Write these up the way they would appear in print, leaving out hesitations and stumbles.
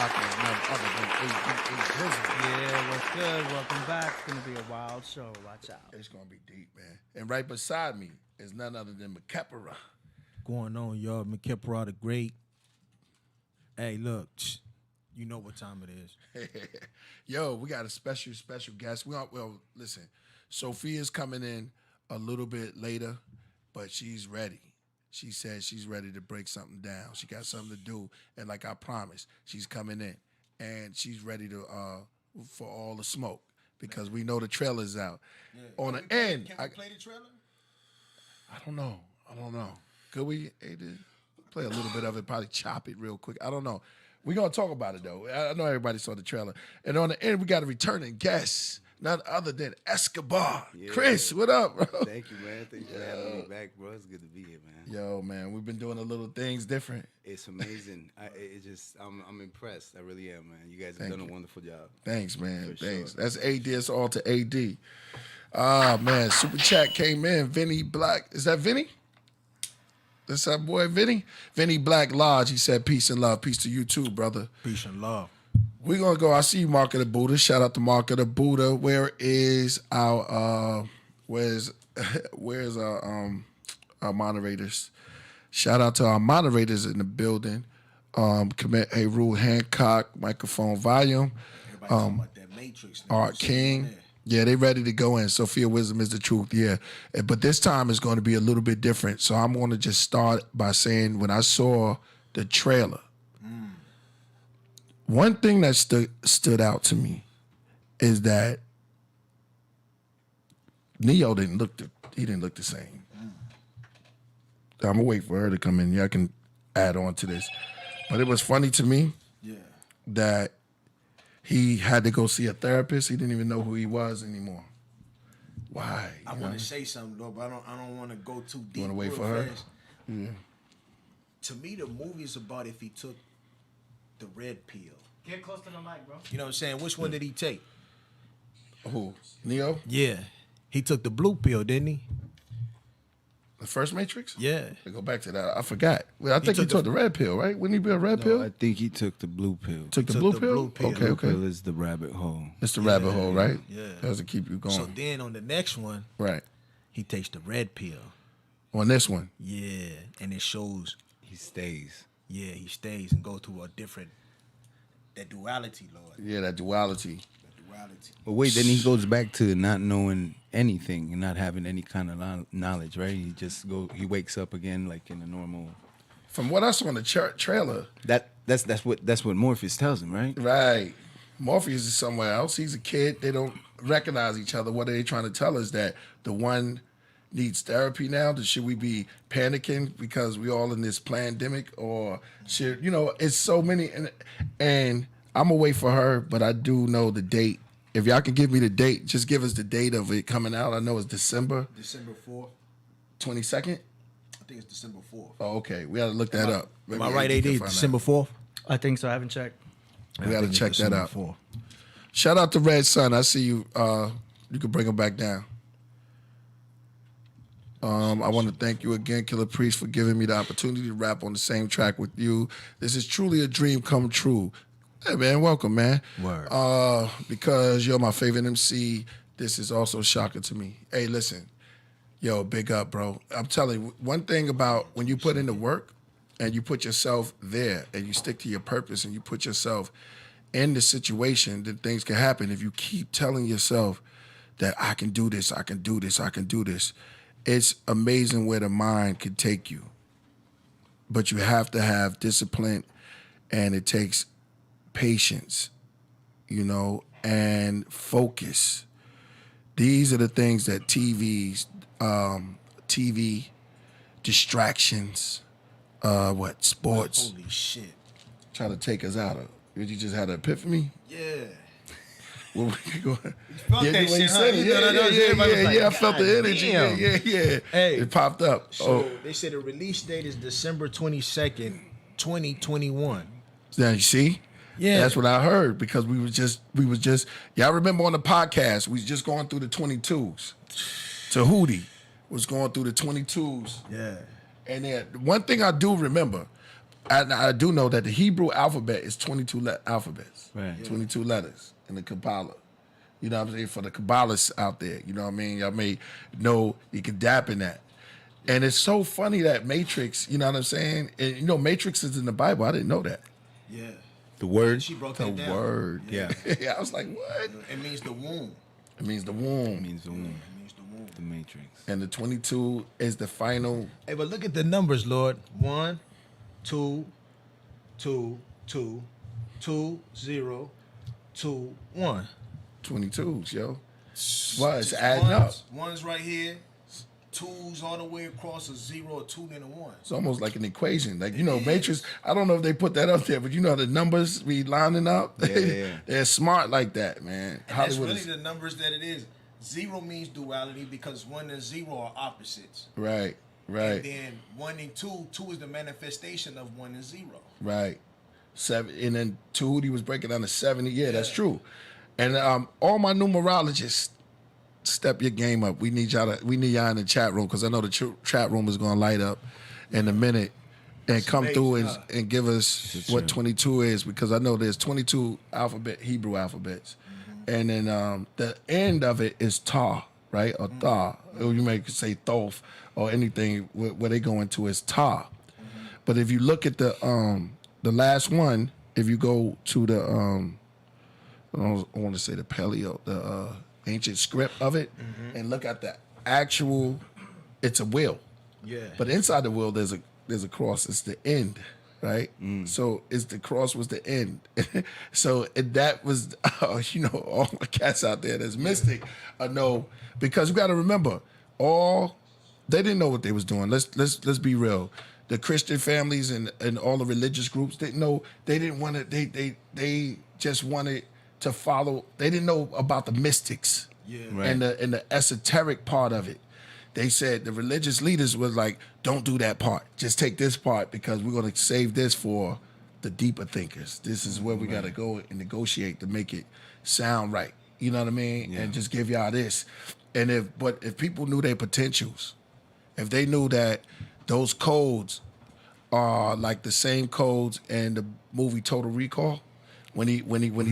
rocking with none other than Yeah, what's good? Welcome back. It's gonna be a wild show. Watch out. It's gonna be deep, man. And right beside me is none other than Makepara. Going on, y'all. Makepara the Great. Hey, look, you know what time it is. Yo, we got a special guest. Well, listen, Sophia's coming in a little bit later, but she's ready. She said she's ready to break something down. She got something to do, and like I promised, she's coming in, and she's ready to for all the smoke because we know the trailer's out. Yeah. On the end, can we play the trailer? I don't know. Could we play a little bit of it? Probably chop it real quick. I don't know. We're gonna talk about it though. I know everybody saw the trailer, and on the end, we got a returning guest. None other than Escobar. Yeah. Chris, what up, bro? Thank you, man. Thank you for having me back, bro. It's good to be here, man. Yo, man, we've been doing a little things different. It's amazing. I'm impressed. I really am, man. You guys have done a wonderful job. Thanks, man. For Thanks. Sure. That's AD. It's all to AD. Ah, man. Super chat came in. Vinny Black. Is that Vinny? That's our boy, Vinny? Vinny Black Lodge. He said, peace and love. Peace to you too, brother. Peace and love. We're gonna go. I see you, Mark of the Buddha. Shout out to Mark of the Buddha. Where is our where's our moderators? Shout out to our moderators in the building. Commit Rule Hancock, microphone volume. Everybody talking about that Matrix. Art King. Yeah, they ready to go in. Sophia Wisdom is the truth. Yeah. But this time is going to be a little bit different. So I'm going to just start by saying when I saw the trailer, one thing that stood out to me is that Neo didn't look the same. I'm gonna wait for her to come in. Yeah, I can add on to this. But it was funny to me that he had to go see a therapist. He didn't even know who he was anymore. Why? I want to say something though, but I don't want to go too deep. You want to wait for her? Fast. Yeah. To me, the movie's about if he took the red pill. Get close to the mic, bro. You know what I'm saying? Which one did he take? Who? Neo? Yeah. He took the blue pill, didn't he? The first Matrix? Yeah. To go back to that, I forgot. Well, I think he took the red pill, right? Wouldn't he be a red pill? I think he took the blue pill. Took the blue pill? blue pill. Okay, Blue okay. pill is the rabbit hole. It's the rabbit hole, right? Yeah. Doesn't keep you going. So then on the next one, Right. he takes the red pill. On this one. Yeah. And it shows, He stays. yeah, he stays and go to a different, that duality, Lord. Yeah, that duality. That duality. But wait, then he goes back to not knowing anything and not having any kind of knowledge, right? He wakes up again like in a normal. From what I saw in the trailer. That's what Morpheus tells him, right? Right. Morpheus is somewhere else. He's a kid. They don't recognize each other. What are they trying to tell us? That the one needs therapy now? Should we be panicking because we all in this pandemic? Or should, it's so many. And I'm going to wait for her, but I do know the date. If y'all can give me the date, just give us the date of it coming out. I know it's December. December 4th. 22nd? I think it's December 4th. Oh, okay. We got to look that up. Am I right, AD? December 4th? I think so. I haven't checked. We got to check that out. 4th. Shout out to Red Sun. I see you. You can bring him back down. I want to thank you again, Killah Priest, for giving me the opportunity to rap on the same track with you. This is truly a dream come true. Hey, man, welcome, man. Word. Because you're my favorite MC, this is also shocking to me. Hey, listen. Yo, big up, bro. I'm telling you, one thing about when you put in the work and you put yourself there and you stick to your purpose and you put yourself in the situation, then things can happen. If you keep telling yourself that I can do this, I can do this, I can do this, it's amazing where the mind can take you. But you have to have discipline, and it takes patience, and focus. These are the things that TV distractions, sports, Holy shit. try to take us out of. Did you just had an epiphany? Yeah. Well, go ahead. felt that shit, huh? Yeah, I felt the energy. Damn. Yeah. Hey. It popped up. So they said the release date is December 22nd, 2021. Now you see? Yeah. That's what I heard because we was just y'all remember on the podcast, we was just going through the 22s. Tahuti was going through the 22s. Yeah. And then one thing I do remember, I do know that the Hebrew alphabet is 22 alphabets, Right. 22 letters in the Kabbalah. You know what I'm saying? For the Kabbalists out there, you know what I mean? Y'all may know you can dap in that. And it's so funny that Matrix, you know what I'm saying? And, you know, Matrix is in the Bible. I didn't know that. Yeah. The word. She broke The that down. word. Yeah. Yeah, I was like, what? It means the womb. It means the womb. Means the womb. It means the womb. The Matrix. And the 22 is the final. Hey, but look at the numbers, Lord. 1, 2, 2, 2, 2, 0, 2, 1. 22s, yo. Well, it's Just adding up. Ones right here. 2s all the way across, a 0, a 2, then a 1. It's almost like an equation. Like, you know, Matrix, I don't know if they put that up there, but you know the numbers be lining up? Yeah. They're smart like that, man. And that's really the numbers that it is. 0 means duality because 1 and 0 are opposites. Right, And right, then 1 and 2, 2 is the manifestation of 1 and 0. right. 7, and then Tahuti was breaking down to 70. Yeah, that's true. And all my numerologists, step your game up. We need y'all in the chat room because I know the chat room is going to light up in a minute and come through and give us what 22 is, because I know there's 22 Hebrew alphabets. And then the end of it is Ta, right? Or Tha. Or you may say Thoth or anything where they go into is Ta. But if you look at the last one, if you go to the I want to say the paleo, the ancient script of it, and look at the actual, it's a will. Yeah. But inside the will, there's a cross. It's the end, right? So the cross was the end. So that was, you know, all the cats out there that's mystic, know, because we got to remember, they didn't know what they was doing. Let's be real. The Christian families and all the religious groups didn't know. They didn't want to. They just wanted to follow. They didn't know about the mystics and the esoteric part of it. They said the religious leaders was like, don't do that part. Just take this part because we're going to save this for the deeper thinkers. This is where we got to go and negotiate to make it sound right. You know what I mean? And just give y'all this. And if people knew their potentials, if they knew that those codes are like the same codes in the movie Total Recall, when he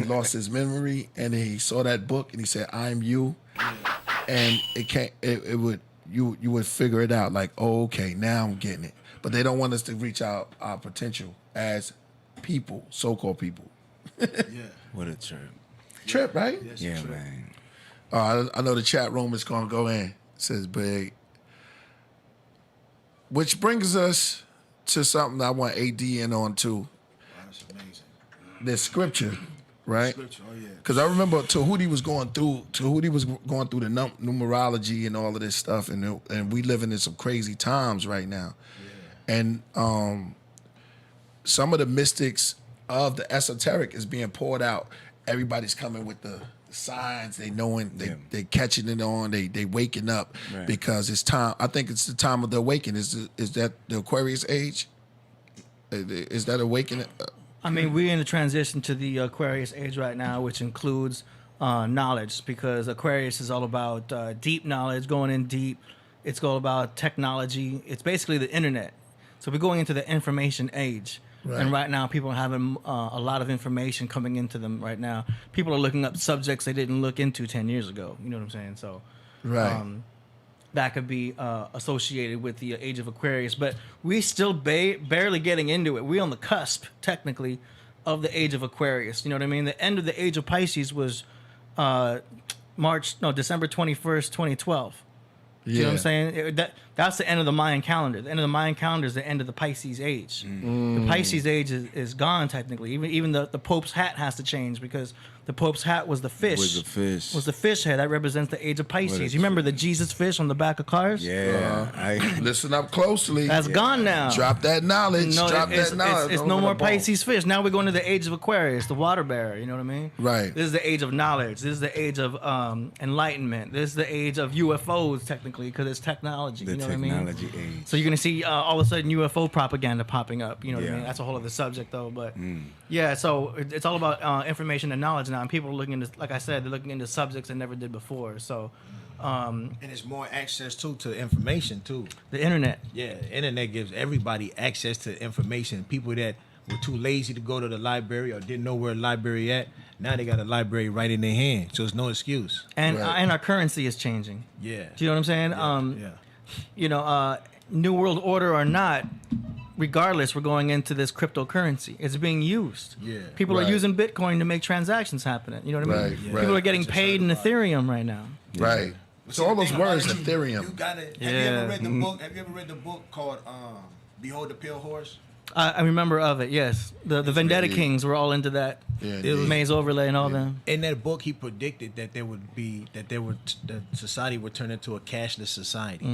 lost his memory and he saw that book and he said, "I'm you," and you would figure it out like, oh, okay, now I'm getting it. But they don't want us to reach our potential as people, so-called people. What a trip. Trip, right? Yeah, man. I know the chat room is gonna go in. It says big. Which brings us to something I want AD in on too. That's amazing. The scripture, right? Scripture, oh yeah. Because I remember Tahuti was going through the numerology and all of this stuff, and we living in some crazy times right now. Yeah. And some of the mystics of the esoteric is being poured out. Everybody's coming with the signs. They knowing they catching it on. They waking up because it's time. I think it's the time of the awakening. Is that the Aquarius age? Is that awakening? I mean, we're in the transition to the Aquarius age right now, which includes knowledge, because Aquarius is all about deep knowledge, going in deep. It's all about technology. It's basically the internet. So we're going into the information age. Right. And right now, people are having a lot of information coming into them right now. People are looking up subjects they didn't look into 10 years ago. You know what I'm saying? So that could be associated with the Age of Aquarius. But we still barely getting into it. We're on the cusp, technically, of the Age of Aquarius. You know what I mean? The end of the Age of Pisces was December 21st, 2012. Yeah. You know what I'm saying? That's the end of the Mayan calendar. The end of the Mayan calendar is the end of the Pisces age. The Pisces age is gone technically. Even the Pope's hat has to change, because the Pope's hat was the fish. Was the fish head that represents the age of Pisces. You remember the Jesus fish on the back of cars? Yeah. Listen up closely. That's gone now. Drop that knowledge. It's no more Pisces fish. Now we're going to the Age of Aquarius, the water bearer. You know what I mean? Right. This is the age of knowledge. This is the age of enlightenment. This is the age of UFOs, technically, because it's technology. You know what I mean? Technology age. So you're gonna see all of a sudden UFO propaganda popping up. You know what I mean? That's a whole other subject, though. But yeah, so it's all about information and knowledge now, and people are looking into, like I said, they're looking into subjects they never did before. So And it's more access to information too. The internet. Yeah, the internet gives everybody access to information. People that were too lazy to go to the library or didn't know where a library at, now they got a library right in their hand, so it's no excuse. And Right. and our currency is changing. Yeah. Do you know what I'm saying? Yeah. New World Order or not, regardless, we're going into this cryptocurrency. It's being used. Yeah. People Right. are using Bitcoin to make transactions happen. You know what I mean? Right, Yeah. right. People are getting Just paid in heard about Ethereum right now. Right. So all those words, Ethereum. You gotta. Have you Yeah. ever read the book? Have you ever read the book called "Behold the Pale Horse"? I remember of it. Yes, the Vendetta really- Kings were all into that. Yeah, It was- Maze Overlay and all them. In that book, he predicted that that society would turn into a cashless society.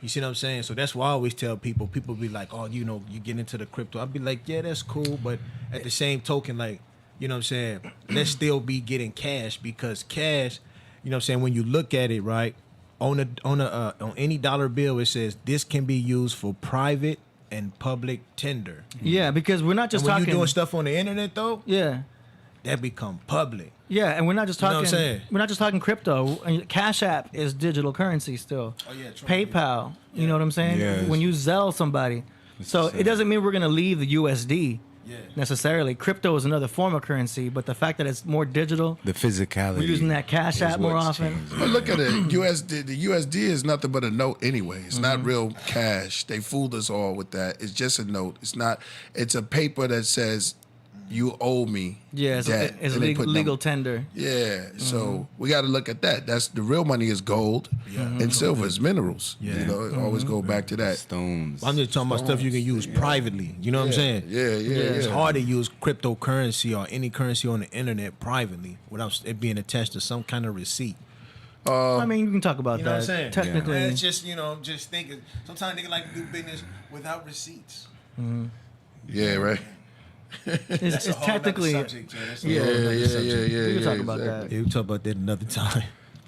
You see what I'm saying? So that's why I always tell people be like, oh, you get into the crypto. I'd be like, yeah, that's cool. But at the same token, like, you know what I'm saying? Let's still be getting cash, because cash, you know what I'm saying? When you look at it, right, on any dollar bill, it says this can be used for private and public tender. Yeah, because we're not just And when talking. you're doing stuff on the internet, though, Yeah. that become public. Yeah, and we're not just You know talking. what I'm saying? We're not just talking crypto. Cash App is digital currency still. Oh, yeah, true. PayPal. You know what I'm saying? Yes. When you Zelle somebody. So it doesn't mean we're gonna leave the USD Yeah. necessarily. Crypto is another form of currency, but the fact that it's more digital, The physicality. we're using that Cash is App more what's often. changed. But look at it. USD. The USD is nothing but a note anyway. It's Mm-hmm. not real cash. They fooled us all with that. It's just a note. It's not. It's a paper that says you owe me. Yeah, debt. it's And they legal, put legal number- tender. Yeah. So we got to look at that. That's the real money is gold and silver is minerals. Yeah. You know, it always go back to that. Stones. I'm just talking about stuff you can use privately. You know what I'm saying? Yeah. It's hard to use cryptocurrency or any currency on the internet privately without it being attached to some kind of receipt. I mean, you can talk about You know that. what I'm saying? Technically, Man, it's just, just thinking. Sometimes niggas like to do business without receipts. Yeah. Right. it's a whole technically. nother subject, Jay. That's a Yeah. whole nother Yeah. subject. We can talk about that. Yeah, we'll talk about that another time.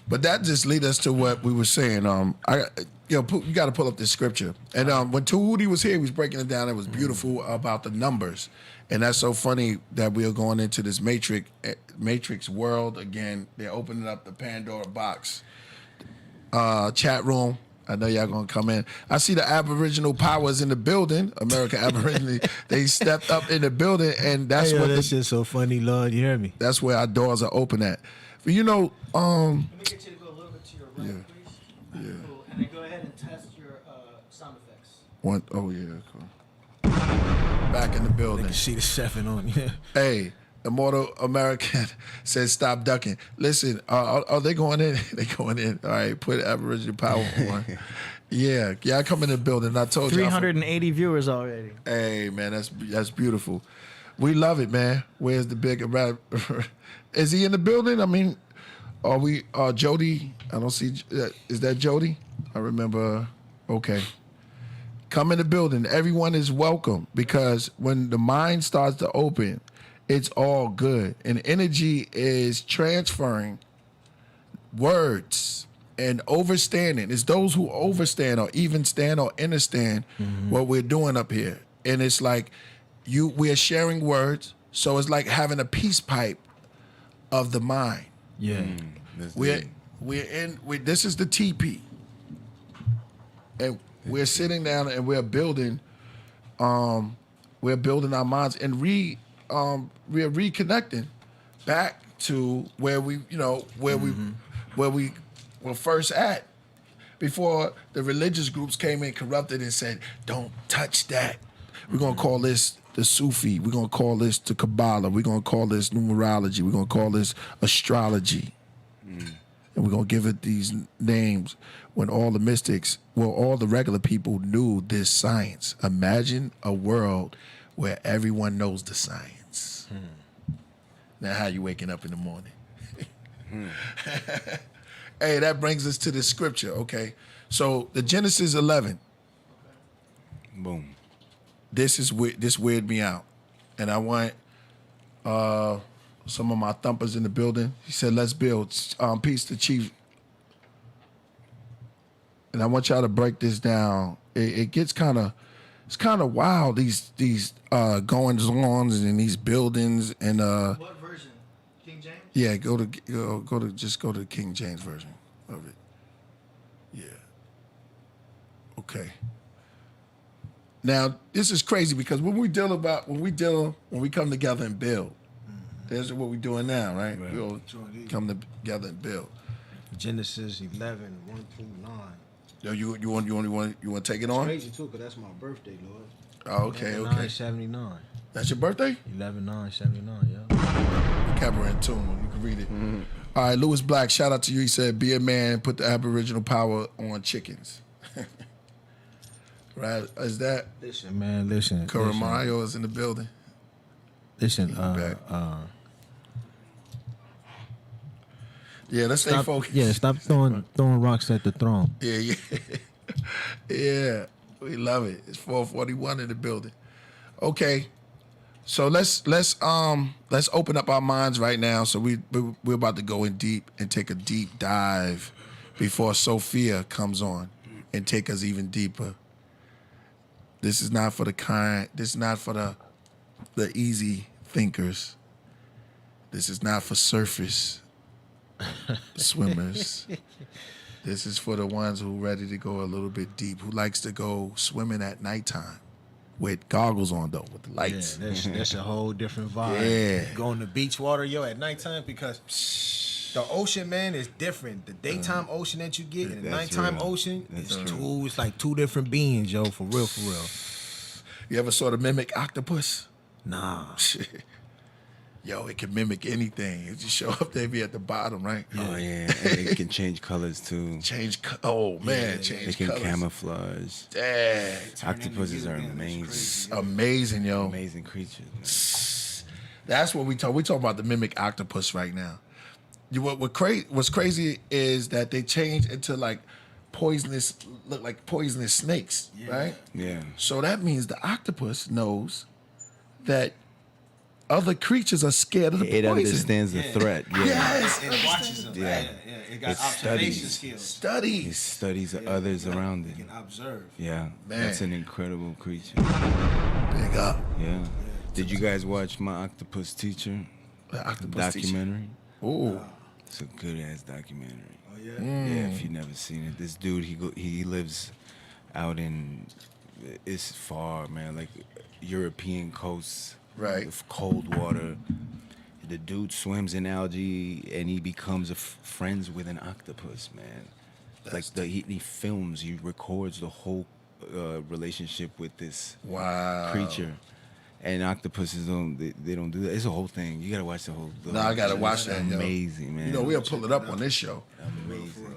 But that just lead us to what we were saying. You got to pull up this scripture. And when Tahuti was here, he was breaking it down. It was beautiful about the numbers, and that's so funny that we are going into this matrix world again. They're opening up the Pandora box. Chat room. I know y'all gonna come in. I see the Aboriginal powers in the building. American Aboriginal. They stepped up in the building, and that's what That shit's so funny, Lord. You hear me? that's where our doors are open at. But Let me get you to go a little bit to your right, please. Yeah. Cool. And then go ahead and test your sound effects. cool. Back in the building. You see the 7 on you. Hey, Immortal American says stop ducking. Listen, are they going in? They going in. All right, put Aboriginal power on. Yeah, I come in the building. I told you. 380 viewers already. Hey, man, that's beautiful. We love it, man. Where's the big? Is he in the building? I mean, are we? Jody? I don't see. Is that Jody? I remember. Okay. Come in the building. Everyone is welcome, because when the mind starts to open, it's all good. And energy is transferring words and overstanding. It's those who overstand or even stand or understand what we're doing up here. And it's like we are sharing words. So it's like having a peace pipe of the mind. Yeah. This is the TP. And we're sitting down and we're building our minds, and we are reconnecting back to where we were first at, before the religious groups came in corrupted and said, don't touch that. We're gonna call this the Sufi, we're gonna call this the Kabbalah, we're gonna call this numerology, we're gonna call this astrology. And we're gonna give it these names, when all the regular people knew this science. Imagine a world where everyone knows the science. Now how you waking up in the morning? Hey, that brings us to the scripture, okay? So the Genesis 11. Boom. This weirded me out. And I want some of my thumpers in the building. He said, let's build. Peace to Chief. And I want y'all to break this down. It gets it's kind of wild, these goings-ons and these buildings. And What version? King James? yeah, go to the King James version. of it. Yeah. Okay. Now this is crazy because when we come together and build, that's what we're doing now, right? We all come together and build. Genesis 11, 1 through 9. Yo, you want to take it It's on? crazy too, because that's my birthday, Lord. Oh, okay, 979. That's your birthday? 11/9/79, yeah. Cabaret tune. You can read it. All right, Lewis Black, shout out to you. He said, be a man, put the Aboriginal power on chickens. Right? Is that Listen, man, listen. Karamayo is in the building? Listen, Yeah, let's stay focused. Yeah, stop throwing rocks at the throne. Yeah. Yeah, we love it. It's 441 in the building. Okay. So let's open up our minds right now. So we're about to go in deep and take a deep dive before Sophia comes on and take us even deeper. This is not for the kind. This is not for the easy thinkers. This is not for surface swimmers. This is for the ones who ready to go a little bit deep, who likes to go swimming at nighttime with goggles on though, with the lights. Yeah, that's a whole different vibe. Yeah. Going to beach water, at nighttime, because the ocean, man, is different. The daytime ocean that you get and the That's nighttime real. ocean That's is true. it's like two different beings, yo, for real, for real. You ever saw the mimic octopus? Nah. Yo, it can mimic anything. It just show up there, be at the bottom, right? Oh yeah, and it can change colors too. Change It change can colors. camouflage. Yeah. Octopuses are amazing, Amazing, yo. amazing creatures. That's what we talk. We talk about the mimic octopus right now. What's crazy is that they change into like look like poisonous snakes, right? Yeah, So that means the octopus knows that other creatures are scared of the it poison. understands the threat. Yeah, Yes. It watches them. Yeah. It got It observation studies. skills. it Studies. studies others around It it. can observe. Yeah, Man. that's an incredible creature. Big up. Yeah. Did you guys watch My Octopus Teacher The octopus teacher. documentary? Ooh. It's a good ass documentary. Oh, yeah? Yeah, if you've never seen it, this dude he lives out in it's far, man, like European coasts, Right. with cold water. The dude swims in algae and he becomes friends with an octopus, man. He films, he records the whole relationship with this Wow. creature. And octopuses they don't do that. It's a whole thing. You gotta watch the whole. No, I gotta watch It's that, yo. amazing, man. You know, we'll pull it up on this show. amazing.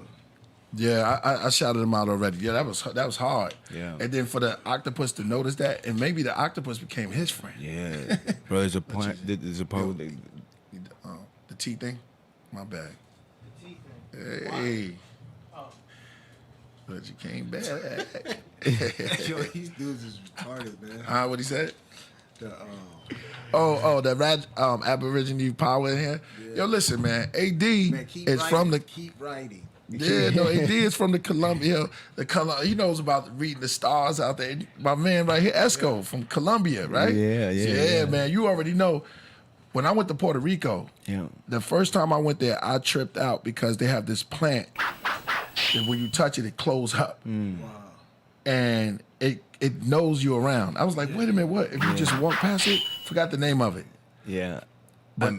Yeah, I shouted him out already. Yeah, that was hard. Yeah. And then for the octopus to notice that, and maybe the octopus became his friend. Yeah, bro. There's a point. There's a part. Where The tea thing? My bad. Hey. But you came back. Yo, these dudes is retarded, man. What he said? The, The Aborigine power in here. Yo, listen, man. AD is from the. keep writing. Yeah, no, AD is from the Columbia. He knows about reading the stars out there. My man right here, Esco from Colombia, right? Yeah. Man. You already know. When I went to Puerto Rico, Yeah. the first time I went there, I tripped out because they have this plant that when you touch it, it closes up. Wow. And it knows you around. I was like, wait a minute, what? If you just walk past it, forgot the name of it. Yeah. But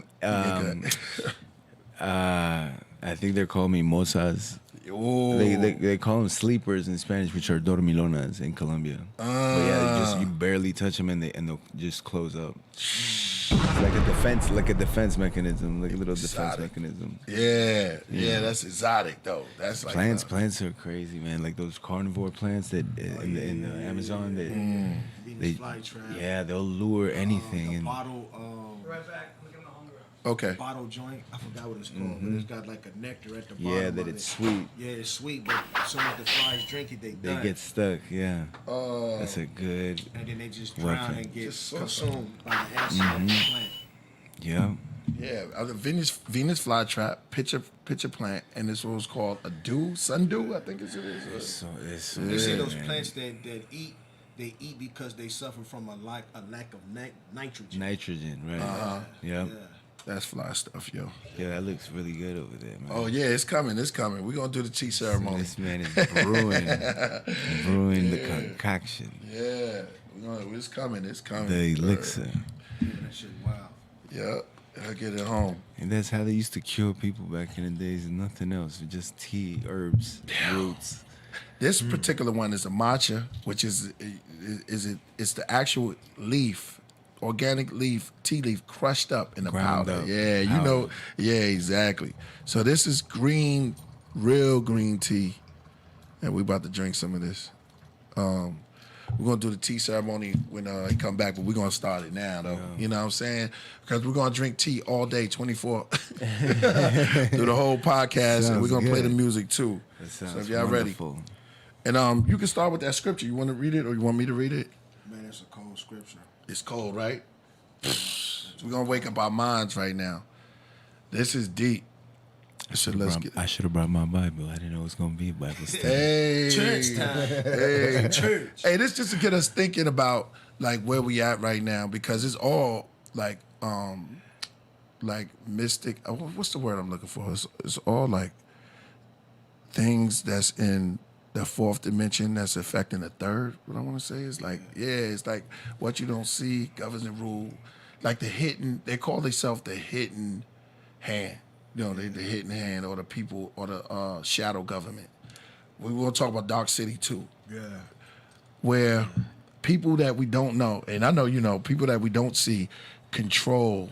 I think they're called mimosas. Ooh. They call them sleepers in Spanish, which are dormilonas in Colombia. But yeah, you barely touch them and they'll just close up. It's like a defense mechanism, like a little defense Exotic. mechanism. Yeah, that's exotic though. That's like Plants are crazy, man. Like those carnivore plants that in the Amazon that Venus flytrap. yeah, they'll lure anything. The And bottle, Right back. Look at my hunger. okay. bottle joint. I forgot what it's called, but it's got like a nectar at the bottom. yeah, that of it's it. sweet. Yeah, it's sweet, but as soon as the flies drink it, they They die. get stuck. Yeah, that's a good. And then they just drown Weapon. and get Just saw consumed by the acid of the plant. Yeah. Yeah, the Venus flytrap, pitcher plant, and this was called a sundew, I think it is. So it's You see good, those man. plants that eat, they eat because they suffer from a lack of nitrogen. Nitrogen, right? Yep. Yeah. That's fly stuff, yo. Yeah, that looks really good over there, man. Oh yeah, it's coming. It's coming. We're gonna do the tea ceremony. This man is brewing the concoction, Yeah, it's coming. It's coming. the elixir. Yeah, that shit wild. Yep. I'll get it home. And that's how they used to cure people back in the days, and nothing else, just tea, herbs, roots. This particular one is a matcha, which is it's the actual leaf, organic leaf, tea leaf crushed up in a Ground powder. up. Yeah, you know. Yeah, exactly. So this is green, real green tea, and we about to drink some of this. We're gonna do the tea ceremony when he come back, but we're gonna start it now, though. Yeah. You know what I'm saying? Because we're gonna drink tea all day, 24, through the whole podcast, and we're Sounds gonna play the good. music too. That So sounds if y'all ready, wonderful. and you can start with that scripture. You want to read it, or you want me to read it? Man, that's a cold scripture. It's cold, right? We're gonna wake up our minds right now. This is deep. So let's get. I should have brought my Bible. I didn't know it was gonna be a Bible study. Hey, Church time. Hey, Church. Hey, this just to get us thinking about like where we at right now, because it's all like mystic. What's the word I'm looking for? It's all like things that's in the fourth dimension that's affecting the third. What I want to say is like, it's like what you don't see governs and rule. Like the hidden, they call themselves the hidden hand. You know, the hidden hand, or the people, or the shadow government. We will talk about Dark City too, Yeah. where people that we don't know, and I know you know, people that we don't see control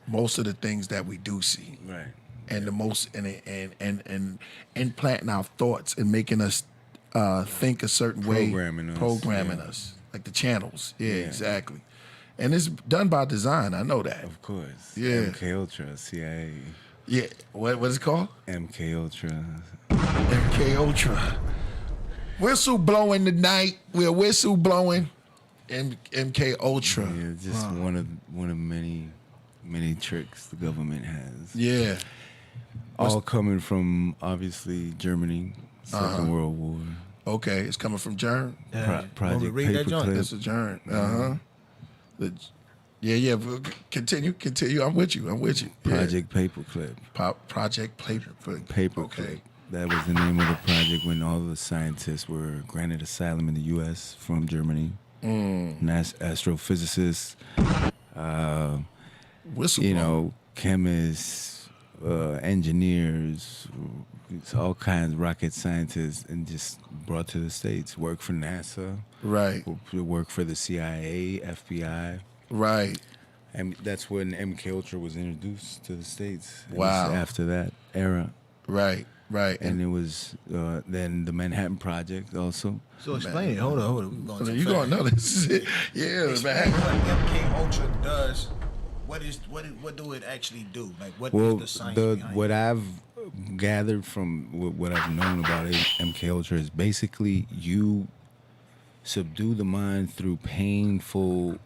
most of the things that we do see. Right. And the most and implanting our thoughts and making us think a certain way, Programming us, us like the channels. Yeah, exactly. And it's done by design. I know that. Of course. Yeah. MK Ultra, CIA. Yeah. What is it called? MK Ultra. MK Ultra. Whistle blowing tonight. We're whistle blowing. MK Ultra. Yeah, just one of many tricks the government has. Yeah. All coming from obviously Germany, Second World War. Okay, it's coming from Jern. Project read that joint? Paperclip. That's a Jern. Yeah. Continue. I'm with you. Yeah. Project Paperclip. Project Paper. Paperclip. Okay. That was the name of the project when all the scientists were granted asylum in the U.S. from Germany. Astrophysicists, Whistle. chemists, engineers, all kinds of rocket scientists, and just brought to the States. Work for NASA. Right. Work for the CIA, FBI. Right. And that's when MK Ultra was introduced to the States. It was Wow. after that era. Right. And it was then the Manhattan Project also. So explain it. Hold on. We're going You gonna know this? Yeah, Explain man. what MK Ultra does. What do it actually do? Like what is the science behind what it? I've gathered from what I've known about MK Ultra is basically you subdue the mind through painful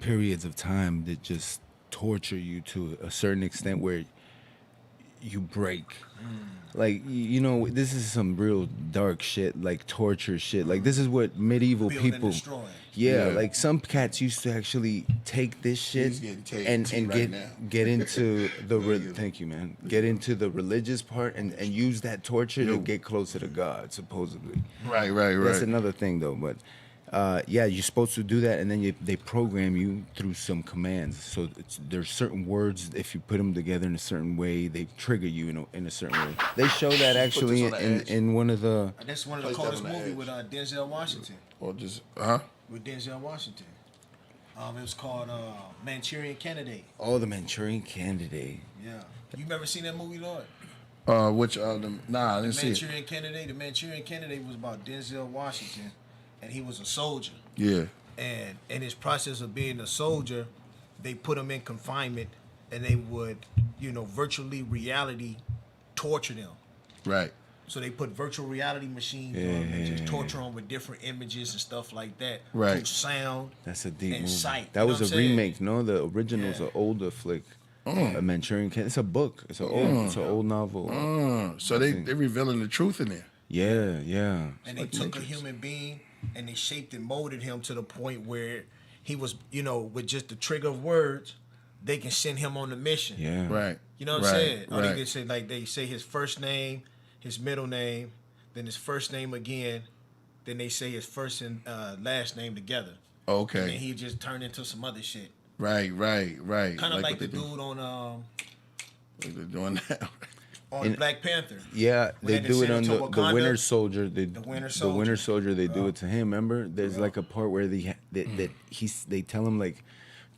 periods of time that just torture you to a certain extent where you break. Like, this is some real dark shit, like torture shit. Like, this is what medieval Build and people. destroy. Yeah. Like some cats used to actually take this shit He's getting tea and right now. get into the thank you, man. Get into the religious part and use that torture to get closer to God, supposedly. Right. That's another thing though, but you're supposed to do that, and then they program you through some commands. So there's certain words, if you put them together in a certain way, they trigger you in a certain way. They show that actually this on the edge. in one of the. That's one of the Place that coldest on the movie edge. with Denzel Washington. Or just With Denzel Washington. It was called Manchurian Candidate. Oh, the Manchurian Candidate. Yeah. You ever seen that movie, Lord? which I didn't see it. Manchurian Candidate. The Manchurian Candidate was about Denzel Washington, and he was a soldier. Yeah. And in his process of being a soldier, they put him in confinement, and they would, virtually reality torture them. Right. So they put virtual reality machines on them and just torture them with different images and stuff like that. Right. Through sound. That's a deep and movie. sight. That You know was what a I'm saying? remake. No, the original's an older flick. A Manchurian Candidate. It's a book. It's an old novel. So they're revealing the truth in there. Yeah. And they took a human being and they shaped and molded him to the point where he was, with just the trigger of words, they can send him on the mission. Yeah. Right. You know what I'm saying? Or Right. they can say like they say his first name, his middle name, then his first name again, then they say his first and last name together. Okay. And then he just turned into some other shit. Right. Kind of like what the they do. dude on Like they're doing now. on Black Panther. Yeah, When they they do it send on him the to Wakanda, Winter Soldier. The Winter The Winter Soldier. Soldier. They do it to him. Remember, there's like a part where they tell him like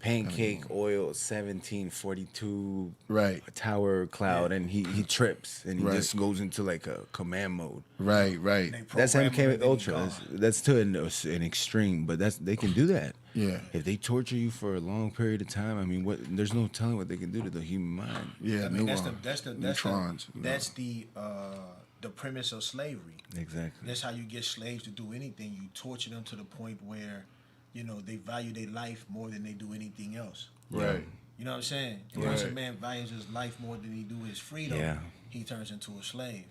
pancake oil 1742 Right. tower cloud, and he trips and he Right. just goes into like a command mode. Right. They That's program him MK and then he Ultra. gone. That's to an extreme, but they can do that. Yeah. If they torture you for a long period of time, I mean, there's no telling what they can do to the human mind. Yeah. I mean, neutrons. that's the premise of slavery. Exactly. That's how you get slaves to do anything. You torture them to the point where, you know, they value their life more than they do anything else. Right. You know what I'm saying? And once a man values his life more than he do his freedom, Yeah. he turns into a slave.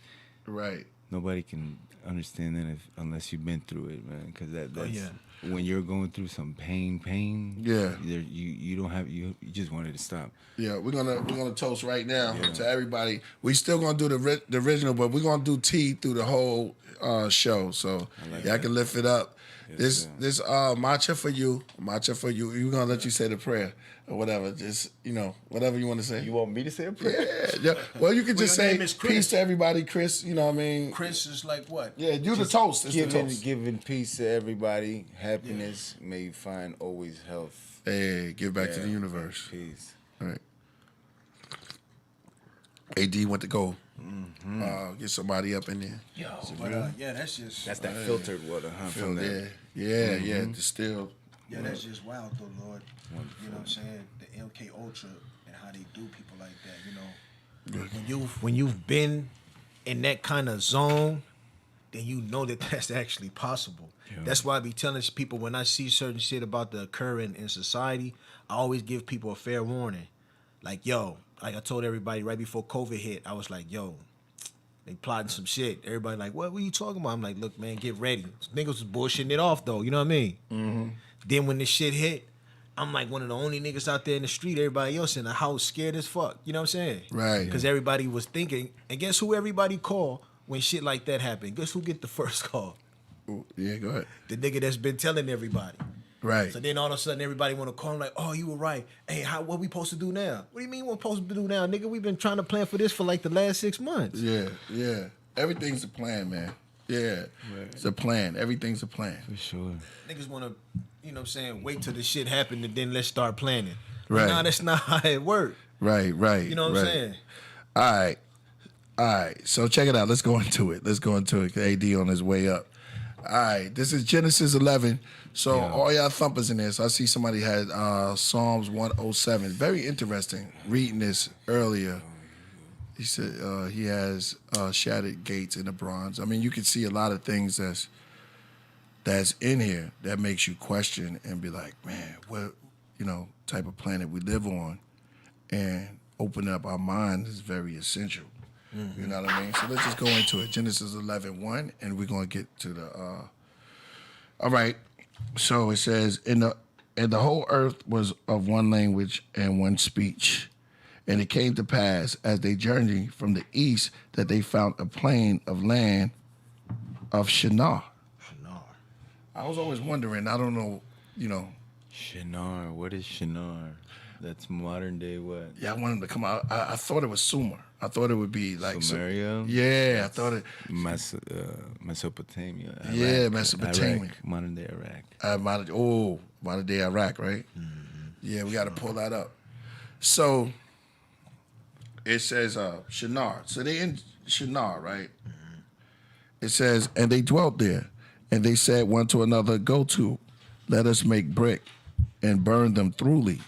Right. Nobody can understand that unless you've been through it, man. Because that's yeah. when you're going through some pain. Yeah. You don't have you just wanted to stop. Yeah, we're gonna toast right now to everybody. We still gonna do the original, but we're gonna do tea through the whole show. So y'all can lift it up. This matcha for you. We're gonna let you say the prayer or whatever. Just whatever you want to say. You want me to say a prayer? Yeah. Well, you can Well, just your say name is Chris. peace to everybody, Chris. You know what I mean? Chris is like what? Yeah, do the toast. It's the toast. Giving peace to everybody, happiness. May you find always health. Hey, give back to the universe. Peace. All right. AD went to go. Get somebody up in there. Yo, but yeah, that's just That's that filtered water, huh? From that. Yeah, distilled. yeah, that's just wild though, Lord. You know what I'm saying? The MK Ultra and how they do people like that. You know, when you've been in that kind of zone, then you know that that's actually possible. Yeah. That's why I be telling people when I see certain shit about the occurring in society, I always give people a fair warning. Like, yo, like I told everybody right before COVID hit, I was like, yo, they plotting some shit. Everybody like, what were you talking about? I'm like, look, man, get ready. Niggas was bullshitting it off though, you know what I mean? Mm-hmm. Then when this shit hit, I'm like one of the only niggas out there in the street. Everybody else in the house scared as fuck. You know what I'm saying? Right. Because everybody was thinking, and guess who everybody call when shit like that happened? Guess who get the first call? Ooh, yeah, go ahead. The nigga that's been telling everybody. Right. So then all of a sudden everybody want to call him like, oh, you were right. Hey, what we supposed to do now? What do you mean we're supposed to do now? Nigga, we've been trying to plan for this for like the last 6 months. Yeah. Everything's a plan, man. Yeah. It's a plan. Everything's a plan. For sure. Niggas want to, you know what I'm saying, wait till the shit happen and then let's start planning. Right. Nah, that's not how it works. Right. You know what I'm saying? All right. So check it out. Let's go into it. AD on his way up. All right. This is Genesis 11. So all y'all thumpers in there. So I see somebody had Psalms 107. Very interesting. Reading this earlier. He said he has shattered gates in the bronze. I mean, you can see a lot of things that's in here that makes you question and be like, man, what type of planet we live on, and opening up our mind is very essential. You know what I mean? So let's just go into it. Genesis 11:1, and we're gonna get to the. All right. So it says, and the whole earth was of one language and one speech. And it came to pass, as they journeyed from the east, that they found a plain of land of Shinar. I was always wondering, I don't know, Shinar. What is Shinar? That's modern day what? Yeah, I wanted to come out. I thought it was Sumer. I thought it would be like Sumeria? Yeah, I thought it. Mesopotamia. Iraq, Yeah, Mesopotamia. Iraq, modern day Iraq. Modern day Iraq, right? Mm-hmm. Yeah, we got to pull that up. So it says Shinar. So they in Shinar, right? Mm-hmm. It says, and they dwelt there, and they said one to another, go to, let us make brick and burn them thoroughly.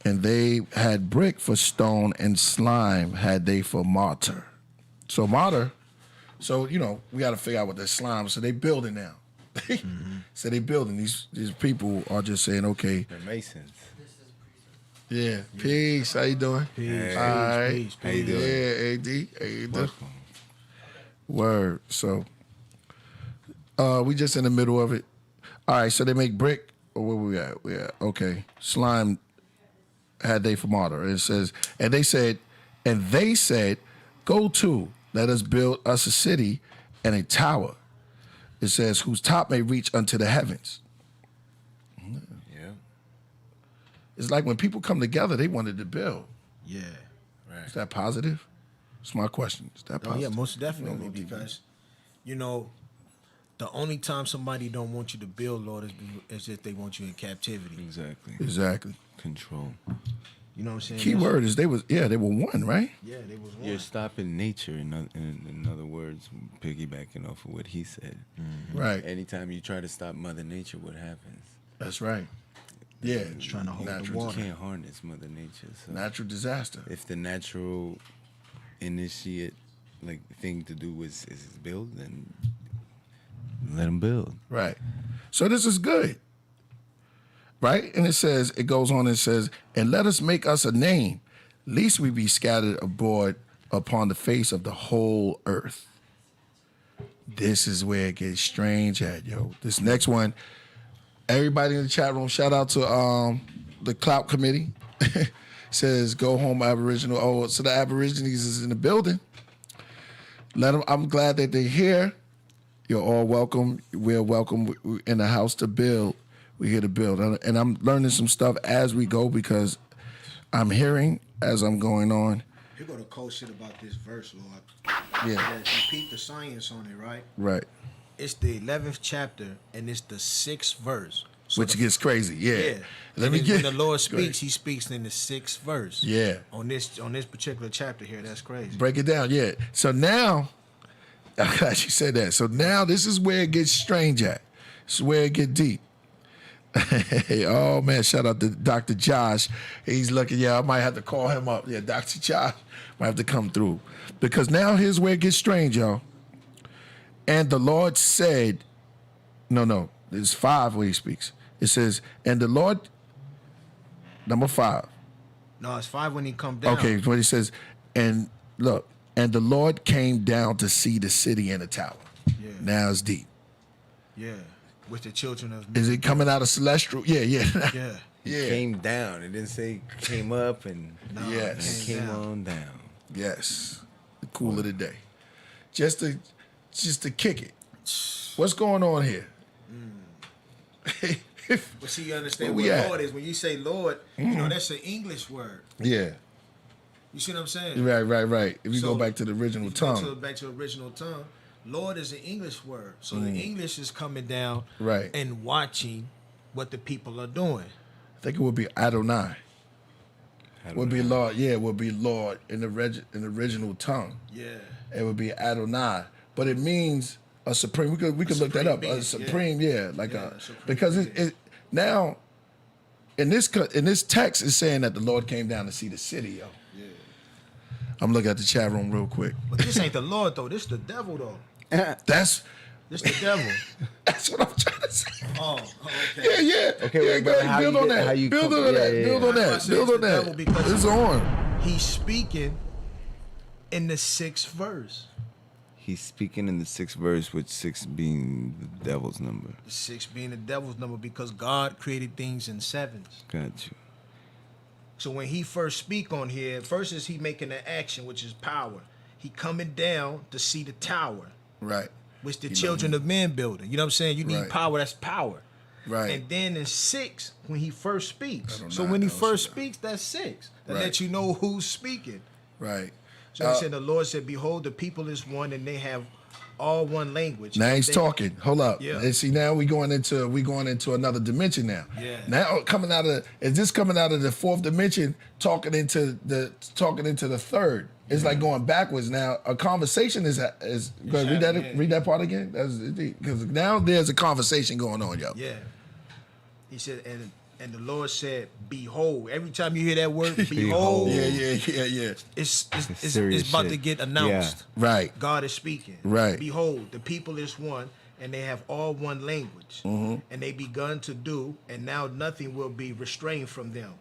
And they had brick for stone, and slime had they for mortar. So mortar, we got to figure out what that slime. So they building now. So they building. These people are just saying, okay. They're masons. Yeah. Peace. How you doing? Peace. All right. Peace. How you doing? Yeah, AD. How you doing? Welcome. Word. So we just in the middle of it. All right. So they make brick. Or where we at? Okay. Slime. had they for martyr. And it says, and they said, go to, let us build us a city and a tower. It says, whose top may reach unto the heavens. Yeah. It's like when people come together, they wanted to build. Yeah. Is that positive? It's my question. Is that Oh, positive? yeah, most definitely. Because, you know, the only time somebody don't want you to build, Lord, is if they want you in captivity. Exactly. Exactly. Control. You know what I'm saying? Key word is they were one, right? Yeah, they was one. You're stopping nature. In other words, piggybacking off of what he said. Right. Anytime you try to stop Mother Nature, what happens? That's right. Yeah. Just trying to hold the natural, water. You can't harness Mother Nature. So natural disaster. if the natural initiate thing to do is build, then let them build. Right. So this is good. Right? And it goes on and says, and let us make us a name, lest we be scattered abroad upon the face of the whole earth. This is where it gets strange at, yo. This next one, everybody in the chat room, shout out to the Clout Committee. Says, go home, Aboriginal. Oh, so the Aborigines is in the building. Let them, I'm glad that they're here. You're all welcome. We're welcome in the house to build. We're here to build. And I'm learning some stuff as we go because I'm hearing as I'm going on. Here go the cold shit about this verse, Lord. Yeah. Yeah, repeat the science on it, right? Right. It's the 11th chapter, and it's the 6th verse. So Which gets crazy. Yeah. yeah. Let me And get when the Lord go ahead. speaks, he speaks in the 6th verse. Yeah. On this particular chapter here, that's crazy. Break it down. Yeah. So now, I'm glad you said that. So now this is where it gets strange at. This is where it gets deep. Oh man, shout out to Dr. Josh. He's looking, yeah, I might have to call him up. Yeah, Dr. Josh might have to come through. Because now here's where it gets strange, y'all. And the Lord said, no, there's 5 where he speaks. It says, and the Lord, number 5. No, it's 5 when he come down. Okay, what he says, and look, and the Lord came down to see the city and the tower. Yeah. Now it's deep. Yeah. With the children of Is it coming out of celestial? Yeah. Yeah. Yeah. Came down. It didn't say came up and No, Yes. it came down. on down. Yes. The cool of the day. Just to kick it. What's going on here? But see, you understand Where what we at? Lord is. When you say Lord, you know, that's an English word. Yeah. You see what I'm saying? Right. If you So, go back to the original If you go tongue. back to the original tongue, Lord is an English word. So the English is coming down Right. and watching what the people are doing. I think it would be Adonai. Would be Lord. Yeah, it would be Lord in the original tongue. Yeah. It would be Adonai. But it means a supreme. We could look that supreme up. being, A supreme, yeah, like Yeah, a supreme because being. it now in this text is saying that the Lord came down to see the city, yo. Yeah. I'm looking at the chat room real quick. But this ain't the Lord though. This the devil though. That's This the devil. what I'm trying to say. Oh, okay. Yeah. Okay, yeah, wait, go but ahead, how build you on get- that. how you Build come- on yeah, that. yeah, Build yeah. on That's why I that. say Build it's on the devil that. because It's on. He's speaking in the 6th verse. He's speaking in the 6th verse, with 6 being the devil's number. The 6 being the devil's number because God created things in 7s. Got you. So when he first speak on here, first is he making an action, which is power. He coming down to see the tower, Right. which the children of men building. You know what I'm saying? You need Right. power, that's power. Right. And then in 6, when he first speaks. Adonai, So when he El first Shaddai. speaks, that's 6. That Right. lets you know who's speaking. Right. So he said, the Lord said, behold, the people is one and they have all one language. Now he's They- talking. Hold up. Yeah. And see, now we going into another dimension now. Yeah. Now coming out of the 4th dimension, talking into the 3rd. It's like going backwards now. A conversation is go ahead, read that. happening, yeah. Read that part again. That's because now there's a conversation going on, yo. Yeah. He said, and the Lord said, behold. Every time you hear that word, behold, Yeah. it's serious about shit. to get announced. Right. God is speaking. Right. Behold, the people is one, and they have all one language. Mm-hmm. And they begun to do, and now nothing will be restrained from them,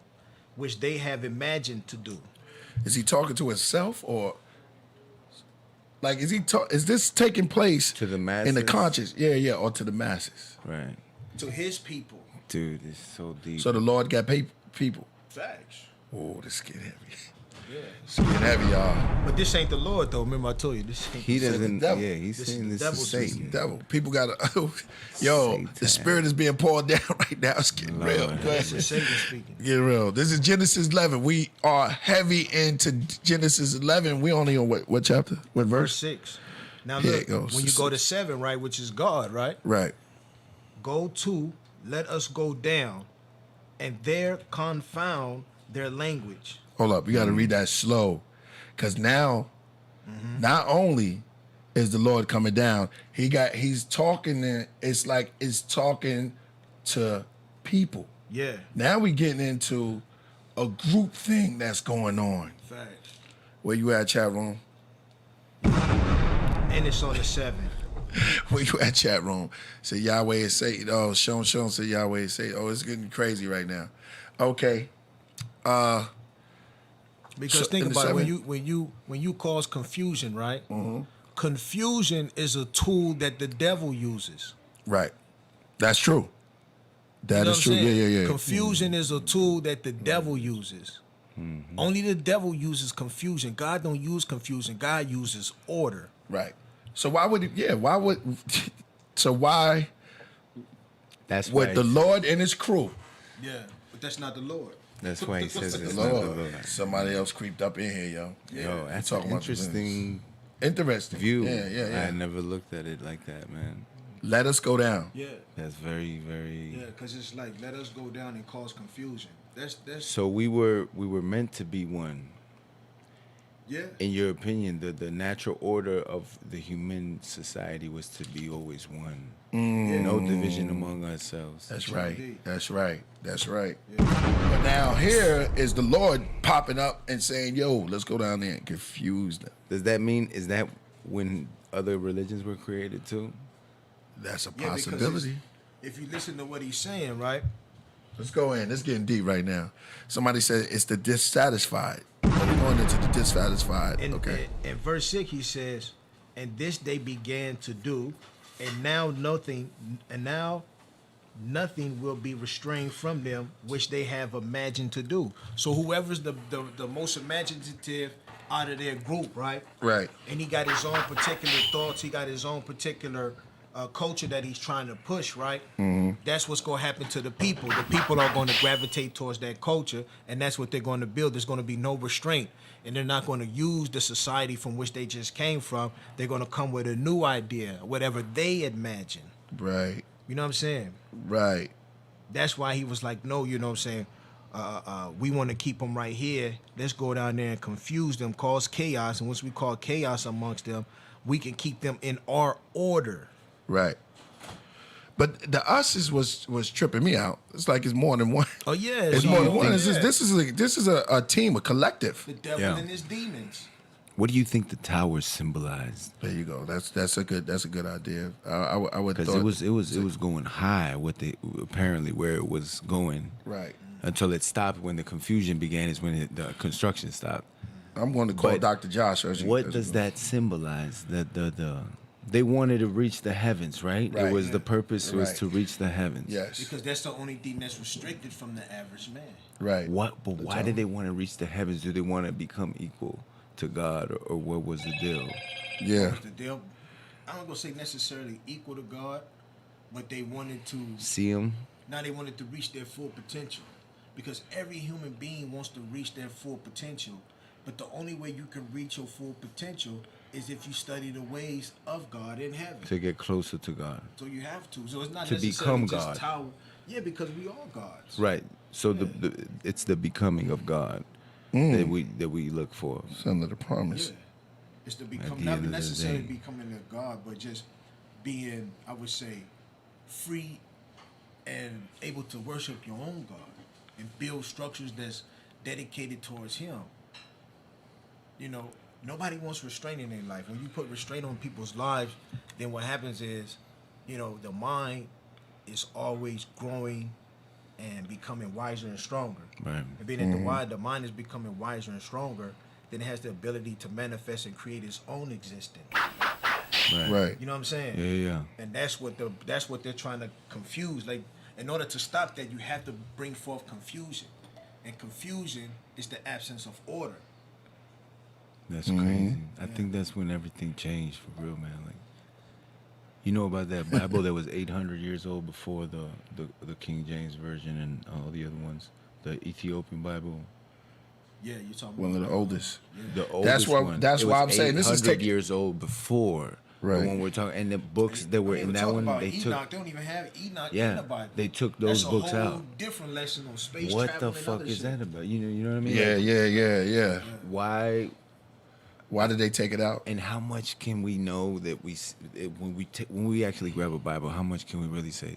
which they have imagined to do. Is he talking to himself or like is this taking place To the in the masses? conscious? Yeah, or to the masses. Right. To his people. Dude, it's so deep. So the Lord got people. Facts. Oh, this is getting heavy. Yeah. It's getting heavy, y'all. But this ain't the Lord, though. Remember I told you this ain't He the doesn't. devil. Yeah, he's This saying is this the is devil Satan. Devil. People gotta. Yo, the Satan. spirit is being poured down right now. It's getting real. Lord. Go ahead. This is Satan speaking. Get real. This is Genesis 11. We are heavy into Genesis 11. We only on what chapter? What Verse verse? 6. Now Here look, it goes. when you go to 7, right, which is God, right? Right. Go to, let us go down, and there confound their language. Hold up. You got to read that slow. Because now, not only is the Lord coming down, he's talking, it's like it's talking to people. Yeah, Now we getting into a group thing that's going on. facts. Where you at, chat room? And it's on the 7. Where you at, chat room? Say Yahweh is Satan. Oh, Sean say Yahweh is Satan. Oh, it's getting crazy right now. Okay. Because So, think in the about it, 7? when you cause confusion, right? Confusion is a tool that the devil uses. Right. That's true. That You know is what true. I'm saying? Yeah. Confusion is a tool that the devil uses. Only the devil uses confusion. God don't use confusion. God uses order. Right. So why would it, yeah, why would so why That's why. would the Lord and his crew, Yeah, but that's not the Lord. That's why he says the it's not the Lord, Lord. somebody else creeped up in here, yo. Yo, that's talking an about the interesting Interesting. view. Yeah. I never looked at it like that, man. Let us go down. Yeah, That's very, very. yeah, because it's like let us go down and cause confusion. That's So we were meant to be one. yeah. In your opinion, the natural order of the human society was to be always one. No division among ourselves. That's True right. indeed. That's right. That's right. Yeah. But now here is the Lord popping up and saying, yo, let's go down there and confuse them. Does that mean, is that when other religions were created too? That's a Yeah, because possibility. if you listen to what he's saying, right? Let's go in. It's getting deep right now. Somebody said it's the dissatisfied. We're going into the dissatisfied. Okay. In verse 6, he says, and this they began to do, and now nothing will be restrained from them which they have imagined to do. So whoever's the most imaginative out of their group, right? Right. And he got his own particular thoughts, he got his own particular culture that he's trying to push, right? That's what's going to happen to the people. The people are going to gravitate towards that culture, and that's what they're going to build. There's going to be no restraint, and they're not going to use the society from which they just came from. They're going to come with a new idea, whatever they imagine. Right. You know what I'm saying? Right. That's why he was like, no, you know what I'm saying? We want to keep them right here. Let's go down there and confuse them, cause chaos, and once we call chaos amongst them, we can keep them in our order. Right. But the us was tripping me out. It's like it's more than one. Oh yeah, It's so more than you one. think- It's just, this is a team, a collective. the devil Yeah. and his demons. What do you think the towers symbolized? There you go. That's a good idea. I would Because thought it was going high with the apparently where it was going right. until it stopped. When the confusion began is when the construction stopped. I'm going to call But Dr. Josh. What does that symbolize? The they wanted to reach the heavens, right? Right. It was the purpose was Right. to reach the heavens. Yes. Because that's the only thing that's restricted from the average man. Right. What? But why did they want to reach the heavens? Do they want to become equal to God, or what was the deal? Yeah. The deal, I'm not gonna say necessarily equal to God, but they wanted to. See him? Now they wanted to reach their full potential, because every human being wants to reach their full potential. But the only way you can reach your full potential is if you study the ways of God in heaven. To get closer to God. So you have to. So it's not To necessarily become just God. tower. Yeah, because we are gods. Right. So it's the becoming of God that we look for. Son of the promise. Yeah. It's to At become the not end of the necessarily day. becoming a god, but just being, I would say, free and able to worship your own God and build structures that's dedicated towards Him. You know, nobody wants restraint in their life. When you put restraint on people's lives, then what happens is, you know, the mind is always growing and becoming wiser and stronger. Right. And being that the mind is becoming wiser and stronger, then it has the ability to manifest and create its own existence. Right. You know what I'm saying? Yeah. And that's what they're trying to confuse. Like, in order to stop that, you have to bring forth confusion. and confusion is the absence of order. That's crazy. I think that's when everything changed for real, man. Like, you know about that Bible that was 800 years old before the King James version and all the other ones, the Ethiopian Bible. Yeah, you're talking One about of the oldest. The oldest one. That's It why was I'm saying this is 800 taking. years old before Right. the one we're talking, and the books that were in that one, about they Enoch. took. They don't even have Enoch in Yeah, the Bible. they took those That's books a whole out. different lesson on space What travel the and fuck other is shit. that about? You know what I mean? Yeah, Like, yeah. Why Why did they take it out? and how much can we know that when we actually grab a Bible? How much can we really say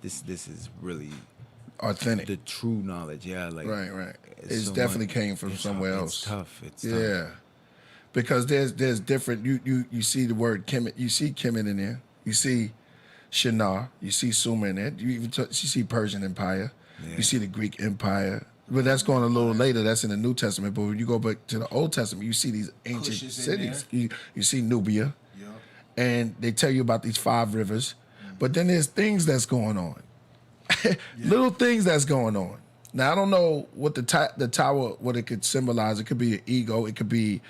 this is really Authentic. the true knowledge? Yeah, like Right. it's It so definitely much- came from it's somewhere tough, else. It's tough. It's Yeah. tough. Because there's different. You see the word Kemet. You see Kemet in there. You see Shinar. You see Sumer in there. You see Persian Empire. Yeah. You see the Greek Empire. But that's going a little later. That's in the New Testament. But when you go back to the Old Testament, you see these ancient Cush is in cities. You see Nubia, Yeah. and they tell you about these 5 rivers. But then there's things that's going on. Little things that's going on. Now I don't know what the tower, what it could symbolize. It could be an ego. It could be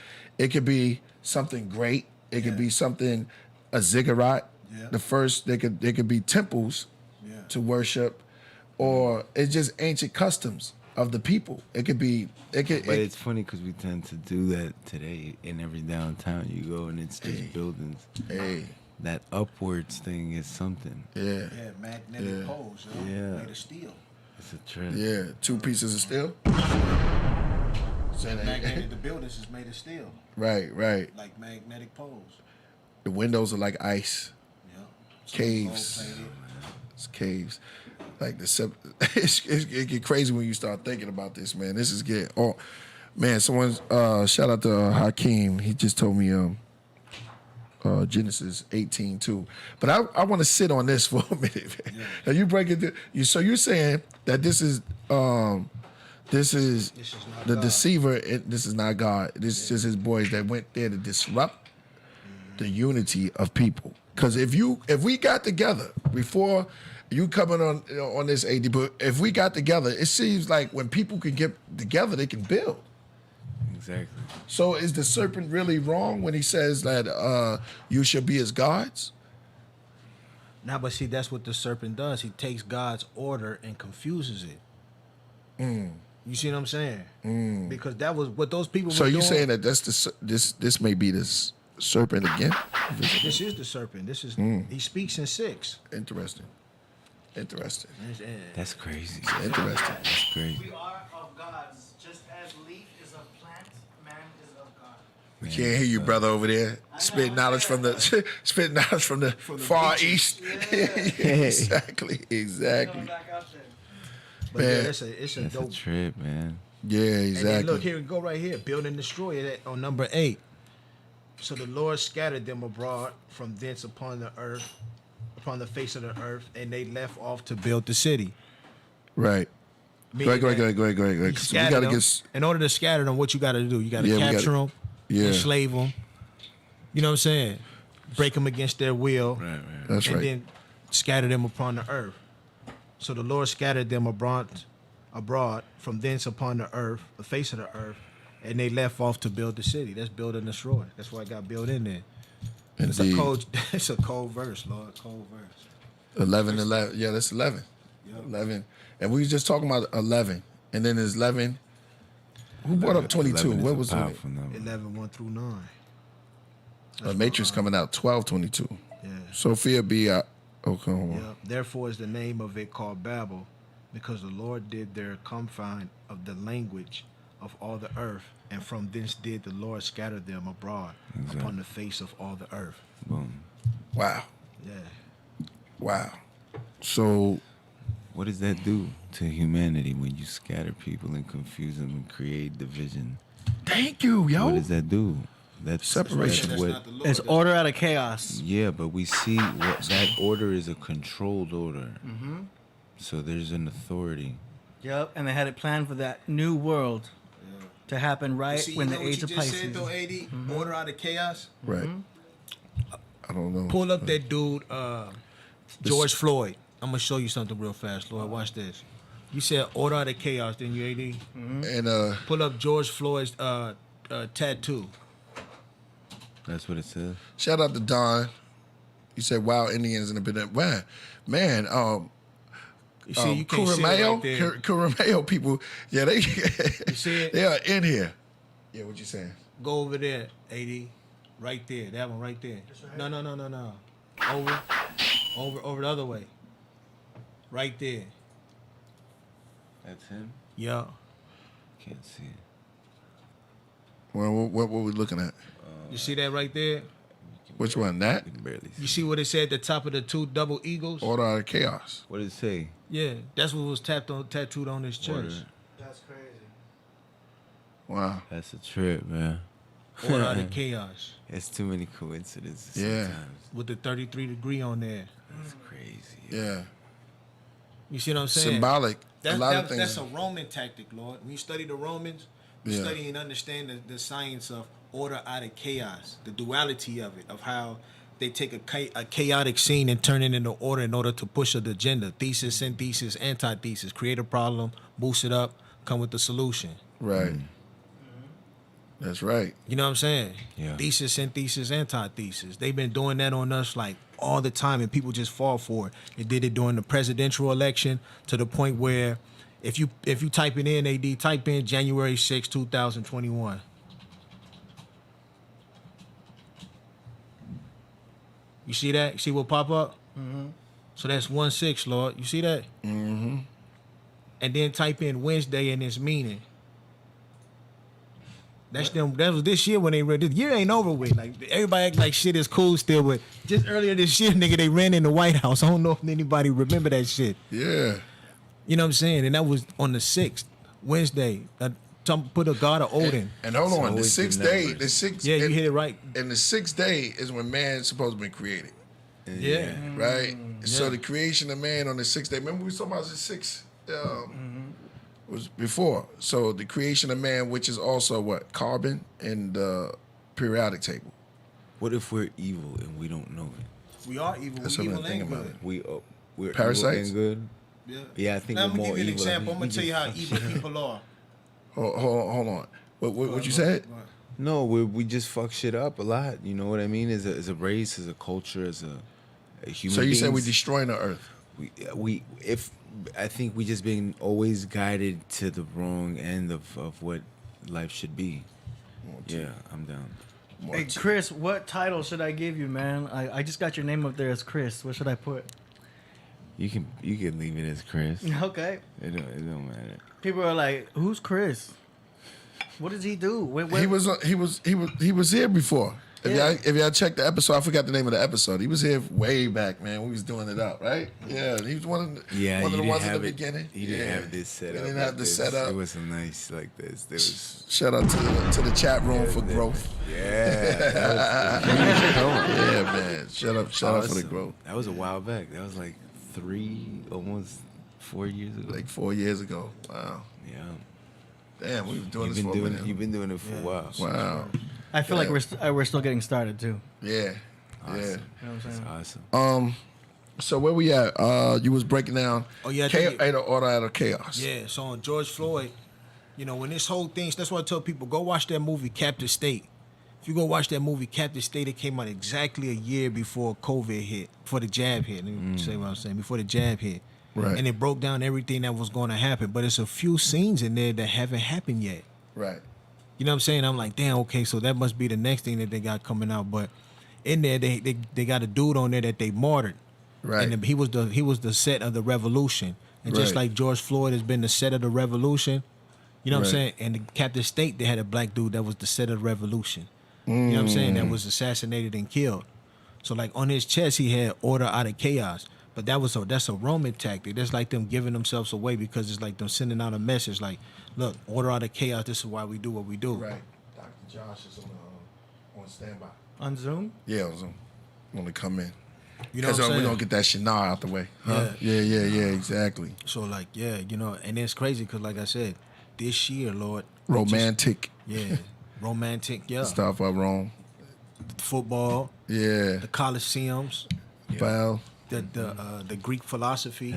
something great. It could be something, a ziggurat. Yeah. The first they could be temples Yeah. to worship, or it's just ancient customs of the people. It could be. But it's funny because we tend to do that today. In every downtown you go, and it's just buildings. Hey, That upwards thing is something. yeah, Yeah, magnetic Yeah. poles. Yeah. Made of steel. It's a trip. yeah. 2 pieces of steel. Say that. Magnetic. The buildings is made of steel, Right. like magnetic poles. The windows are like ice. Yeah. Caves. Gold-plated. It's caves. Like it get crazy when you start thinking about this, man. This is getting. Oh, man. Someone's shout out to Hakeem. He just told me Genesis 18:2. But I want to sit on this for a minute. Man. Yeah. Now you break it. So you're saying that this is not the God. deceiver. This is not God. This is just his boys that went there to disrupt the unity of people. Because if we got together before you coming on this AD, but if we got together, it seems like when people can get together, they can build. Exactly. So is the serpent really wrong when he says that you should be as gods? Now, but see, that's what the serpent does. He takes God's order and confuses it. You see what I'm saying? Because that was what those people So were you doing. saying that this may be this serpent again? This is the serpent. This is he speaks in 6. Interesting. That's crazy. Interesting. That's crazy. We are of gods, just as leaf is of plant, man is of God. We can't hear you, brother, over there. Spitting knowledge from the far east. Exactly. Back out there. But Man. yeah, it's a That's a dope. trip, man. Yeah, And then exactly. look, here we go right here. Build and destroy it on number 8. So the Lord scattered them abroad from thence upon the earth, upon the face of the earth, and they left off to build the city. Right. Go ahead. He We scattered gotta them. get. In order to scatter them, what you got to do? You got to Yeah, we gotta- capture them, Yeah. enslave them. You know what I'm saying? Break them against their will, Right. That's and right. then scatter them upon the earth. So the Lord scattered them abroad from thence upon the earth, the face of the earth, and they left off to build the city. That's build and destroy. That's why it got built in there. It's a Indeed. cold. It's a cold verse, Lord. Cold verse. 11. Yeah, that's 11. 11. And we was just talking about 11. And then there's 11. Who brought up 22? 11 is What a was the powerful number. 11, 1 through 9. Matrix coming out 12:22. Yeah. Sophia be out. Okay. hold on. Yeah. Therefore is the name of it called Babel, because the Lord did there confine of the language of all the earth, and from thence did the Lord scatter them abroad upon the face of all the earth. Boom. Wow. Yeah. Wow. So What does that do to humanity when you scatter people and confuse them and create division? thank you, yo. What does that do? That's Separation. That's what, It's order out of chaos. yeah, but we see what that order is a controlled order. So there's an authority. Yep, and they had it planned for that new world to happen right See, when you the know what age you of just Pisces. said though, AD? Order out of chaos. Right. I don't know. Pull up that dude, George Floyd. I'm gonna show you something real fast, Lord. Watch this. You said order out of chaos, didn't you, AD? And Pull up George Floyd's tattoo. That's what it says. shout out to Don. You said wild Indians in the bit. Man, You see, you can't see it right there. Kurumayo people, yeah, they see it? they are in here. Yeah, what you saying? Go over there, AD. Right there. That one right there. No. Over the other way. Right there. That's him. Yeah. Can't see it. Well, what were we looking at? You see that right there? Which one? That? You can barely see. You see what it said at the top of the two double eagles? Order out of chaos. What did it say? Yeah, that's what was tattooed on his Order. chest. That's crazy. Wow. That's a trip, man. Order out of chaos. It's too many coincidences Yeah. sometimes. With the 33 degree on there. That's crazy. Yeah. You see what I'm saying? Symbolic. A lot of things. That's a Roman tactic, Lord. When you study the Romans, you Yeah. study and understand the science of order out of chaos, the duality of it, of how they take a chaotic scene and turn it into order in order to push an agenda. Thesis, synthesis, antithesis. Create a problem, boost it up, come with the solution. Right. That's right. You know what I'm saying? Yeah. Thesis, synthesis, antithesis. They've been doing that on us like all the time, and people just fall for it. They did it during the presidential election to the point where if you type it in, AD, type in January 6, 2021. You see that? You see what pop up? Mm-hmm. So that's 1/6, Lord. You see that? Mm-hmm. And then type in Wednesday and its meaning. That's them. That was this year when they read. This year ain't over with. Like everybody act like shit is cool still, but just earlier this year, nigga, they ran in the White House. I don't know if anybody remember that shit. Yeah. You know what I'm saying? And that was on the 6th, Wednesday. Put a god of Odin. And hold It's on, the always the sixth day, numbers. the sixth. Yeah, you and- hit it right. And the sixth day is when man's supposed to be created, Yeah. right? So Yeah. the creation of man on the sixth day. Remember we was talking about the sixth. Was before. So the creation of man, which is also what? Carbon and the periodic table. What if we're evil and we don't know it? We are evil. That's We what evil I'm thinking and about good. We're Parasites? evil and good. Yeah. Yeah, I think Now, we're I'm gonna more give you an evil. example. I'm We gonna tell you how just- evil people are. Hold on. What you said? No, we just fuck shit up a lot. You know what I mean? As a race, as a culture, as a human. So you said we beings. destroying the earth. I think we just been always guided to the wrong end of what life should be. Yeah, I'm down. Hey, Chris, what title should I give you, man? I just got your name up there as Chris. What should I put? You can leave it as Chris. Okay. It don't matter. People are like, "Who's Chris? What does he do?" He was here before. If y'all check the episode, I forgot the name of the episode. He was here way back, man. We was doing it up, right? Yeah, he was one of the ones in the beginning. He didn't have this set up. He didn't have the setup. It wasn't nice like this. There was Shout out to the chat room for growth. yeah. Yeah, man. Shout out for the growth. That was a while back. That was like almost 4 years ago. Like 4 years ago. Wow. Yeah. Damn, we were doing You've this been for a doing minute. you've been doing it for a while. Wow. I feel like we're still getting started too. Yeah. Awesome. Yeah. You know what I'm saying? That's awesome. So where we at? You was breaking down. Oh, yeah, I think order out of chaos. Yeah, so on George Floyd, you know, when this whole thing, that's why I tell people, go watch that movie, Captive State. If you go watch that movie, Captive State, it came out exactly a year before COVID hit, before the jab hit. Let me say what I'm saying, before the jab hit. Right. And it broke down everything that was going to happen. But it's a few scenes in there that haven't happened yet. Right. You know what I'm saying? I'm like, damn, okay, so that must be the next thing that they got coming out. But in there, they got a dude on there that they martyred. Right. And he was the set of the revolution. And just Right. like George Floyd has been the set of the revolution, you know what I'm Right. saying? And the Captive State, they had a black dude that was the set of the revolution. You know what I'm saying? That was assassinated and killed. So like on his chest, he had order out of chaos. But that's a Roman tactic. That's like them giving themselves away because it's like them sending out a message like, look, order out of chaos. This is why we do what we do. Right. Dr. Josh is on standby. On Zoom? Yeah, on Zoom. Want to come in. You know what I'm Because saying? we're going to get that Shinar out the way. Huh? Yeah, exactly. So like, yeah, you know, and it's crazy because like I said, this year, Lord. Romantic Yeah. Romantic, yeah. stuff up wrong. Football, Yeah. the Colosseums, Well, the Greek philosophy.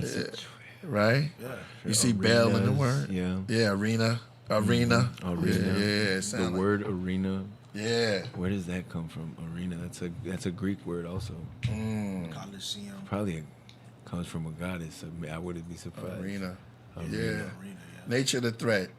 right? Yeah. You see Bell in the Arenas, word. yeah. Yeah, arena. Arena. Yeah, it The sound like- word arena. Yeah. Where does that come from? Arena. That's a Greek word also. Coliseum. Probably comes from a goddess. I wouldn't be surprised. Arena. Yeah. Arena, yeah. Nature the Threat.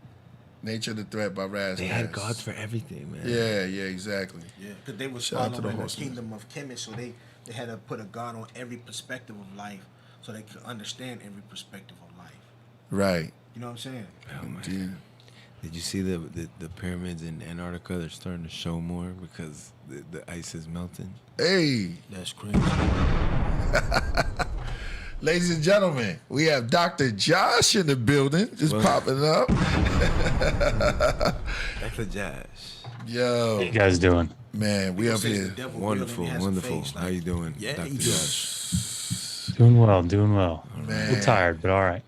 Nature the Threat by Raz. They had gods for everything, man. Yeah, exactly. Yeah, because they was Shout out to the following the horsemen. kingdom of Kemet, so they had to put a god on every perspective of life, so they could understand every perspective of life. Right. You know what I'm saying? Oh my Yeah. Did you see the pyramids in Antarctica? They're starting to show more because the ice is melting. Hey, That's crazy. ladies and gentlemen, we have Dr. Josh in the building, just popping up. That's a Josh. Yo, How you guys doing? man, we up Says the here. devil Wonderful, really has a wonderful. face, How like- you doing, Yeah, Dr. he Josh? Doing well, doing well. A Man. little tired, but all right.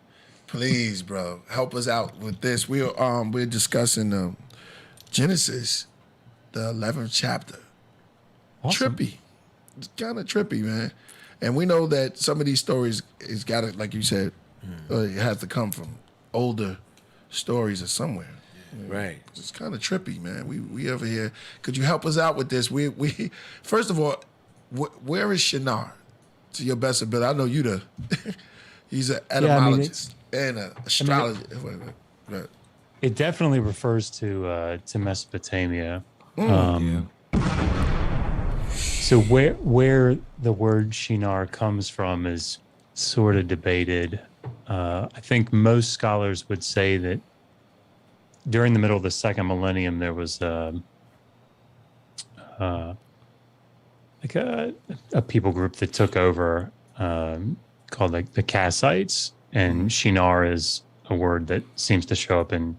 Please, bro, help us out with this. We're discussing Genesis, the 11th chapter. Awesome. Trippy. It's kind of trippy, man. And we know that some of these stories is got to, like you said, it has to come from older stories or somewhere. Right. It's kind of trippy, man. We over here. Could you help us out with this? We first of all, where is Shinar? To your best ability, I know you the. He's an etymologist and an astrologist. Right. It definitely refers to Mesopotamia. Yeah. So where the word Shinar comes from is sort of debated. I think most scholars would say that during the middle of the second millennium, there was like a people group that took over called like the Kassites, and Shinar is a word that seems to show up in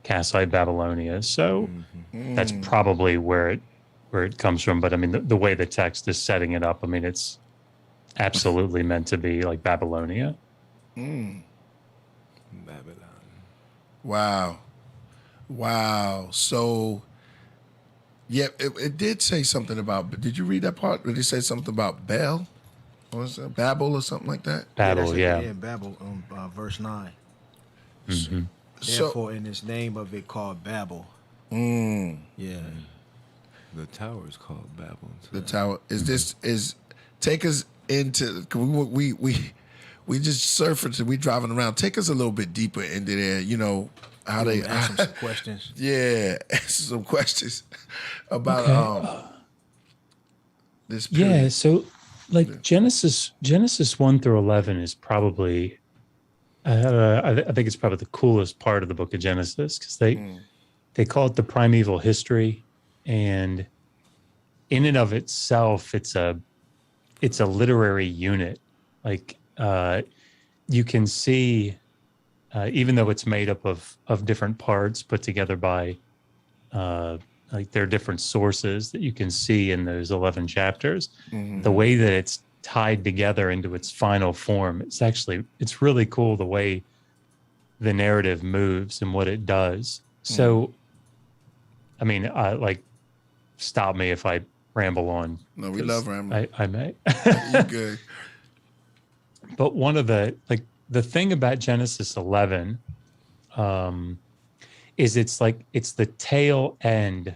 Kassite Babylonia. So that's probably where it comes from. But I mean, the way the text is setting it up, I mean, it's absolutely meant to be like Babylonia. Babylon. Wow. So, yeah, it did say something about. Did you read that part? Did it say something about Bel? What was that? Babel or something like that? Babel, that's it, yeah. Babel, verse 9. Mm-hmm. Therefore, in this name of it called Babel. Mm, Yeah. The tower is called Babel. the tower. Is take us into. We just surfing. We driving around. Take us a little bit deeper into there. You know how they Ask him some questions. Yeah, answer some questions about this period. Yeah, so like Genesis 1 through 11 is probably I think it's probably the coolest part of the book of Genesis, because they call it the primeval history, and in and of itself it's a literary unit. Like you can see even though it's made up of different parts put together by like there are different sources that you can see in those 11 chapters, the way that it's tied together into its final form, it's really cool the way the narrative moves and what it does. So I mean, like, stop me if I ramble on. No, we love rambling. I may. You good? But one of the thing about Genesis 11 is it's the tail end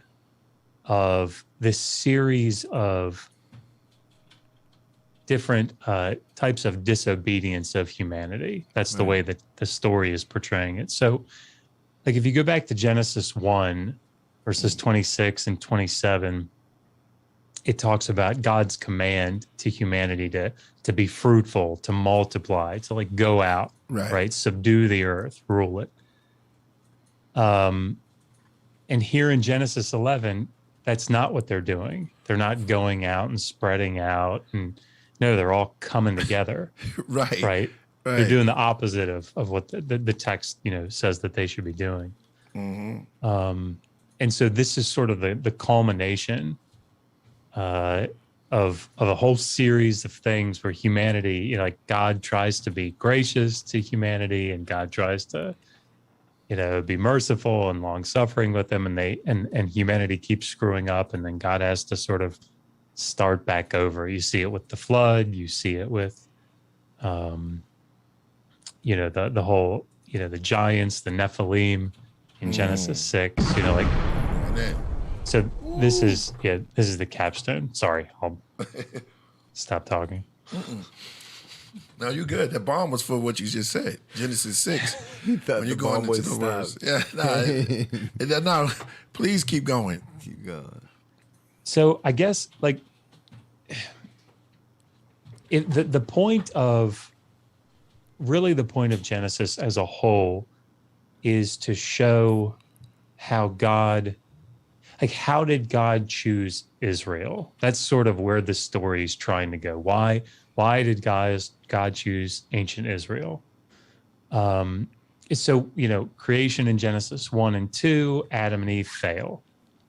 of this series of different types of disobedience of humanity. That's the way that the story is portraying it. So, like, if you go back to Genesis 1, verses 26 and 27, it talks about God's command to humanity to be fruitful, to multiply, to like go out, right? Subdue the earth, rule it. And here in Genesis 11, that's not what they're doing. They're not going out and spreading out, and no, they're all coming together. Right. They're doing the opposite of what the text, says that they should be doing. And so this is sort of the culmination of a whole series of things where humanity, like God tries to be gracious to humanity, and God tries to, be merciful and long suffering with them, and humanity keeps screwing up, and then God has to sort of start back over. You see it with the flood, you see it with the whole, the giants, the Nephilim in Genesis 6, like, And then, so this is the capstone. Sorry, I'll stop talking. no, you good. That bomb was for what you just said. Genesis 6. thought When you're the going bomb into would the words. stop. Yeah, no, please keep going. Keep going. So I guess like the point of Genesis as a whole is to show how how did God choose Israel? That's sort of where the story is trying to go. Why did God choose ancient Israel? So, creation in Genesis 1 and 2, Adam and Eve fail,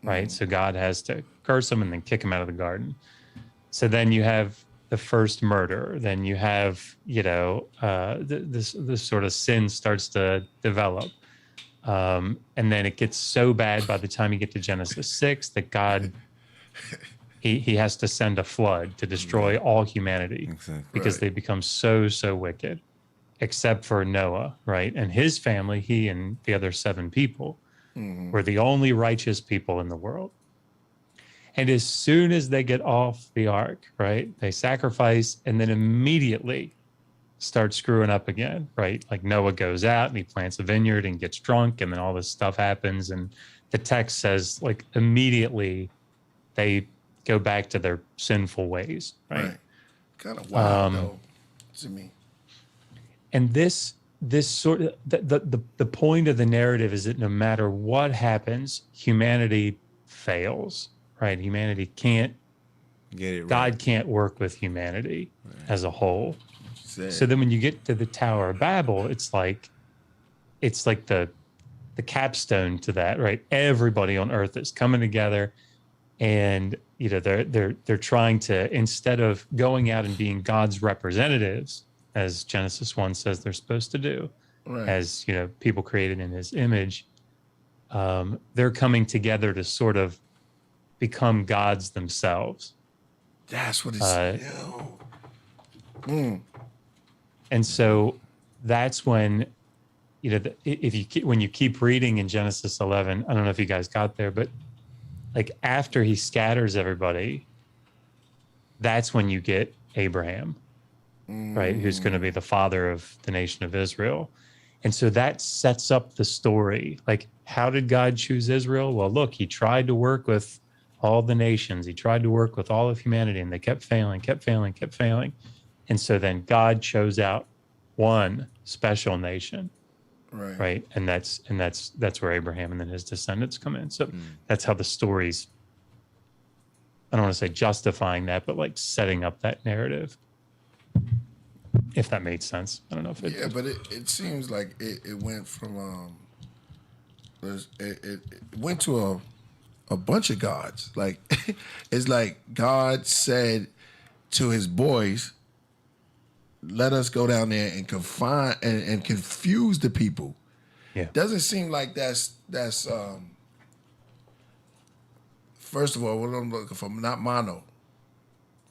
right? So God has to curse them and then kick them out of the garden. So then you have the first murder. Then you have, this sort of sin starts to develop. And then it gets so bad by the time you get to Genesis 6 that God, he has to send a flood to destroy all humanity because they become so wicked, except for Noah, right? And his family, he and the other 7 people were the only righteous people in the world. And as soon as they get off the ark, right, they sacrifice and then immediately start screwing up again, right? Like Noah goes out and he plants a vineyard and gets drunk, and then all this stuff happens. And the text says, like, immediately they go back to their sinful ways, right? Kind of wild, though, to me. And this sort of the point of the narrative is that no matter what happens, humanity fails, right? Humanity can't Get it right. God can't work with humanity as a whole. So then when you get to the Tower of Babel, it's like the capstone to that, right? Everybody on earth is coming together, and they're trying to, instead of going out and being God's representatives, as Genesis 1 says they're supposed to do, as people created in his image, they're coming together to sort of become gods themselves. That's what it's. And so that's when, when you keep reading in Genesis 11, I don't know if you guys got there, but like after he scatters everybody, that's when you get Abraham, right? Who's going to be the father of the nation of Israel. And so that sets up the story. Like, how did God choose Israel? Well, look, he tried to work with all the nations. He tried to work with all of humanity, and they kept failing. And so then God chose out one special nation, right? And that's where Abraham and then his descendants come in. So that's how the story's, I don't want to say justifying that, but like setting up that narrative, if that made sense. I don't know if it did. But it seems like it went from it went to a bunch of gods. Like it's like God said to his boys, let us go down there and confine and confuse the people. Yeah. Doesn't seem like that's first of all, what I'm looking for, not mono.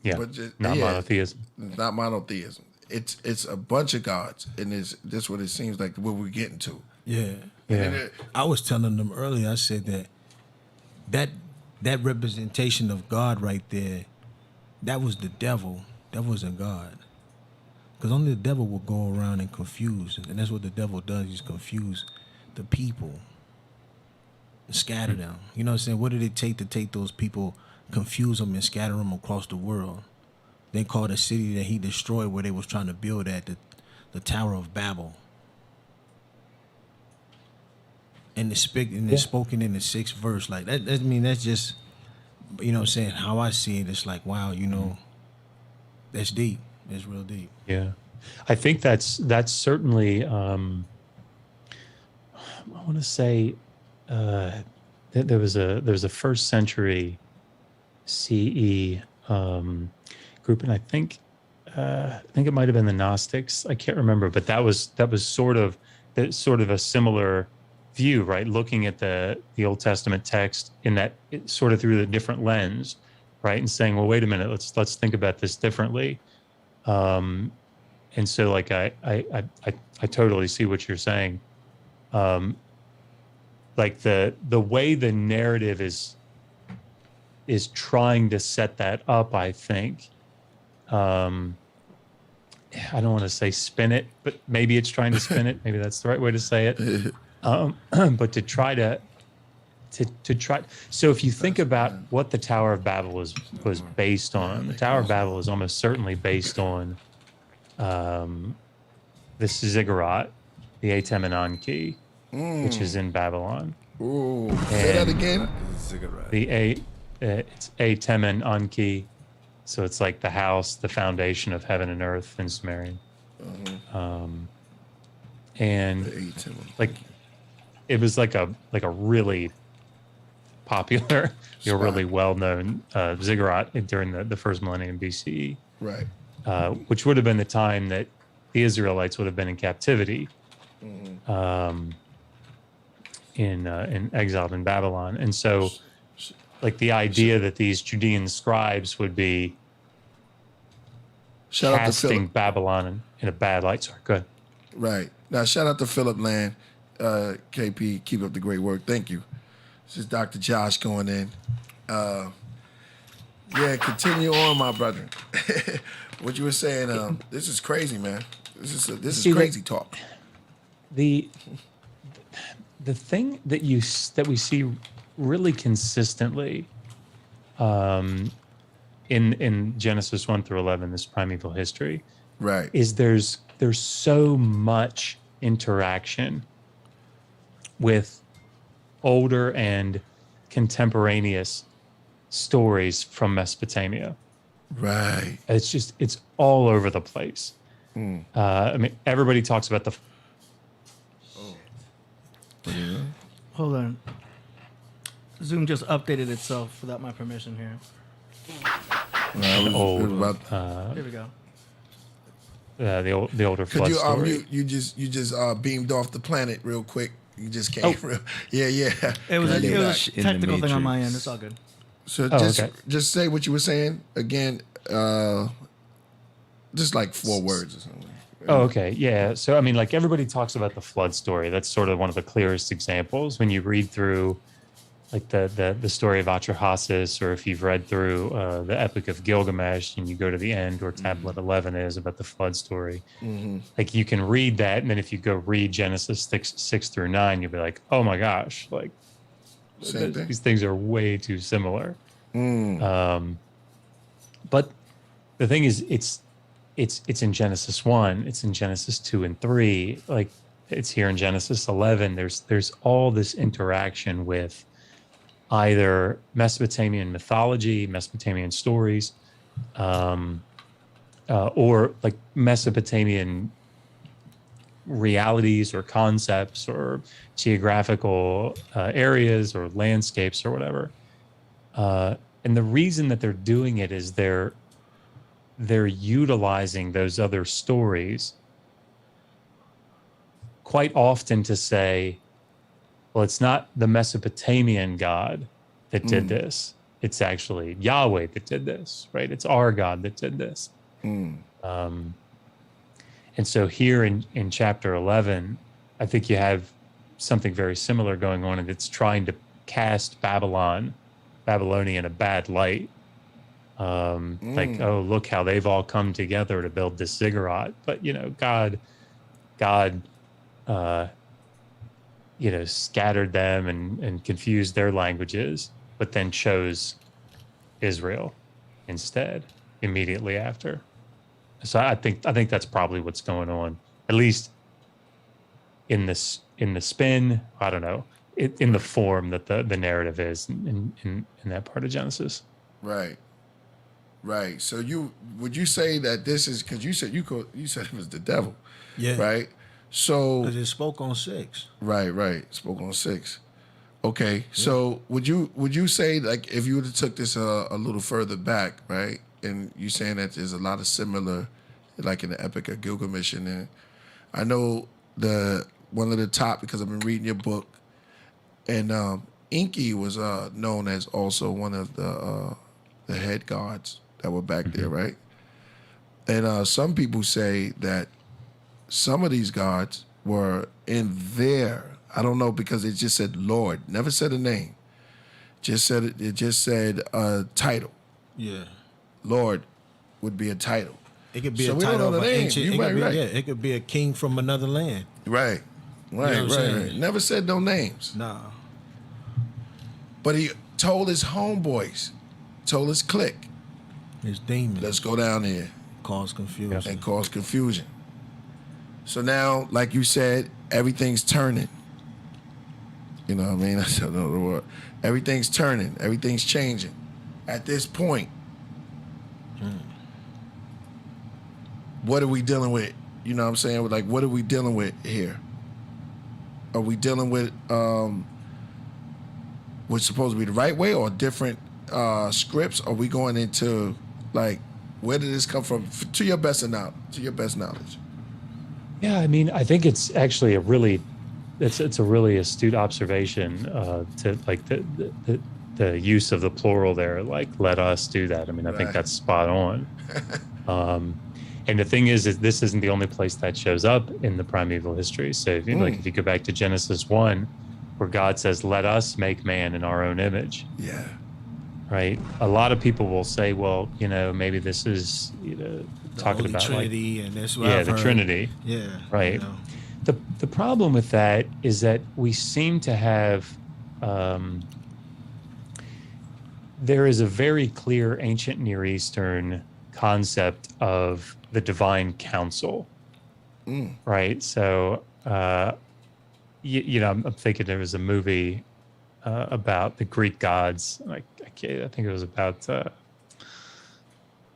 Yeah. But just, not monotheism. Not monotheism. It's a bunch of gods, and this what it seems like what we're getting to. Yeah. Yeah. I was telling them earlier, I said that representation of God right there, that was the devil. That wasn't God. Because only the devil will go around and confuse. And that's what the devil does. He's confuse the people and scatter them. You know what I'm saying? What did it take to take those people, confuse them and scatter them across the world? They called a city that he destroyed where they was trying to build at the Tower of Babel. And it's spoken in the 6th verse. Like that, I mean, that's just, you know what I'm saying, how I see it. It's like, wow, that's deep. It's real deep. Yeah, I think that's certainly. I want to say that there was a first century CE group, and I think it might have been the Gnostics. I can't remember, but that was sort of a similar view, right? Looking at the Old Testament text in that sort of through the different lens, right, and saying, well, wait a minute, let's think about this differently. and so like I totally see what you're saying. Like the way the narrative is trying to set that up, I think. I don't want to say spin it, but maybe it's trying to spin it. Maybe that's the right way to say it. But to try to try. So if you think about what the Tower of Babel was based on, the Tower of Babel is almost certainly based on the ziggurat, the Atem and Anki, which is in Babylon. Ooh, say that again. It's Atem and Anki. So it's like the house, the foundation of heaven and earth in Sumerian. And like it was like a really popular, really well-known ziggurat during the first millennium BCE. Right. Which would have been the time that the Israelites would have been in captivity, in exiled in Babylon. And so like the idea that these Judean scribes would be casting Babylon in a bad light. Sorry, go ahead. Right. Now, shout out to Philip Land. KP, keep up the great work. Thank you. This is Dr. Josh going in. Yeah, continue on, my brother. What you were saying, this is crazy, man. This is crazy talk. The thing that we see really consistently in Genesis 1 through 11, this primeval history, right, is there's so much interaction with older and contemporaneous stories from Mesopotamia. Right. It's all over the place. I mean, everybody talks about the. Hold on. Zoom just updated itself without my permission here. There we go. The older flood story. You just beamed off the planet real quick. You just came. Yeah. It was a technical thing on my end. It's all good. So just say what you were saying again. Just like 4 words or something. Oh, okay. Yeah. So, I mean, like everybody talks about the flood story. That's sort of one of the clearest examples when you read through like the story of Atrahasis, or if you've read through the Epic of Gilgamesh and you go to the end where Tablet 11 is about the flood story. Like you can read that, and then if you go read Genesis 6 through 9, you'll be like, oh my gosh, like these things are way too similar. But the thing is, it's in Genesis 1, it's in Genesis 2 and 3, like it's here in Genesis 11. There's all this interaction with either Mesopotamian mythology, Mesopotamian stories, or like Mesopotamian realities or concepts or geographical areas or landscapes or whatever. And the reason that they're doing it is they're utilizing those other stories quite often to say, well, it's not the Mesopotamian God that did this. It's actually Yahweh that did this, right? It's our God that did this. And so here in chapter 11, I think you have something very similar going on, and it's trying to cast Babylonia in a bad light. Like, oh, look how they've all come together to build this ziggurat. But, God, scattered them and confused their languages, but then chose Israel instead immediately after. So I think that's probably what's going on, at least in the spin. I don't know, in the form that the narrative is in that part of Genesis. Right. So would you say that this is, because you said it was the devil, right? So because it spoke on 6. Right. Spoke on 6. Okay. Yeah. So would you say, like, if you would have took this a little further back, right? And you saying that there's a lot of similar, like in the Epic of Gilgamesh, and I know one of the top, because I've been reading your book, and Enki was known as also one of the head gods that were back there, right? And some people say that some of these gods were in there. I don't know, because it just said Lord, never said a name. It just said a title. Yeah. Lord would be a title. It could be So a we don't title know of the an name. ancient. You It could right, be, right. Yeah, it could be a king from another land. Right. what I'm saying? Right. Never said no names. Nah. But he told his homeboys, told his clique, It's demons. let's go down here cause confusion. and cause confusion. So now, like you said, everything's turning. You know what I mean? I don't know the word. Everything's turning. Everything's changing. At this point, what are we dealing with? You know what I'm saying? Like, what are we dealing with here? Are we dealing with what's supposed to be the right way, or different scripts? Are we going into, like, where did this come from? To your best knowledge. Yeah, I mean, I think it's actually it's a really astute observation to like the use of the plural there, like let us do that. I mean, I think Right. that's spot on. And the thing is this isn't the only place that shows up in the primeval history. So if you go back to Genesis 1, where God says, "Let us make man in our own image." Yeah. Right. A lot of people will say, well, maybe this is The talking Holy about Trinity, and that's what I've the heard. Trinity. Yeah. Right. you know. The problem with that is that we seem to have there is a very clear ancient Near Eastern concept of the divine council, right? So, I'm thinking there was a movie about the Greek gods. I think it was about.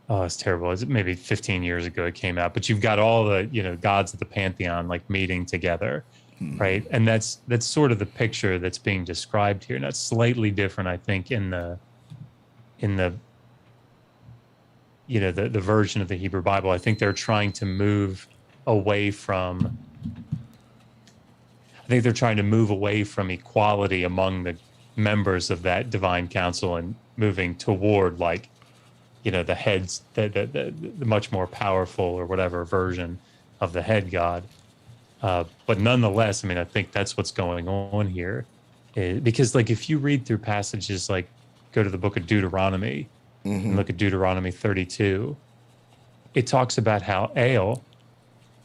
Oh, it's terrible. It's maybe 15 years ago it came out, but you've got all the, gods of the pantheon like meeting together, right? And that's sort of the picture that's being described here. And that's slightly different, I think, in the the version of the Hebrew Bible. I think they're trying to move away from equality among the members of that divine council and moving toward like the heads, the much more powerful or whatever version of the head god. But nonetheless, I mean, I think that's what's going on here. Because like if you read through passages like go to the book of Deuteronomy and look at Deuteronomy 32, it talks about how El,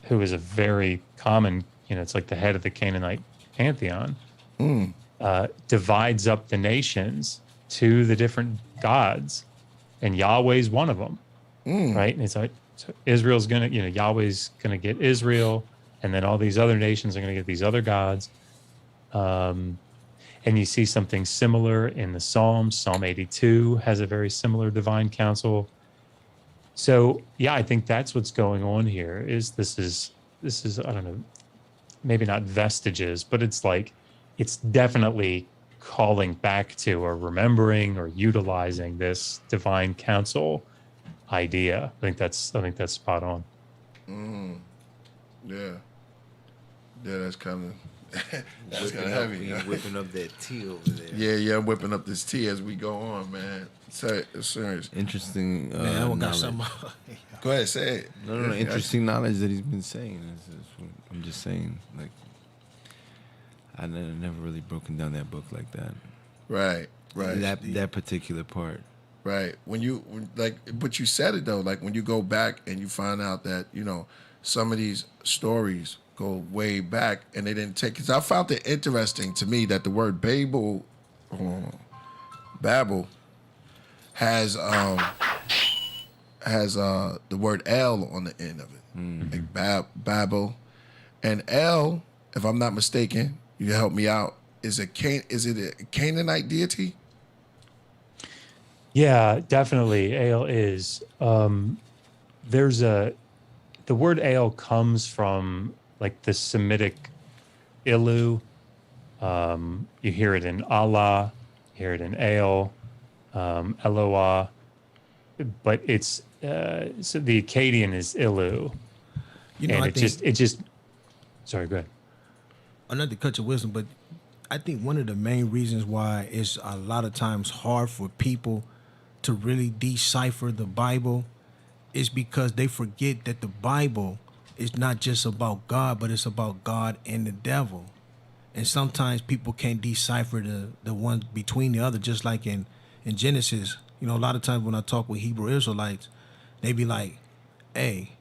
who is a very common, it's like the head of the Canaanite pantheon, divides up the nations to the different gods. And Yahweh's one of them, right? And it's like so Israel's gonna, Yahweh's gonna get Israel, and then all these other nations are gonna get these other gods. And you see something similar in the Psalms. Psalm 82 has a very similar divine council. So yeah, I think that's what's going on here. This is I don't know, maybe not vestiges, but it's like it's definitely calling back to or remembering or utilizing this divine council idea. I think that's spot on. Yeah, that's kind of heavy. Whipping up that tea over there. Yeah, I'm whipping up this tea as we go on, man. It's serious. Interesting. Man, I got knowledge. some. Go ahead, say it. No. Interesting knowledge that he's been saying. I'm just saying, like, I never really broken down that book like that. Right. That particular part. Right. But you said it though. Like when you go back and you find out that some of these stories go way back and they didn't take. Because I found it interesting to me that the word Babel has the word El on the end of it, like Babel, and El, if I'm not mistaken, you can help me out. Is it a Canaanite deity? Yeah, definitely. Ale is. The word ale comes from like the Semitic Ilu. You hear it in Allah, you hear it in Ale, Eloah, but it's so the Akkadian is Ilu, and I it think, just. Sorry, go ahead. Not to cut your wisdom, but I think one of the main reasons why it's a lot of times hard for people to really decipher the Bible is because they forget that the Bible is not just about God, but it's about God and the devil. And sometimes people can't decipher the one between the other, just like in Genesis. You know, a lot of times when I talk with Hebrew Israelites, they be like, hey,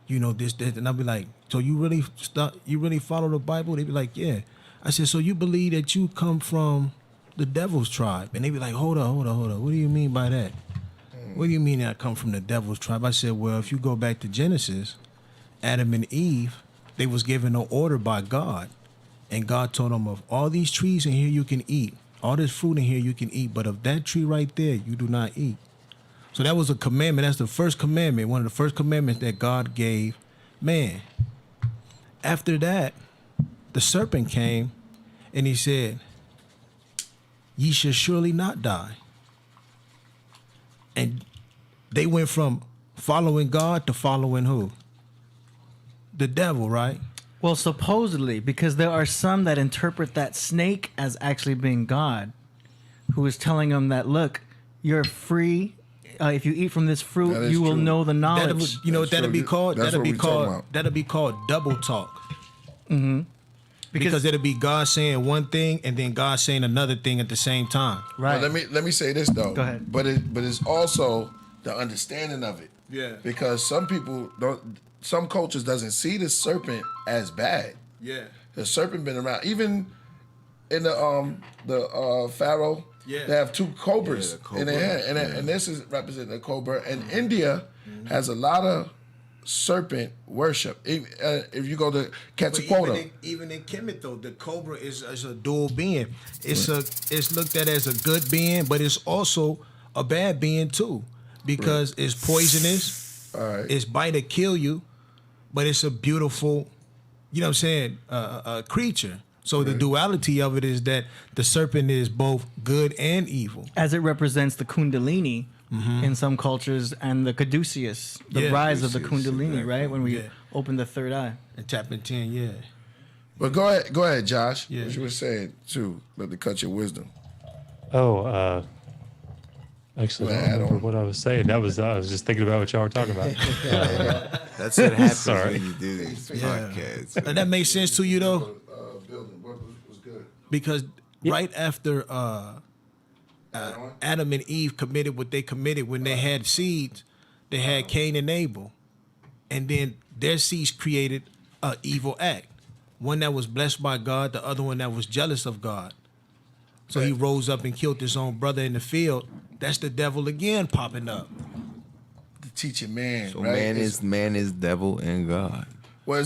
you know, this, and I'll be like, so you really follow the Bible? They be like, yeah. I said, so you believe that you come from the devil's tribe? And they be like, hold on. What do you mean by that? What do you mean I come from the devil's tribe? I said, well, if you go back to Genesis, Adam and Eve, they was given an order by God. And God told them, of all these trees in here you can eat. All this fruit in here you can eat. But of that tree right there, you do not eat. So that was a commandment. That's the first commandment. One of the first commandments that God gave man. After that, the serpent came and he said, ye shall surely not die. And they went from following God to following who? The devil, right? Well, supposedly, because there are some that interpret that snake as actually being God, who is telling them that, look, you're free. If you eat from this fruit, you will know the knowledge. You know what that'll be called? That's That'll what be we talking called. about. That'll be called double talk. Mm-hmm. Because it'll be God saying one thing and then God saying another thing at the same time. Right. But let me say this though. Go ahead. But it's also the understanding of it. Yeah. Because some people don't. Some cultures doesn't see the serpent as bad. Yeah. The serpent been around. Even in the Pharaoh, Yeah. they have two cobras Yeah, the cobra. in their hand, and this is representing a cobra. And India has a lot of serpent worship. If you go to Quetzalcoatl, Even in Kemet though, the cobra is a dual being. It's looked at as a good being, but it's also a bad being too, because it's poisonous. all right, It's bite to kill you, but it's a beautiful, you know what I'm saying, a creature. So the duality of it is that the serpent is both good and evil. As it represents the Kundalini in some cultures and the Caduceus, the Yeah, rise of the Caduceus, Kundalini, exactly. right? When we Yeah. open the third eye. And tap into 10, yeah. but go ahead, Josh. Yeah. What you were saying too, but to cut your wisdom. Oh, actually, I Well, don't add remember on. what I was saying. I was just thinking about what y'all were talking about. That's what happens Sorry. when you do these podcasts. And that makes sense to you though? Building was good. Because right after Adam and Eve committed what they committed when they had seeds, they had Cain and Abel. And then their seeds created an evil act. One that was blessed by God, the other one that was jealous of God. So he rose up and killed his own brother in the field. That's the devil again popping up. The teaching man, So right? man is devil and God. Well,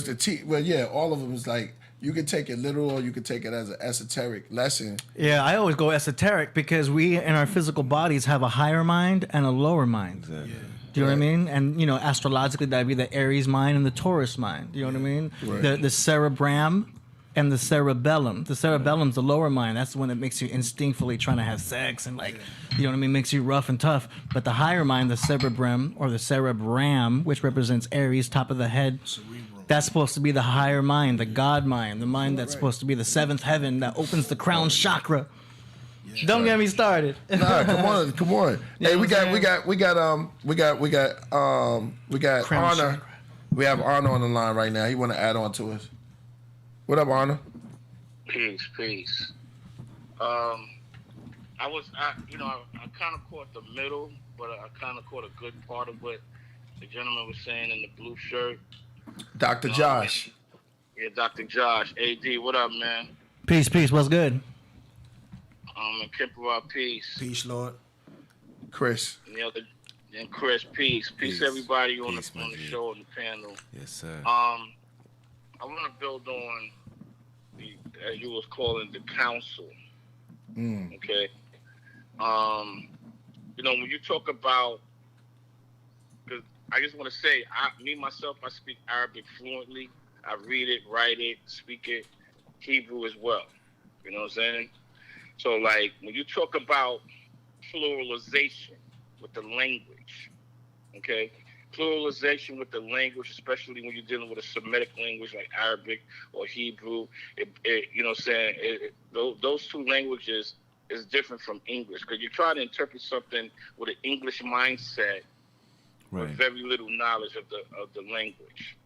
yeah, all of them is like you can take it literal or you can take it as an esoteric lesson. Yeah, I always go esoteric because we in our physical bodies have a higher mind and a lower mind. Exactly. Do you know what I mean? And you know, astrologically, that'd be the Aries mind and the Taurus mind. Do you know what I mean? Right. The cerebrum and the cerebellum. The cerebellum's the lower mind. That's the one that makes you instinctively trying to have sex and like, you know what I mean, makes you rough and tough. But the higher mind, the cerebrum or the cerebram, which represents Aries, top of the head. That's supposed to be the higher mind, the God mind, the mind that's supposed to be the seventh heaven that opens the crown chakra. Don't get me started. Nah, come on. You Hey, know we what I'm got Crown Honor. chakra. We have Honor on the line right now. He want to add on to us. What up, Honor? Peace. I kind of caught the middle, but I kind of caught a good part of what the gentleman was saying in the blue shirt. Dr. Josh. Yeah, Dr. Josh. AD, what up, man? Peace. What's good? And Kipper, peace. Peace, Lord. Chris. And Chris, peace. Peace, everybody on Peace, the my G. show and the panel. Yes, sir. I want to build on as you was calling the council. Okay. When you talk about, because I just want to say, myself, I speak Arabic fluently. I read it, write it, speak it, Hebrew as well. You know what I'm saying? So, like, when you talk about pluralization with the language, okay? Pluralization with the language, especially when you're dealing with a Semitic language like Arabic or Hebrew, those two languages is different from English because you try to interpret something with an English mindset Right. with very little knowledge of the language.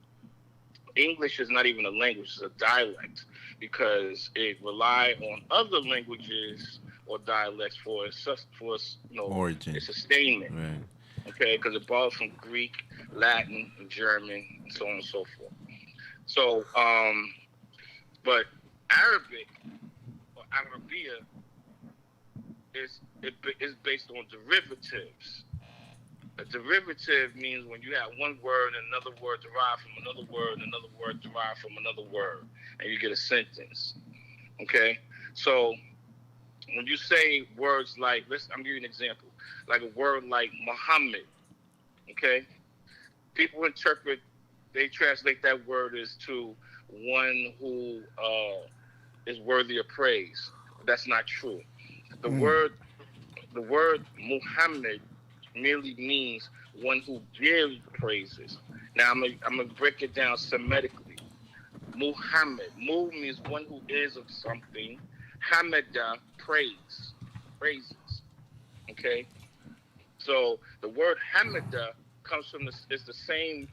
English is not even a language; it's a dialect because it relies on other languages or dialects for Origin. its sustainment. Right. Okay, because it borrows from Greek, Latin, and German, and so on and so forth. So, but Arabic or Arabia is based on derivatives. A derivative means when you have one word and another word derived from another word and another word derived from another word, and you get a sentence. Okay, so when you say words like, I'm giving you an example, like a word like Muhammad. Okay, people they translate that word as to one who is worthy of praise. That's not true. The word Muhammad merely means one who gives praises. Now I'm gonna break it down Semitically. Muhammad, Mu means one who is of something. Hamada, praises. Okay, so the word Hamada comes from is the same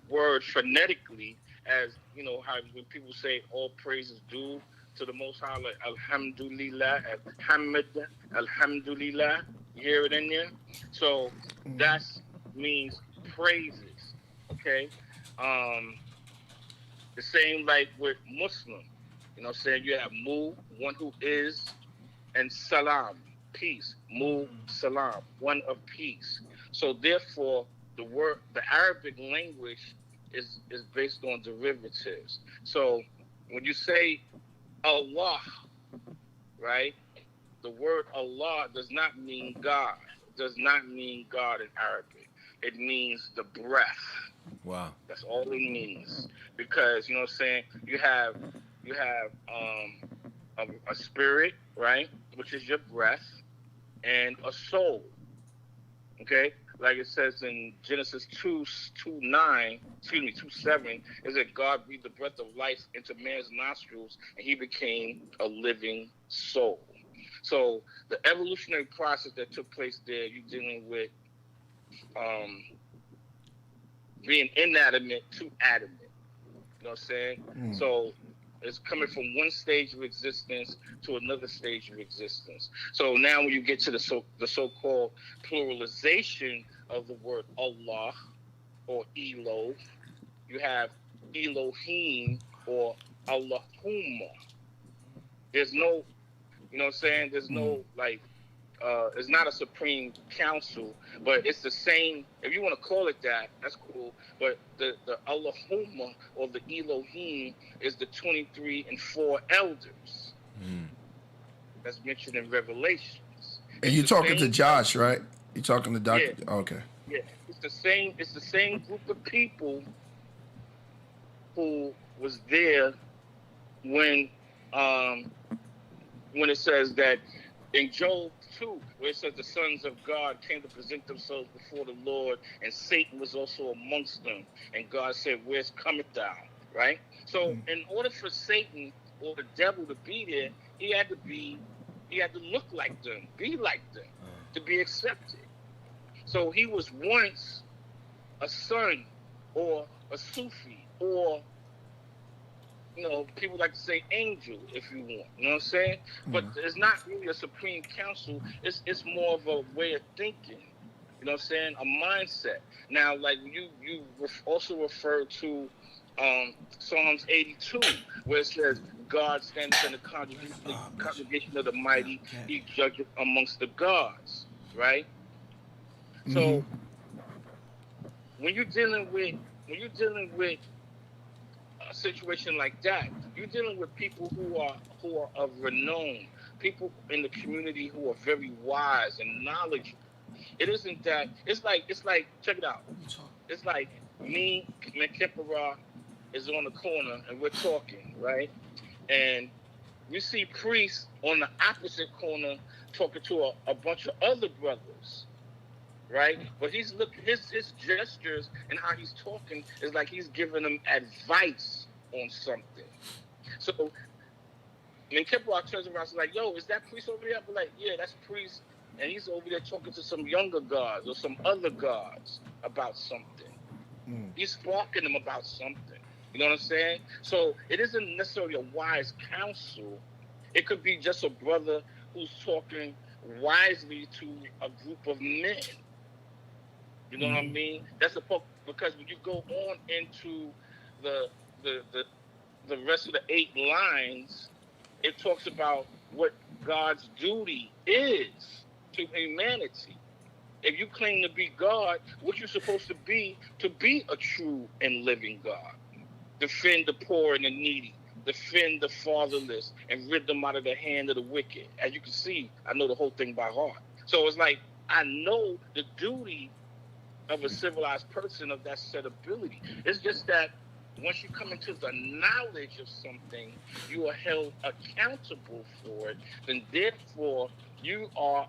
word phonetically as how when people say all praises due to the Most High, like Alhamdulillah, Alhamdulillah. You hear it in there? So that means praises. Okay. The same like with Muslim. Saying you have Mu, one who is, and Salam, peace. Mu Salam, one of peace. So therefore, the Arabic language is based on derivatives. So when you say Allah, right? The word Allah does not mean God. It does not mean God in Arabic. It means the breath. Wow. That's all it means. Because you know what I'm saying, you have a spirit, right? Which is your breath, and a soul. Okay? Like it says in Genesis 2:7, is that God breathed the breath of life into man's nostrils and he became a living soul. So the evolutionary process that took place there, you're dealing with being inanimate to adamant. You know what I'm saying? So it's coming from one stage of existence to another stage of existence. So now when you get to the so-called pluralization of the word Allah or Elo, you have Elohim or Allahumma. There's no, you know what I'm saying? There's no, like, it's not a supreme council, but it's the same. If you want to call it that, that's cool. But the Allahumma or the Elohim is the 23 and 4 elders that's mentioned in Revelations. And you're talking to Josh, right? You're talking to Dr. Yeah. Okay. Yeah, it's the same group of people who was there when it says that in Job 2, where it says the sons of God came to present themselves before the Lord, and Satan was also amongst them. And God said, "Where's cometh thou?" Right? So in order for Satan or the devil to be there, he had to look like them, be like them, to be accepted. So he was once a son or a Sufi or, people like to say angel, if you want. You know what I'm saying? But it's not really a supreme council. It's more of a way of thinking. You know what I'm saying? A mindset. Now, like you also refer to Psalms 82, where it says, God stands in the congregation of the mighty, he judgeth amongst the gods, right? So when you're dealing with a situation like that, you're dealing with people who are of renown, people in the community who are very wise and knowledgeable. It isn't that. It's like check it out. It's like me and Kipara is on the corner and we're talking, right? And you see priests on the opposite corner talking to a bunch of other brothers, right? But his gestures and how he's talking is like he's giving them advice on something. So when Kipara turns around and is like, "Yo, is that priest over there?" I'll be like, "Yeah, that's priest and he's over there talking to some younger gods or some other gods about something. He's sparking them about something. You know what I'm saying? So it isn't necessarily a wise counsel. It could be just a brother who's talking wisely to a group of men. You know what I mean? That's because when you go on into the rest of the 8 lines, it talks about what God's duty is to humanity. If you claim to be God, what you're supposed to be a true and living God. Defend the poor and the needy. Defend the fatherless and rid them out of the hand of the wicked. As you can see, I know the whole thing by heart. So it's like, I know the duty of a civilized person of that said ability. It's just that once you come into the knowledge of something, you are held accountable for it, and therefore you are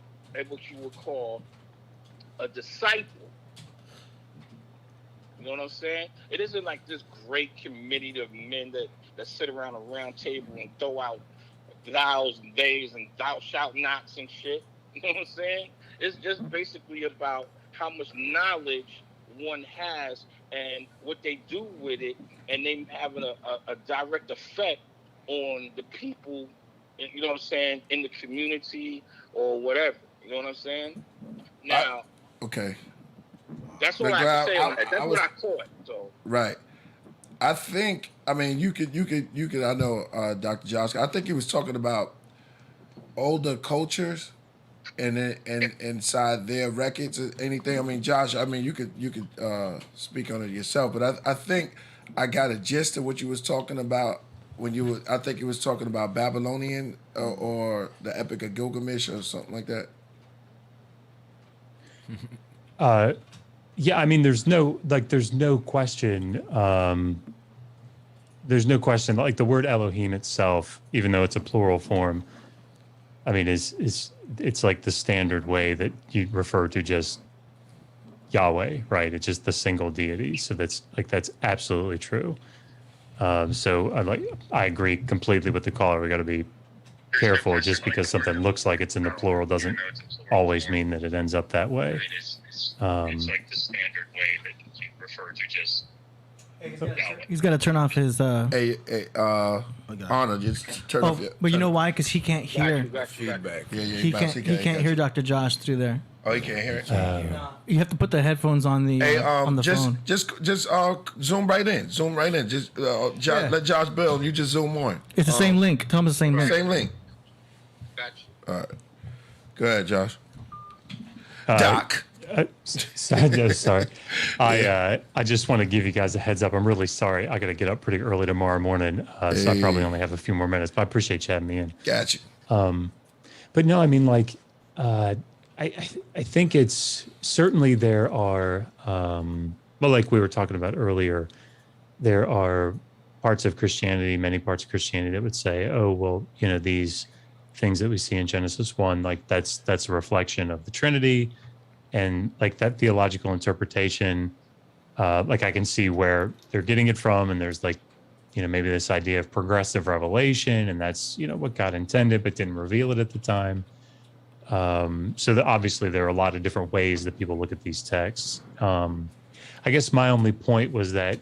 what you would call a disciple. You know what I'm saying? It isn't like this great committee of men that sit around a round table and throw out thous and days and thou shalt nots and shit. You know what I'm saying? It's just basically about how much knowledge one has and what they do with it, and they having a direct effect on the people, you know what I'm saying, in the community or whatever. You know what I'm saying? Now, okay. That's all I have to say on that. That's what I caught. So right. I think. I mean, you could. I know, Dr. Josh. I think he was talking about older cultures, and inside their records or anything. I mean, Josh. I mean, you could speak on it yourself, but I think I got a gist of what you was talking about when you were. I think he was talking about Babylonian or the Epic of Gilgamesh or something like that. Yeah, I mean, there's no question. There's no question. Like the word Elohim itself, even though it's a plural form, I mean, it's like the standard way that you refer to just Yahweh, right? It's just the single deity. So that's absolutely true. So I agree completely with the caller. We got to be careful. Just because something looks like it's in the plural doesn't always mean that it ends up that way. It's like the standard way that you refer to just. He's got to turn off his. Hey, Arnold, just turn off your. But you know why? Because he can't hear. Feedback. Yeah, He can't hear Dr. Josh through there. Oh, he can't hear it. You have to put the headphones on the phone. Just zoom right in. Just let Josh build. You just zoom on. It's the same link. Tell him it's the same link. Same link. gotcha. All right. Go ahead, Josh. Doc. Sorry. I just want to give you guys a heads up. I'm really sorry. I got to get up pretty early tomorrow morning, so I probably only have a few more minutes. But I appreciate you having me in. Gotcha. But no, I mean, like, I think it's certainly there are. Well, like we were talking about earlier, there are parts of Christianity, many parts of Christianity that would say, "Oh, well, you know, these things that we see in Genesis 1, like that's a reflection of the Trinity." And like that theological interpretation, like I can see where they're getting it from. And there's like, you know, maybe this idea of progressive revelation, and that's, you know, what God intended, but didn't reveal it at the time. So obviously there are a lot of different ways that people look at these texts. I guess my only point was that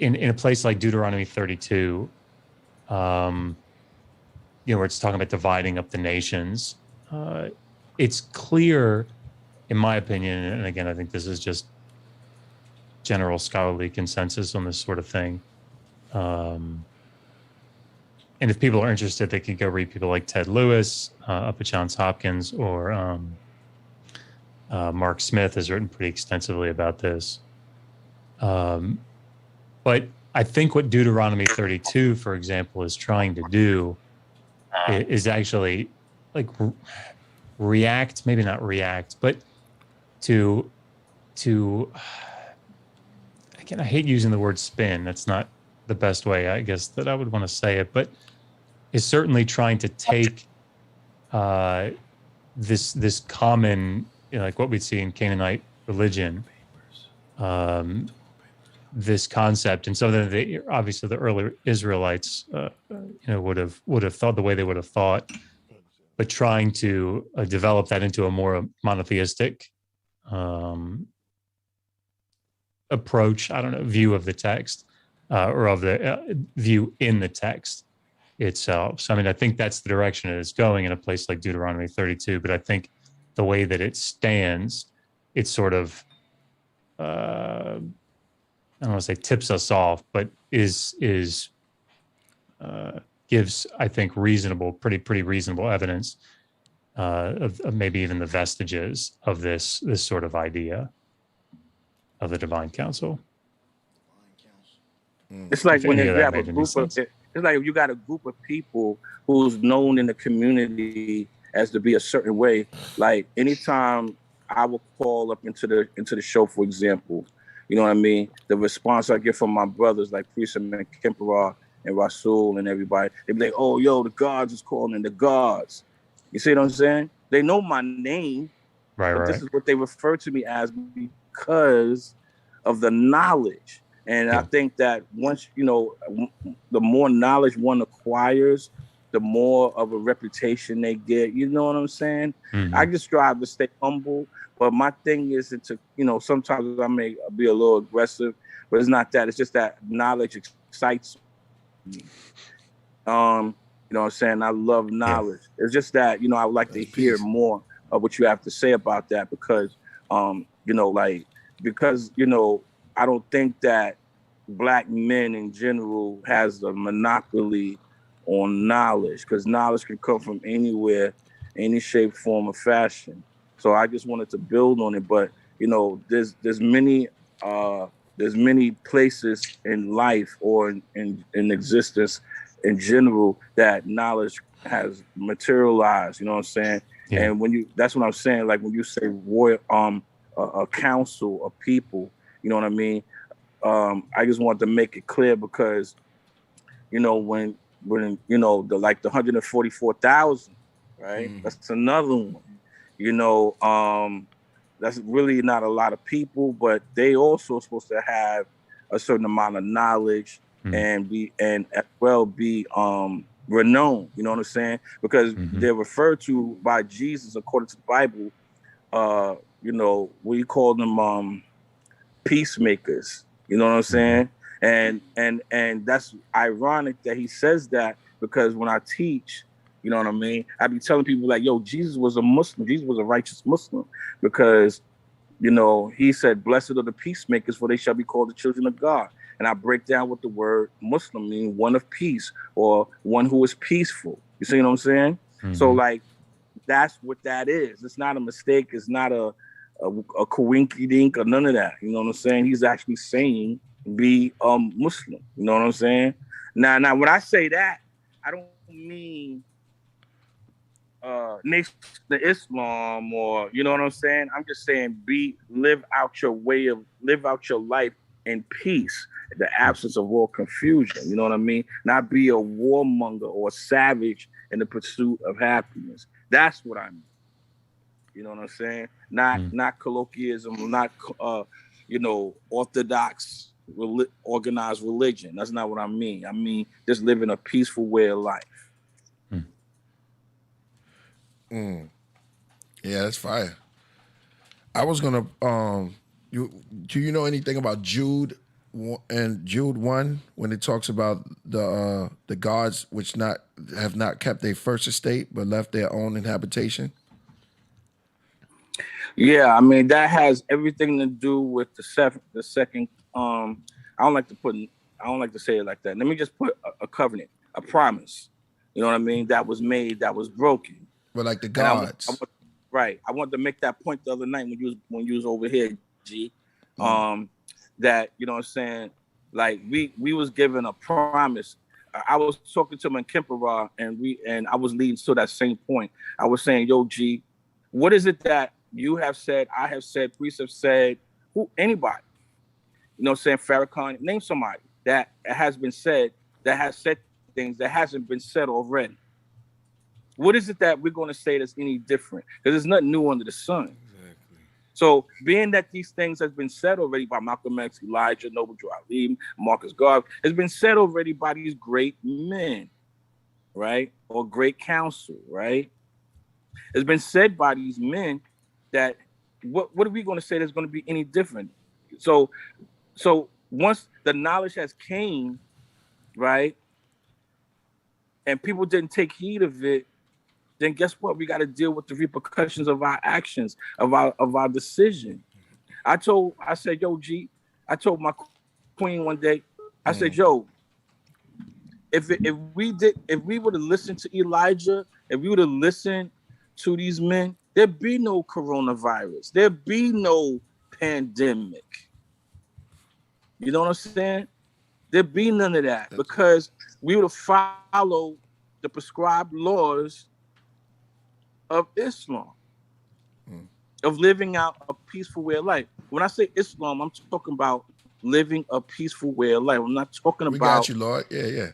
in a place like Deuteronomy 32, you know, where it's talking about dividing up the nations, it's clear, in my opinion, and again, I think this is just general scholarly consensus on this sort of thing. And if people are interested, they can go read people like Ted Lewis up at Johns Hopkins, or Mark Smith has written pretty extensively about this. But I think what Deuteronomy 32, for example, is trying to do is actually like react, maybe not react, but to again, I hate using the word spin. That's not the best way, I guess, that I would want to say it, but is certainly trying to take this common, you know, like what we'd see in Canaanite religion, this concept, and so then obviously the early Israelites, you know, would have thought the way they would have thought but trying to develop that into a more monotheistic approach, I don't know, view of the text, or of the view in the text itself. So, I mean, I think that's the direction it is going in a place like Deuteronomy 32, but I think the way that it stands, it sort of, I don't want to say tips us off, but gives, I think, pretty reasonable evidence of maybe even the vestiges of this sort of idea of the divine council. It's like If when any you of that have a made any group of, sense. it's like if you got a group of people who's known in the community as to be a certain way. Like anytime I will call up into the show, for example, you know what I mean? The response I get from my brothers like Priest and Kemperah and Rasul and everybody, they be like, "Oh, yo, the gods is calling the gods." You see what I'm saying? They know my name, but this is what they refer to me as because of the knowledge. And I think that once, you know, the more knowledge one acquires, the more of a reputation they get. You know what I'm saying? Mm-hmm. I just strive to stay humble, but my thing is to, you know, sometimes I may be a little aggressive, but it's not that. It's just that knowledge excites me. You know what I'm saying? I love knowledge. Yeah. It's just that, you know, I would like to hear more of what you have to say about that because, you know, like, because, you know, I don't think that Black men in general has a monopoly on knowledge, because knowledge can come from anywhere, any shape, form, or fashion. So I just wanted to build on it. But, you know, there's many places in life or in existence in general that knowledge has materialized, you know what I'm saying? Yeah. And that's what I'm saying, like when you say royal, a council of people, you know what I mean? I just want to make it clear because, you know, when you know, the 144,000, right? Mm. That's another one. You know, that's really not a lot of people, but they also supposed to have a certain amount of knowledge and as well be renowned. You know what I'm saying? Because they're referred to by Jesus according to the Bible. You know, we call them peacemakers. You know what I'm saying? And that's ironic that he says that, because when I teach, you know what I mean, I be telling people like, yo, Jesus was a Muslim. Jesus was a righteous Muslim, because, you know, he said, blessed are the peacemakers, for they shall be called the children of God. And I break down what the word Muslim means, one of peace, or one who is peaceful. You see what I'm saying? So like, that's what that is. It's not a mistake. It's not a coinky dink or none of that. You know what I'm saying? He's actually saying be Muslim. You know what I'm saying? Now when I say that, I don't mean Nation of Islam, or, you know what I'm saying? I'm just saying live out your life in peace, in the absence of all confusion. You know what I mean? Not be a warmonger or a savage in the pursuit of happiness. That's what I mean. You know what I'm saying? Not colloquialism, not you know, orthodox organized religion. That's not what I mean. I mean just living a peaceful way of life. Yeah, that's fire. I was gonna do you know anything about Jude and Jude 1 when it talks about the gods which have not kept their first estate but left their own inhabitation? Yeah, I mean that has everything to do with the second. I don't like to say it like that. Let me just put a covenant, a promise. You know what I mean? That was made, that was broken. But like the gods, right? I wanted to make that point the other night when you was over here, G. That, you know what I'm saying? Like we was given a promise. I was talking to him in Kemperah, and I was leading to that same point. I was saying, yo, G, what is it that you have said, I have said, priests have said, anybody, you know what I'm saying, Farrakhan, name somebody that has been said, that has said things that hasn't been said already. What is it that we're going to say that's any different? Because there's nothing new under the sun. Exactly. So being that these things has been said already by Malcolm X, Elijah, Noble Drew Ali, Marcus Garvey, has been said already by these great men, right? Or great council, right? It's been said by these men that what are we going to say that's going to be any different? So once the knowledge has came, right, and people didn't take heed of it, then guess what? We got to deal with the repercussions of our actions, of our decision. I said, yo, G, I told my queen one day, I said, yo, if we would have listened to Elijah, if we would have listened to these men, there'd be no coronavirus. There'd be no pandemic. You know what I'm saying? There'd be none of that because we would have followed the prescribed laws of Islam, of living out a peaceful way of life. When I say Islam, I'm talking about living a peaceful way of life. I'm not talking about. We got you, Lord. Yeah. You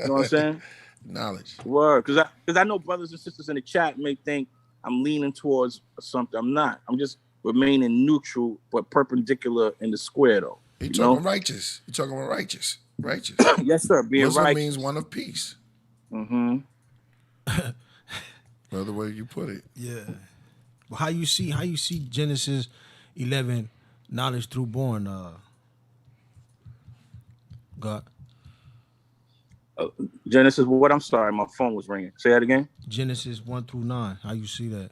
know what I'm saying? Knowledge. Word. Because I know brothers and sisters in the chat may think I'm leaning towards something. I'm not. I'm just remaining neutral but perpendicular in the square, though. You're talking righteous. You're talking about righteous. Righteous. Yes, sir. Being Muslim righteous means one of peace. Mm-hmm. Another way you put it. Yeah. Well, how you see Genesis 11, knowledge through born, God? Genesis, what? I'm sorry, my phone was ringing. Say that again. Genesis 1 through 9. How you see that?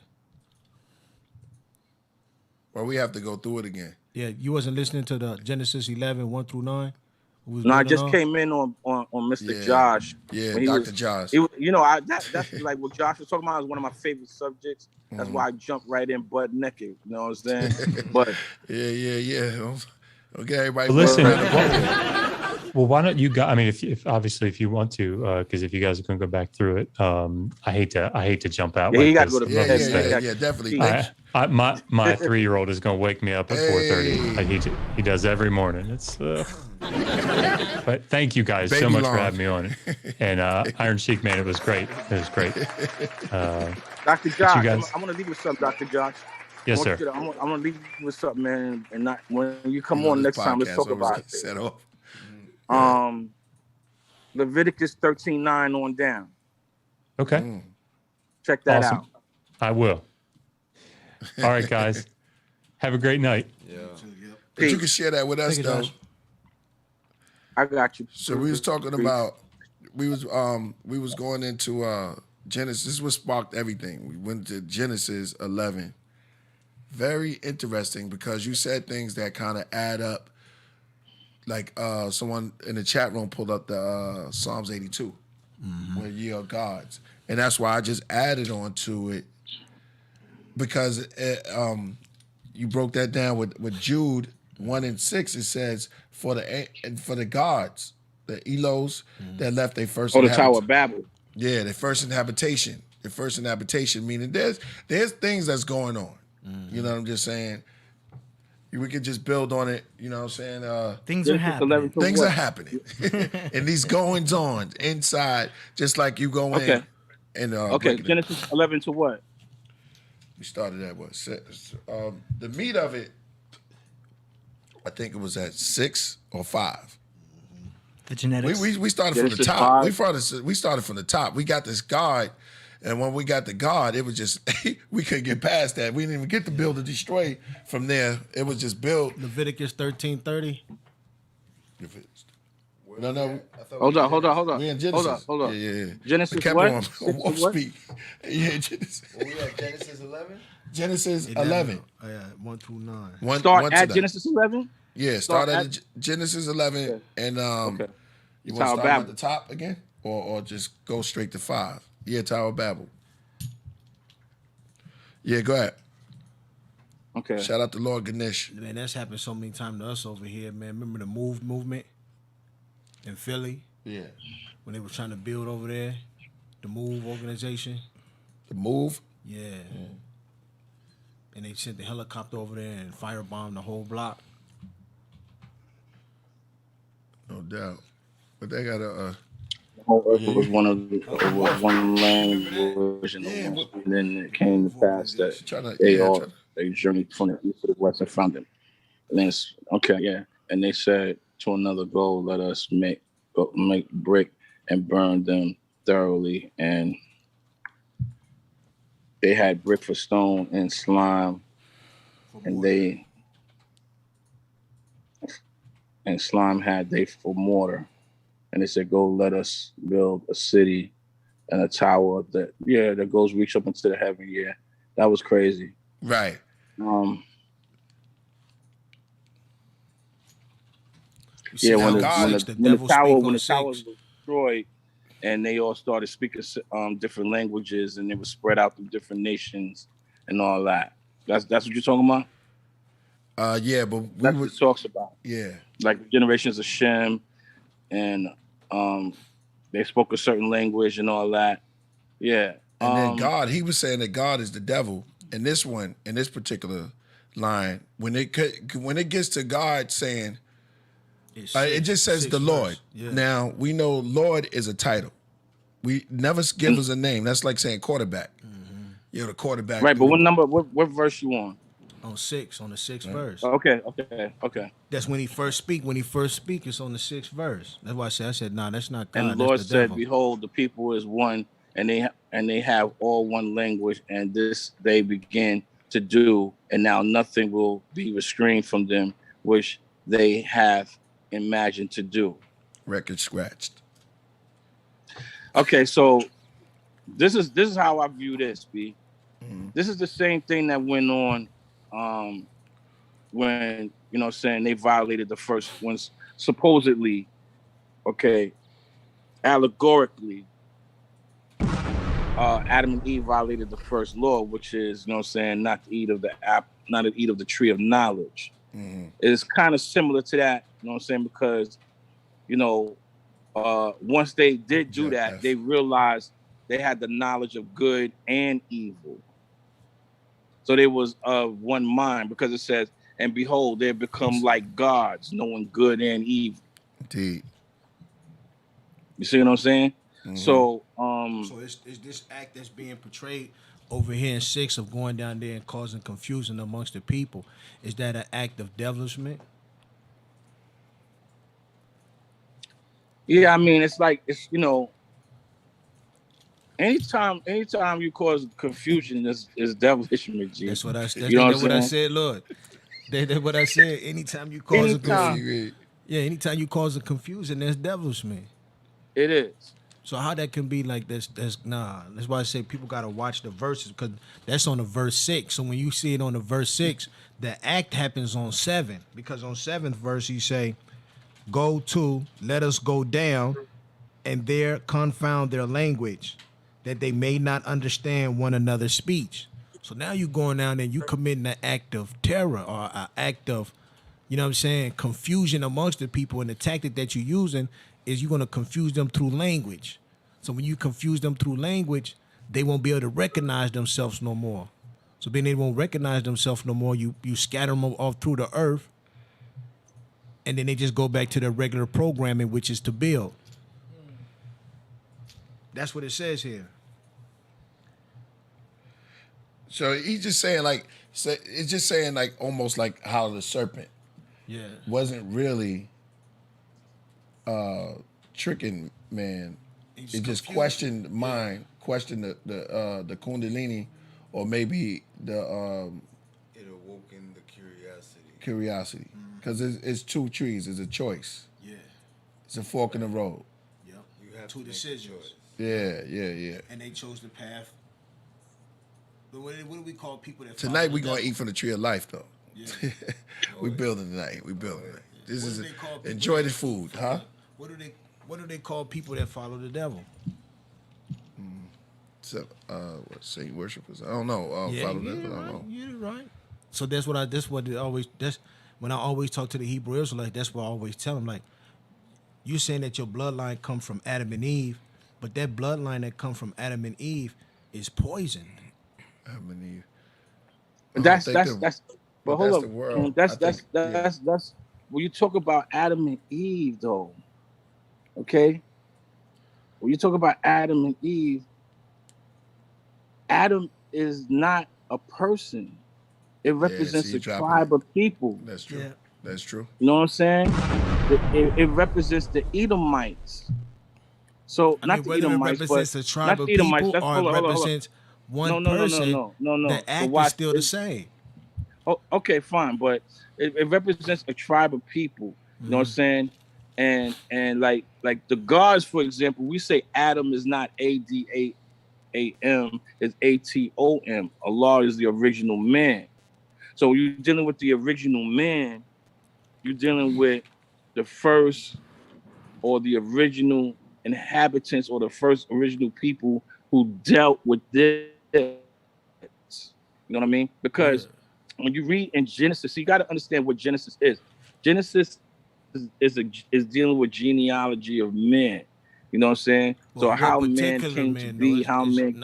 Well, we have to go through it again. Yeah, you wasn't listening to the Genesis 11, 1 through 9? No, I just came in on Mr. Josh. Yeah, Dr. Josh. That's like what Josh was talking about is one of my favorite subjects. That's why I jumped right in butt naked. You know what I'm saying? But yeah. Okay, everybody. Well, listen. Well, why don't you guys? I mean, if obviously if you want to, because if you guys are going to go back through it, I hate to jump out. Yeah, like you got to this. go to bed. Yeah, definitely. My 3-year-old is going to wake me up at 4:30. Like he does every morning. It's. But thank you guys so much for having me on. And Iron Shiek, man, it was great. It was great. Dr. Josh, I'm going to leave you with something, Dr. Josh. Yes, sir. I'm going to leave you with something, man. And not when you come on next time, let's talk about it. Set off. Leviticus 13:9 on down. Okay. Check that out. I will. All right, guys. Have a great night. Yeah. But you can share that with us, though. I got you. So we was talking about we was going into Genesis. This is what sparked everything. We went to Genesis 11. Very interesting because you said things that kind of add up. Like someone in the chat room pulled up the Psalms 82, where ye are gods, and that's why I just added on to it because you broke that down with Jude 1 and 6. It says for the gods, the Elos that left their first. The Tower of Babel. Yeah, their first inhabitation. Their first inhabitation, meaning there's things that's going on. You know what I'm just saying. We could just build on it, you know what I'm saying? Things are happening. Things are happening. And these goings on inside, just like you go in. And, Genesis 11 to what? We started at what? The meat of it, I think it was at 6 or 5. The genetics. We started from the top. We started from the top. We got this God. And when we got the God, it was just, we couldn't get past that. We didn't even get to build or destroy from there. It was just built. Leviticus 13:30. No. Hold on. We in Genesis. Hold on. Yeah. Genesis what? What? Speak. Yeah, Genesis. We at Genesis 11? Genesis 11. Oh, yeah, 1 through 9. Start at Genesis 11? Yeah, start at Genesis 11. And you want to start at the top again? Or just go straight to 5? Yeah, Tower of Babel. Yeah, go ahead. Okay. Shout out to Lord Ganesh. Man, that's happened so many times to us over here, man. Remember the movement in Philly? Yeah. When they were trying to build over there, the Move organization. The Move? Yeah. And they sent the helicopter over there and firebombed the whole block. No doubt. But they got a... was one language, and then it came to pass that they journeyed from the east to the west and found them. And then and they said to another goal, let us make brick and burn them thoroughly. And they had brick for stone and slime, and slime had they for mortar, and they said, "Go, let us build a city and a tower that goes reach up into the heaven." Yeah, that was crazy. Right. Yeah, when the tower was 6. destroyed, and they all started speaking different languages, and they were spread out through different nations and all that. That's what you're talking about. Yeah, but that's what it talks about. Yeah, like generations of Shem, and they spoke a certain language and all that. Yeah, and then God, he was saying that God is the devil. In this one, in this particular line, when it gets to God saying. It just says the Lord. Yeah. Now, we know Lord is a title. We never give us a name. That's like saying quarterback. Mm-hmm. You're the quarterback. Right, but what verse you on? On the 6th verse. Okay. That's when he first speak. When he first speak, it's on the 6th verse. That's why I said, nah, that's not God. And the Lord that's the said, devil. "Behold, the people is one, and they have all one language, and this they begin to do, and now nothing will be restrained from them, which they have imagined to do." Record scratched. Okay, so this is how I view this, B. Mm-hmm. This is the same thing that went on when, you know, saying they violated the first ones, supposedly, okay, allegorically, Adam and Eve violated the first law, which is, you know, saying not to eat of the tree of knowledge. Mm-hmm. It's kind of similar to that, you know what I'm saying? Because, you know, once they did do that, they realized they had the knowledge of good and evil. So they was of one mind, because it says, "And behold, they become like gods, knowing good and evil." Indeed. You see what I'm saying? Mm-hmm. So is this act that's being portrayed over here in 6 of going down there and causing confusion amongst the people, is that an act of devilishment? Yeah, I mean, it's like, it's, you know, anytime you cause confusion is devilishment, G. That's what I said, Lord. That's what I said. Anytime you cause anytime you cause a confusion, that's devilishment. It is. So how that can be like this? That's why I say people gotta watch the verses, because that's on the verse 6. So when you see it on the verse 6, the act happens on 7, because on 7th verse he say, "Go to, let us go down, and there confound their language, that they may not understand one another's speech." So now you going down there, you committing an act of terror, or an act of, you know what I'm saying, confusion amongst the people, and the tactic that you're using is you're going to confuse them through language. So when you confuse them through language, they won't be able to recognize themselves no more. So then they won't recognize themselves no more. You scatter them off through the earth, and then they just go back to their regular programming, which is to build. That's what it says here. So he's just saying it's just saying like almost like how the serpent wasn't really tricking man. It just questioned mind, questioned the kundalini, or maybe the it awoken the curiosity, because it's two trees. It's a choice. Yeah, it's a fork in the road. Yep, you have two decisions. Yeah. And they chose the path. But what do we call people that tonight? We're gonna eat from the tree of life, though. Yeah. We building tonight. We building tonight. This is enjoy the food, huh? What do they call people that follow the devil? So, what Saint worshipers? I don't know. Follow the devil. I don't know. You're right. So that's when I always talk to the Hebrew Israelites. That's what I always tell them. Like, you're saying that your bloodline come from Adam and Eve, but that bloodline that come from Adam and Eve is poison. Adam and Eve. But hold up. That's when you talk about Adam and Eve, though. Okay, when you talk about Adam and Eve, Adam is not a person. It represents a tribe of people. That's true. Yeah. That's true. You know what I'm saying? It represents the Edomites. So not the Edomites, but a tribe of people, or it represents one no, person, no. the So act is watch still the this. same. Oh, okay, fine, but it represents a tribe of people. You know what I'm saying? And like the gods, for example, we say Adam is not Adam, it's Atom. Allah is the original man. So when you're dealing with the original man, you're dealing with the first or the original inhabitants or the first original people who dealt with this. You know what I mean? Because when you read in Genesis, so you got to understand what Genesis is. Genesis is dealing with genealogy of men. You know what I'm saying? Well, so how what man particular came to men, though? be, how men.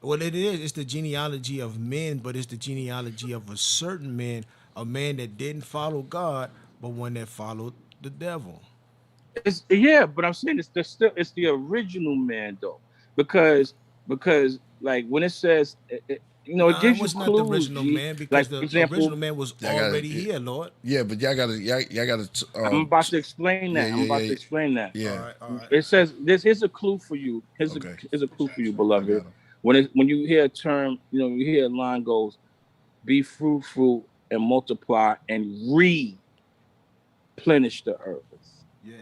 What it is, it's the genealogy of men, but it's the genealogy of a certain man, a man that didn't follow God, but one that followed the devil. Yeah, but I'm saying it's the original man though, because like when it says it gives you was not clues. the original man, because like the for example, original man was already here, Lord. Yeah, but y'all gotta. I'm about to explain that. I'm about to explain that. Yeah. All right. It says here's a clue for you. Here's a clue for you, beloved. When you hear a term, you hear a line goes, "Be fruitful and multiply and replenish the earth." Yeah.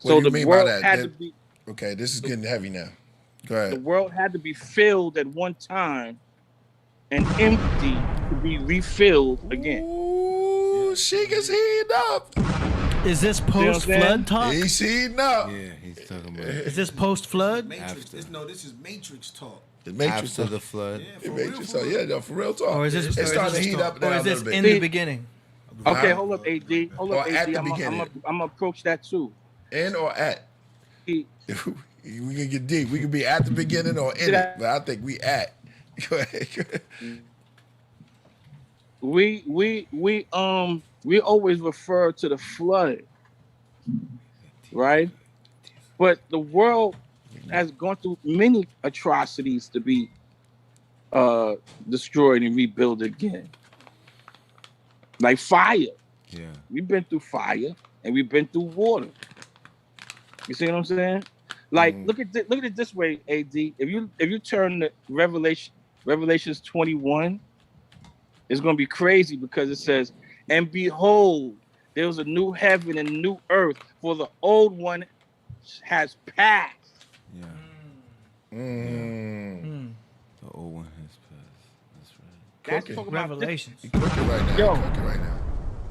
What So do you the mean world by that? had to be. Okay, this is getting heavy now. Go ahead. The world had to be filled at one time and empty to be refilled again. Ooh, Shiek is heating up. Is this post-flood talk? He's heating up. Yeah, he's talking about Is this post-flood? Matrix. This is Matrix talk. The Matrix after the flood. For real talk. Or is this it's starting to heat up now or is a this little in bit. the beginning? Okay, hold up, AD. Hold up, Or AD. at the I'm beginning. gonna approach that too. In or at? We can get deep. We can be at the beginning or in it, but I think we at. Go ahead. We always refer to the flood, right? But the world has gone through many atrocities to be destroyed and rebuilt again. Like fire. Yeah. We've been through fire and we've been through water. You see what I'm saying? Like look at it this way, AD. If you turn to Revelations 21, it's gonna be crazy because it says, "And behold, there was a new heaven and a new earth, for the old one has passed." Yeah. The old one has passed. That's right. That's talking about Revelations. You cooking right now. Yo. You cooking right now.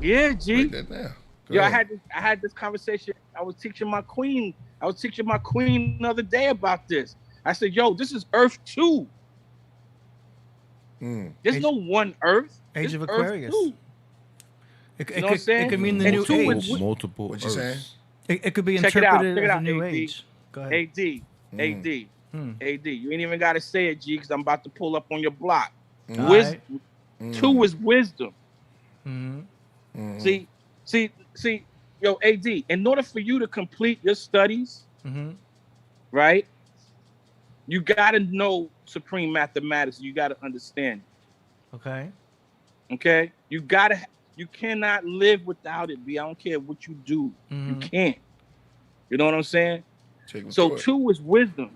Yeah, G. Break that down. Go Yo, ahead. I had this conversation. I was teaching my queen the other day about this. I said, "Yo, this is Earth 2. There's no one Earth. Age of It's Aquarius. Earth 2. It You know what I'm saying? could mean the And new two age. is Multiple. What you saying? It could be Check it out. interpreted Check it as a out, new AD. age. Go ahead. AD. You ain't even got to say it, G, because I'm about to pull up on your block. All Wisdom. right. 2 is wisdom. See, yo, AD, in order for you to complete your studies, right, you got to know supreme mathematics. You got to understand it. Okay? You cannot live without it, B. I don't care what you do. You can't. You know what I'm saying? So 2 is wisdom.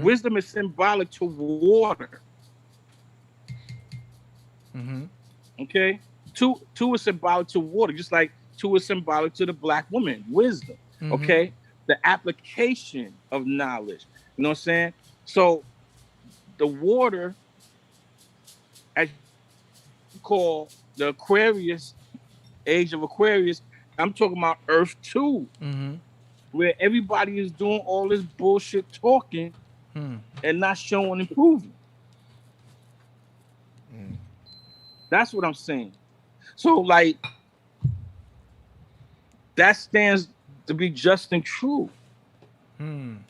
Wisdom is symbolic to water. Okay? 2 is symbolic to water, just like 2 is symbolic to the black woman, wisdom. Okay? The application of knowledge. You know what I'm saying? So the water, as you call the Aquarius, Age of Aquarius, I'm talking about Earth 2, where everybody is doing all this bullshit talking and not showing improvement. That's what I'm saying. So, like, that stands to be just and true. And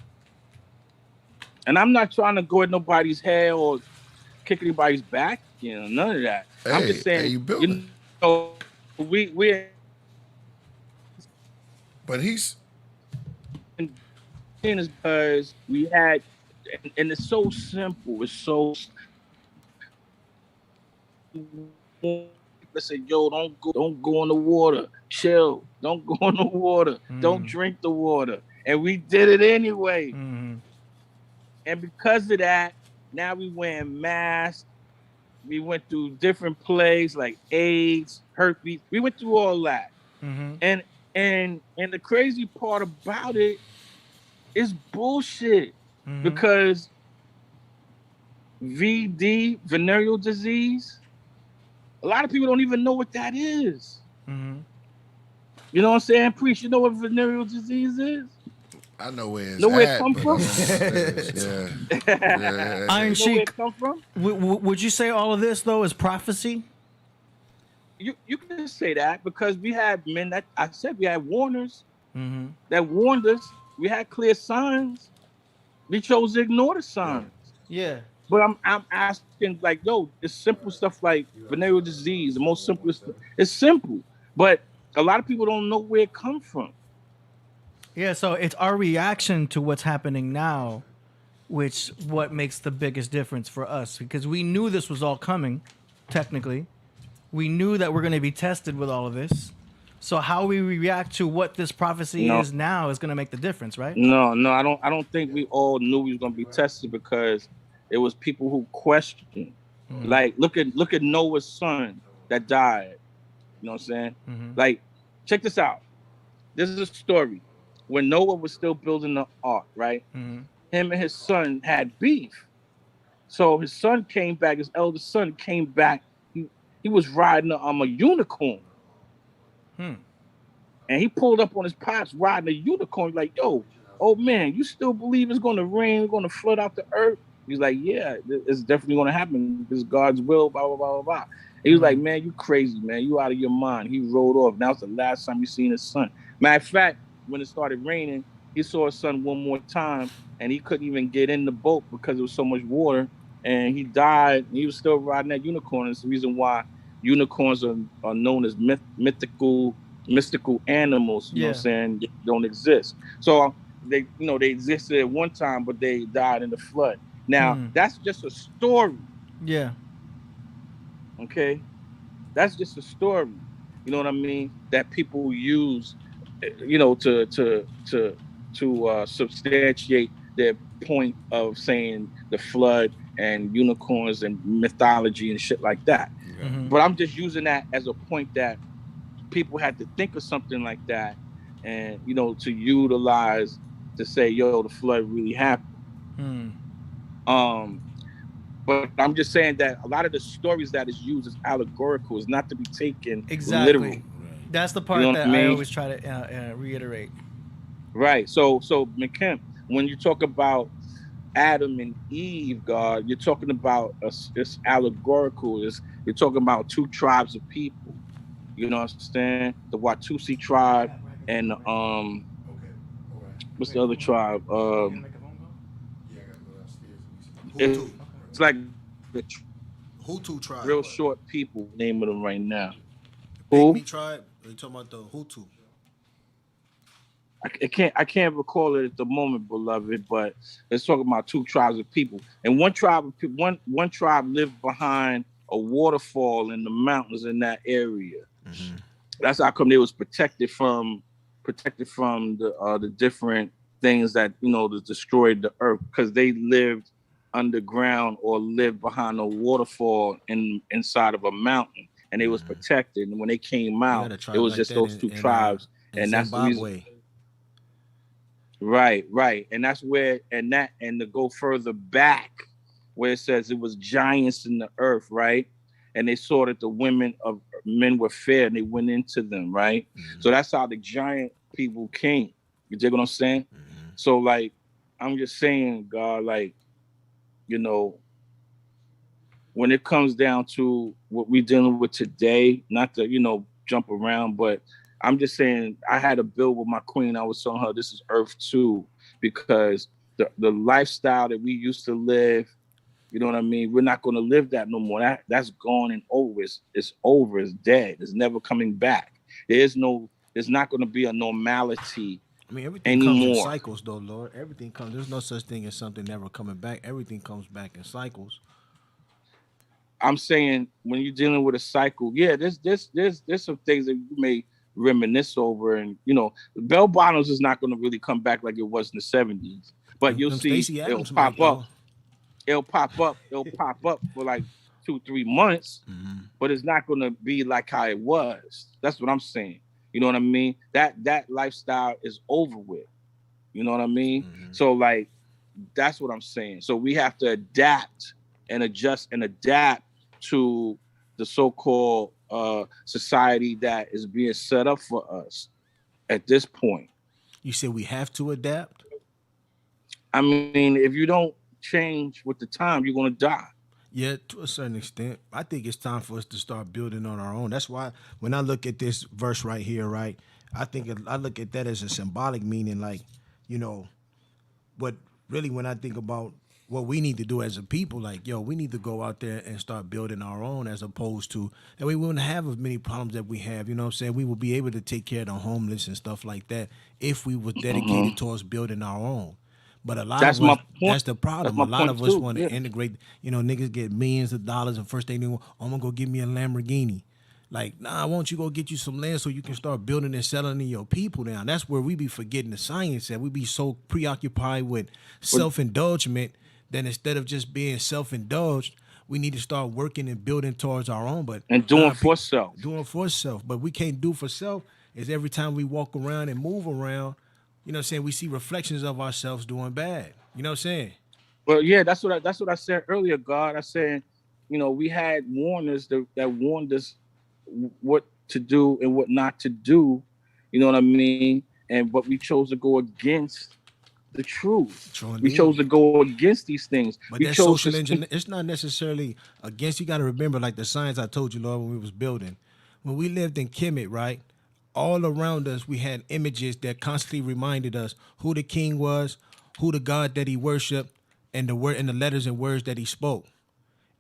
I'm not trying to go at nobody's head or kick anybody's back, none of that. I'm just saying, we But he's is because we had, and it's so simple. It's so. Listen, yo, don't go in the water. Chill. Don't go in the water. Don't drink the water. And we did it anyway. And because of that, Now we wearing masks. We went through different plagues like AIDS, herpes. We went through all that. Mm-hmm. And the crazy part about it is bullshit. Mm-hmm. Because VD, venereal disease, a lot of people don't even know what that is. Mm-hmm. You know what I'm saying? Priest, you know what venereal disease is? I know where it's Know where it at, come but from? I don't know what it is. Yeah. Iron Know where Sheik, it come from? would you say all of this though is prophecy? You can say that because we had men that I said we had warners Mm-hmm. that warned us. We had clear signs. We chose to ignore the signs. Yeah. But I'm asking, like, yo, it's simple stuff like venereal disease, the most simplest. It's simple, but a lot of people don't know where it comes from. Yeah, so it's our reaction to what's happening now, which what makes the biggest difference for us, because we knew this was all coming, technically. We knew that we're going to be tested with all of this. So how we react to what this prophecy is now is going to make the difference, right? No, I don't think we all knew we was going to be tested because it was people who questioned. Mm-hmm. Like, look at Noah's son that died. You know what I'm saying? Mm-hmm. Like, check this out. This is a story. When Noah was still building the ark, right? Mm-hmm. Him and his son had beef. So his son came back, his eldest son came back. He was riding a unicorn. Hmm. And he pulled up on his pops riding a unicorn. Like, yo, old man, you still believe it's going to rain, going to flood out the earth? He's like, yeah, it's definitely going to happen. It's God's will, blah, blah, blah, blah, blah. And he was like, man, you crazy, man. You out of your mind. He rode off. Now it's the last time you seen his son. Matter of fact, when it started raining, he saw his son one more time, and he couldn't even get in the boat because there was so much water. And he died. And he was still riding that unicorn. It's the reason why unicorns are known as mystical animals. You know what I'm saying? They don't exist. So they existed at one time, but they died in the flood. Now that's just a story. Yeah. Okay, that's just a story. You know what I mean? That people use, to substantiate their point of saying the flood and unicorns and mythology and shit like that. Mm-hmm. But I'm just using that as a point that people had to think of something like that, and to utilize to say, yo, the flood really happened. But I'm just saying that a lot of the stories that is used as allegorical is not to be taken literal. That's the part that I always try to reiterate. Right. So McKim, when you talk about Adam and Eve, God, you're talking about it's allegorical. You're talking about two tribes of people. You know what I'm saying? The Watusi tribe and what's the other tribe? It's like the Hutu tribe. Real short people. Name of them right now. Who? Tribe. Are you talking about the Hutu? I can't recall it at the moment, beloved. But it's talking about two tribes of people, and one tribe lived behind a waterfall in the mountains in that area. Mm-hmm. That's how come they was protected from the different things that that destroyed the earth, because they lived underground or lived behind a waterfall inside of a mountain, and they was protected. And when they came out, it was just those two tribes, and that's the reason. Right, and that's where, and to go further back, where it says it was giants in the earth, right? And they saw that the men were fair, and they went into them, right? Mm-hmm. So that's how the giant people came. You dig what I'm saying? Mm-hmm. So, like, I'm just saying, God, like, when it comes down to what we're dealing with today, not to, jump around, but I'm just saying, I had a bill with my queen. I was telling her this is Earth 2, because the lifestyle that we used to live, you know what I mean? We're not going to live that no more. That's gone and over. It's over. It's dead. It's never coming back. There's not going to be a normality. I mean, everything comes in cycles, though, Lord. Everything comes. There's no such thing as something never coming back. Everything comes back in cycles. I'm saying, when you're dealing with a cycle, yeah, there's some things that you may reminisce over, and bell bottoms is not going to really come back like it was in the 70s, but you'll see it'll pop up. It'll pop up. It'll pop up for like 2-3 months, but it's not gonna be like how it was. That's what I'm saying. You know what I mean? That lifestyle is over with. You know what I mean? So like, that's what I'm saying. So we have to adapt and adjust and adapt to the so-called society that is being set up for us at this point. You said we have to adapt? I mean, if you don't change with the time, you're gonna die. Yeah, to a certain extent. I think it's time for us to start building on our own. That's why when I look at this verse right here, right, I look at that as a symbolic meaning, like, you know, but really when I think about what we need to do as a people, like, yo, we need to go out there and start building our own, as opposed to that we wouldn't have as many problems that we have. You know what I'm saying? We will be able to take care of the homeless and stuff like that if we were dedicated towards building our own. But a lot That's of us, my point. that's the problem. That's A my lot point of us too, want to yeah. integrate, you know, niggas get millions of dollars and first thing they want, oh, I'm gonna go get me a Lamborghini. Like, nah, why don't you go get you some land so you can start building and selling to your people now? That's where we be forgetting the science at. We be so preoccupied with self-indulgement that instead of just being self-indulged, we need to start working and building towards our own. But And doing for self. doing for self. But we can't do for self is every time we walk around and move around, you know what I'm saying, we see reflections of ourselves doing bad. You know what I'm saying? Well, yeah, that's what I said earlier, God. I said, you know, we had warners that warned us what to do and what not to do. You know what I mean? But we chose to go against the truth. True We indeed. chose to go against these things. But We that chose social to engineering, it's not necessarily against. You got to remember, like the science I told you, Lord, when we was building. When we lived in Kemet, right? All around us, we had images that constantly reminded us who the king was, who the God that he worshipped, and the word and the letters and words that he spoke.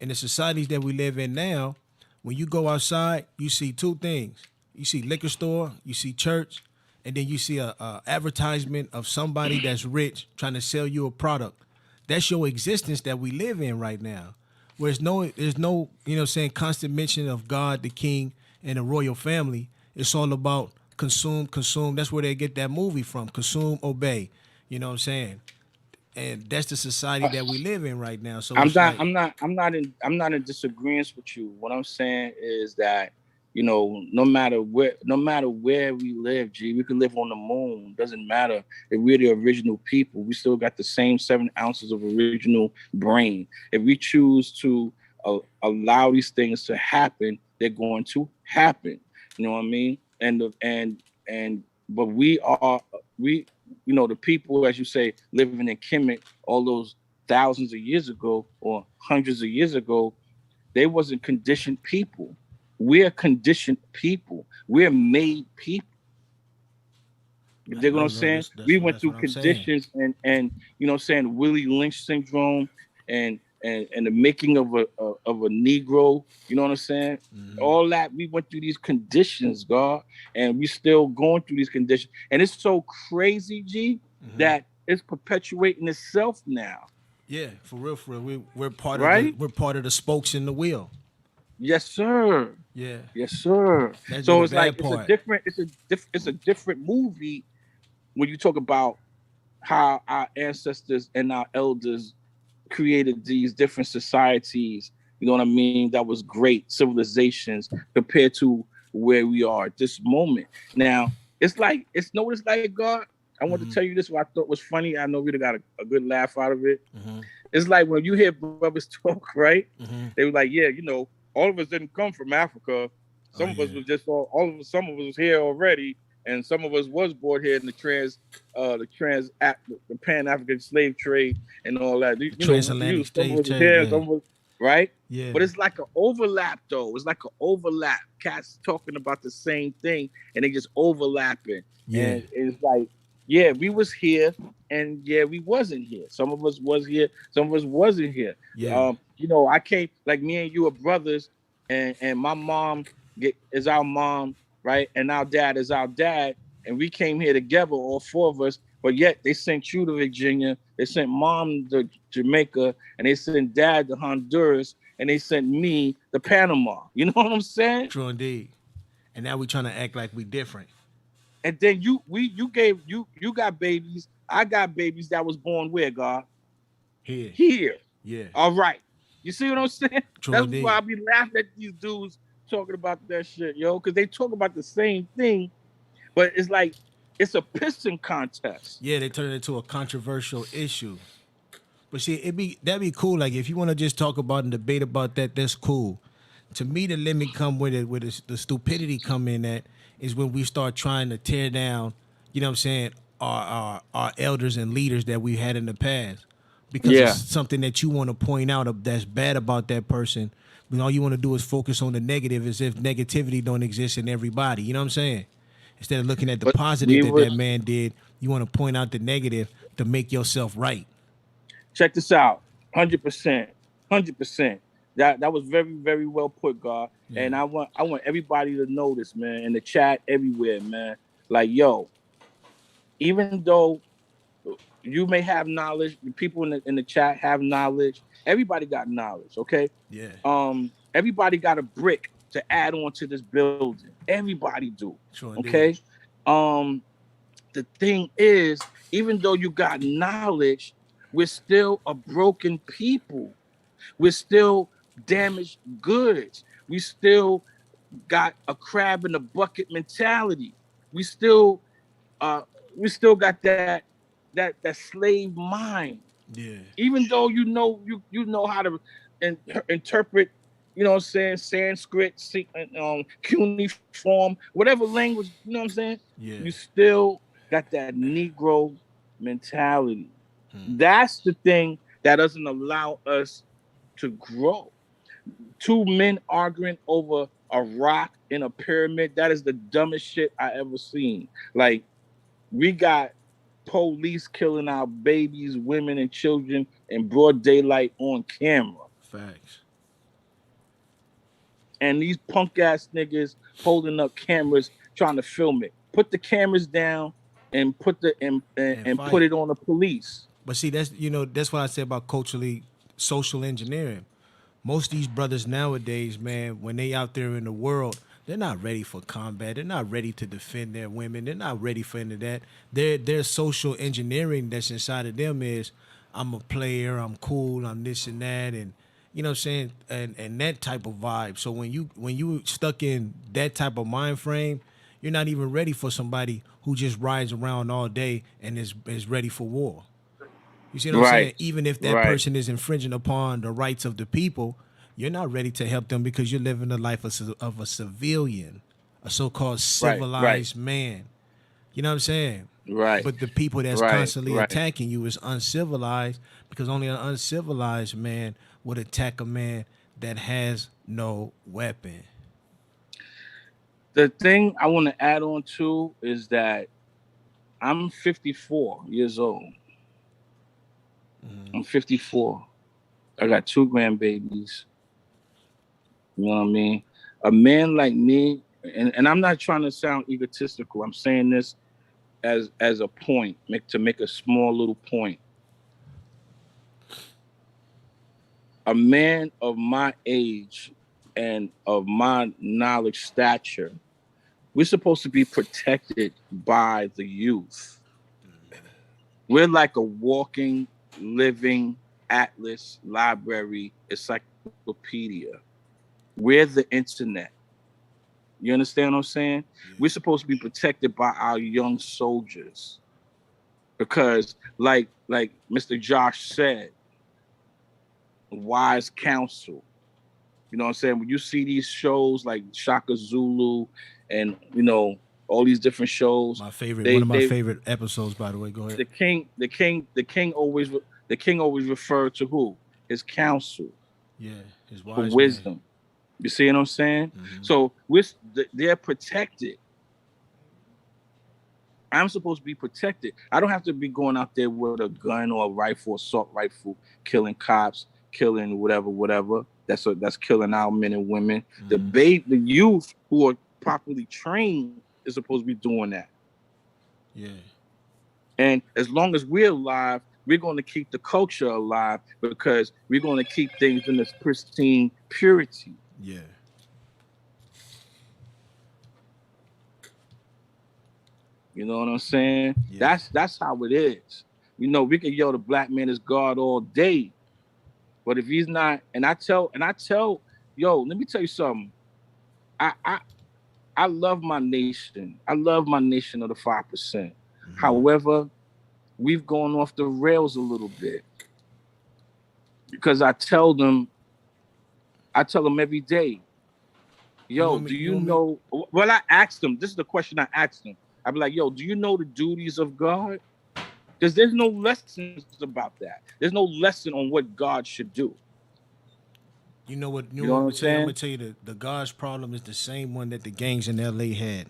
In the societies that we live in now, when you go outside, you see two things. You see liquor store, you see church, and then you see a advertisement of somebody that's rich trying to sell you a product. That's your existence that we live in right now. There's no, you know what I'm saying, constant mention of God, the king, and the royal family. It's all about consume. That's where they get that movie from. Consume, obey. You know what I'm saying? And that's the society that we live in right now. So it's like, I'm not in disagreement with you. What I'm saying is that, you know, no matter where we live, we could live on the moon. Doesn't matter if we're the original people. We still got the same 7 ounces of original brain. If we choose to allow these things to happen, they're going to happen. You know what I mean? But we, you know, the people, as you say, living in Kemet all those thousands of years ago or hundreds of years ago, they wasn't conditioned people. We're conditioned people. We're made people. You dig what I'm saying? We went through conditions and you know what I'm saying, Willie Lynch syndrome and the making of a Negro, you know what I'm saying? Mm-hmm. All that, we went through these conditions, God, and we still going through these conditions. And it's so crazy, G, that it's perpetuating itself now. Yeah, for real. We're part right? We're part of the spokes in the wheel. Yes, sir. Yeah. Yes, sir. That's so it's like part. it's a different movie when you talk about how our ancestors and our elders created these different societies, you know what I mean, that was great civilizations compared to where we are at this moment. Now, it's like God, I want to tell you this, what I thought was funny. I know we got a good laugh out of it. It's like when you hear brothers talk, right? They were like, yeah, you know, all of us didn't come from Africa. Some of us was just some of us was here already, and some of us was born here in the Pan-African slave trade and all that. Transatlantic slave trade, right? Yeah. But it's like an overlap, though. It's like an overlap. Cats talking about the same thing, and they just overlapping. Yeah. And it's like, yeah, we was here, and yeah, we wasn't here. Some of us was here, some of us wasn't here. Yeah. You know, I can't, like, me and you are brothers, and my mom is our mom, right? And our dad is our dad, and we came here together, all 4 of us. But yet they sent you to Virginia, they sent mom to Jamaica, and they sent dad to Honduras, and they sent me to Panama. You know what I'm saying? True indeed. And now we trying to act like we different. And then you got babies. I got babies that was born where, God? Here. Here. Yeah. All right. You see what I'm saying? True That's indeed. why I be laughing at these dudes talking about that shit, yo, because they talk about the same thing, but it's like it's a piston contest. Yeah, they turn it into a controversial issue. But see, that'd be cool. Like if you want to just talk about and debate about that, that's cool. To me, the limit come with it, with the stupidity come in at is when we start trying to tear down, you know what I'm saying, our elders and leaders that we had in the past. Because Yeah. it's something that you want to point out that's bad about that person. When all you want to do is focus on the negative as if negativity don't exist in everybody. You know what I'm saying? Instead of looking at the But positive we that was man did, you want to point out the negative to make yourself right. check this out. 100%. 100%. That was very, very well put, God. Yeah. And I want everybody to know this, man, in the chat everywhere, man. Like, yo, even though you may have knowledge, the people in the chat have knowledge, everybody got knowledge, okay? Yeah. Everybody got a brick to add on to this building. Everybody do. Sure Okay. The thing is, even though you got knowledge, we're still a broken people. We're still damaged goods. We still got a crab in the bucket mentality. We still got that slave mind. Yeah. Even though you know how to interpret, you know what I'm saying, Sanskrit, cuneiform, whatever language, you know what I'm saying? Yeah. You still got that Negro mentality. That's the thing that doesn't allow us to grow. Two men arguing over a rock in a pyramid, that is the dumbest shit I ever seen. Like, we got police killing our babies, women, and children in broad daylight on camera. Facts. And these punk ass niggas holding up cameras trying to film it. Put the cameras down and put it on the police. But see, that's what I said about culturally social engineering. Most of these brothers nowadays, man, when they out there in the world, they're not ready for combat. They're not ready to defend their women. They're not ready for any of that. Their social engineering that's inside of them is, I'm a player, I'm cool, I'm this and that, and you know what I'm saying, and that type of vibe. So when you stuck in that type of mind frame, you're not even ready for somebody who just rides around all day and is ready for war. You see what I'm saying? Even if that person is infringing upon the rights of the people, you're not ready to help them because you're living the life of a civilian, a so-called civilized man. You know what I'm saying? Right. But the people that's constantly attacking you is uncivilized, because only an uncivilized man would attack a man that has no weapon. The thing I want to add on to is that I'm 54 years old. I'm 54. I got 2 grandbabies. You know what I mean? A man like me, and I'm not trying to sound egotistical. I'm saying this as a point, to make a small little point. A man of my age and of my knowledge stature, we're supposed to be protected by the youth. We're like a walking, living atlas, library, encyclopedia. We're the internet. You understand what I'm saying? Yeah. We're supposed to be protected by our young soldiers. Because like Mr. Josh said, wise counsel. You know what I'm saying? When you see these shows like Shaka Zulu and, all these different shows. My favorite, one of my favorite episodes, by the way. Go ahead. The king always referred to who? His counsel. Yeah, his wise for wisdom. Man. You see what I'm saying? Mm-hmm. So they're protected. I'm supposed to be protected. I don't have to be going out there with a gun or a rifle, assault rifle, killing cops, killing whatever. That's killing our men and women. Mm-hmm. The youth who are properly trained is supposed to be doing that. Yeah. And as long as we're alive, we're going to keep the culture alive, because we're going to keep things in this pristine purity. Yeah. You know what I'm saying? Yeah. That's how it is. We can yell the black man is God all day, But if he's not, and I tell, yo, let me tell you something. I love my nation. I love my nation of the 5%. However, we've gone off the rails a little bit. Because I tell them every day, yo, do you know? Well, I asked them, this is the question I asked them. I'd be like, yo, do you know the duties of God? Because there's no lessons about that. There's no lesson on what God should do. You know what? You know what I'm I'm saying? gonna tell you the God's problem is the same one that the gangs in LA had,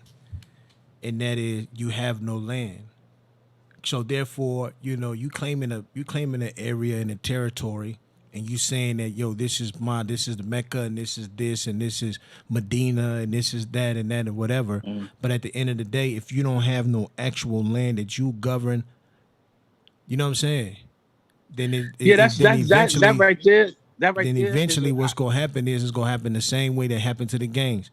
and that is you have no land. So therefore, you claiming an area and a territory, and you saying that this is the Mecca, and this is this, and this is Medina, and this is that, and that, and whatever. But at the end of the day, if you don't have no actual land that you govern, you know what I'm saying? Then that right there. Then eventually, what's gonna happen is it's gonna happen the same way that happened to the gangs.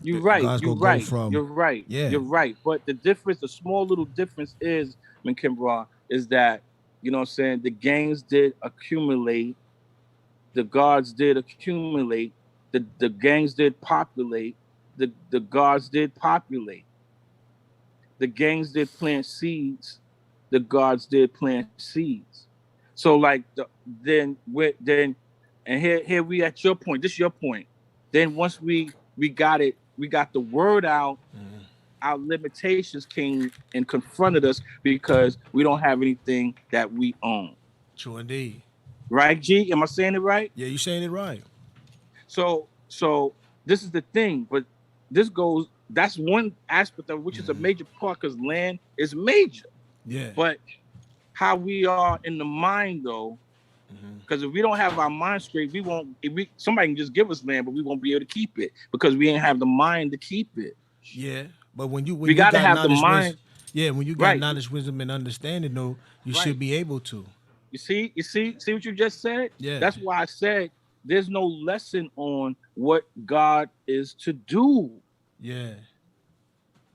You're right. You're right. Yeah. You're right. But the small little difference is, Kimbra, is that, you know what I'm saying, the gangs did accumulate, the guards did accumulate, the gangs did populate, the guards did populate. The gangs did plant seeds, the guards did plant seeds. So like and here we at your point. This is your point. Then once we got it, we got the word out. Our limitations came and confronted us because we don't have anything that we own. True indeed. Right, G? Am I saying it right? Yeah, you're saying it right. So this is the thing, but that's one aspect of which is a major part because land is major. Yeah. But how we are in the mind though, because if we don't have our mind straight, somebody can just give us land, but we won't be able to keep it because we ain't have the mind to keep it. Yeah, but when you gotta have the mind. When you got knowledge, wisdom, and understanding, though, you should be able to. You see what you just said? Yeah. That's why I said there's no lesson on what God is to do. Yeah.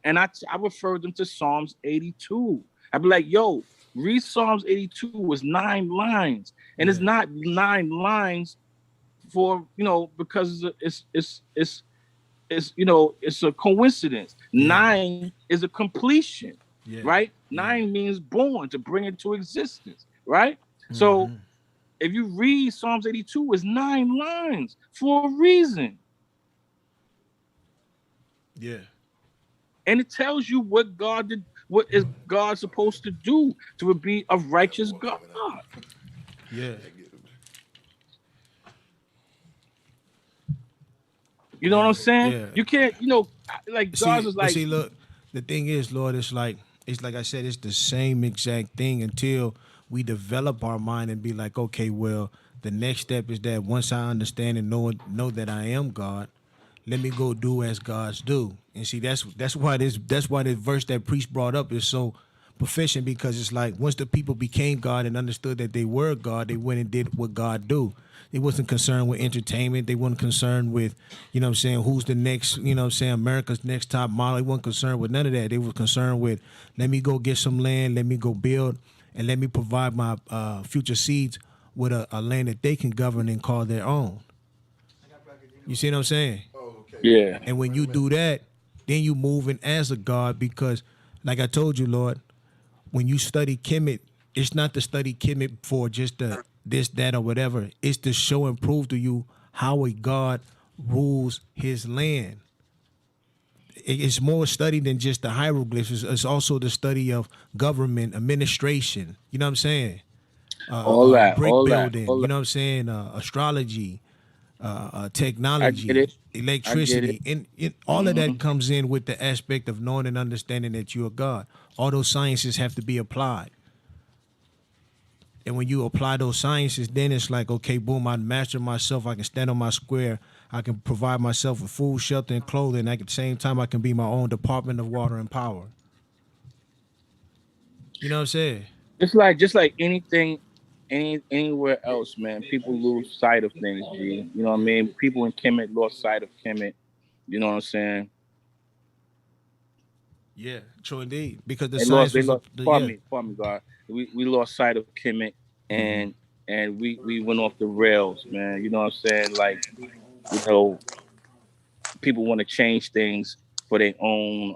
And I refer them to Psalms 82. I'd be like, yo, read Psalms 82 was 9 lines. And it's not 9 lines for, because it's a coincidence. Yeah. 9 is a completion, right? 9 means born, to bring it to existence, right? So if you read Psalms 82, it's 9 lines for a reason. Yeah. And it tells you what God did, what is God supposed to do to be a righteous God. Yeah. You know what I'm saying? Yeah. You can't, like God is like. See, look, the thing is, Lord, it's like I said, it's the same exact thing until we develop our mind and be like, okay, well, the next step is that once I understand and know that I am God, let me go do as gods do. And see, that's why this verse that priest brought up is so proficient, because it's like once the people became God and understood that they were God, they went and did what God do. They wasn't concerned with entertainment. They weren't concerned with, who's the next, America's next top model. They weren't concerned with none of that. They were concerned with, let me go get some land, let me go build, and let me provide my future seeds with a land that they can govern and call their own. You see what I'm saying? Oh, okay. Yeah. And when you do that, then you moving as a God, because, like I told you, Lord, when you study Kemet, it's not to study Kemet for just the this, that, or whatever. It's to show and prove to you how a God rules his land. It's more study than just the hieroglyphs. It's also the study of government, administration. You know what I'm saying? Brick building. You know what I'm saying? Astrology, technology, electricity, and all of that comes in with the aspect of knowing and understanding that you're God. All those sciences have to be applied. And when you apply those sciences, then it's like, okay, boom, I master myself. I can stand on my square. I can provide myself with food, shelter, and clothing. At the same time, I can be my own department of water and power. You know what I'm saying? Just like anything, anywhere else, man, people lose sight of things, G. You know what I mean? People in Kemet lost sight of Kemet. You know what I'm saying? Yeah, true indeed. Because the they science lost, pardon me, God. We lost sight of Kemet, and and we went off the rails, man. You know what I'm saying? Like, you know, people want to change things for their own,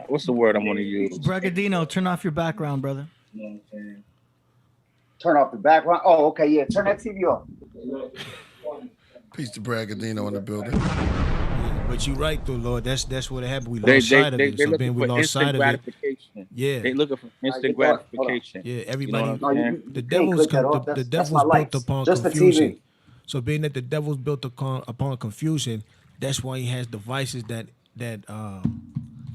what's the word I'm going to use? bRAgadino, turn off your background, brother. Turn off the background. Oh, okay, yeah. Turn that TV off. Peace to bRAgadino in the building. But you're right, though, Lord. That's what happened. We lost sight of it. So then we lost sight of it. Yeah. They looking for instant gratification. Yeah, everybody. You know what I'm the devil's built upon just confusion. The TV. So being that the devil's built upon confusion, that's why he has devices that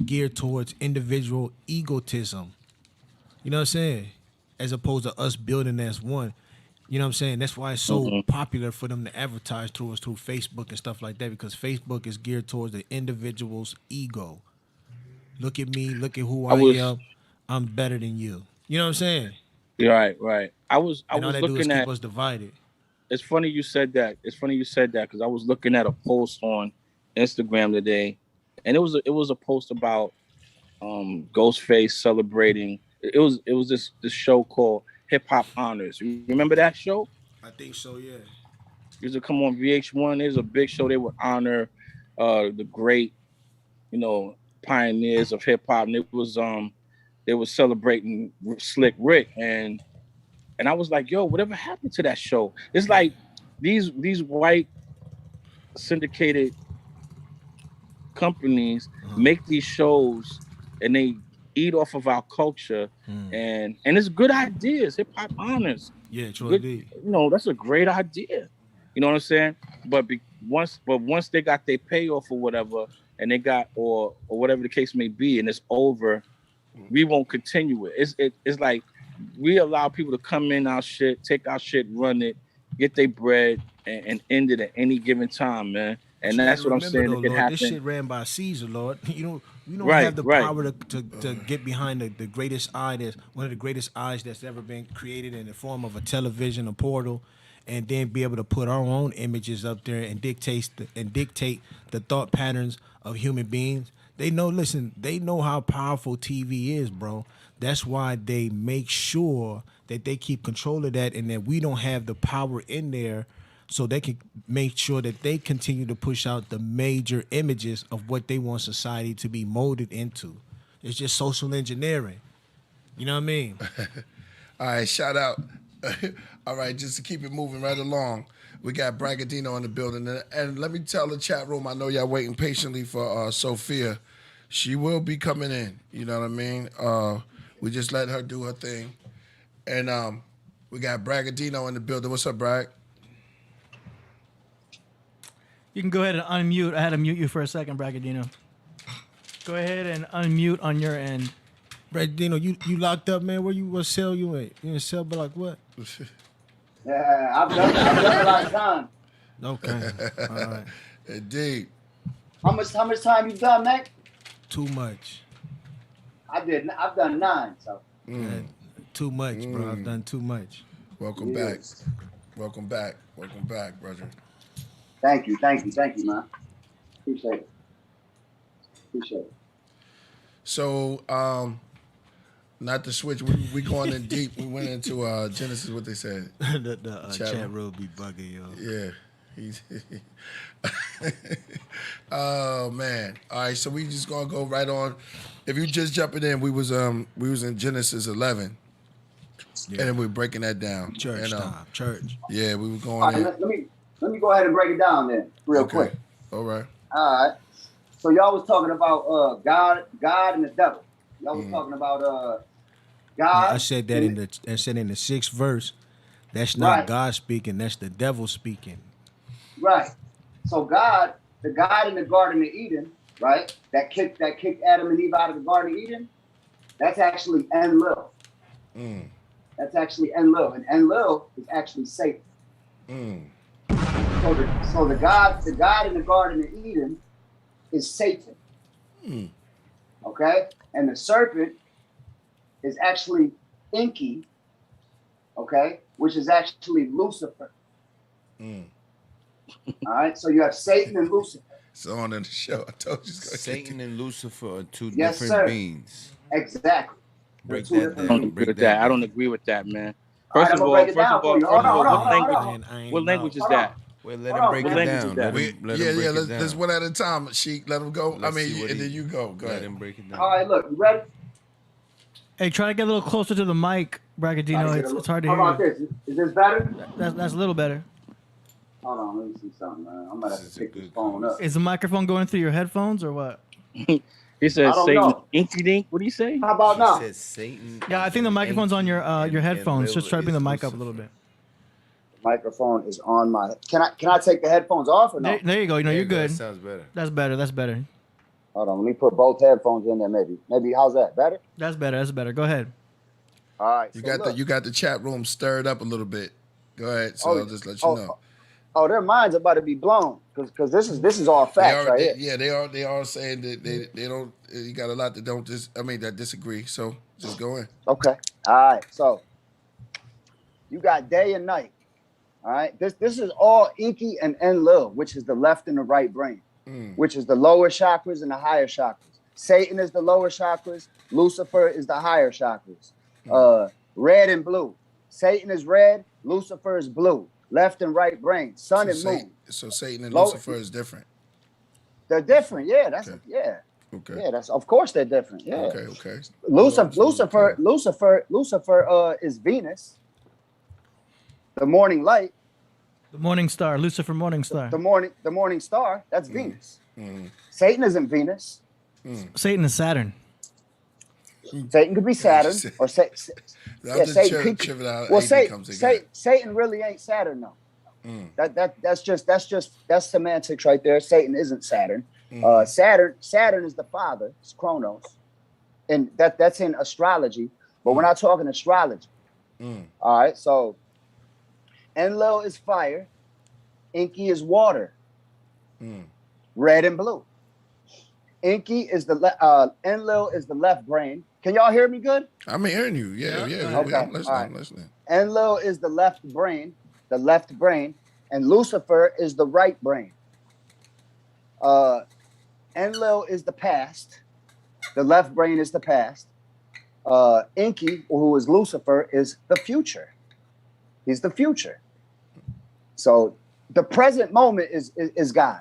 geared towards individual egotism. You know what I'm saying? As opposed to us building as one. You know what I'm saying? That's why it's so popular for them to advertise through us through Facebook and stuff like that, because Facebook is geared towards the individual's ego. Look at me, look at who I am. I'm better than you. You know what I'm saying? Right. I was all that looking do is at keep us divided. It's funny you said that because I was looking at a post on Instagram today, and it was a post about Ghostface celebrating. It was this show called Hip Hop Honors. You remember that show? I think so, yeah. It used to come on VH1. It was a big show. They would honor the great, you know, pioneers of hip hop, and they were celebrating Slick Rick, and I was like, yo, whatever happened to that show? It's like these white syndicated companies make these shows, and they eat off of our culture, and it's good ideas. Hip Hop Honors. Yeah, good, you know, that's a great idea. You know what I'm saying? But once they got their payoff or whatever, and they got or whatever the case may be, and it's over, we won't continue it. It's like we allow people to come in our shit, take our shit, run it, get their bread, and end it at any given time, man. And that's what I'm saying. Though, it can Lord, happen. this shit ran by Caesar, Lord. You don't have the power to get behind the greatest eye, that's one of the greatest eyes that's ever been created in the form of a television, a portal, and then be able to put our own images up there and dictate the thought patterns of human beings. They know how powerful TV is, bro. That's why they make sure that they keep control of that, and that we don't have the power in there, so they can make sure that they continue to push out the major images of what they want society to be molded into. It's just social engineering. You know what I mean? All right, shout out. All right, just to keep it moving right along, we got bRAgadino in the building. And let me tell the chat room, I know y'all waiting patiently for Sophia. She will be coming in, you know what I mean? We just let her do her thing. And we got bRAgadino in the building. What's up, Brag? You can go ahead and unmute. I had to mute you for a second, bRAgadino. Go ahead and unmute on your end. bRAgadino, you locked up, man. Where you what cell you at? You in cell, but like what? Yeah, I've done a lot of time. Okay. All right. Indeed. How much time you done, Mac? Too much. I've done 9, so. Too much, bro. I've done too much. Welcome back. Welcome back, brother. Thank you, man. Appreciate it. So, not to switch, we going in deep. We went into Genesis, what they said. the chat room be bugging, yo. Yeah. Oh man. All right, so we just gonna go right on. If you just jumping in, we was in Genesis 11. Yeah. And then we're breaking that down. Church. Yeah, we were going. All right, let me go ahead and break it down then, real quick. All right. All right. So y'all was talking about God and the devil. Y'all was talking about God. I said that in the 6th verse. That's not God speaking. That's the devil speaking. Right. So God, the God in the Garden of Eden, right? That kicked Adam and Eve out of the Garden of Eden. That's actually Enlil. That's actually Enlil, and Enlil is actually Satan. So the God in the Garden of Eden is Satan. Okay? And the serpent is actually Enki, okay, which is actually Lucifer. All right, so you have Satan and Lucifer. It's on in the show. I told you. Satan and Lucifer are two Yes, different sir. beings. Exactly. They're Break two that different down. things. I don't agree Break with that that. I don't down. agree with that, man. All right, First I'm of gonna all, break it down for you. first of all, Hold on, hold what on, language? hold on. What language is Hold on. that? Well, let Hold him on, break What it man. language down. is that? Let Yeah, him break yeah. it down. Let's one at a time. Sheik, let him go. Let's see what and he- then you go. Go Let ahead. him break it down. All right, look, you ready? Hey, try to get a little closer to the mic, bRAgadino. It's hard to How hear about you. this? Is this better? That's a little better. Hold on, let me see something, man. I'm gonna have This is to a pick this good phone up. Is the microphone going through your headphones or what? He said I don't Satan, know. inky dink. What do you say? How about He now? said Satan. Yeah, I is think the an microphone's on your Enki and headphones. Just Lil try to bring the is mic up a little Lucifer. bit. Microphone is on my. Can I take the headphones off or no? There you go. You know, There you're you go. good. That sounds better. That's better. That's better. Hold on, let me put both headphones in there. Maybe how's that? Better? That's better. That's better. Go ahead. All right. You so got look. you got the chat room stirred up a little bit. Go ahead. So Oh, I'll just let you know. Oh, their minds about to be blown because this is all They facts are, right here. yeah, they are saying that they don't. You got a lot that don't that disagree. So just go in. Okay. All right. So you got day and night. All right. This is all Inky and Enlil, which is the left and the right brain, which is the lower chakras and the higher chakras. Satan is the lower chakras. Lucifer is the higher chakras. Red and blue. Satan is red. Lucifer is blue. Left and right brain. Sun and moon. So Satan and Lower- Lucifer is different. They're different. Yeah. That's Okay. yeah. Okay. Yeah. That's of course they're different. Yeah. Okay. Lucifer is Venus, the morning light, The morning star, Lucifer morning star. the morning star. That's Venus. Satan isn't Venus. Satan is Saturn. Satan could be Saturn or I'm just Satan. tripping out. Well, AD comes again. Satan really ain't Saturn though. That's just semantics right there. Satan isn't Saturn. Saturn is the father. It's Chronos, and that's in astrology. But we're not talking astrology. All right. So Enlil is fire. Inky is water. Red and blue. Inky is Enlil is the left brain. Can y'all hear me good? I'm hearing you. Yeah. Okay. I'm listening. All right. I'm listening. Enlil is the left brain, and Lucifer is the right brain. Enlil is the past. The left brain is the past. Inky, who is Lucifer, is the future. He's the future. So the present moment is God.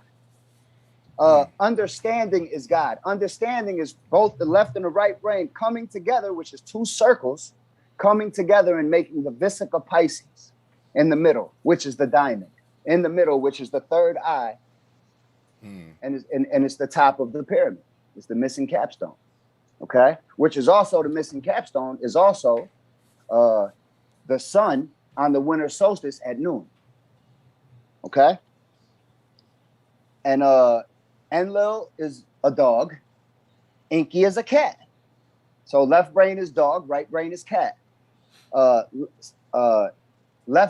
Understanding is God. Understanding is both the left and the right brain coming together, which is two circles coming together and making the Vesica Pisces in the middle, which is the diamond. In the middle, which is the third eye, and it's the top of the pyramid. It's the missing capstone. Okay, which is also the missing capstone is also the sun on the winter solstice at noon. Okay, and Enlil is a dog. Inky is a cat. So left brain is dog, right brain is cat. Left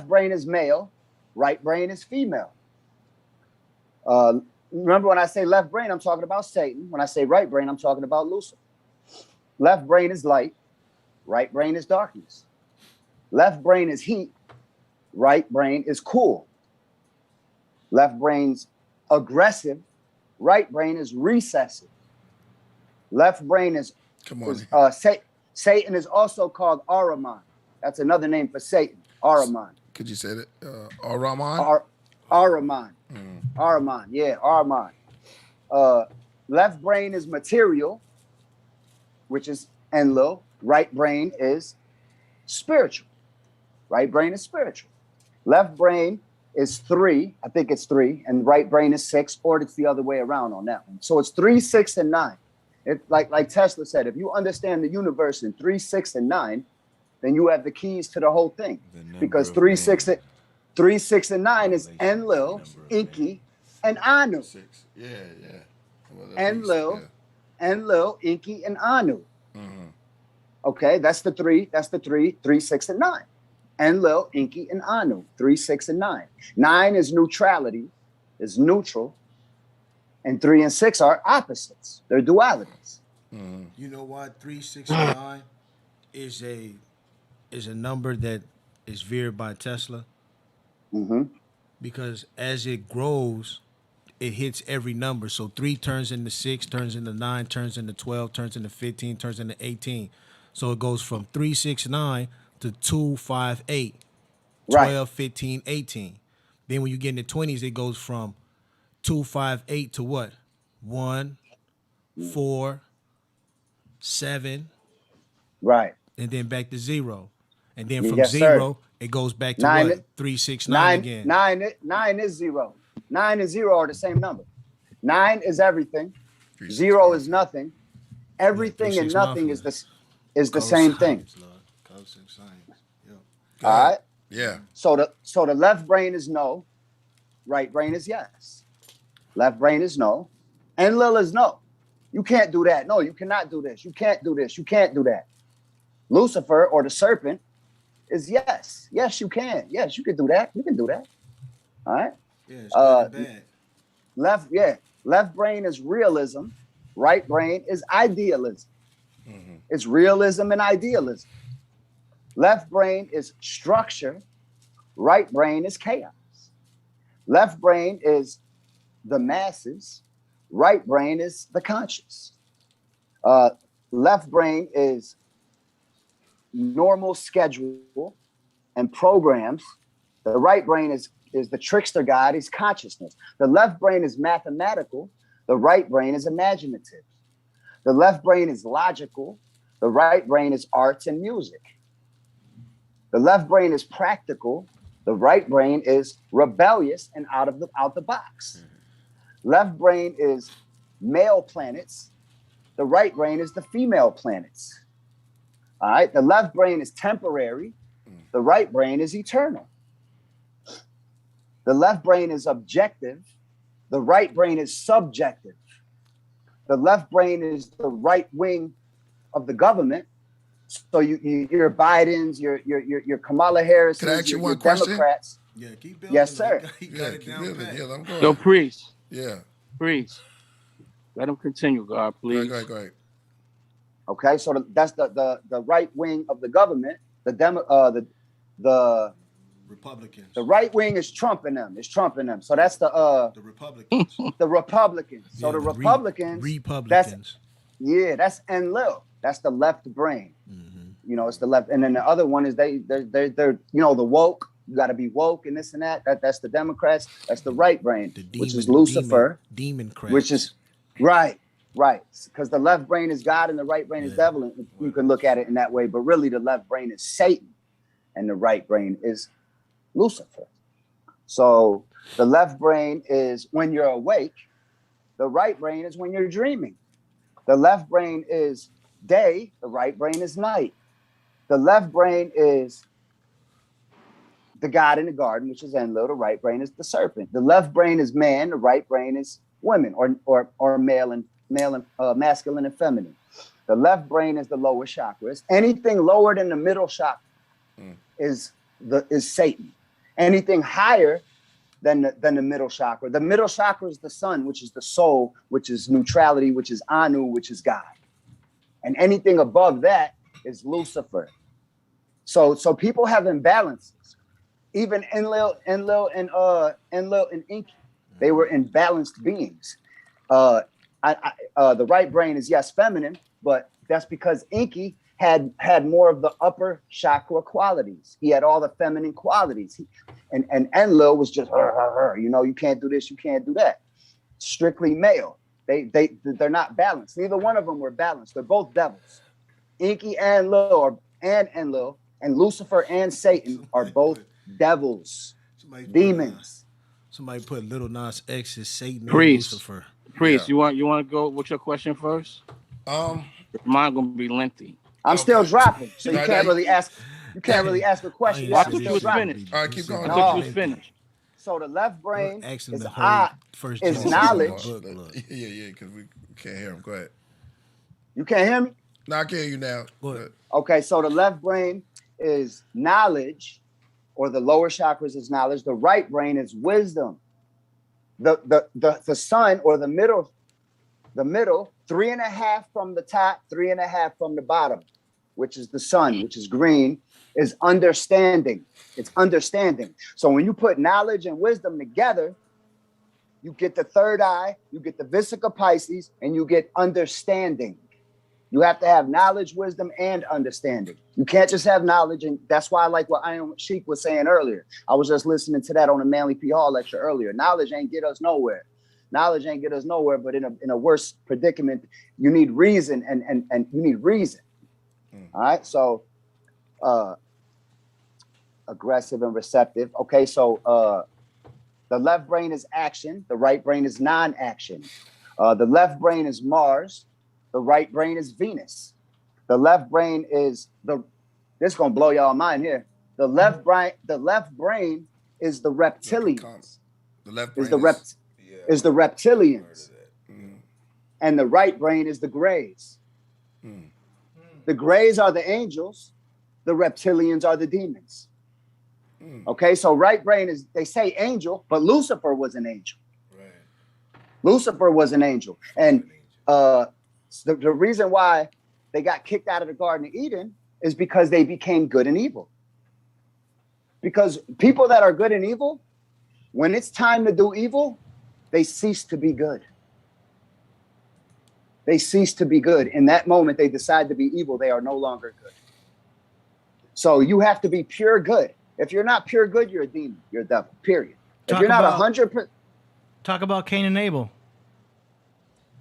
brain is male, right brain is female. Remember when I say left brain, I'm talking about Satan. When I say right brain, I'm talking about Lucifer. Left brain is light, right brain is darkness. Left brain is heat, right brain is cool. Left brain's aggressive, right brain is recessive. Left brain is Satan is also called Ahriman. That's another name for Satan. Ahriman. Could you say that? Ahriman? Ahriman. Ahriman. Yeah, Ahriman. Left brain is material, which is Enlil. Right brain is spiritual. Right brain is spiritual. Left brain is 3. I think it's 3, and right brain is 6, or it's the other way around on that one. So it's 3, 6, and 9. It, like Tesla said, if you understand the universe in 3, 6, and 9, then you have the keys to the whole thing. Because 3, 6, and 9 is Enlil, Inky, and Anu. Yeah. Well, Enlil, Inky, and Anu. Okay, that's the 3. That's the 3, 3, 6, and 9. Enlil, Inky, and Anu. 3, 6, and 9. 9 is neutrality, is neutral. And 3 and 6 are opposites. They're dualities. You know what? 3, 6, and 9 is a number that is veered by Tesla. Because as it grows, it hits every number. So 3 turns into 6, turns into 9, turns into 12, turns into 15, turns into 18. So it goes from 3, 6, 9 to 2, 5, 8, Right. 12, 15, 18. Then when you get in the 20s, it goes from 2, 5, 8 to what? 1, 4, 7, Right. and then back to 0. And then from Yes, sir. 0, it goes back to Nine- what? 3, 6, 9 again. Nine is 0. 9 and 0 are the same number. 9 is everything. 0 is nothing. Everything three, and six, nothing mafia. is the same thing. All right. Yeah. So the left brain is no, right brain is yes. Left brain is no, Enlil is no. You can't do that. No, you cannot do this. You can't do this. You can't do that. Lucifer or the serpent is yes. Yes, you can. Yes, you can do that. You can do that. All right. Yeah, it's good and bad. Left brain is realism. Right brain is idealism. It's realism and idealism. Left brain is structure. Right brain is chaos. Left brain is the masses. Right brain is the conscious. Left brain is normal schedule and programs. The right brain is the trickster god, is consciousness. The left brain is mathematical. The right brain is imaginative. The left brain is logical. The right brain is arts and music. The left brain is practical. The right brain is rebellious and out the box. Left brain is male planets. The right brain is the female planets. All right. The left brain is temporary. The right brain is eternal. The left brain is objective. The right brain is subjective. The left brain is the right wing of the government. So your Bidens, your Kamala Harris, Can I ask you your one question? Democrats. Yeah, keep building. Yes, sir. He got it keep down building. pat. Yeah, I'm going. Yo, priest, Yeah. priest. Let him continue, God, please. Go ahead. Okay, so that's the right wing of the government. The Republicans. the right wing is trumping them. It's trumping them. So that's the Republicans. the Republicans. So Yeah, the the Republicans. Republicans. That's Enlil. That's the left brain. It's the left, and then the other one is they're the woke. You got to be woke and this and that. That's the Democrats. That's the right brain, which is Lucifer, demon cracks. which is right, because the left brain is God and the right brain is devil. And you can look at it in that way, but really the left brain is Satan, and the right brain is Lucifer. So the left brain is when you're awake. The right brain is when you're dreaming. The left brain is day. The right brain is night. The left brain is the God in the garden, which is Enlil. The right brain is the serpent. The left brain is man. The right brain is women, or male and masculine and feminine. The left brain is the lower chakras. Anything lower than the middle chakra is Satan. Anything higher than the middle chakra. The middle chakra is the sun, which is the soul, which is neutrality, which is Anu, which is God. And anything above that is Lucifer. So people have imbalances. Even Enlil and Inky, they were imbalanced beings. The right brain is feminine, but that's because Inky had more of the upper chakra qualities. He had all the feminine qualities. And Enlil was just you can't do this, you can't do that. Strictly male. They're not balanced. Neither one of them were balanced. They're both devils. Inky and Enlil and Lucifer and Satan are both devils, demons. Somebody put Little Nas X as Satan and Priest. Lucifer. Priest, you want to go with your question first? Mine gonna be lengthy. I'm still dropping, so you Right, can't right. really ask. You can't really ask a question. I thought you was finished. All right, keep going. I thought you was finished. So the left brain Asking is the whole first is Genesis knowledge. book, look. Yeah, because we can't hear him. Go ahead. You can't hear me? No, I can hear you now. Go ahead. Okay, so the left brain is knowledge, or the lower chakras is knowledge. The right brain is wisdom. The sun, or the middle, 3.5 from the top, 3.5 from the bottom, which is the sun, which is green, is understanding. It's understanding. So when you put knowledge and wisdom together, you get the third eye, you get the Vesica Pisces, and you get understanding. You have to have knowledge, wisdom, and understanding. You can't just have knowledge. And that's why I like what Shiek was saying earlier. I was just listening to that on the Manly P. Hall lecture earlier. Knowledge ain't get us nowhere. Knowledge ain't get us nowhere, but in a worse predicament, you need reason and you need reason. All right. So aggressive and receptive. Okay, so the left brain is action, the right brain is non-action. The left brain is Mars, the right brain is Venus. The left brain is this is gonna blow y'all mind here. The left brain is the reptilians. The left brain is the reptilians. And the right brain is the grays. The grays are the angels, the reptilians are the demons. Okay, so right brain is, they say angel, but Lucifer was an angel. Right. Lucifer was an angel. And the reason why they got kicked out of the Garden of Eden is because they became good and evil. Because people that are good and evil, when it's time to do evil, they cease to be good. They cease to be good. In that moment, they decide to be evil. They are no longer good. So you have to be pure good. If you're not pure good, you're a demon. You're a devil, period. If you're not 100%. Talk about Cain and Abel.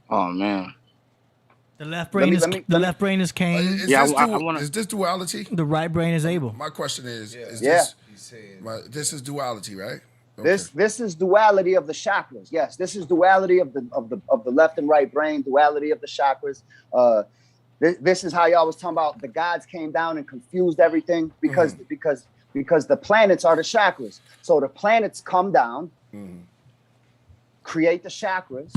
Oh, man. The left brain is Cain. Is this duality? The right brain is Abel. My question is this is duality, right? Okay. This is duality of the chakras. Yes, this is duality of the left and right brain, duality of the chakras. This is how y'all was talking about the gods came down and confused everything because the planets are the chakras. So the planets come down, create the chakras,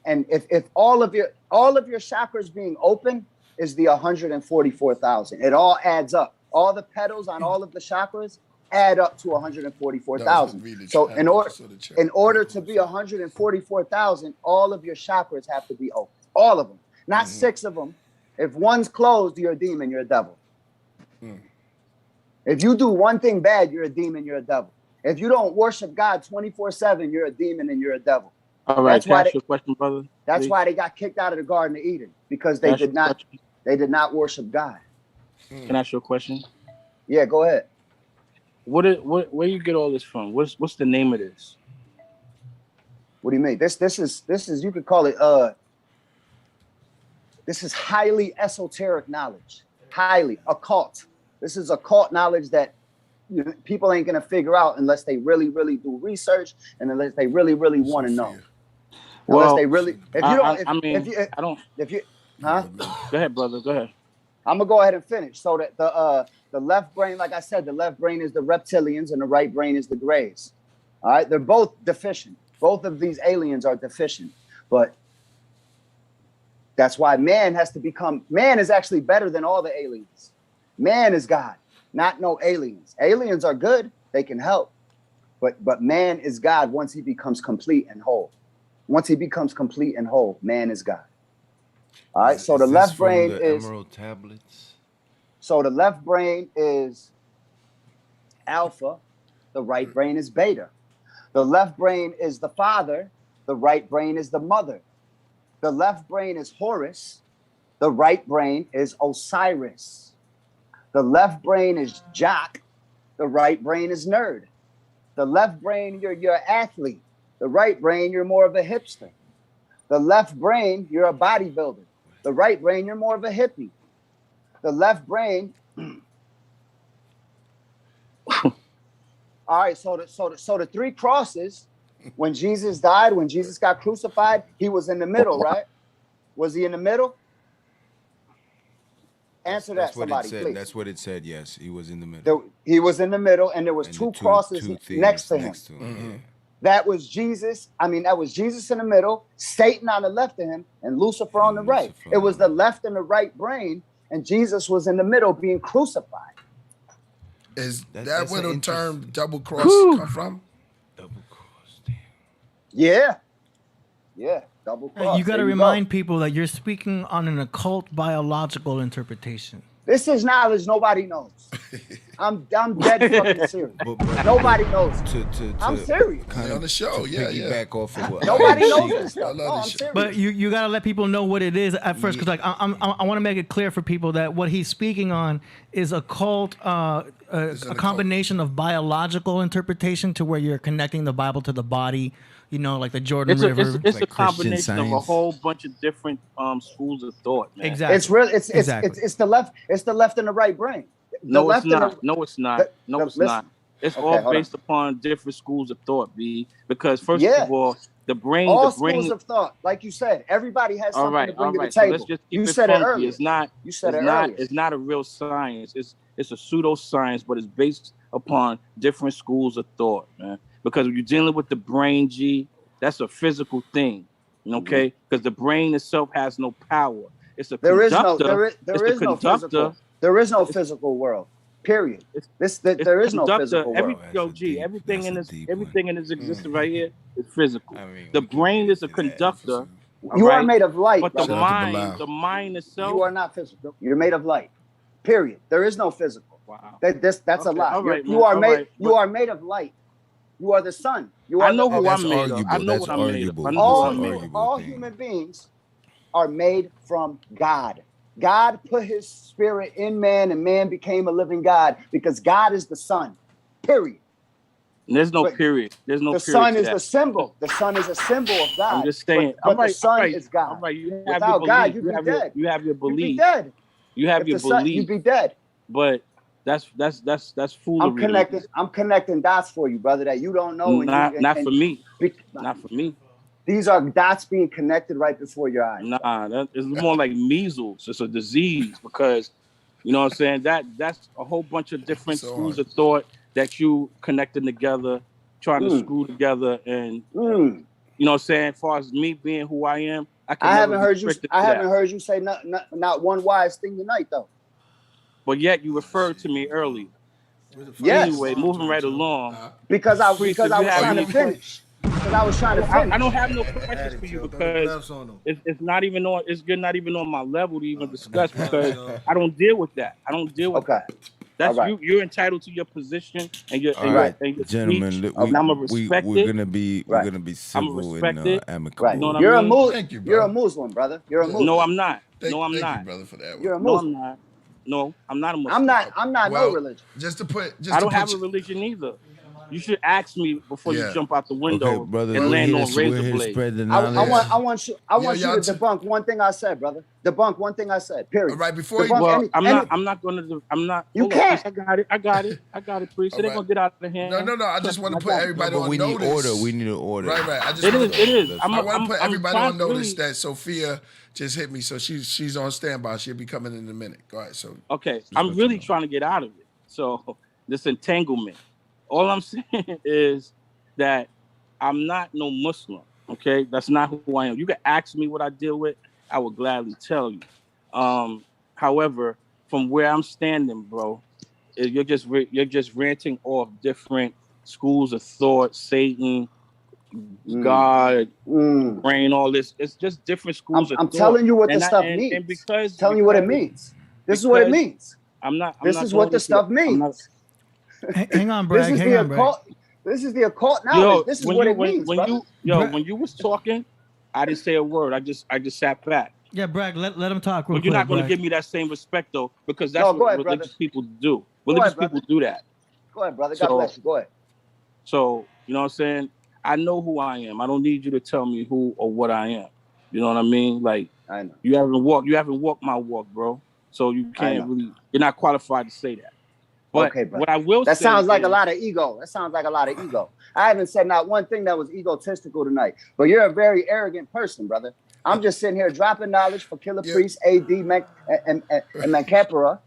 and if all of your chakras being open is the 144,000. It all adds up. All the petals on all of the chakras add up to 144,000. Really so in order to be 144,000, all of your chakras have to be open. All of them, not 6 of them. If one's closed, you're a demon, you're a devil. If you do one thing bad, you're a demon, you're a devil. If you don't worship God 24/7, you're a demon and you're a devil. All right, can I ask you a question, brother? That's why they got kicked out of the Garden of Eden, because they did not worship God. Can I ask you a question? Yeah, go ahead. Where you get all this from? What's the name of this? What do you mean? This is you could call it this is highly esoteric knowledge, highly occult. This is occult knowledge that people ain't gonna figure out unless they really, really do research and unless they really, really want to know. Well, unless they really, Go ahead, brother. Go ahead. I'm gonna go ahead and finish. So that the left brain, like I said, the left brain is the reptilians and the right brain is the grays. All right, they're both deficient. Both of these aliens are deficient, but that's why man is actually better than all the aliens. Man is God, not no aliens. Aliens are good, they can help, but man is God once he becomes complete and whole. Once he becomes complete and whole, man is God. All right, so the left brain is Emerald Tablets. So the left brain is alpha, the right brain is beta. The left brain is the father, the right brain is the mother. The left brain is Horus, the right brain is Osiris. The left brain is jock, the right brain is nerd. The left brain, you're an athlete. The right brain, you're more of a hipster. The left brain, you're a bodybuilder. The right brain, you're more of a hippie. The left brain. All right, so the 3 crosses, when Jesus died, when Jesus got crucified, he was in the middle, right? Was he in the middle? Answer that, somebody, please. That's what it said, yes. He was in the middle. He was in the middle, and there was 2 crosses next to him. Yeah. That was Jesus. That was Jesus in the middle, Satan on the left of him, and Lucifer on the right. It was the left and the right brain, and Jesus was in the middle being crucified. Is that where the term double cross come from? Double cross, damn. Yeah, double cross. You got to remind people that you're speaking on an occult biological interpretation. This is knowledge nobody knows. I'm dead fucking serious. Nobody knows. I'm serious. Kind of on the show, piggyback off of what Nobody knows this stuff. No, I'm serious. But you gotta let people know what it is at first, because like I want to make it clear for people that what he's speaking on is a combination of biological interpretation to where you're connecting the Bible to the body. You know, like the Jordan River. It's like a combination of a whole bunch of different schools of thought, man. Exactly. It's real. It's the left. It's the left and the right brain. No, it's not. No, it's not. No, it's not. It's all based upon different schools of thought, B. Because first of all, the brain. All schools of thought, like you said, everybody has something to bring to the table. So let's just keep you it said funky. it earlier. It's not. You said it not. earlier. It's not a real science. It's a pseudoscience, but it's based upon different schools of thought, man. Because when you're dealing with the brain, G, that's a physical thing, okay? Because the brain itself has no power. It's a conductor. There is no physical world. Period. There is no physical world. Everything in this existence right here is physical. The brain is a conductor. You are made of light, but the mind itself. You are not physical. You're made of light. Period. There is no physical. Wow. That's a lie. You are made of light. You are the sun. I know who I'm made of. I know what I'm made of. All human beings are made from God. God put his spirit in man and man became a living God because God is the sun. Period. There's no period. There's no the period. The sun is the symbol. The sun is a symbol of God. I'm just saying. But the sun is God. I'm right. You have Without your God, belief. you'd be dead. You have your belief. You'd be dead. You have your belief. You'd be dead. But that's foolery. I'm connecting dots for you, brother, that you don't know. Not for me. Not for me. These are dots being connected right before your eyes. It's more like measles. It's a disease because, you know what I'm saying? That's a whole bunch of different schools of thought that you connecting together, trying to screw together, and you know what I'm saying? As far as me being who I am, I haven't heard you say not one wise thing tonight though. But yet you referred to me early. Yes. Anyway, moving right along. Because I was trying to finish. I don't have no questions for you because it's not even on. You're not even on my level to even discuss because I don't deal with that. I don't deal with that. That's you're entitled to your position and your gentlemen. Speech. I'm gonna respect we're gonna be civil and amicable. Right. You know You're I mean? Thank you, you're a Muslim, brother. You're a Muslim. No, I'm not. Thank you, brother, for that. You're a Muslim. No, I'm not. No, I'm not a Muslim. I'm not no religion. I don't have a religion either. You should ask me before you jump out the window and land on razor blades. I want you to debunk one thing I said, brother. Debunk one thing I said. Period. All right, before you. Well, I'm not going to. I'm not. You can't. I got it, priest. It ain't gonna get out of hand. No. I just want to put everybody on notice. We need an order. Right. It is. I want to put everybody on notice that Sophia just hit me, so she's on standby. She'll be coming in a minute. Go ahead. So. Okay, I'm really trying to get out of it. So this entanglement. All I'm saying is that I'm not no Muslim, okay? That's not who I am. You can ask me what I deal with, I will gladly tell you. However, from where I'm standing, bro, you're just ranting off different schools of thought, Satan, God, brain, all this. It's just different schools of thought. I'm telling you what this stuff means. And because telling you what it means. This is what it means. This is what the stuff means. Hang on, Brad. This is the occult knowledge. This is what it means. When you was talking, I didn't say a word. I just sat back. Yeah, Brad, let him talk real quick. But you're not going to give me that same respect though, because that's what religious people do. Religious people do that. Go ahead, brother. God bless you. Go ahead. So you know what I'm saying? I know who I am. I don't need you to tell me who or what I am. You know what I mean? Like I know. You haven't walked my walk, bro. So you can't really. You're not qualified to say that. But okay, bro. What I will say sounds like is, a lot of ego. I haven't said not one thing that was egotistical tonight. But you're a very arrogant person, brother. I'm just sitting here dropping knowledge for Killah Priest, AD, and Mankapara,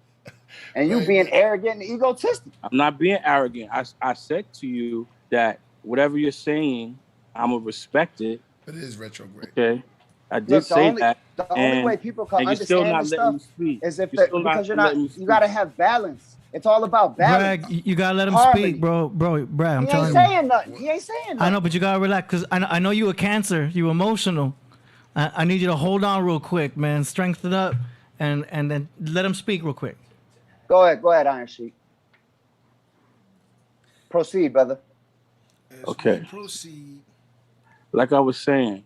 and you being arrogant and egotistic. I'm not being arrogant. I said to you that whatever you're saying, I'm gonna respect it. But it is retrograde. Okay. I did say that. The only way people can understand this stuff is if because you gotta have balance. It's all about balance. Brad, you gotta let him speak, bro. Brad, I'm telling you. He ain't saying nothing. He ain't saying nothing. I know, but you gotta relax because I know you a Cancer. You emotional. I need you to hold on real quick, man. Strengthen up, and then let him speak real quick. Go ahead, Iron Sheik. Proceed, brother. Okay. Proceed. Like I was saying,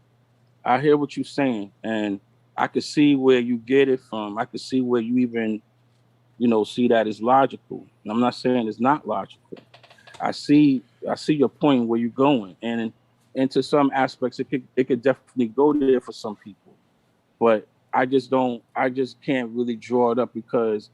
I hear what you're saying, and I could see where you get it from. I could see where you even, see that as logical. And I'm not saying it's not logical. I see your point where you're going, and to some aspects, it could definitely go there for some people, but I just can't really draw it up because,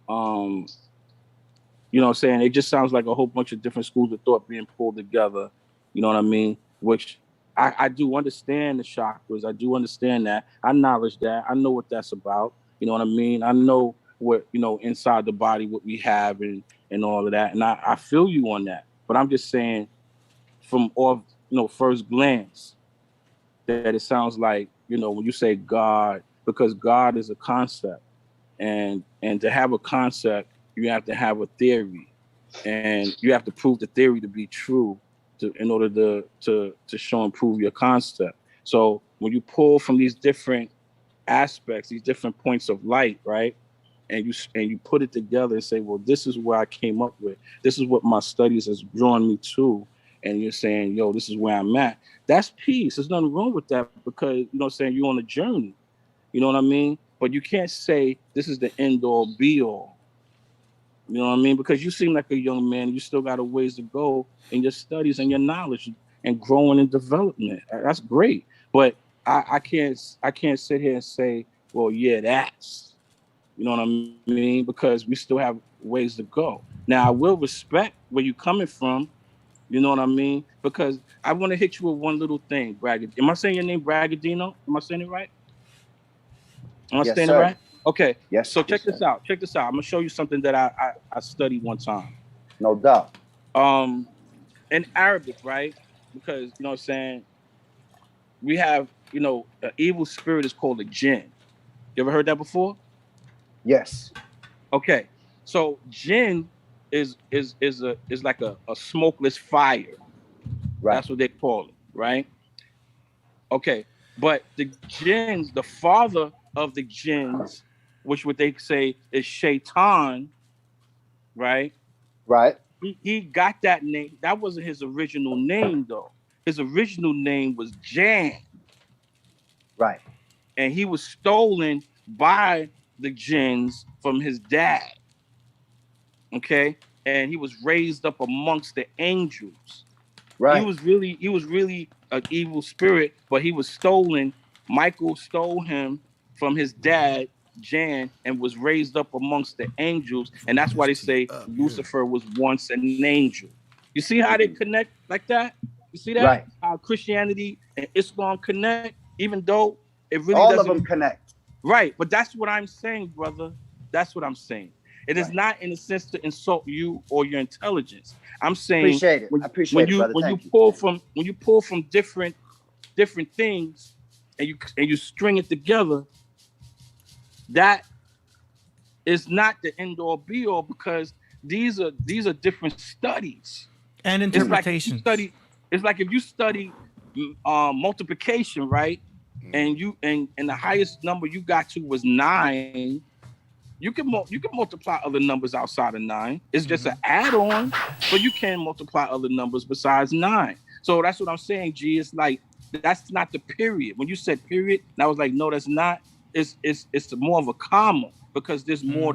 what I'm saying, it just sounds like a whole bunch of different schools of thought being pulled together. You know what I mean? Which I do understand the chakras. I do understand that. I acknowledge that. I know what that's about. You know what I mean? I know what, inside the body, what we have and all of that. And I feel you on that. But I'm just saying from off, first glance, that it sounds like, when you say God, because God is a concept. And to have a concept, you have to have a theory. And you have to prove the theory to be true in order to show and prove your concept. So when you pull from these different aspects, these different points of light, right? And you put it together and say, well, this is where I came up with. This is what my studies has drawn me to. And you're saying, yo, this is where I'm at. That's peace. There's nothing wrong with that because, you're on a journey. You know what I mean? But you can't say this is the end all be all. You know what I mean? Because you seem like a young man. You still got a ways to go in your studies and your knowledge and growing and development. That's great. But I can't sit here and say, well, yeah, that's, you know what I mean? Because we still have ways to go. Now, I will respect where you're coming from. You know what I mean? Because I want to hit you with one little thing, Bragadino. Am I saying your name Bragadino? Am I saying it right? Am I saying it right? Okay. Yes. So check this out. I'm gonna show you something that I studied one time. No doubt. In Arabic, right? Because you know what I'm saying, we have, an evil spirit is called a jinn. You ever heard that before? Yes. Okay. So jinn is like a smokeless fire. Right. That's what they call it, right? Okay. But the jinns, the father of the jinns, which what they say is Shaitan, right? Right. He got that name. That wasn't his original name, though. His original name was Jan. Right. And he was stolen by the jinns from his dad. Okay? And he was raised up amongst the angels. Right. He was really an evil spirit, but he was stolen. Michael stole him from his dad, Jan, and was raised up amongst the angels. And that's why they say Lucifer was once an angel. You see how they connect like that? You see that? Right. How Christianity and Islam connect, even though it really all doesn't. Of them connect. Right. But that's what I'm saying, brother. That's what I'm saying. It is not in a sense to insult you or your intelligence. I'm saying appreciate it. I appreciate it, brother. When you pull from different things and you string it together, that is not the end all be all because these are different studies and interpretations. It's like if you study multiplication, right? And the highest number you got to was 9. You can multiply other numbers outside of 9. It's just an add-on, but you can multiply other numbers besides 9. So that's what I'm saying, G. It's like that's not the period. When you said period, and I was like, no, that's not. It's more of a comma because there's more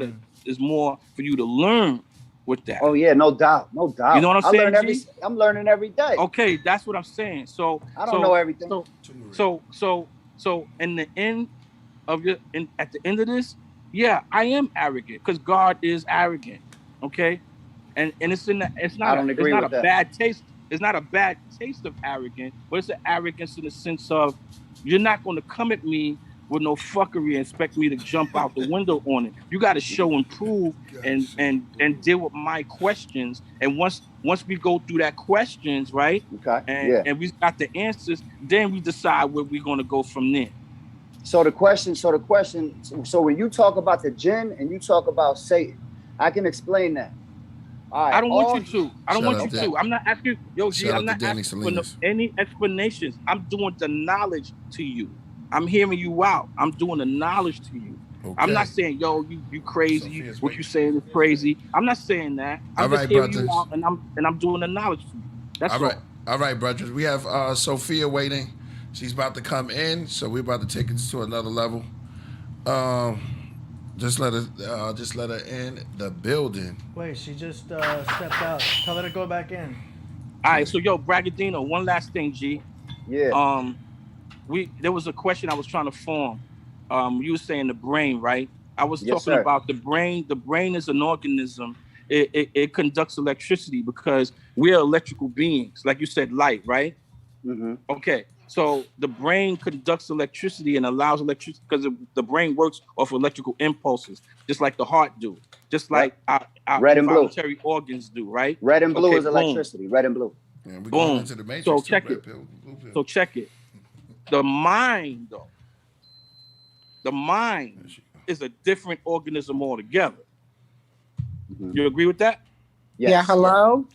for you to learn with that. Oh yeah, no doubt. You know what I'm saying? I'm learning every day. Okay, that's what I'm saying. So I don't know everything. So in the end of at the end of this. Yeah, I am arrogant because God is arrogant. Okay, and it's not a bad taste. It's not a bad taste of arrogance, but it's an arrogance in the sense of you're not going to come at me with no fuckery and expect me to jump out the window on it. You got to show and prove and deal with my questions. And once we go through that questions, right? Okay. And we got the answers, then we decide where we're going to go from there. So when you talk about the jinn and you talk about Satan, I can explain that. All right. I don't want you to. I'm not asking, G, I'm not asking for any explanations. I'm doing the knowledge to you. I'm hearing you out. I'm doing the knowledge to you. Okay. I'm not saying, yo, you crazy. Sophia's What waiting. you saying is crazy. I'm not saying that. I'm All just right, hearing brothers. you out, and I'm doing the knowledge for you. That's all. All right, brothers. We have Sophia waiting. She's about to come in, so we're about to take it to another level. Just let her in the building. Wait, she just stepped out. Tell her to go back in. All right, so yo, bRAgadino, one last thing, G. Yeah. There was a question I was trying to form. You were saying the brain, right? I was Yes, talking sir. about the brain. The brain is an organism. It conducts electricity because we're electrical beings, like you said, light, right? Mm-hmm. Okay, so the brain conducts electricity and allows electricity because the brain works off electrical impulses, just like the heart do, just like our Red and blue. involuntary organs do, right? Red and blue Okay, is electricity. Red and blue. Yeah, we're Boom. going into the matrix. So too, check red it. pill, blue pill. So check it. The mind, though, the mind is a different organism altogether. Mm-hmm. You agree with that? Yes. Yeah, hello?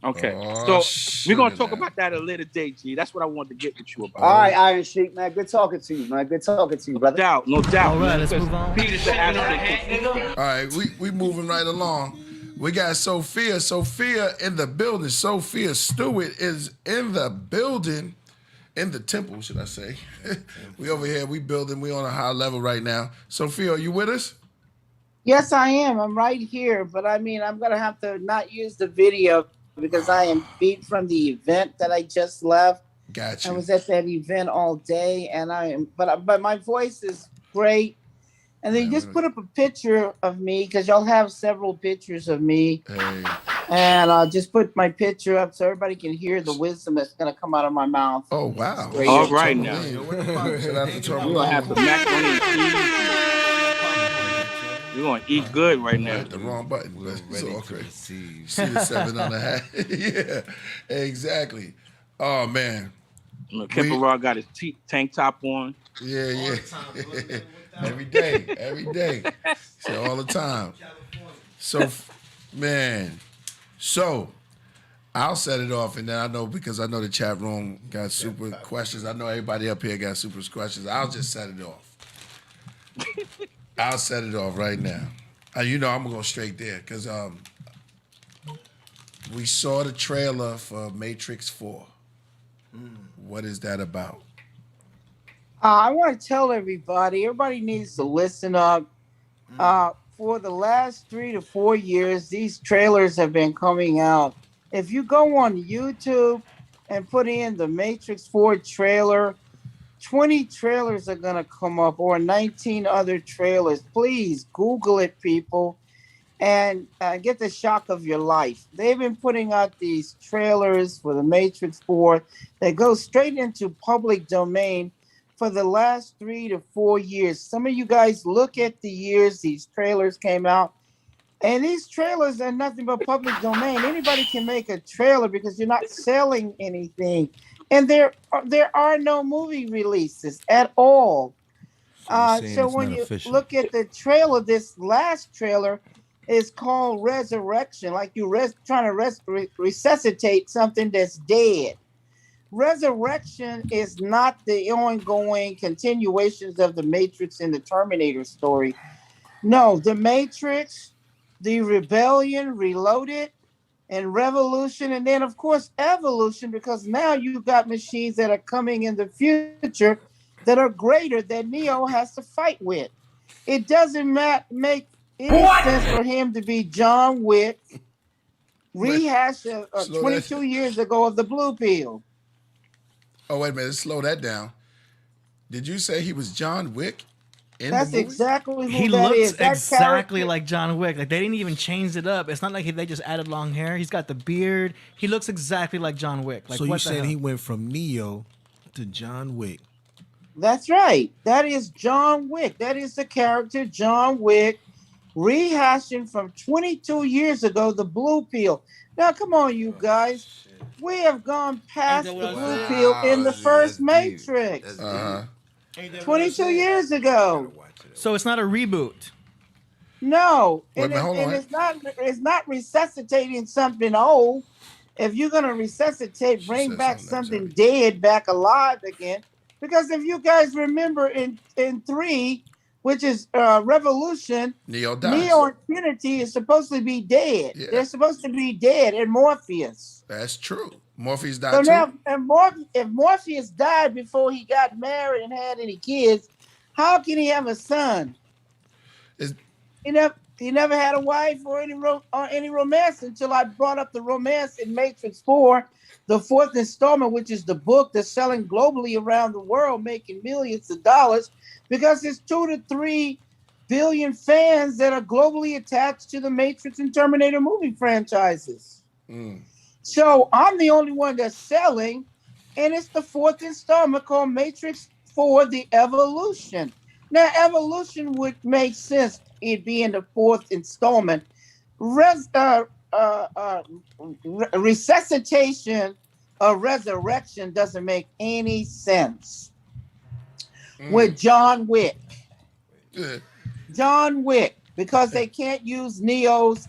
Okay. Oh, So we're gonna talk about that at a later date, G. That's what I wanted to get with you about. All right, Iron Sheik, man. Good talking to you, man. Good talking to you, brother. No doubt. All right, man, let's because move on. Peter's the aspect. All right, we moving right along. We got Sophia in the building. Sophia Stewart is in the building, in the temple, should I say? We over here. We building. We on a high level right now. Sophia, are you with us? Yes, I am. I'm right here, but I mean, I'm going to have to not use the video because I am beat from the event that I just left. Gotcha. I was at that event all day, and but my voice is great. And then you just put up a picture of me because y'all have several pictures of me. Hey. And I'll just put my picture up so everybody can hear the wisdom that's going to come out of my mouth. Oh, wow. Great. All right now. Shout out to We're gonna have some macaroni and cheese. We're gonna eat good right I now. hit the wrong button. We're But it's ready all to okay. receive. See the 7 on the hat. Yeah, exactly. Oh, man. Kipper got his tank top on. Yeah. Every day. So all the time. So, man. So, I'll set it off, and then I know because I know the chat room got super questions. I know everybody up here got super questions. I'll just set it off. I'll set it off right now. You know I'm gonna go straight there because we saw the trailer for Matrix 4. What is that about? I want to tell everybody needs to listen up. For the last 3 to 4 years, these trailers have been coming out. If you go on YouTube and put in the Matrix 4 trailer, 20 trailers are going to come up or 19 other trailers. Please Google it, people, and get the shock of your life. They've been putting out these trailers for the Matrix 4 that go straight into public domain for the last 3 to 4 years. Some of you guys look at the years these trailers came out, and these trailers are nothing but public domain. Anybody can make a trailer because you're not selling anything. And there are no movie releases at all. So when you look at the trailer, this last trailer is called Resurrection, like you trying to resuscitate something that's dead. Resurrection is not the ongoing continuations of the Matrix and the Terminator story. No, the Matrix, the Rebellion, Reloaded, and Revolution, and then of course Evolution, because now you've got machines that are coming in the future that are greater that Neo has to fight with. It doesn't make any sense for him to be John Wick, rehash 22 years ago of the blue pill. Oh, wait a minute. Slow that down. Did you say he was John Wick in That's the movie? exactly who He that looks is. That exactly character- like John Wick. Like they didn't even change it up. It's not like they just added long hair. He's got the beard. He looks exactly like John Wick. Like So you what the said hell? he went from Neo to John Wick. That's right. That is John Wick. That is the character John Wick, rehashing from 22 years ago, the blue pill. Now, come on, you guys. We have gone past the blue pill in the first Matrix. 22 years ago. So it's not a reboot. No, Wait a and, minute, hold on. it's not resuscitating something old. If you're gonna resuscitate, bring back something dead back alive again. Because if you guys remember in 3, which is Revolution, Neo dies. Neo and Trinity is supposed to be dead. Yeah. They're supposed to be dead in Morpheus. That's true. Morpheus died So too. now, if Morpheus died before he got married and had any kids, how can he have a son? He never had a wife or any romance until I brought up the romance in Matrix 4, the fourth installment, which is the book that's selling globally around the world, making millions of dollars, because there's 2 to 3 billion fans that are globally attached to the Matrix and Terminator movie franchises. So I'm the only one that's selling, and it's the fourth installment called Matrix 4: The Evolution. Now, Evolution would make sense it being the fourth installment. Resuscitation or resurrection doesn't make any sense with John Wick. John Wick, because they can't use Neo's.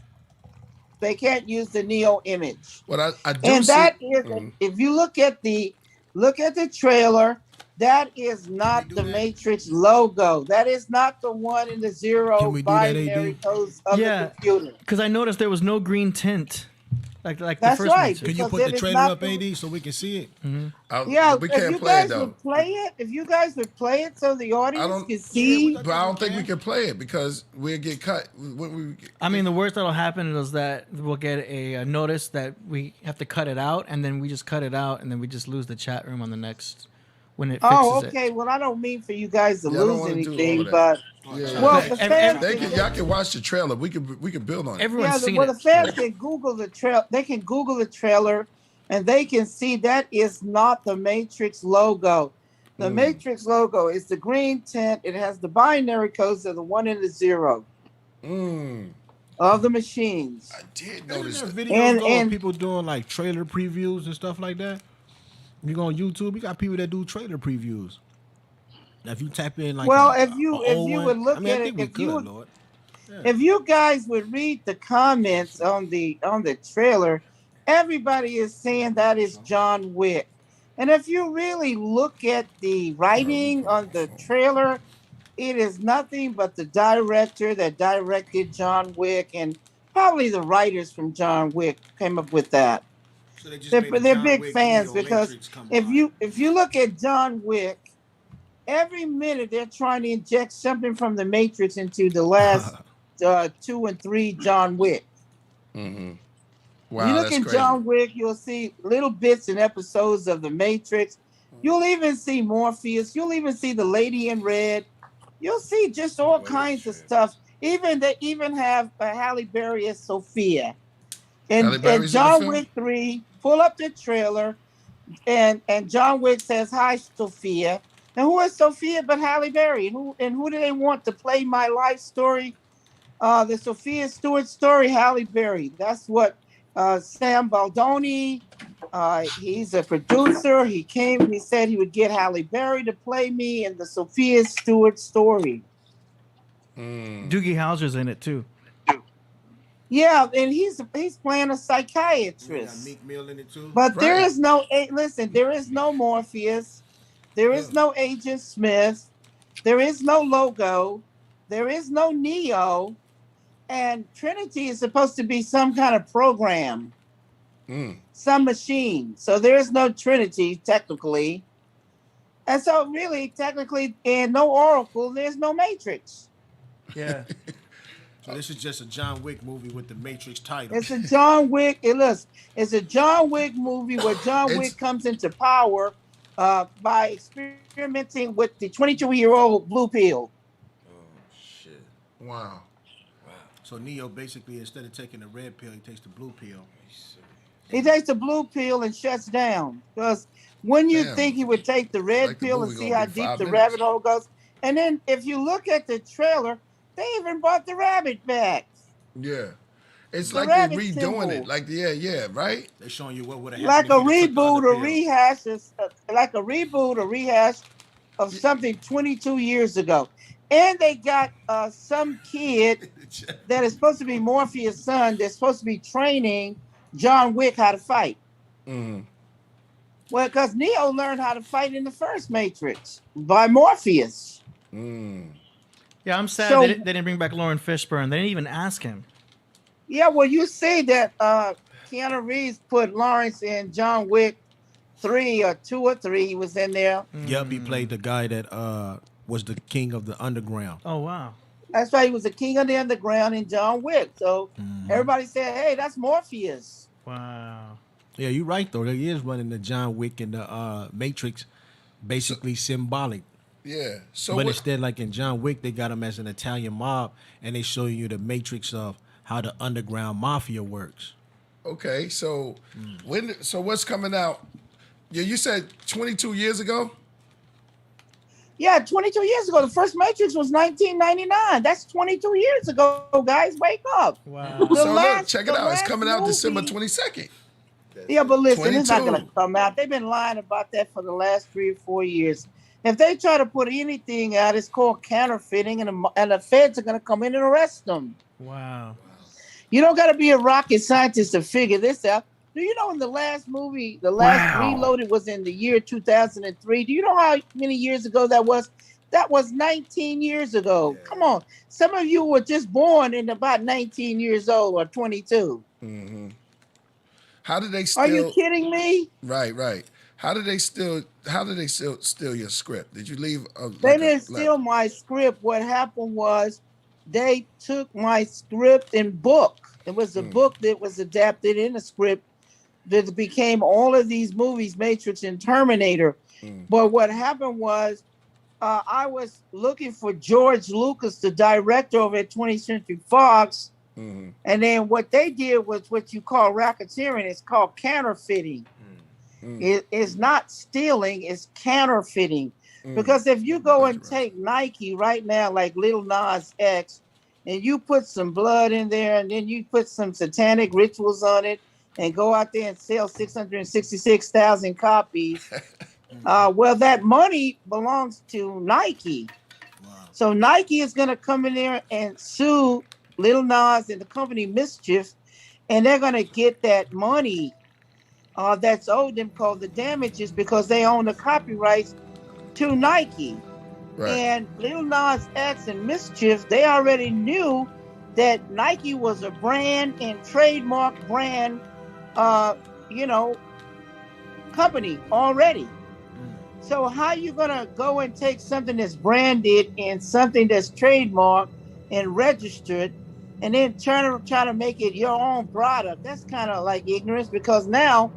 They can't use the Neo image. Well, I do and see, that is, if you look at the trailer, that is not the Matrix logo. That is not the 1 and the 0 binary codes of the computer. Because I noticed there was no green tint, like That's the first right. Matrix. Can you put the trailer up, AD, so we can see it? Yeah, we if can't you play guys it though. would play it, if you guys would play it so the audience can see. But I don't think we can play it because we'll get cut. I mean, the worst that'll happen is that we'll get a notice that we have to cut it out, and then we just cut it out, and then we just lose the chat room on the next when it fixes Oh, it. okay. Well, I don't mean for you guys to Yeah, I don't lose wanna do all anything, of but Yeah. well, the fans y'all can watch the trailer. We can build on it. Everyone's seen the fans can Google the trail. They can Google the trailer, and they can see that is not the Matrix logo. The Matrix logo is the green tint. It has the binary codes of the 1 and the 0 of the machines. I did notice that. videos and people doing like trailer previews and stuff like that. You go on YouTube, you got people that do trailer previews. Now, if you tap in like, if you would look at it, if you guys would read the comments on the trailer, everybody is saying that is John Wick. And if you really look at the writing on the trailer, it is nothing but the director that directed John Wick, and probably the writers from John Wick came up with that. So they're big fans because if you look at John Wick, every minute they're trying to inject something from the Matrix into the last 2 and 3 John Wick. Wow, you look that's at crazy. John Wick, you'll see little bits and episodes of the Matrix. You'll even see Morpheus. You'll even see the Lady in Red. You'll see just all kinds of stuff. They even have Halle Berry as Sophia. And John Wick 3, pull up the trailer, and John Wick says, "Hi, Sophia." And who is Sophia but Halle Berry? And who do they want to play my life story? The Sophia Stewart story, Halle Berry. That's what Sam Baldoni, he's a producer. He said he would get Halle Berry to play me in the Sophia Stewart story. Doogie Howser's in it too. Yeah, and he's playing a psychiatrist. Meek Mill in it too. But there is no there is no Morpheus. There is no Agent Smith. There is no logo. There is no Neo. And Trinity is supposed to be some kind of program. Some machine. So there is no Trinity, technically. And so really, technically, and no Oracle, there's no Matrix. Yeah. So this is just a John Wick movie with the Matrix title. It's a John Wick. It's a John Wick movie where John Wick comes into power by experimenting with the 22-year-old blue pill. Oh shit! Wow. So Neo basically, instead of taking the red pill, he takes the blue pill. He takes the blue pill and shuts down. Because when you think he would take the red pill and see how deep the rabbit hole goes, and then if you look at the trailer, they even brought the rabbit back. Yeah. It's The like they're rabbit redoing symbol. it. Like, right? They're showing you what would have Like happened. a reboot or rehash, of something 22 years ago. And they got some kid that is supposed to be Morpheus' son. They're supposed to be training John Wick how to fight. Well, because Neo learned how to fight in the first Matrix by Morpheus. Yeah, I'm sad So- they didn't bring back Lauren Fishburne. They didn't even ask him. Yeah, well, you say that Keanu Reeves put Lawrence in John Wick 3 or 2 or 3. He was in there. Yep, he played the guy that was the king of the underground. Oh wow. That's why he was the king of the underground in John Wick. So everybody said, hey, that's Morpheus. Wow. Yeah, you're right though. He is running the John Wick and the Matrix, basically symbolic. Yeah. So But what, instead, like in John Wick, they got him as an Italian mob, and they show you the matrix of how the underground mafia works. okay, so so what's coming out? Yeah, you said 22 years ago? Yeah, 22 years ago. The first Matrix was 1999. That's 22 years ago, guys. Wake up. Wow. So look, check it out. It's coming out December 22nd. Yeah, but listen, it's not 22. going to come out. They've been lying about that for the last 3 or 4 years. If they try to put anything out, it's called counterfeiting, and the feds are going to come in and arrest them. Wow. You don't got to be a rocket scientist to figure this out. Do you know in the last movie, the last Reloaded was in the year 2003? Do you know how many years ago that was? That was 19 years ago. Yeah. Come on. Some of you were just born in about 19 years old or 22. Mm-hmm. How did they steal? Are you kidding me? Right. How did they steal your script? Did you leave They didn't steal my script. What happened was they took my script and book. It was a book that was adapted in a script that became all of these movies, Matrix and Terminator. But what happened was I was looking for George Lucas, the director over at 20th Century Fox. And then what they did was what you call racketeering. It's called counterfeiting. It's not stealing, it's counterfeiting. Because if you go and take Nike right now, like Lil Nas X, and you put some blood in there, and then you put some satanic rituals on it, and go out there and sell 666,000 copies, well, that money belongs to Nike. Wow. So Nike is going to come in there and sue Lil Nas and the company Mischief, and they're going to get that money that's owed them called the damages because they own the copyrights to Nike. Right. And Lil Nas X and Mischief, they already knew that Nike was a brand and trademark brand, company already. So how you gonna go and take something that's branded and something that's trademarked and registered, and then try to make it your own product? That's kind of like ignorance, because now,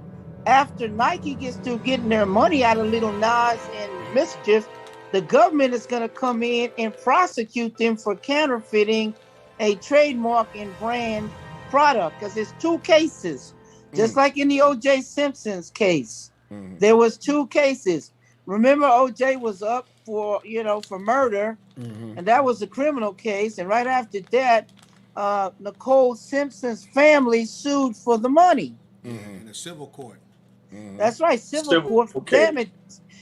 after Nike gets to getting their money out of Lil Nas and Mischief, the government is going to come in and prosecute them for counterfeiting a trademark and brand product, because there's 2 cases, just like in the O.J. Simpson's case. There was 2 cases. Remember, O.J. was up for murder, and that was a criminal case. And right after that, Nicole Simpson's family sued for the money. In a civil court. That's right, civil court for damage.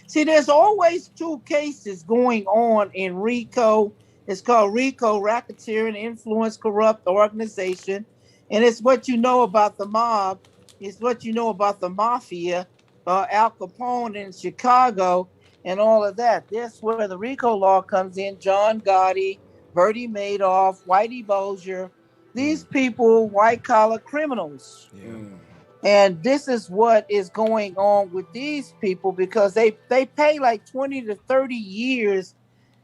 See, there's always 2 cases going on in RICO. It's called RICO, Racketeering, Influence, Corrupt Organization. And it's what you know about the mob. It's what you know about the mafia, Al Capone in Chicago, and all of that. That's where the RICO law comes in. John Gotti, Bertie Madoff, Whitey Bulger. These people, white-collar criminals. Yeah. And this is what is going on with these people, because they pay like 20 to 30 years.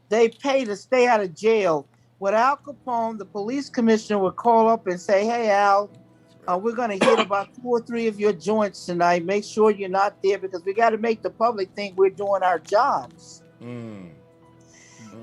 They pay to stay out of jail. With Al Capone, the police commissioner would call up and say, hey, Al, we're going to hit about 2 or 3 of your joints tonight. Make sure you're not there, because we got to make the public think we're doing our jobs.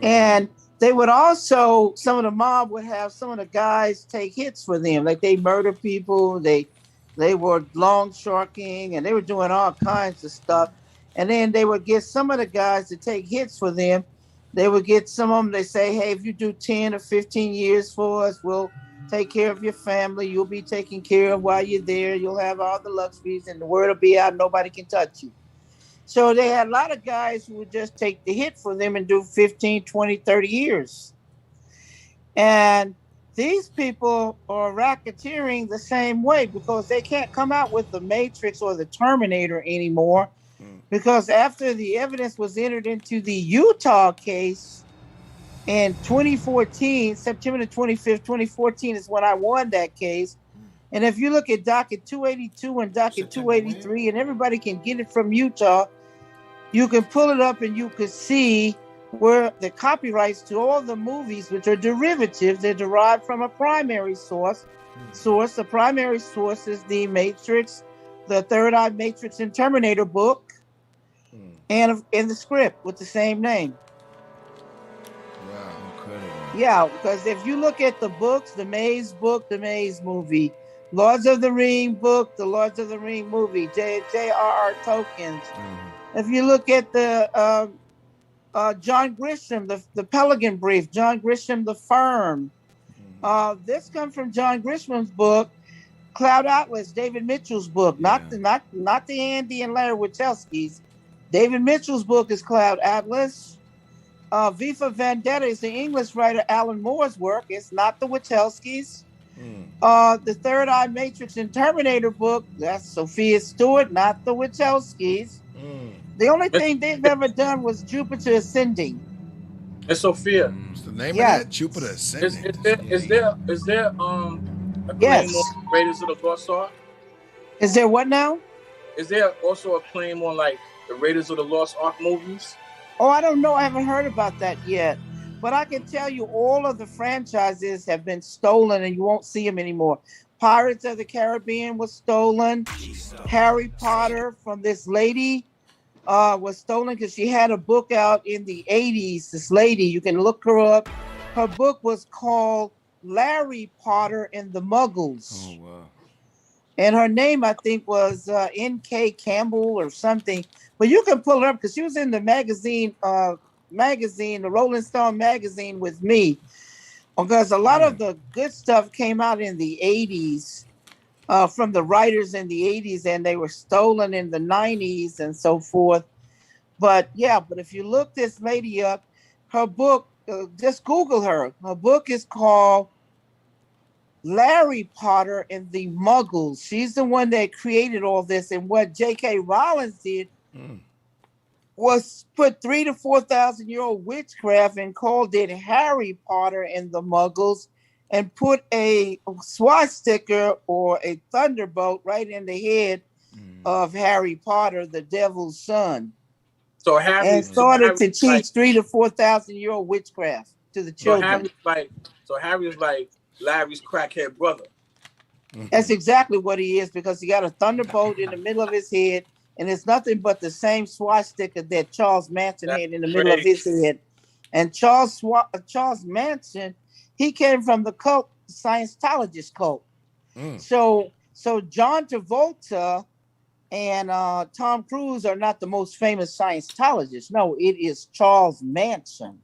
And they would also, some of the mob would have some of the guys take hits for them. Like they murder people, they were long sharking, and they were doing all kinds of stuff. And then they would get some of the guys to take hits for them. They would get some of them, they say, hey, if you do 10 or 15 years for us, we'll take care of your family. You'll be taken care of while you're there. You'll have all the luxuries, and the word will be out. Nobody can touch you. So they had a lot of guys who would just take the hit for them and do 15, 20, 30 years. And these people are racketeering the same way, because they can't come out with the Matrix or the Terminator anymore, because after the evidence was entered into the Utah case, In 2014, September the 25th, 2014 is when I won that case. And if you look at docket 282 and docket 283, and everybody can get it from Utah, you can pull it up and you can see where the copyrights to all the movies, which are derivatives, they're derived from a primary source. The primary source is the Matrix, the Third Eye Matrix and Terminator book, and in the script with the same name. Wow. Incredible. Yeah, because if you look at the books, the Maze book, the Maze movie, Lords of the Ring book, the Lords of the Ring movie, J.R.R. Tolkien's. If you look at the John Grisham, the Pelican Brief, John Grisham, the Firm. This comes from John Grisham's book, Cloud Atlas, David Mitchell's book, not the Andy and Larry Wachowski's. David Mitchell's book is Cloud Atlas. V for Vendetta is the English writer Alan Moore's work. It's not the Wachowskis. The Third Eye Matrix and Terminator book, that's Sophia Stewart, not the Wachowskis. The only thing they've ever done was Jupiter Ascending. And Sophia. What's the name of that? Jupiter Ascending. Is there a claim on Raiders of the Lost Ark? Is there what now? Is there also a claim on like the Raiders of the Lost Ark movies? Oh, I don't know. I haven't heard about that yet. But I can tell you all of the franchises have been stolen and you won't see them anymore. Pirates of the Caribbean was stolen. Harry Potter from this lady was stolen because she had a book out in the 80s. This lady, you can look her up. Her book was called Larry Potter and the Muggles. Oh, wow. And her name, I think, was N.K. Campbell or something. But you can pull her up because she was in the magazine, the Rolling Stone magazine with me. Because a lot of the good stuff came out in the 80s from the writers in the 80s, and they were stolen in the 90s and so forth. But yeah, but if you look this lady up, her book, just Google her. Her book is called Larry Potter and the Muggles. She's the one that created all this. And what J.K. Rowling did was put 3,000 to 4,000 year old witchcraft and called it Harry Potter and the Muggles, and put a swastika or a thunderbolt right in the head of Harry Potter, the devil's son. So Harry and started to teach 3,000 to 4,000 year old witchcraft to the children. So Harry's like Larry's crackhead brother. That's exactly what he is, because he got a thunderbolt in the middle of his head, and it's nothing but the same swastika that Charles Manson had in the middle of his head. And Charles Manson, he came from the cult, Scientologist cult. So John Travolta and Tom Cruise are not the most famous Scientologists. No, it is Charles Manson.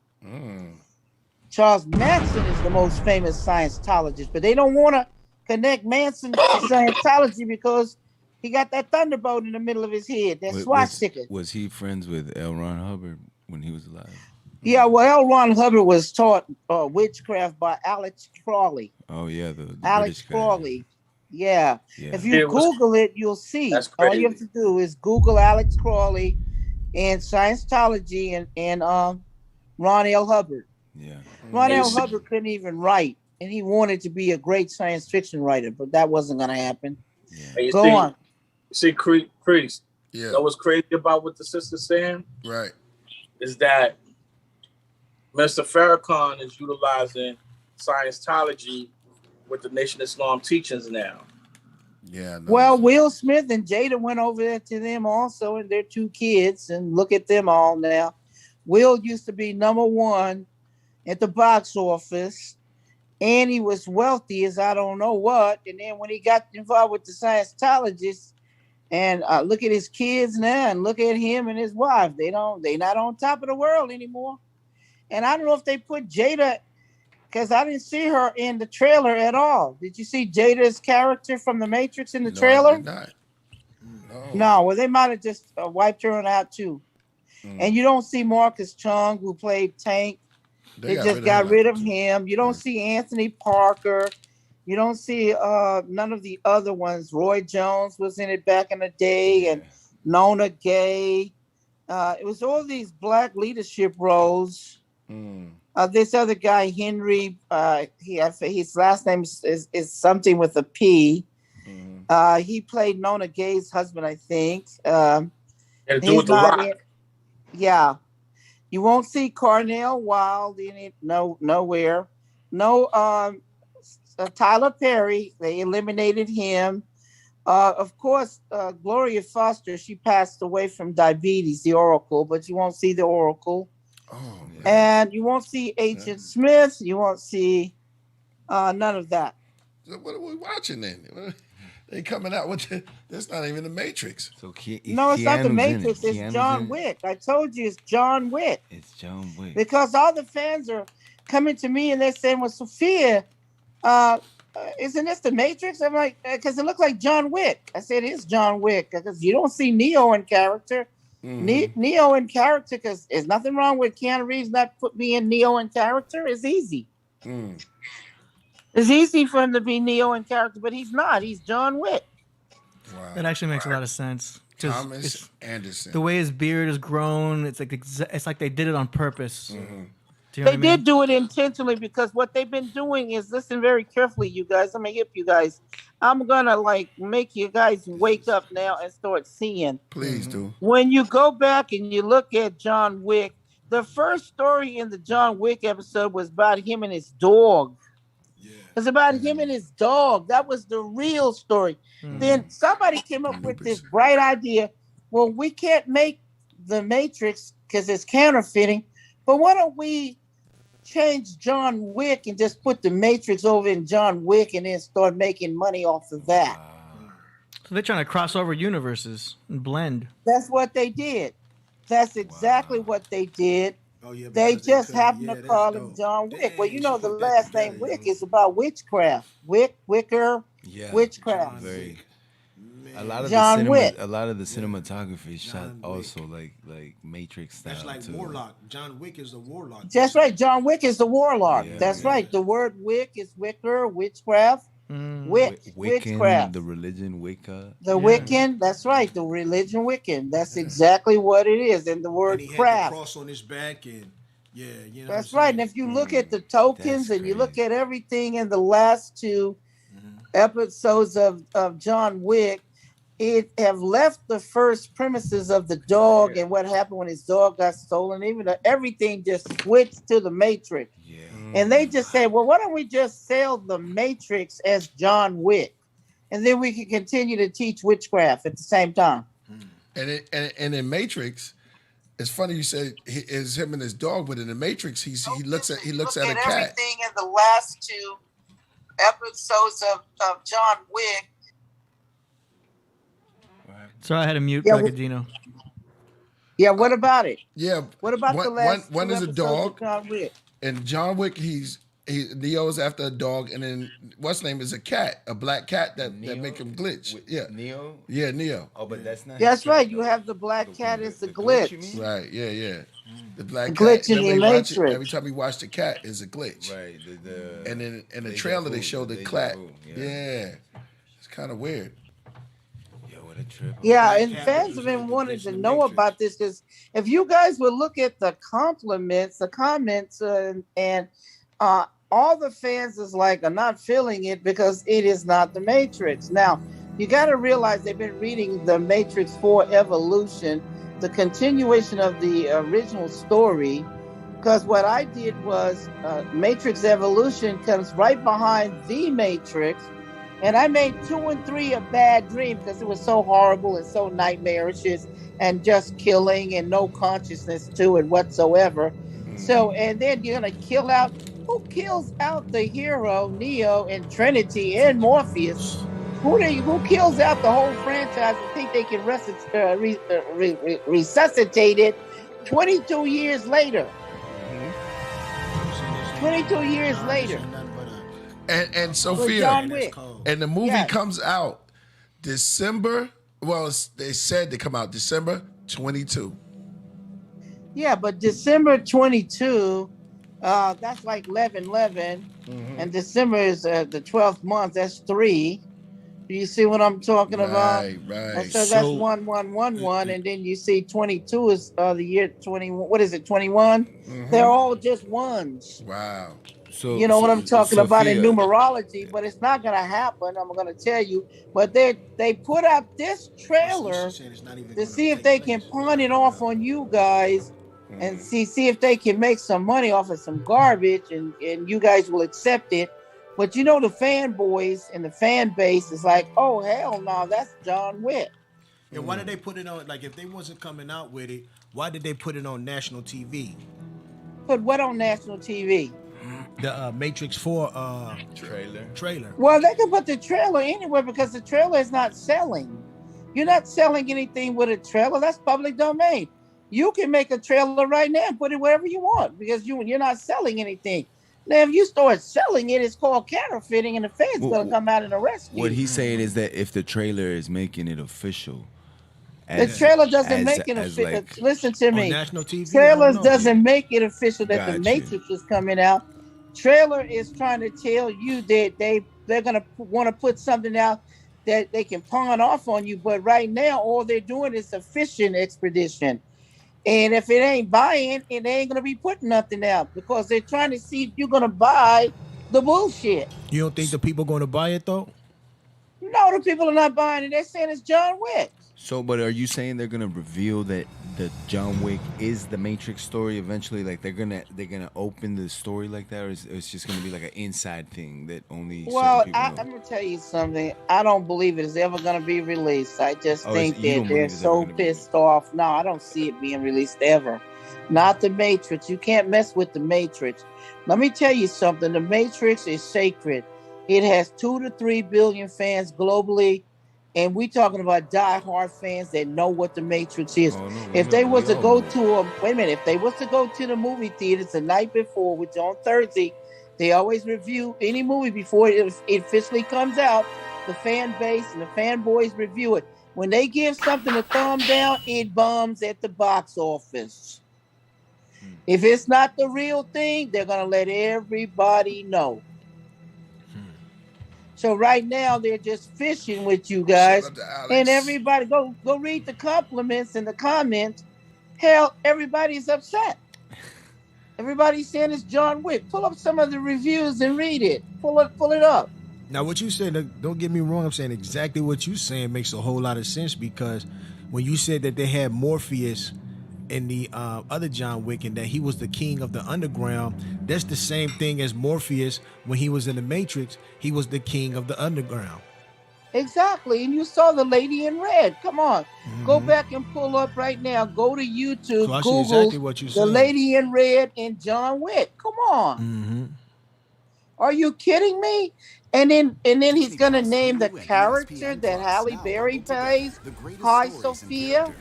Charles Manson is the most famous Scientologist, but they don't want to connect Manson to Scientology because he got that thunderbolt in the middle of his head. That swastika. Was he friends with L. Ron Hubbard when he was alive? Yeah, well, L. Ron Hubbard was taught witchcraft by Alex Crowley. Oh yeah, the Alex Crowley. Yeah. If you Google it, you'll see. All you have to do is Google Alex Crowley and Scientology and Ron L. Hubbard. Yeah. Ron L. Hubbard couldn't even write, and he wanted to be a great science fiction writer, but that wasn't going to happen. Yeah. Go on. See, Priest. Yeah. You know what's crazy about what the sister's saying? Right. Is that Mr. Farrakhan is utilizing Scientology with the Nation of Islam teachings now. Yeah. No. Well, Will Smith and Jada went over there to them also, and their 2 kids, and look at them all now. Will used to be #1 at the box office, and he was wealthy as I don't know what. And then when he got involved with the Scientologists, and look at his kids now, and look at him and his wife. They not on top of the world anymore. And I don't know if they put Jada, because I didn't see her in the trailer at all. Did you see Jada's character from The Matrix in the trailer? I did not. No, well, they might have just wiped her out too. And you don't see Marcus Chung, who played Tank. They just got rid of him. You don't see Anthony Parker. You don't see none of the other ones. Roy Jones was in it back in the day, and Nona Gay. It was all these black leadership roles. This other guy, Henry, his last name is something with a P. He played Nona Gay's husband, I think. And do He's with the not rock. in. Yeah. You won't see Cornell Wilde in it. No, nowhere. No, Tyler Perry. They eliminated him. Of course, Gloria Foster. She passed away from diabetes. The Oracle, but you won't see the Oracle. Oh, and you won't see Agent Smith. You won't see none of that. So what are we watching then? They coming out with that's not even the Matrix. So no, it's not the Matrix. It's John Wick. I told you it's John Wick. It's John Wick. Because all the fans are coming to me and they're saying, "Well, Sophia, isn't this the Matrix?" I'm like, because it looks like John Wick. I said it's John Wick because you don't see Neo in character. Neo in character, because there's nothing wrong with Keanu Reeves not being Neo in character. It's easy. It's easy for him to be Neo in character, but he's not. He's John Wick. Wow. That actually makes a lot of sense. Thomas Anderson. The way his beard is grown, it's like they did it on purpose. Do you know They what I mean? did do it intentionally because what they've been doing is, listen very carefully, you guys. I'm gonna hip you guys. I'm gonna make you guys wake up now and start seeing. Please do. When you go back and you look at John Wick, the first story in the John Wick episode was about him and his dog. It's about him and his dog. That was the real story. Then somebody came up with this bright idea. Well, we can't make the Matrix because it's counterfeiting, but why don't we change John Wick and just put the Matrix over in John Wick and then start making money off of that? So they're trying to cross over universes and blend. That's what they did. That's exactly what they did. Oh, yeah, they just happen yeah, to call him John Wick. Well, you know the last name Wick is about witchcraft. Wicker, witchcraft. A lot of John Wick. A lot of the cinematography is shot also like Matrix style. That's like too. warlock. John Wick is the warlock. That's right. John Wick is the warlock. Yeah, That's right. The word Wick is Wicker, witchcraft. Wiccan, Witchcraft. the religion Wicca. The Wiccan, that's right. The religion Wiccan. That's exactly what it is. And the word And he had craft. the cross on his back, and you know. That's right. And if you look at the tokens and you look at everything in the last two episodes of John Wick, it have left the first premises of the dog and what happened when his dog got stolen. Even everything just switched to the Matrix. And they just said, well, why don't we just sell the Matrix as John Wick? And then we can continue to teach witchcraft at the same time. And in Matrix, it's funny you say it's him and his dog, but in the Matrix, he looks at a cat. Everything in the last two episodes of John Wick. Sorry, I had to mute Yeah, bRAgadino. Yeah, what about it? Yeah. What about the last one two is a episodes dog. of John Wick? And John Wick, Neo's after a dog, and then what's name is a cat, a black cat that make him glitch. Yeah, Neo. Yeah, Neo. Oh, but that's not. That's right. You have the black cat as the glitch. Right. Yeah. The black glitch cat. in the Watch it, Matrix. every time we watch the cat, is a glitch. Right. And then in the trailer they show the cat. Yeah. It's kind of weird. Yeah, and fans have been wanting to know about this because if you guys would look at the comments, and all the fans is like are not feeling it because it is not the Matrix. Now, you got to realize they've been reading the Matrix 4 Evolution, the continuation of the original story, because what I did was Matrix Evolution comes right behind the Matrix. And I made 2 and 3 a bad dream because it was so horrible and so nightmarish and just killing and no consciousness to it whatsoever. So, and then you're going to kill out, who kills out the hero, Neo, and Trinity, and Morpheus? Who kills out the whole franchise and think they can resuscitate it 22 years later? 22 years later. And Sophia, and the movie comes out December. Well, they said they come out December 22. Yeah, but December 22, that's like 11/11, and December is the 12th month. That's 3, You see what I'm talking about? Right, right. And so that's 1111, and then you see 22 is the year 21. What is it? 21. They're all just ones. Wow. So You know what I'm talking about in Sophia, numerology, but it's not gonna happen. I'm gonna tell you. But they put out this trailer to see if they can pawn it off on you guys and see if they can make some money off of some garbage, and you guys will accept it. But you know the fanboys and the fan base is like, oh hell no, that's John Wick. And why did they put it on? Like, if they wasn't coming out with it, why did they put it on national TV? Put what on national TV? The Matrix 4 trailer. Well, they can put the trailer anywhere because the trailer is not selling. You're not selling anything with a trailer. That's public domain. You can make a trailer right now and put it wherever you want because you're not selling anything. Now, if you start selling it, it's called counterfeiting, and the feds gonna come out and arrest you. what he's saying is that if the trailer is making it official, The trailer doesn't make it official. like, Listen to me. On national TV, Trailers I don't know. doesn't make it official that the Got you. Matrix is coming out. Trailer is trying to tell you that they're gonna want to put something out that they can pawn off on you. But right now, all they're doing is a fishing expedition. And if it ain't buying, it ain't gonna be putting nothing out because they're trying to see if you're gonna buy the bullshit. You don't think the people going to buy it though? No, the people are not buying it. They're saying it's John Wick. So, but are you saying they're gonna reveal that the John Wick is the Matrix story eventually? Like they're gonna open the story like that, or is it's just gonna be like an inside thing that only Well, certain people know? I'm gonna tell you something. I don't believe it is ever gonna be released. I just think you that don't they're believe it's ever so gonna be pissed off. No, I don't see it being released ever. Not the Matrix. You can't mess with the Matrix. Let me tell you something. The Matrix is sacred. It has 2 to 3 billion fans globally. And we talking about diehard fans that know what the Matrix is. If they was to go to if they was to go to the movie theaters the night before, which on Thursday, they always review any movie before it officially comes out. The fan base and the fanboys review it. When they give something a thumb down, it bombs at the box office. If it's not the real thing, they're gonna let everybody know. So right now they're just fishing with you guys, and everybody go read the compliments in the comments. Hell, everybody's upset. Everybody's saying it's John Wick. Pull up some of the reviews and read it. Pull it up. Now, what you said, don't get me wrong, I'm saying exactly what you saying makes a whole lot of sense because when you said that they had Morpheus in the other John Wick and that he was the king of the underground, that's the same thing as Morpheus when he was in the Matrix. He was the king of the underground. Exactly. And you saw the lady in red. Come on. Go back and pull up right now. Go to YouTube. So I see Google exactly what you're the saying. lady in red and John Wick. Come on. Are you kidding me? And then he's gonna name the character that Halle Berry plays. Hi, Sophia.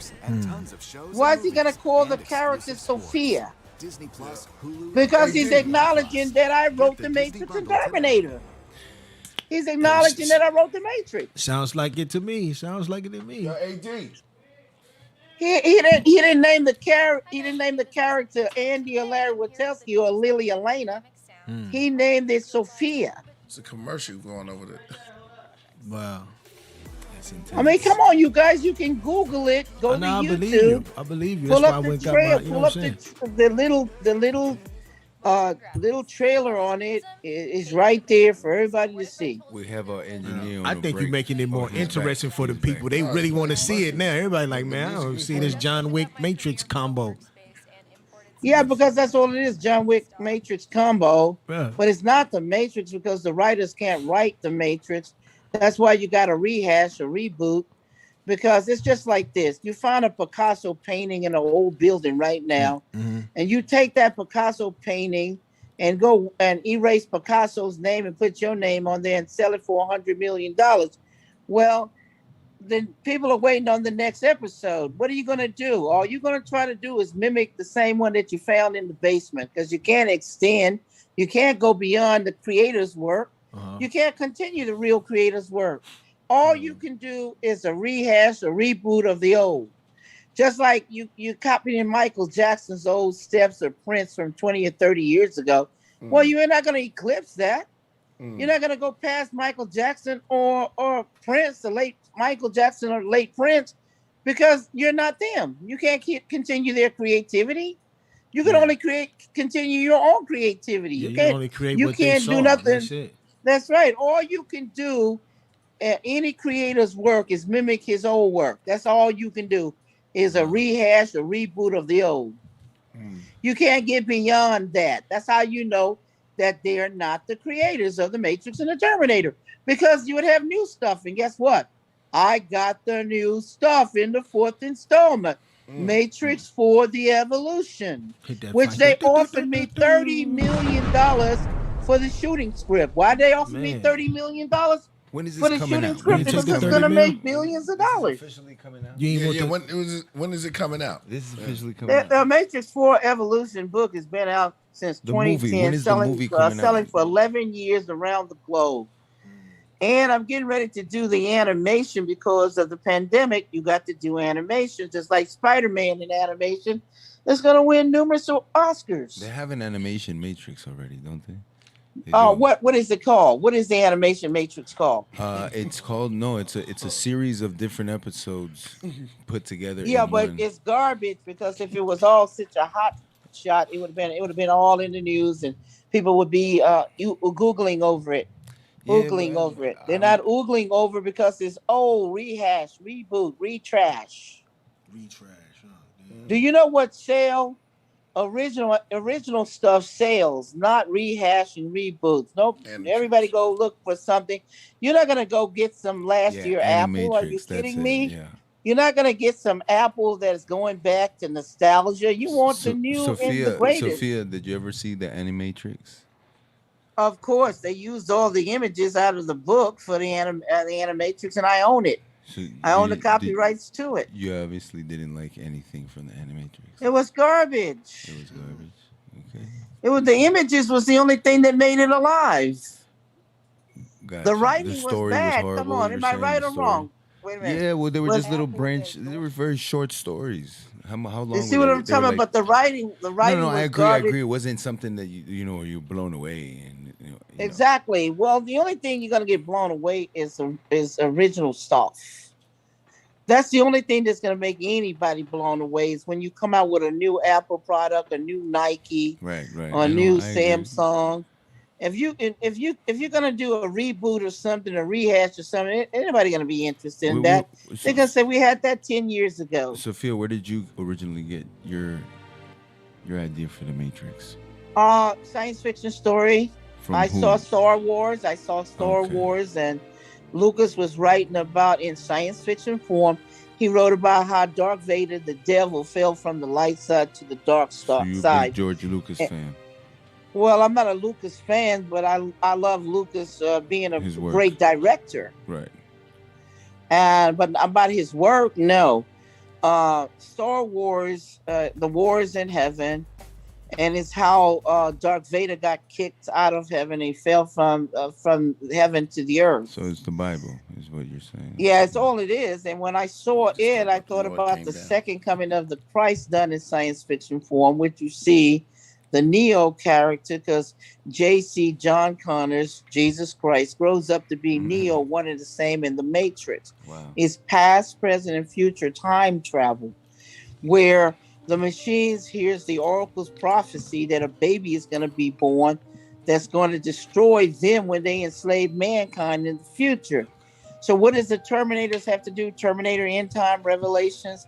Why is he gonna call the character Sophia? Because he's acknowledging that I wrote the Matrix and Terminator. He's acknowledging that I wrote the Matrix. Sounds like it to me. Sounds like it to me. AD. He didn't name the character. He didn't name the character Andy or Larry Wachowski or Lily Elena. He named it Sophia. It's a commercial going over there. Wow. I mean, come on, you guys. You can Google it. Go to YouTube. I believe you. Pull That's up why I the went got trailer. my, you know Pull what up I'm saying? the little trailer on it. It's right there for everybody to see. We have our engineer. I think you're making it more interesting for the people. They really want to see it now. Everybody like, man, I don't see this John Wick Matrix combo. Yeah, because that's all it is, John Wick Matrix combo. Yeah. But it's not the Matrix because the writers can't write the Matrix. That's why you got to rehash or reboot, because it's just like this. You find a Picasso painting in an old building right now, and you take that Picasso painting and go and erase Picasso's name and put your name on there and sell it for $100 million. Well, then people are waiting on the next episode. What are you going to do? All you're going to try to do is mimic the same one that you found in the basement, because you can't extend. You can't go beyond the creator's work. You can't continue the real creator's work. All you can do is a rehash, a reboot of the old. Just like you copying Michael Jackson's old steps or prints from 20 or 30 years ago. Well, you're not going to eclipse that. You're not gonna go past Michael Jackson or Prince, the late Michael Jackson or late Prince, because you're not them. You can't continue their creativity. You can only continue your own creativity. Yeah, You you can't. only create You what they can't do saw. nothing. That's it. That's right. All you can do at any creator's work is mimic his old work. That's all you can do is a rehash, a reboot of the old. You can't get beyond that. That's how you know that they are not the creators of the Matrix and the Terminator, because you would have new stuff. And guess what? I got the new stuff in the 4th installment, Matrix 4: The Evolution, which they offered me $30 million for the shooting script. Why they offered me $30 million? When is For this the coming shooting out? script, because it's going to make billions of dollars. Officially coming out. When is it coming out? This is officially coming out. The Matrix 4 Evolution book has been out since The movie. 2010, When is the movie coming selling out? for 11 years around the globe. And I'm getting ready to do the animation because of the pandemic. You got to do animation, just like Spider-Man in animation. It's going to win numerous Oscars. They have an animation Matrix already, don't they? What is it called? What is the animation Matrix called? It's called it's a series of different episodes put together. Yeah, in but one. it's garbage, because if it was all such a hot shot, it would have been all in the news and people would be googling over it. Over it. They're not oogling over because it's rehash, reboot, retrash. Do you know what sale? Original stuff sales, not rehash and reboots. Nope. Everybody go look for something. You're not gonna go get some last year Apple. Are you kidding me? Yeah. You're not gonna get some Apple that's going back to nostalgia. You want the new and the greatest. Sophia, did you ever see the Animatrix? Of course, they used all the images out of the book for the Animatrix, and I own it. So I own the copyrights to it. You obviously didn't like anything from the Animatrix. It was garbage. It was garbage. Okay. It was the images was the only thing that made it alive. Gotcha. The writing The story was bad. horrible, Come on, you're am I saying, right the or story. wrong? Wait a minute. Yeah, well, they were But- just little they were very short stories. How long? You see what I'm talking about? But the writing No, was I agree. garbage. I agree. It wasn't something that you're blown away and Exactly. Well, the only thing you're gonna get blown away is original stuff. That's the only thing that's gonna make anybody blown away is when you come out with a new Apple product, a new Nike, right, or a new Samsung. If you're gonna do a reboot or something, a rehash or something, anybody gonna be interested in that? They're gonna say we had that 10 years ago. Sophia, where did you originally get your idea for the Matrix? Science fiction story. From whom? Saw Star Wars. I saw Star Wars, and Lucas was writing about in science fiction form. He wrote about how Darth Vader, the devil, fell from the light side to the dark So you're a side. big George Lucas fan. Well, I'm not a Lucas fan, but I love Lucas being a His work. great director. Right. But about his work, no. Star Wars, the wars in heaven, and it's how Darth Vader got kicked out of heaven. He fell from heaven to the earth. So it's the Bible, is what you're saying. Yeah, it's all it is. And when I saw it, I thought about the second coming of the Christ done in science fiction form, which you see the Neo character, because J.C. John Connors, Jesus Christ, grows up to be Neo, one and the same in the Matrix. Wow. It's past, present, and future time travel, where the machines hears the oracle's prophecy that a baby is going to be born that's going to destroy them when they enslave mankind in the future. So what does the Terminators have to do? Terminator End Time Revelations.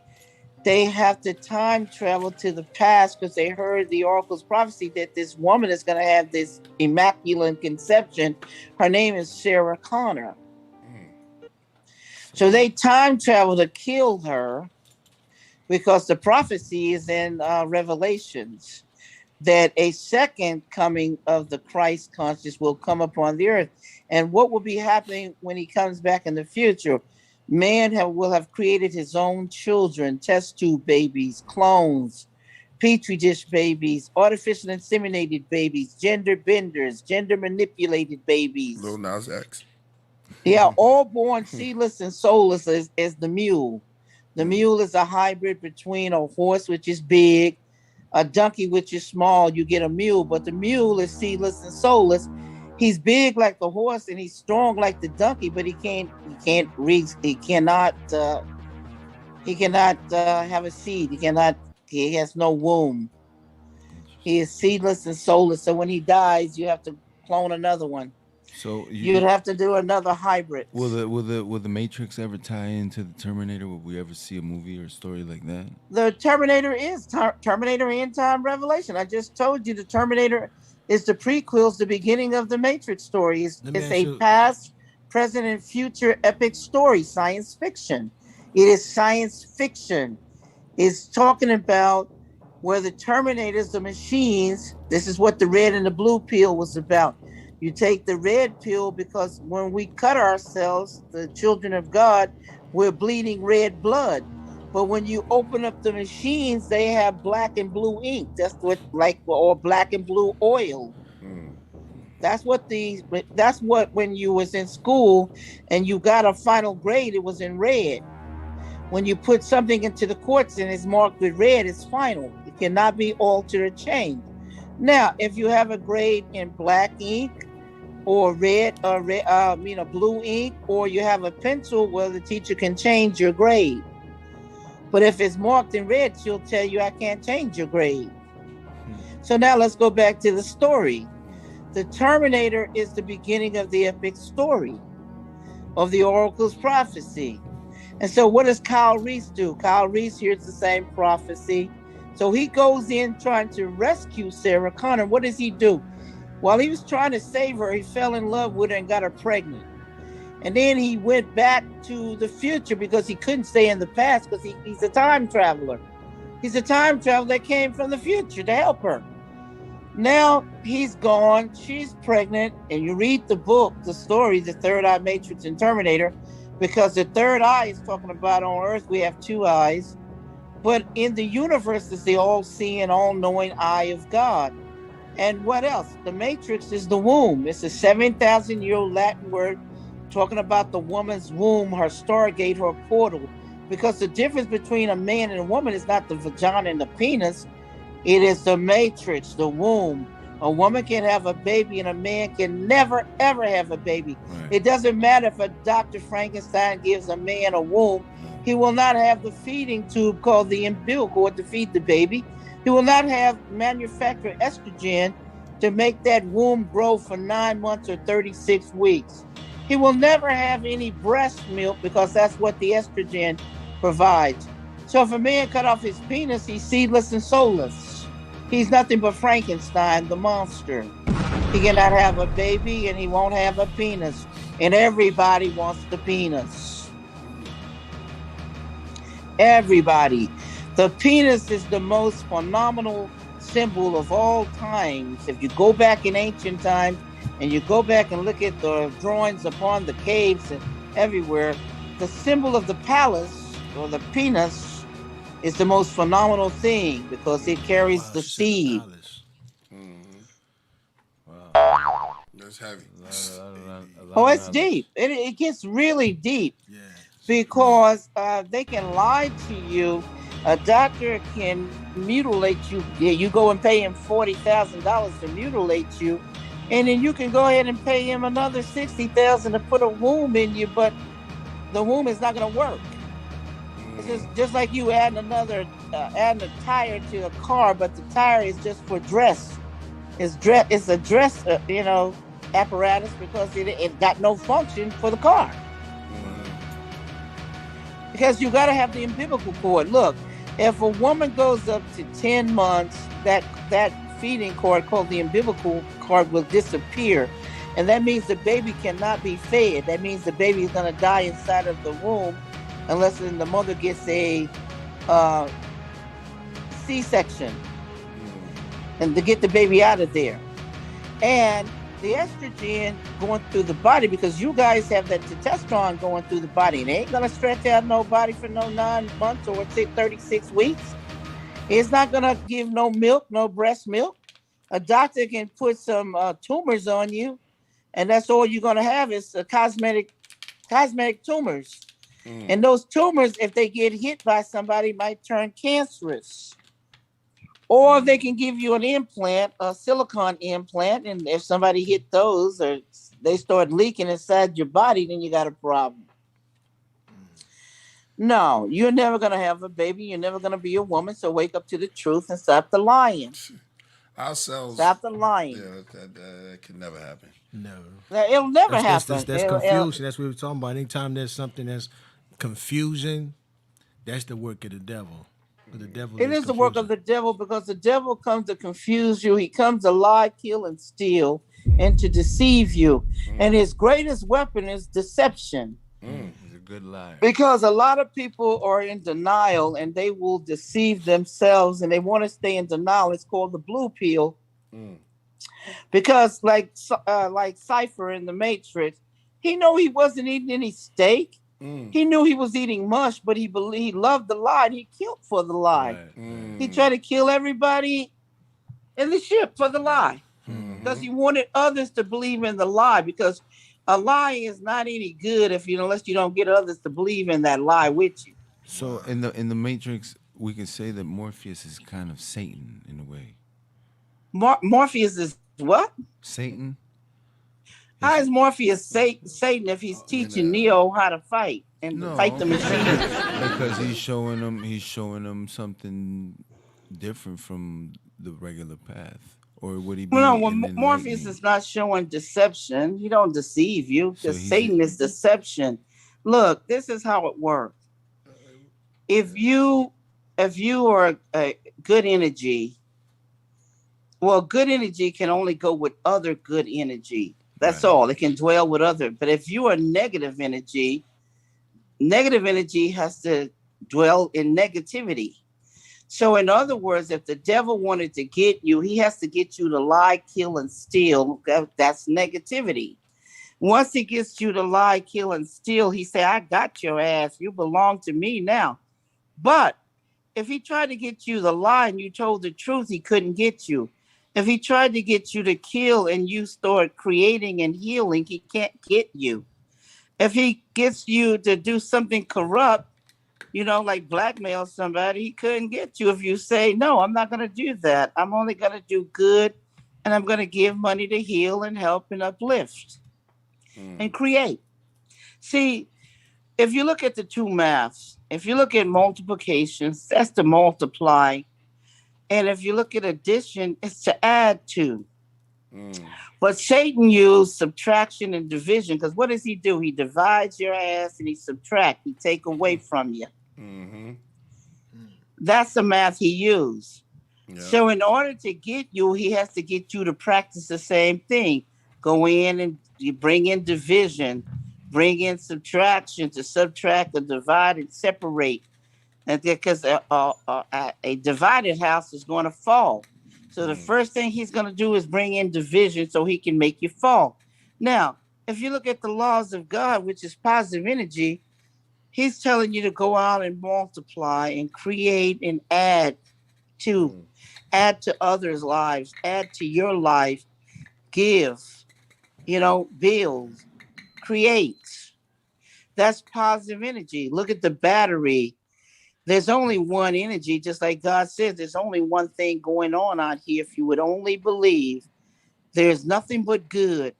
They have to time travel to the past because they heard the oracle's prophecy that this woman is going to have this immaculate conception. Her name is Sarah Connor. So they time travel to kill her because the prophecy is in Revelations that a second coming of the Christ conscious will come upon the earth. And what will be happening when he comes back in the future? Man will have created his own children, test tube babies, clones, petri dish babies, artificial inseminated babies, gender benders, gender manipulated babies. Lil Nas X. Yeah, all born seedless and soulless as the mule. The mule is a hybrid between a horse, which is big, a donkey, which is small. You get a mule, but the mule is seedless and soulless. He's big like the horse and he's strong like the donkey, but he cannot have a seed. He has no womb. He is seedless and soulless. So when he dies, you have to clone another one. So you'd have to do another hybrid. Will the Matrix ever tie into the Terminator? Will we ever see a movie or a story like that? The Terminator is Terminator End Time Revelation. I just told you the Terminator is the prequels, the beginning of the Matrix story. It's a past, present, and future epic story, science fiction. It is science fiction. It's talking about where the Terminators, the machines, this is what the red and the blue pill was about. You take the red pill because when we cut ourselves, the children of God, we're bleeding red blood. But when you open up the machines, they have black and blue ink. That's or black and blue oil. That's what when you was in school and you got a final grade, it was in red. When you put something into the courts and it's marked with red, it's final. It cannot be altered or changed. Now, if you have a grade in black ink or blue ink, or you have a pencil, well, the teacher can change your grade. But if it's marked in red, she'll tell you, I can't change your grade. So now let's go back to the story. The Terminator is the beginning of the epic story of the Oracle's prophecy. And so what does Kyle Reese do? Kyle Reese hears the same prophecy. So he goes in trying to rescue Sarah Connor. What does he do? While he was trying to save her, he fell in love with her and got her pregnant. And then he went back to the future because he couldn't stay in the past because he's a time traveler. He's a time traveler that came from the future to help her. Now he's gone, she's pregnant, and you read the book, the story, The Third Eye Matrix and Terminator, because the third eye is talking about on Earth we have two eyes, but in the universe is the all-seeing, all-knowing eye of God. And what else? The Matrix is the womb. It's a 7,000-year-old Latin word talking about the woman's womb, her stargate, her portal. Because the difference between a man and a woman is not the vagina and the penis. It is the matrix, the womb. A woman can have a baby and a man can never, ever have a baby. Right. It doesn't matter if a Dr. Frankenstein gives a man a womb. He will not have the feeding tube called the umbilical cord to feed the baby. He will not have manufactured estrogen to make that womb grow for 9 months or 36 weeks. He will never have any breast milk because that's what the estrogen provides. So if a man cut off his penis, he's seedless and soulless. He's nothing but Frankenstein, the monster. He cannot have a baby and he won't have a penis. And everybody wants the penis. Everybody. The penis is the most phenomenal symbol of all times. If you go back in ancient times and you go back and look at the drawings upon the caves and everywhere, the symbol of the palace or the penis is the most phenomenal thing because it carries the seed. Wow. That's heavy. Oh, it's deep. It gets really deep because they can lie to you. A doctor can mutilate you. You go and pay him $40,000 to mutilate you, and then you can go ahead and pay him another $60,000 to put a womb in you, but the womb is not going to work. It's just like you adding a tire to a car, but the tire is just for dress. It's a dress, apparatus because it got no function for the car. Because you got to have the umbilical cord. Look, if a woman goes up to 10 months, that feeding cord called the umbilical cord will disappear. And that means the baby cannot be fed. That means the baby is going to die inside of the womb unless the mother gets a C-section and to get the baby out of there. And the estrogen going through the body, because you guys have that testosterone going through the body, and it ain't going to stretch out nobody for no 9 months or 36 weeks. It's not going to give no milk, no breast milk. A doctor can put some tumors on you, and that's all you're going to have is cosmetic tumors. And those tumors, if they get hit by somebody, might turn cancerous Or they can give you an implant, a silicone implant, and if somebody hit those or they start leaking inside your body, then you got a problem. No, you're never going to have a baby. You're never going to be a woman. So wake up to the truth and stop the lying. Ourselves. Stop the lying. Yeah, that can never happen. No. It'll never happen. That's confusion. That's what we're talking about. Anytime there's something that's confusion, that's the work of the devil. The devil. It is the work of the devil because the devil comes to confuse you. He comes to lie, kill, and steal, and to deceive you. And his greatest weapon is deception. He's a good liar. Because a lot of people are in denial and they will deceive themselves and they want to stay in denial. It's called the blue pill. Because like Cypher in the Matrix, he knew he wasn't eating any steak. He knew he was eating mush, but he loved the lie. And he killed for the lie. He tried to kill everybody in the ship for the lie because he wanted others to believe in the lie. Because a lie is not any good unless you don't get others to believe in that lie with you. So in the Matrix, we can say that Morpheus is kind of Satan in a way. Morpheus is what? Satan. How is Morpheus Satan if he's teaching Neo how to fight and fight the machine? Because he's showing them something different from the regular path. Or would he be? No, Morpheus is not showing deception. He don't deceive you because Satan is deception. Look, this is how it works. If you are a good energy, well, good energy can only go with other good energy. That's all. It can dwell with other. But if you are negative energy has to dwell in negativity. So in other words, if the devil wanted to get you, he has to get you to lie, kill, and steal. That's negativity. Once he gets you to lie, kill, and steal, he say, I got your ass. You belong to me now. But if he tried to get you to lie and you told the truth, he couldn't get you. If he tried to get you to kill and you start creating and healing, he can't get you. If he gets you to do something corrupt, like blackmail somebody, he couldn't get you. If you say, no, I'm not going to do that. I'm only going to do good and I'm going to give money to heal and help and uplift and create. See, if you look at the two maths, if you look at multiplications, that's to multiply. And if you look at addition, it's to add to. But Satan used subtraction and division because what does he do? He divides your ass and he subtracts. He take away from you. That's the math he used. Yeah. So in order to get you, he has to get you to practice the same thing. Go in and you bring in division, bring in subtraction to subtract and divide and separate. And because a divided house is going to fall. So the first thing he's going to do is bring in division so he can make you fall. Now, if you look at the laws of God, which is positive energy, he's telling you to go out and multiply and create and add to others' lives, add to your life, give, build, create. That's positive energy. Look at the battery. There's only one energy, just like God says, there's only one thing going on out here. If you would only believe, there's nothing but good.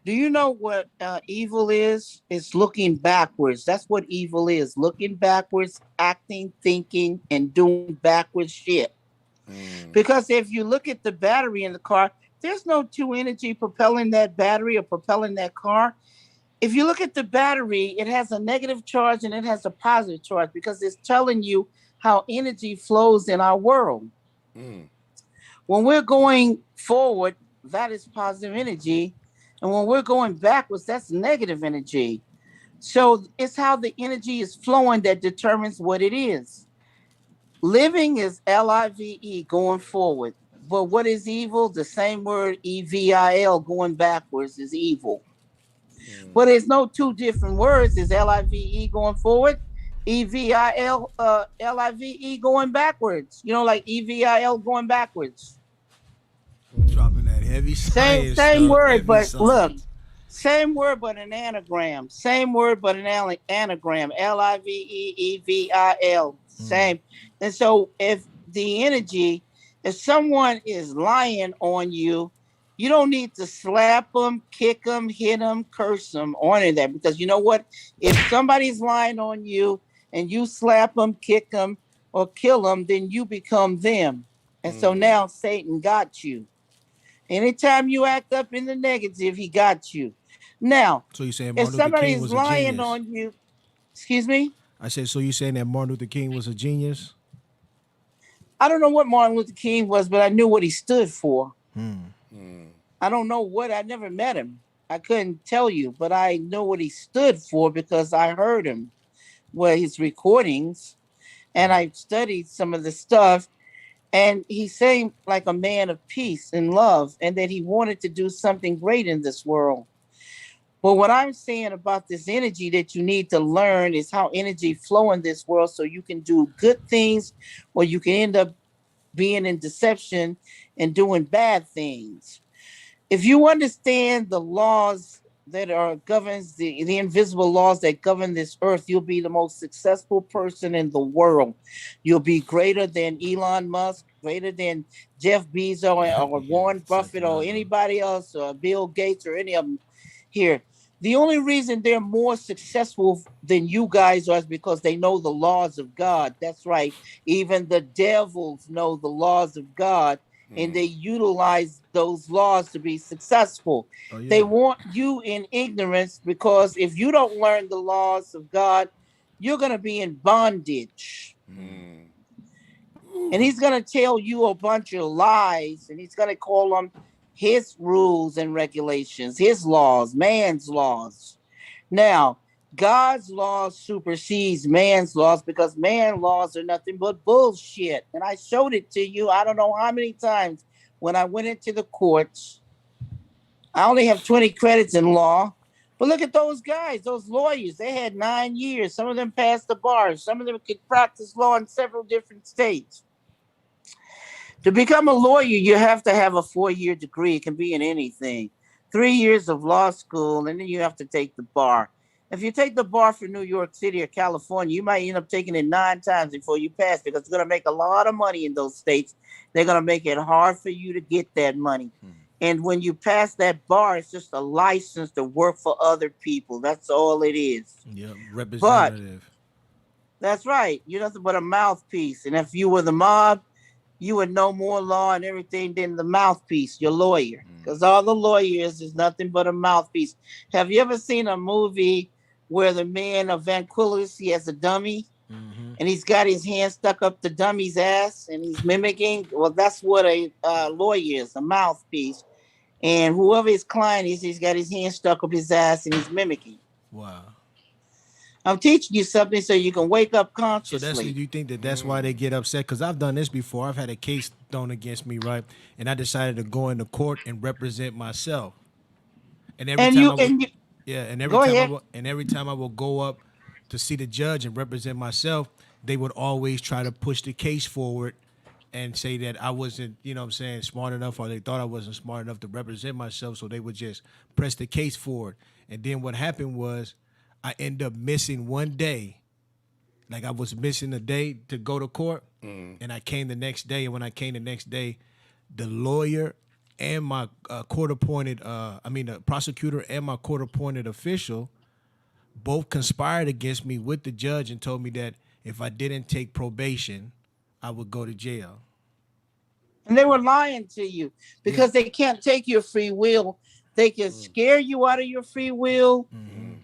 Do you know what evil is? It's looking backwards. That's what evil is. Looking backwards, acting, thinking, and doing backwards shit. Because if you look at the battery in the car, there's no two energy propelling that battery or propelling that car. If you look at the battery, it has a negative charge and it has a positive charge because it's telling you how energy flows in our world. When we're going forward, that is positive energy. And when we're going backwards, that's negative energy. So it's how the energy is flowing that determines what it is. Living is L-I-V-E, going forward. But what is evil? The same word, E-V-I-L, going backwards is evil. But there's no two different words. Is L-I-V-E going forward, E-V-I-L, L-I-V-E going backwards. Like E-V-I-L going backwards. Dropping that heavy science. Same word, but look, same word, but an anagram. Same word, but an anagram. L-I-V-E, E-V-I-L. Same. And so if the energy if someone is lying on you, you don't need to slap them, kick them, hit them, curse them, or any of that. Because you know what? If somebody's lying on you and you slap them, kick them, or kill them, then you become them. And so now Satan got you. Anytime you act up in the negative, he got you. Now, So you saying if Martin Luther somebody King is was a lying genius? on you, excuse me? I said, so you saying that Martin Luther King was a genius? I don't know what Martin Luther King was, but I knew what he stood for. I don't know what, I never met him. I couldn't tell you, but I know what he stood for because I heard him, his recordings, and I studied some of the stuff. And he seemed like a man of peace and love, and that he wanted to do something great in this world. But what I'm saying about this energy that you need to learn is how energy flow in this world so you can do good things, or you can end up being in deception and doing bad things. If you understand the laws that governs the invisible laws that govern this earth, you'll be the most successful person in the world. You'll be greater than Elon Musk, greater than Jeff Bezos or Warren Buffett or anybody else, or Bill Gates or any of them here. The only reason they're more successful than you guys are is because they know the laws of God. That's right. Even the devils know the laws of God, and they utilize those laws to be successful. They want you in ignorance, because if you don't learn the laws of God, you're going to be in bondage. And he's going to tell you a bunch of lies, and he's going to call them his rules and regulations, his laws, man's laws. Now, God's laws supersedes man's laws, because man's laws are nothing but bullshit. And I showed it to you, I don't know how many times, when I went into the courts. I only have 20 credits in law. But look at those guys, those lawyers. They had 9 years. Some of them passed the bar. Some of them could practice law in several different states. To become a lawyer, you have to have a 4-year degree. It can be in anything. 3 years of law school, and then you have to take the bar. If you take the bar for New York City or California, you might end up taking it 9 times before you pass, because it's going to make a lot of money in those states. They're going to make it hard for you to get that money. And when you pass that bar, it's just a license to work for other people. That's all it is. Yeah, representative. But that's right. You're nothing but a mouthpiece. And if you were the mob, you would know more law and everything than the mouthpiece, your lawyer. Because all the lawyers is nothing but a mouthpiece. Have you ever seen a movie where the man of Vanquillas, he has a dummy, and he's got his hand stuck up the dummy's ass, and he's mimicking? Well, that's what a lawyer is, a mouthpiece. And whoever his client is, he's got his hand stuck up his ass, and he's mimicking. Wow. I'm teaching you something so you can wake up consciously. So you think that's why they get upset? Because I've done this before. I've had a case thrown against me, right? And I decided to go into court and represent myself. And every time I would go up to see the judge and represent myself, they would always try to push the case forward and say that I wasn't, smart enough, or they thought I wasn't smart enough to represent myself. So they would just press the case forward. And then what happened was, I end up missing one day. Like, I was missing a day to go to court, and I came the next day. And when I came the next day, the lawyer and my the prosecutor and my court-appointed official both conspired against me with the judge and told me that if I didn't take probation, I would go to jail. And they were lying to you, because they can't take your free will. They can scare you out of your free will.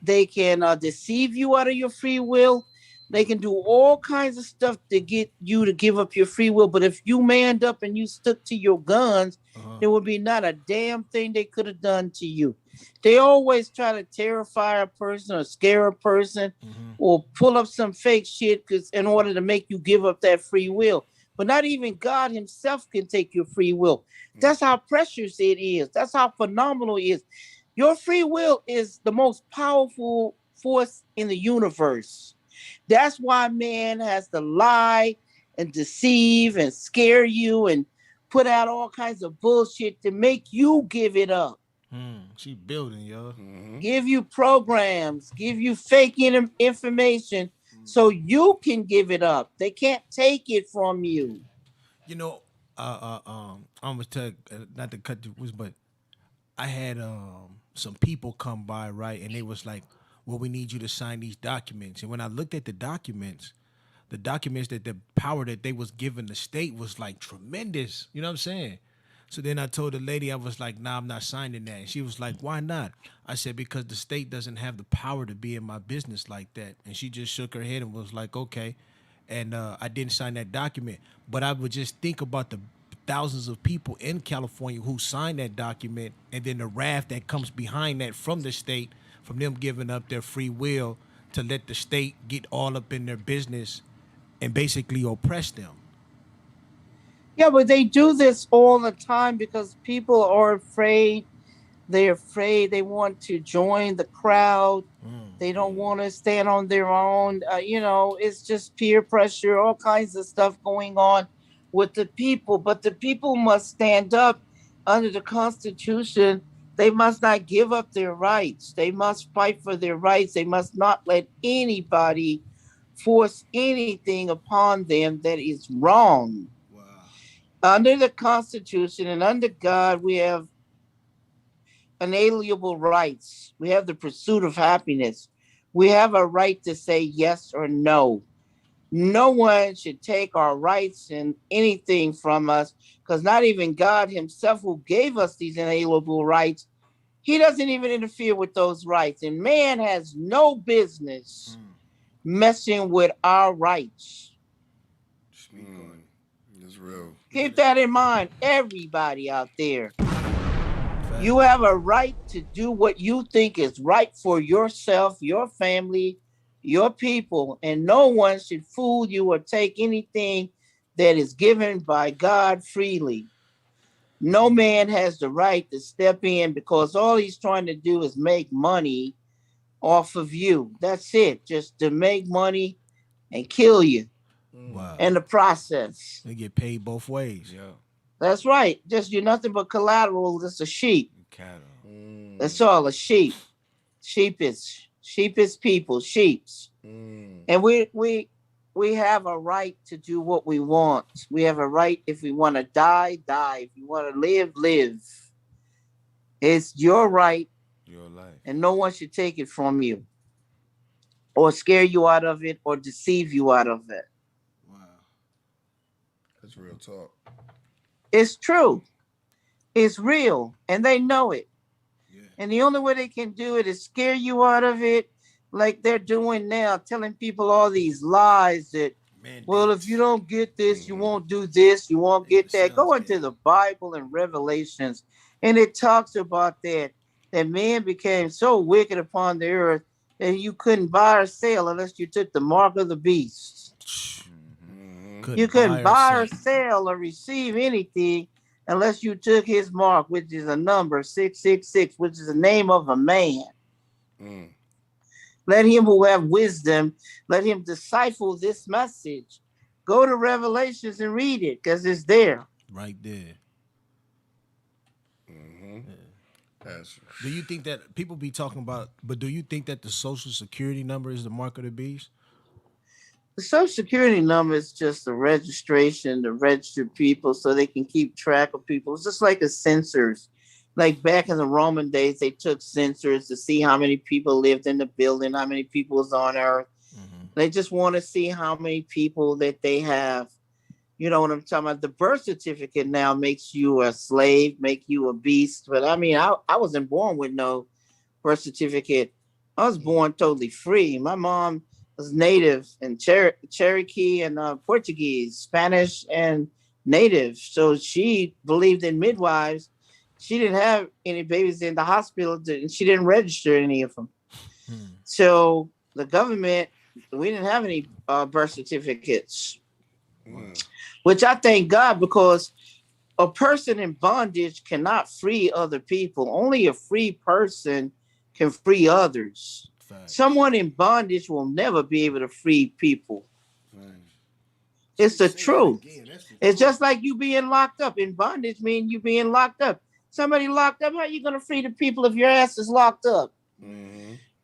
They can deceive you out of your free will. They can do all kinds of stuff to get you to give up your free will. But if you manned up and you stuck to your guns, there would be not a damn thing they could have done to you. They always try to terrify a person or scare a person or pull up some fake shit in order to make you give up that free will. But not even God himself can take your free will. That's how precious it is. That's how phenomenal it is. Your free will is the most powerful force in the universe. That's why man has to lie and deceive and scare you and put out all kinds of bullshit to make you give it up. She building, yo. Give you programs, give you fake information so you can give it up. They can't take it from you. I'm gonna tell not to cut the but I had some people come by, right, and they was like, well, we need you to sign these documents. And when I looked at the documents that the power that they was giving the state was like tremendous. You know what I'm saying? So then I told the lady, I was like, nah, I'm not signing that. And she was like, why not? I said, because the state doesn't have the power to be in my business like that. And she just shook her head and was like, okay. And I didn't sign that document. But I would just think about the thousands of people in California who signed that document, and then the wrath that comes behind that from the state, from them giving up their free will to let the state get all up in their business and basically oppress them. Yeah, but they do this all the time because people are afraid. They're afraid. They want to join the crowd. They don't want to stand on their own. It's just peer pressure, all kinds of stuff going on with the people. But the people must stand up under the Constitution. They must not give up their rights. They must fight for their rights. They must not let anybody force anything upon them that is wrong. Wow. Under the Constitution and under God, we have unalienable rights. We have the pursuit of happiness. We have a right to say yes or no. No one should take our rights and anything from us, because not even God himself, who gave us these inalienable rights, he doesn't even interfere with those rights. And man has no business messing with our rights. It's real. Keep that in mind, everybody out there. You have a right to do what you think is right for yourself, your family, your people, and no one should fool you or take anything that is given by God freely. No man has the right to step in, because all he's trying to do is make money off of you. That's it, just to make money and kill you. Wow. In the process. They get paid both ways. Yeah. That's right. Just you're nothing but collateral. Just a sheep. Cattle. That's all, a sheep. Sheep is people, sheeps. And we have a right to do what we want. We have a right, if we want to die, die. If you want to live, live. It's your right. Your life. And no one should take it from you, or scare you out of it, or deceive you out of it. Wow. That's real talk. It's true. It's real. And they know it. Yeah. And the only way they can do it is scare you out of it, like they're doing now, telling people all these lies that, well, if you don't get this, you won't do this, you won't get that. Go into the Bible and Revelations, and it talks about that man became so wicked upon the earth that you couldn't buy or sell unless you took the mark of the beast. You couldn't buy or sell or receive anything unless you took his mark, which is a number 666, which is the name of a man. Let him who have wisdom, let him decipher this message. Go to Revelations and read it, because it's there. Right there. That's... Do you think that people be talking about, but do you think that the Social Security number is the mark of the beast? The Social Security number is just a registration to register people so they can keep track of people. It's just like a census. Like back in the Roman days, they took census to see how many people lived in the building, how many people was on earth. They just want to see how many people that they have. You know what I'm talking about? The birth certificate now makes you a slave, make you a beast. But I mean, I wasn't born with no birth certificate. I was born totally free. My mom was native and Cherokee and Portuguese, Spanish and native. So she believed in midwives. She didn't have any babies in the hospital, and she didn't register any of them. So the government, we didn't have any birth certificates, which I thank God, because a person in bondage cannot free other people. Only a free person can free others. Someone in bondage will never be able to free people. It's the truth. It's just like you being locked up. In bondage means you being locked up. Somebody locked up, how are you going to free the people if your ass is locked up?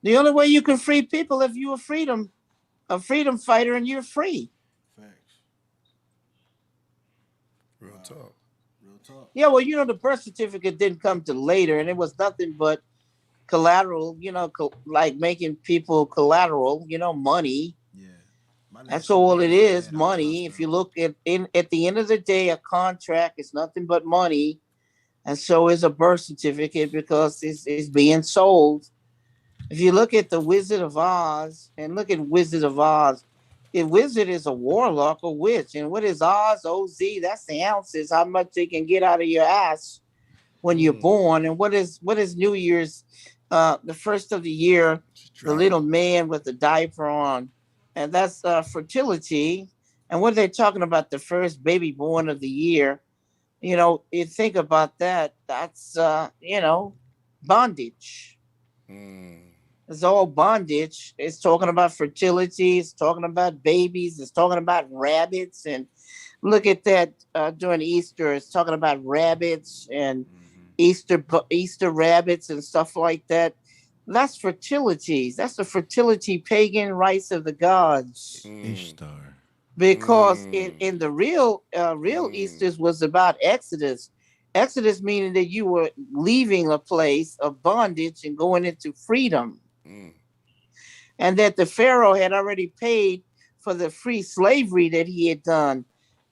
The only way you can free people if you're a freedom fighter and you're free. Real talk. Real talk. Yeah, well, the birth certificate didn't come to later, and it was nothing but collateral, like making people collateral, money. Yeah. That's all it is, money. If you look at the end of the day, a contract is nothing but money, and so is a birth certificate because it's being sold. If you look at the Wizard of Oz and look at Wizard of Oz, a wizard is a warlock, a witch, and what is Oz? OZ? That's the ounces, how much they can get out of your ass when you're born. And what is New Year's? The first of the year, the little man with the diaper on, and that's fertility. And what are they talking about? The first baby born of the year. You think about that. That's bondage. It's all bondage. It's talking about fertility. It's talking about babies. It's talking about rabbits. And look at that during Easter. It's talking about rabbits and Easter rabbits and stuff like that. That's fertility. That's the fertility pagan rites of the gods. Ishtar. Because in the real Easters was about Exodus. Exodus meaning that you were leaving a place of bondage and going into freedom. And that the Pharaoh had already paid for the free slavery that he had done,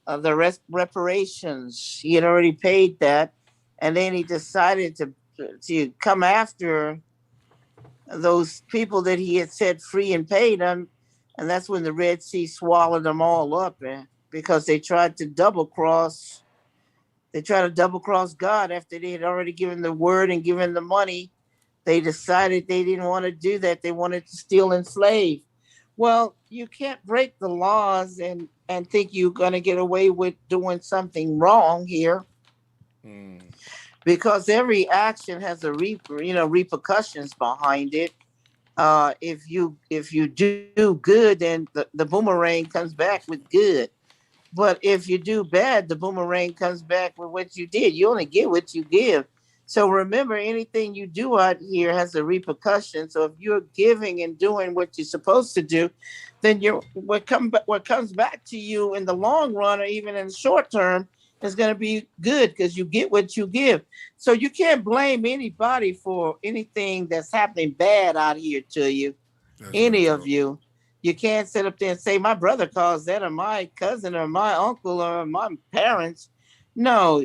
the reparations. He had already paid that. And then he decided to come after those people that he had set free and paid them. And that's when the Red Sea swallowed them all up, because they tried to double cross. They tried to double cross God after they had already given the word and given the money. They decided they didn't want to do that. They wanted to steal and slave. Well, you can't break the laws and think you're going to get away with doing something wrong here. Because every action has repercussions behind it. If you do good, then the boomerang comes back with good. But if you do bad, the boomerang comes back with what you did. You only get what you give. So remember, anything you do out here has a repercussion. So if you're giving and doing what you're supposed to do, then what comes back to you in the long run or even in the short term is going to be good because you get what you give. So you can't blame anybody for anything that's happening bad out here to you, any of you. You can't sit up there and say, my brother caused that, or my cousin, or my uncle, or my parents. No,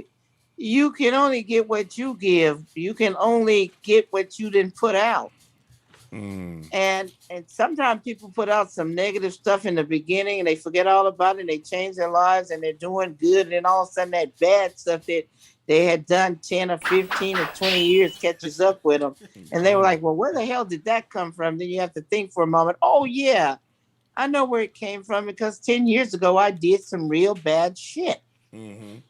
you can only get what you give. You can only get what you didn't put out. And sometimes people put out some negative stuff in the beginning and they forget all about it and they change their lives and they're doing good. And then all of a sudden that bad stuff that they had done 10 or 15 or 20 years catches up with them. And they were like, well, where the hell did that come from? Then you have to think for a moment. Oh, yeah, I know where it came from because 10 years ago I did some real bad shit. And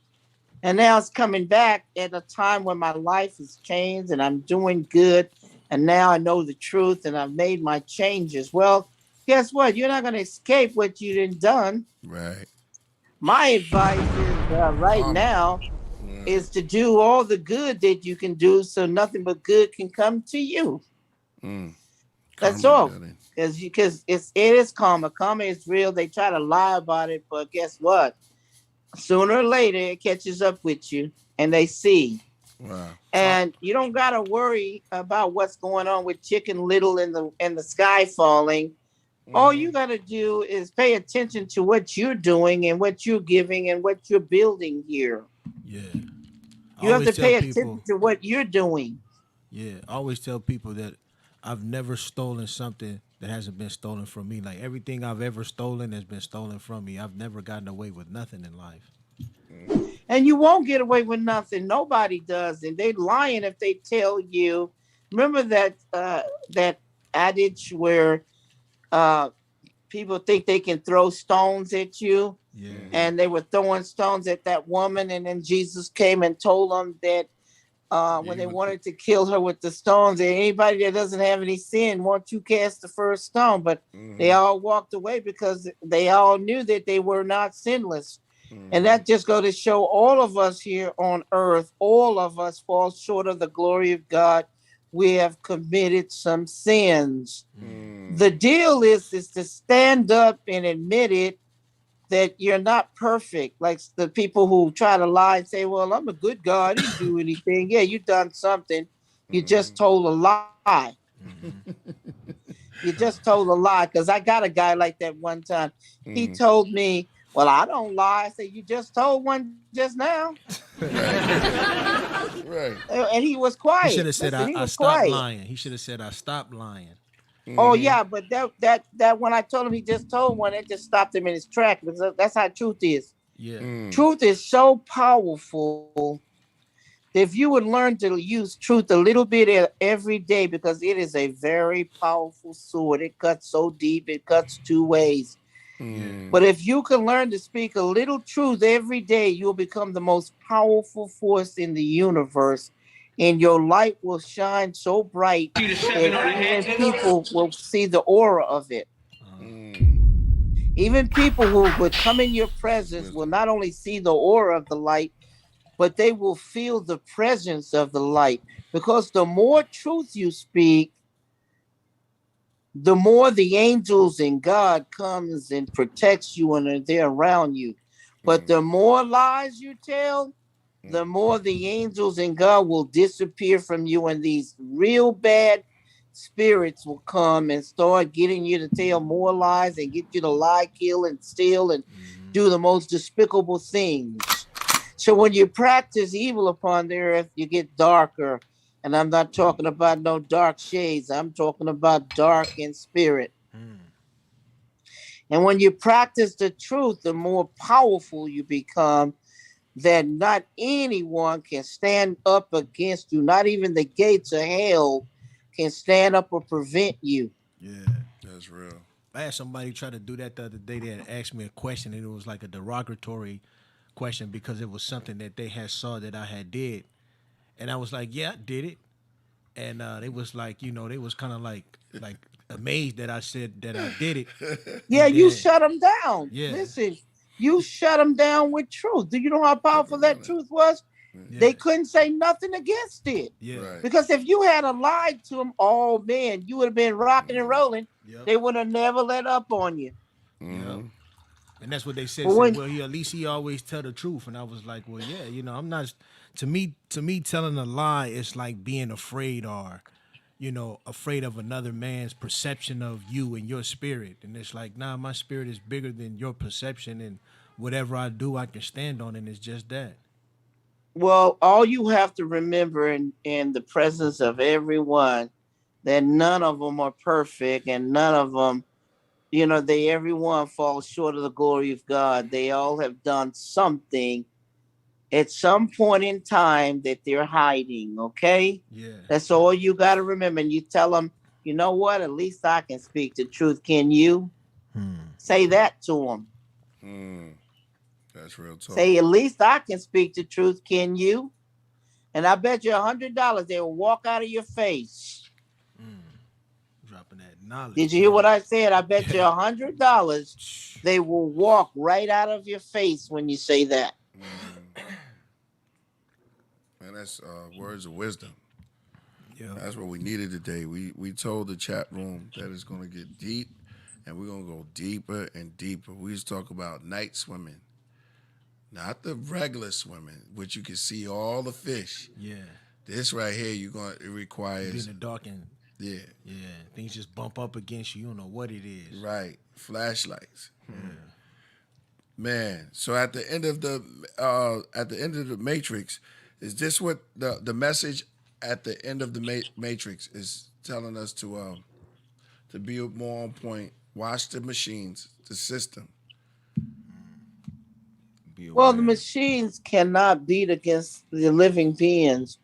now it's coming back at a time when my life has changed and I'm doing good. And now I know the truth and I've made my changes. Well, guess what? You're not going to escape what you done done. Right. My advice is now is to do all the good that you can do so nothing but good can come to you. That's all. Because it is karma. Karma is real. They try to lie about it, but guess what? Sooner or later, it catches up with you and they see. Wow. And you don't got to worry about what's going on with Chicken Little and the sky falling. All you got to do is pay attention to what you're doing and what you're giving and what you're building here. Yeah. You have to pay attention to what you're doing. Yeah. I always tell people that I've never stolen something that hasn't been stolen from me. Like everything I've ever stolen has been stolen from me. I've never gotten away with nothing in life. And you won't get away with nothing. Nobody does. And they lying if they tell you. Remember that adage where people think they can throw stones at you? Yeah. And they were throwing stones at that woman. And then Jesus came and told them that when they wanted to kill her with the stones, anybody that doesn't have any sin, won't you cast the first stone? But they all walked away because they all knew that they were not sinless. And that just goes to show all of us here on earth, all of us fall short of the glory of God. We have committed some sins. The deal is to stand up and admit it, that you're not perfect. Like the people who try to lie and say, well, I'm a good guy, I didn't do anything. Yeah, you done something. You just told a lie. You just told a lie. Because I got a guy like that one time. He told me, well, I don't lie. I said, you just told one just now. Right. And he was quiet. He should have said, I stopped lying. He should have said, I stopped lying. Oh yeah, but that when I told him he just told one, it just stopped him in his track, because that's how truth is. Yeah. Truth is so powerful. If you would learn to use truth a little bit every day, because it is a very powerful sword. It cuts so deep, it cuts two ways. But if you can learn to speak a little truth every day, you'll become the most powerful force in the universe. And your light will shine so bright that even people will see the aura of it. Even people who would come in your presence will not only see the aura of the light, but they will feel the presence of the light. Because the more truth you speak, the more the angels and God comes and protects you and they're around you. But the more lies you tell, the more the angels and God will disappear from you, and these real bad spirits will come and start getting you to tell more lies and get you to lie, kill, and steal and do the most despicable things. So when you practice evil upon the earth, you get darker. And I'm not talking about no dark shades. I'm talking about dark in spirit. And when you practice the truth, the more powerful you become, that not anyone can stand up against you. Not even the gates of hell can stand up or prevent you. Yeah. That's real. I had somebody try to do that the other day. They had asked me a question, and it was like a derogatory question because it was something that they had saw that I had did. And I was like, yeah, I did it. And they was like, they was kind of like amazed that I said that I did it. Yeah, you shut them down. Yeah. Listen, you shut them down with truth. Do you know how powerful that truth was? Yeah. They couldn't say nothing against it. Yeah. Right. Because if you had lied to them, oh man, you would have been rocking and rolling. Yep. They would have never let up on you. And that's what they said. Well, At least he always tell the truth. And I was like, well, yeah, I'm not. To me, telling a lie is like being afraid or, afraid of another man's perception of you and your spirit. And it's like, nah, my spirit is bigger than your perception, and whatever I do, I can stand on, and it's just that. Well, all you have to remember in the presence of everyone, that none of them are perfect, and none of them, everyone falls short of the glory of God. They all have done something at some point in time that they're hiding, okay? Yeah. That's all you got to remember. And you tell them, you know what? At least I can speak the truth. Can you? Say that to them. That's real talk. Say, at least I can speak the truth. Can you? And I bet you $100 they will walk out of your face. Dropping that knowledge. Did you hear what I said? I bet you $100 they will walk right out of your face when you say that. Man, that's words of wisdom. Yeah. That's what we needed today. We told the chat room that it's going to get deep, and we're going to go deeper and deeper. We just talk about night swimming. Not the regular swimming, which you can see all the fish. Yeah. This right here, it requires... Be in the dark and... Yeah. Yeah. Things just bump up against you. You don't know what it is. Right. Flashlights. Yeah. Man, so at the end of the Matrix, is this what the message at the end of the Matrix is telling us to be more on point, watch the machines, the system? Well, the machines cannot beat against the living beings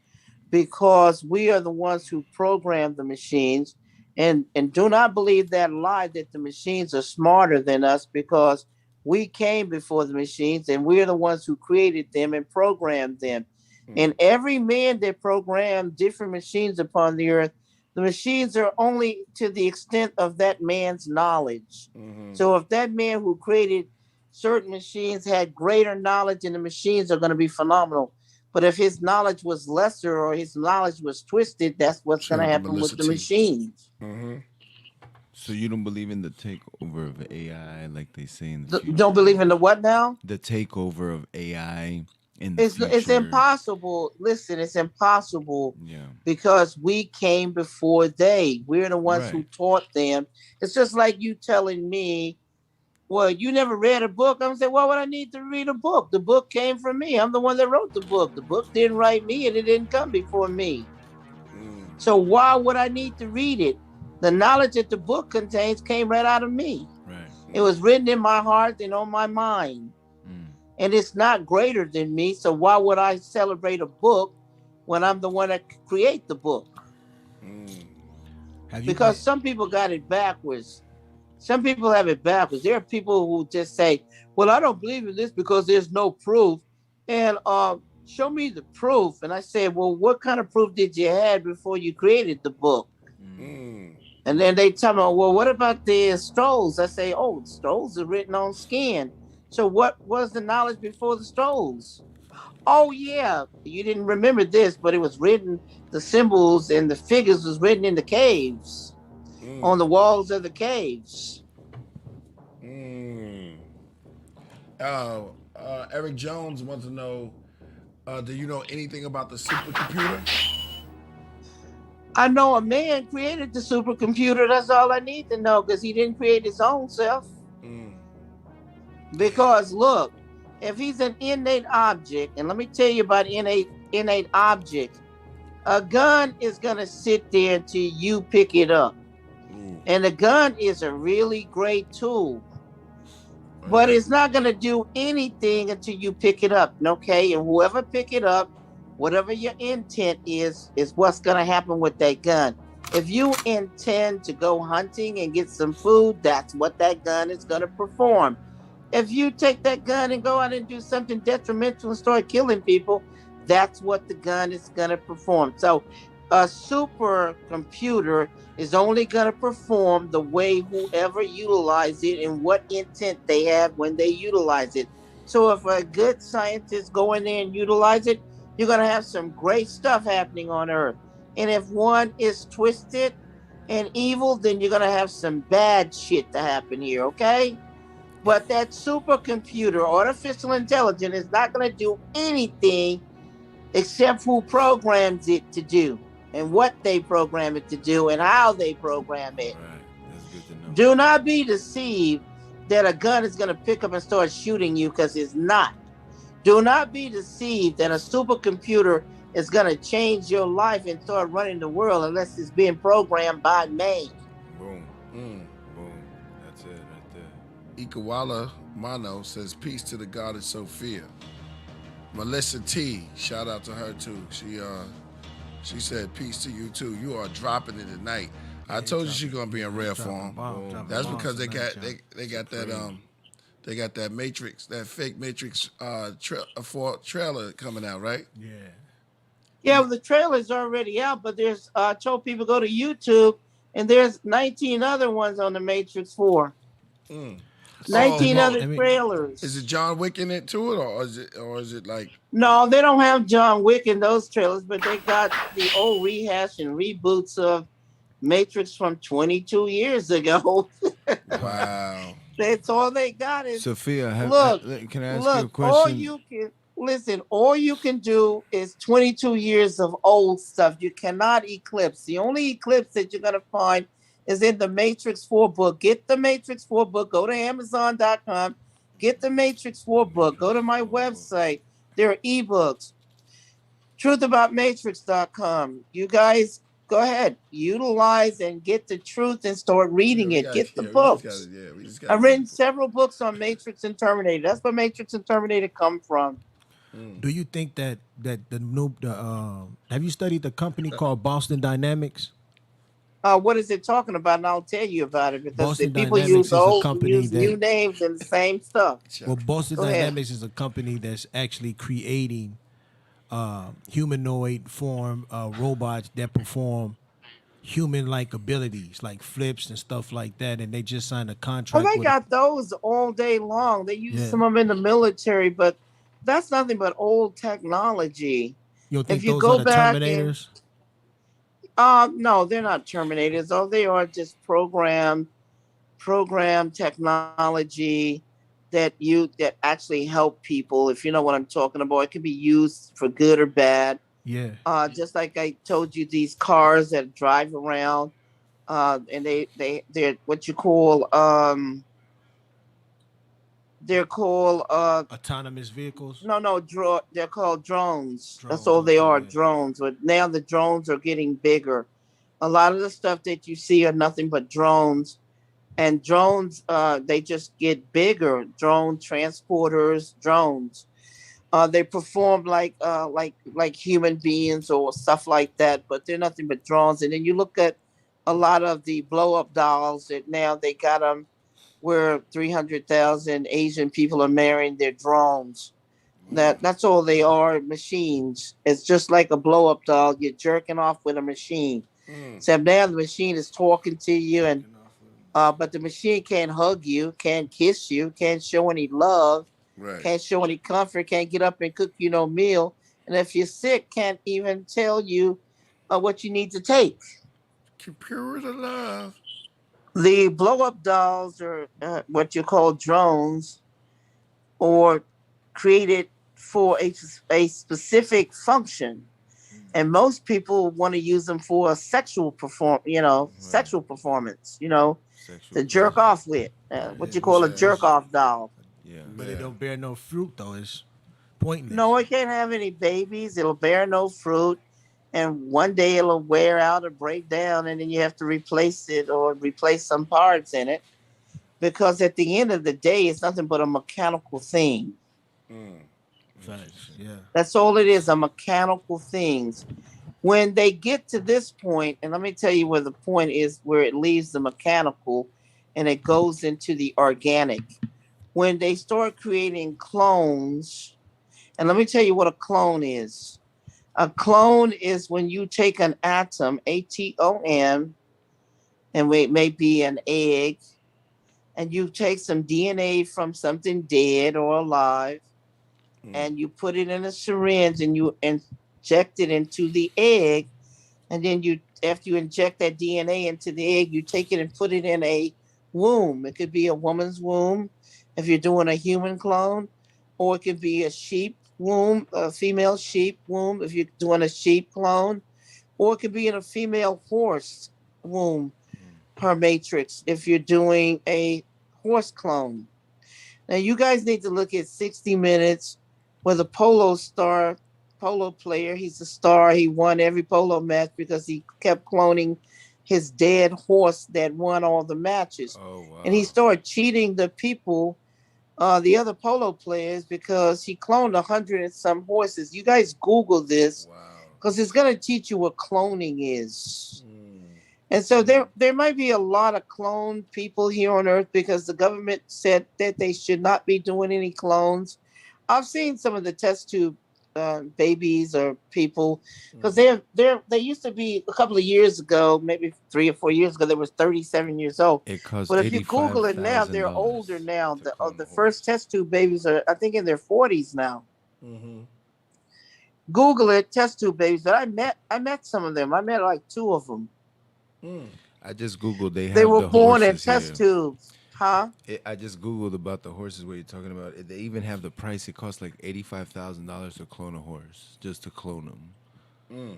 because we are the ones who program the machines. And do not believe that lie that the machines are smarter than us, because we came before the machines and we're the ones who created them and programmed them. And every man that programmed different machines upon the earth, the machines are only to the extent of that man's knowledge. So if that man who created certain machines had greater knowledge, and the machines are going to be phenomenal. But if his knowledge was lesser or his knowledge was twisted, that's what's going to happen with the machines. So you don't believe in the takeover of AI like they say in the future? Don't believe in the what now? The takeover of AI in the It's future. impossible. Listen, it's impossible. Yeah. Because we came before they. We're the ones who taught them. It's just like you telling me, well, you never read a book. I'm saying, why would I need to read a book? The book came from me. I'm the one that wrote the book. The book didn't write me and it didn't come before me. So why would I need to read it? The knowledge that the book contains came right out of me. Right. It was written in my heart and on my mind. And it's not greater than me. So why would I celebrate a book when I'm the one that create the book? Because some people got it backwards. Some people have it backwards. There are people who just say, well, I don't believe in this because there's no proof. And show me the proof. And I say, well, what kind of proof did you have before you created the book? And then they tell me, well, what about the scrolls? I say, oh, scrolls are written on skin. So what was the knowledge before the scrolls? Oh, yeah, you didn't remember this, but it was written, the symbols and the figures was written in the caves, on the walls of the caves. Eric Jones wants to know, do you know anything about the supercomputer? I know a man created the supercomputer. That's all I need to know, because he didn't create his own self. Because look, if he's an innate object, and let me tell you about innate object, a gun is gonna sit there until you pick it up. And a gun is a really great tool, but it's not gonna do anything until you pick it up, okay? And whoever pick it up, whatever your intent is what's gonna happen with that gun. If you intend to go hunting and get some food, that's what that gun is gonna perform. If you take that gun and go out and do something detrimental and start killing people, that's what the gun is going to perform. So a supercomputer is only going to perform the way whoever utilize it and what intent they have when they utilize it. So if a good scientist go in there and utilize it, you're going to have some great stuff happening on Earth. And if one is twisted and evil, then you're going to have some bad shit to happen here, okay? But that supercomputer, artificial intelligence, is not going to do anything except who programs it to do and what they program it to do and how they program it. Right. That's good to know. Do not be deceived that a gun is going to pick up and start shooting you, because it's not. Do not be deceived that a supercomputer is going to change your life and start running the world unless it's being programmed by man. Boom. Boom. That's it right there. Ikawala Mano says, peace to the goddess Sophia. Melissa T, shout out to her too. She said, peace to you too. You are dropping it tonight. I told you she's gonna be in rare form. That's because they got that Matrix, that fake Matrix trailer coming out, right? Yeah, well, the trailer's already out, but there's I told people go to YouTube, and there's 19 other ones on the Matrix 4. 19 other trailers. Is it John Wick in it too, or is it like? No, they don't have John Wick in those trailers, but they got the old rehash and reboots of Matrix from 22 years ago. Wow. That's all they got. Is Sophia, can I ask you a question? All you can do is 22 years of old stuff. You cannot eclipse. The only eclipse that you're gonna find is in the Matrix 4 book. Get the Matrix 4 book. Go to Amazon.com. Get the Matrix 4 book. Go to my website. There are ebooks. Truthaboutmatrix.com. You guys go ahead. Utilize and get the truth and start reading it. Get the books. I've written several books on Matrix and Terminator. That's where Matrix and Terminator come from. Do you think that have you studied the company called Boston Dynamics? What is it talking about? And I'll tell you about it, because Boston people Dynamics use new names and the same stuff. Well, Boston Dynamics is a company that's actually creating humanoid form robots that perform human-like abilities, like flips and stuff like that. And they just signed a contract. Well, they got those all day long. They use some of them in the military, but that's nothing but old technology. You don't think those are the Terminators? No, they're not terminators. All they are just program technology that actually help people. If you know what I'm talking about, it can be used for good or bad. Yeah. Just like I told you, these cars that drive around, and they're what you call they're called Autonomous vehicles. they're called drones. That's Drones. all they Okay, are, yeah. drones. But now the drones are getting bigger. A lot of the stuff that you see are nothing but drones, and drones they just get bigger. Drone transporters, drones. They perform like human beings or stuff like that, but they're nothing but drones. And then you look at a lot of the blow up dolls that now they got them where 300,000 Asian people are marrying their drones. That's all they are, machines. It's just like a blow up doll. You're jerking off with a machine. Except now the machine is talking to you, and but the machine can't hug you, can't kiss you, can't show any love, can't show any comfort, can't get up and cook you no meal, and if you're sick, can't even tell you what you need to take. Pure love. The blow up dolls are what you call drones, or created for a specific function. And most people want to use them for a sexual sexual performance, to jerk off with. What you call a jerk off doll. Yeah. But it don't bear no fruit though. It's pointless. No, it can't have any babies. It'll bear no fruit. And one day it'll wear out or break down, and then you have to replace it or replace some parts in it. Because at the end of the day, it's nothing but a mechanical thing. Facts. Yeah. That's all it is, a mechanical things. When they get to this point, and let me tell you where the point is, where it leaves the mechanical and it goes into the organic. When they start creating clones, and let me tell you what a clone is. A clone is when you take an atom, atom, and it may be an egg, and you take some DNA from something dead or alive, and you put it in a syringe and you inject it into the egg, and then after you inject that DNA into the egg, you take it and put it in a womb. It could be a woman's womb if you're doing a human clone, or it could be a sheep womb, a female sheep womb if you're doing a sheep clone, or it could be in a female horse womb per matrix if you're doing a horse clone. Now you guys need to look at 60 Minutes with a polo player. He's a star. He won every polo match because he kept cloning his dead horse that won all the matches. Oh, wow. And he started cheating the people, the other polo players, because he cloned 100 and some horses. You guys Google this because it's going to teach you what cloning is. And so there might be a lot of cloned people here on Earth because the government said that they should not be doing any clones. I've seen some of the test tube babies or people, because they used to be a couple of years ago, maybe 3 or 4 years ago, they was 37 years old. It costs But if you Google it now, they're older now. The first test tube babies are, I think, in their 40s now. Google it, test tube babies. But I met some of them. I met like 2 of them. I just Googled. They were born in test tubes. Huh? I just Googled about the horses. What you're talking about? They even have the price. It costs like $85,000 to clone a horse, just to clone them.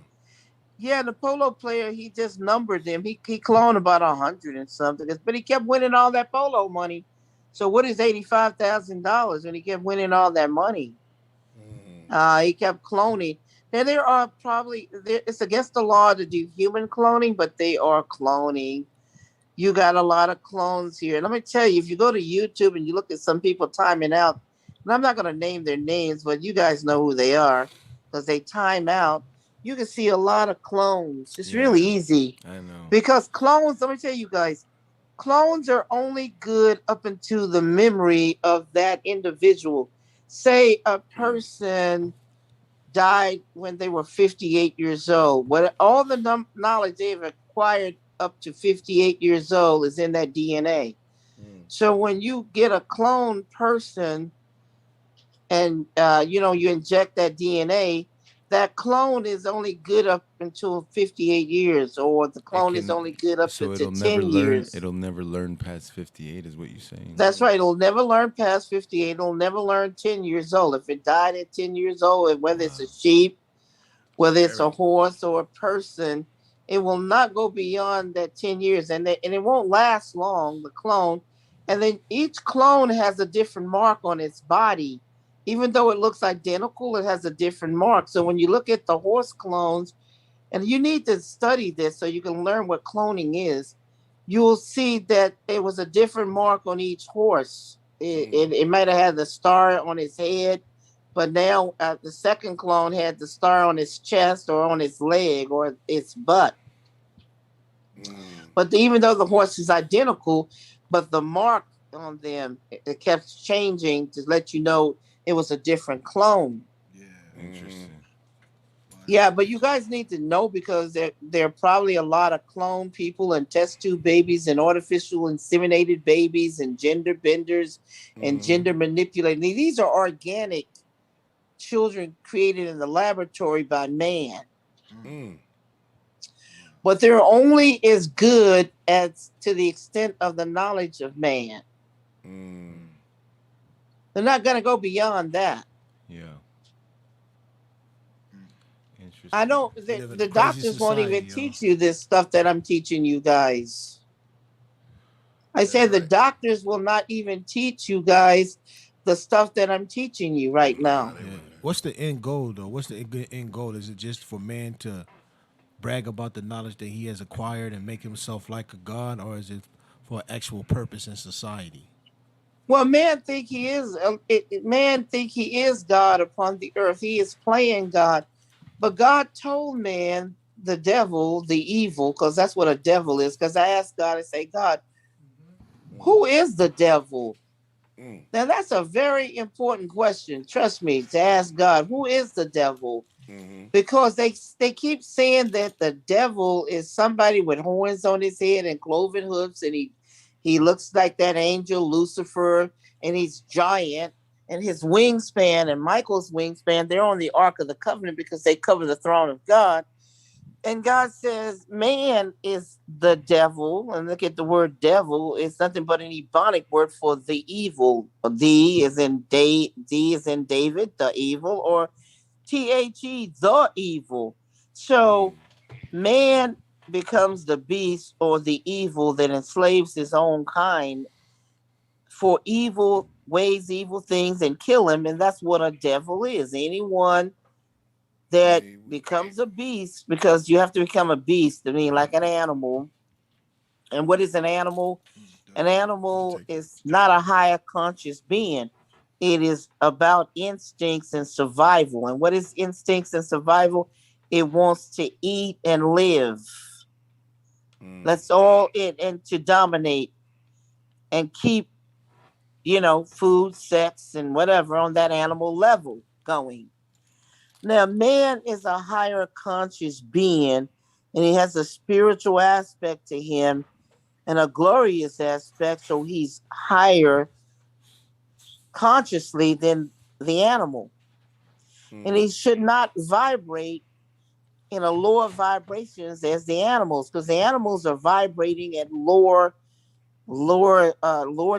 Yeah, the polo player, he just numbered them. He cloned about 100 and something, but he kept winning all that polo money. So what is $85,000 when he kept winning all that money? He kept cloning. Now there are probably it's against the law to do human cloning, but they are cloning. You got a lot of clones here. And let me tell you, if you go to YouTube and you look at some people timing out, and I'm not going to name their names, but you guys know who they are because they time out. You can see a lot of clones. It's really easy. I know. Because clones, let me tell you guys, clones are only good up into the memory of that individual. Say a person died when they were 58 years old. What all the knowledge they've acquired up to 58 years old is in that DNA. So when you get a clone person and you inject that DNA, that clone is only good up until 58 years, or the clone is only good up So until it'll never 10 learn. years. It'll never learn past 58, is what you're saying. That's right. It'll never learn past 58. It'll never learn 10 years old. If it died at 10 years old, and whether it's a sheep, whether it's a horse or a person, it will not go beyond that 10 years. And it won't last long, the clone. And then each clone has a different mark on its body. Even though it looks identical, it has a different mark. So when you look at the horse clones, and you need to study this so you can learn what cloning is, you'll see that there was a different mark on each horse. It might have had the star on his head, but now the second clone had the star on his chest or on his leg or its butt. But even though the horse is identical, but the mark on them, it kept changing to let you know it was a different clone. Interesting. Yeah, but you guys need to know, because there are probably a lot of clone people and test tube babies and artificial inseminated babies and gender benders and gender manipulated. These are organic children created in the laboratory by man. But they're only as good as to the extent of the knowledge of man. They're not going to go beyond that. Yeah. I don't. The doctors won't even teach you this stuff that I'm teaching you guys. I said the doctors will not even teach you guys the stuff that I'm teaching you right now. Yeah. What's the end goal, though? What's the end goal? Is it just for man to brag about the knowledge that he has acquired and make himself like a god, or is it for actual purpose in society? Well, man think he is. Man think he is God upon the earth. He is playing God. But God told man, the devil, the evil, because that's what a devil is. Because I asked God, I say, God, who is the devil? Now, that's a very important question. Trust me, to ask God, who is the devil? Because they keep saying that the devil is somebody with horns on his head and cloven hoofs, and he looks like that angel Lucifer, and he's giant. And his wingspan and Michael's wingspan, they're on the Ark of the Covenant because they cover the throne of God. And God says, man is the devil. And look at the word devil. It's nothing but an Ebonic word for the evil. D is in David, the evil, or THE, the evil. So man becomes the beast or the evil that enslaves his own kind for evil ways, evil things, and kill him. And that's what a devil is. Anyone that becomes a beast, because you have to become a beast, I mean, like an animal. And what is an animal? An animal is not a higher conscious being. It is about instincts and survival. And what is instincts and survival? It wants to eat and live. That's all it, and to dominate and keep, food, sex, and whatever on that animal level going. Now, man is a higher conscious being, and he has a spiritual aspect to him and a glorious aspect, so he's higher consciously than the animal. And he should not vibrate in a lower vibrations as the animals, because the animals are vibrating at lower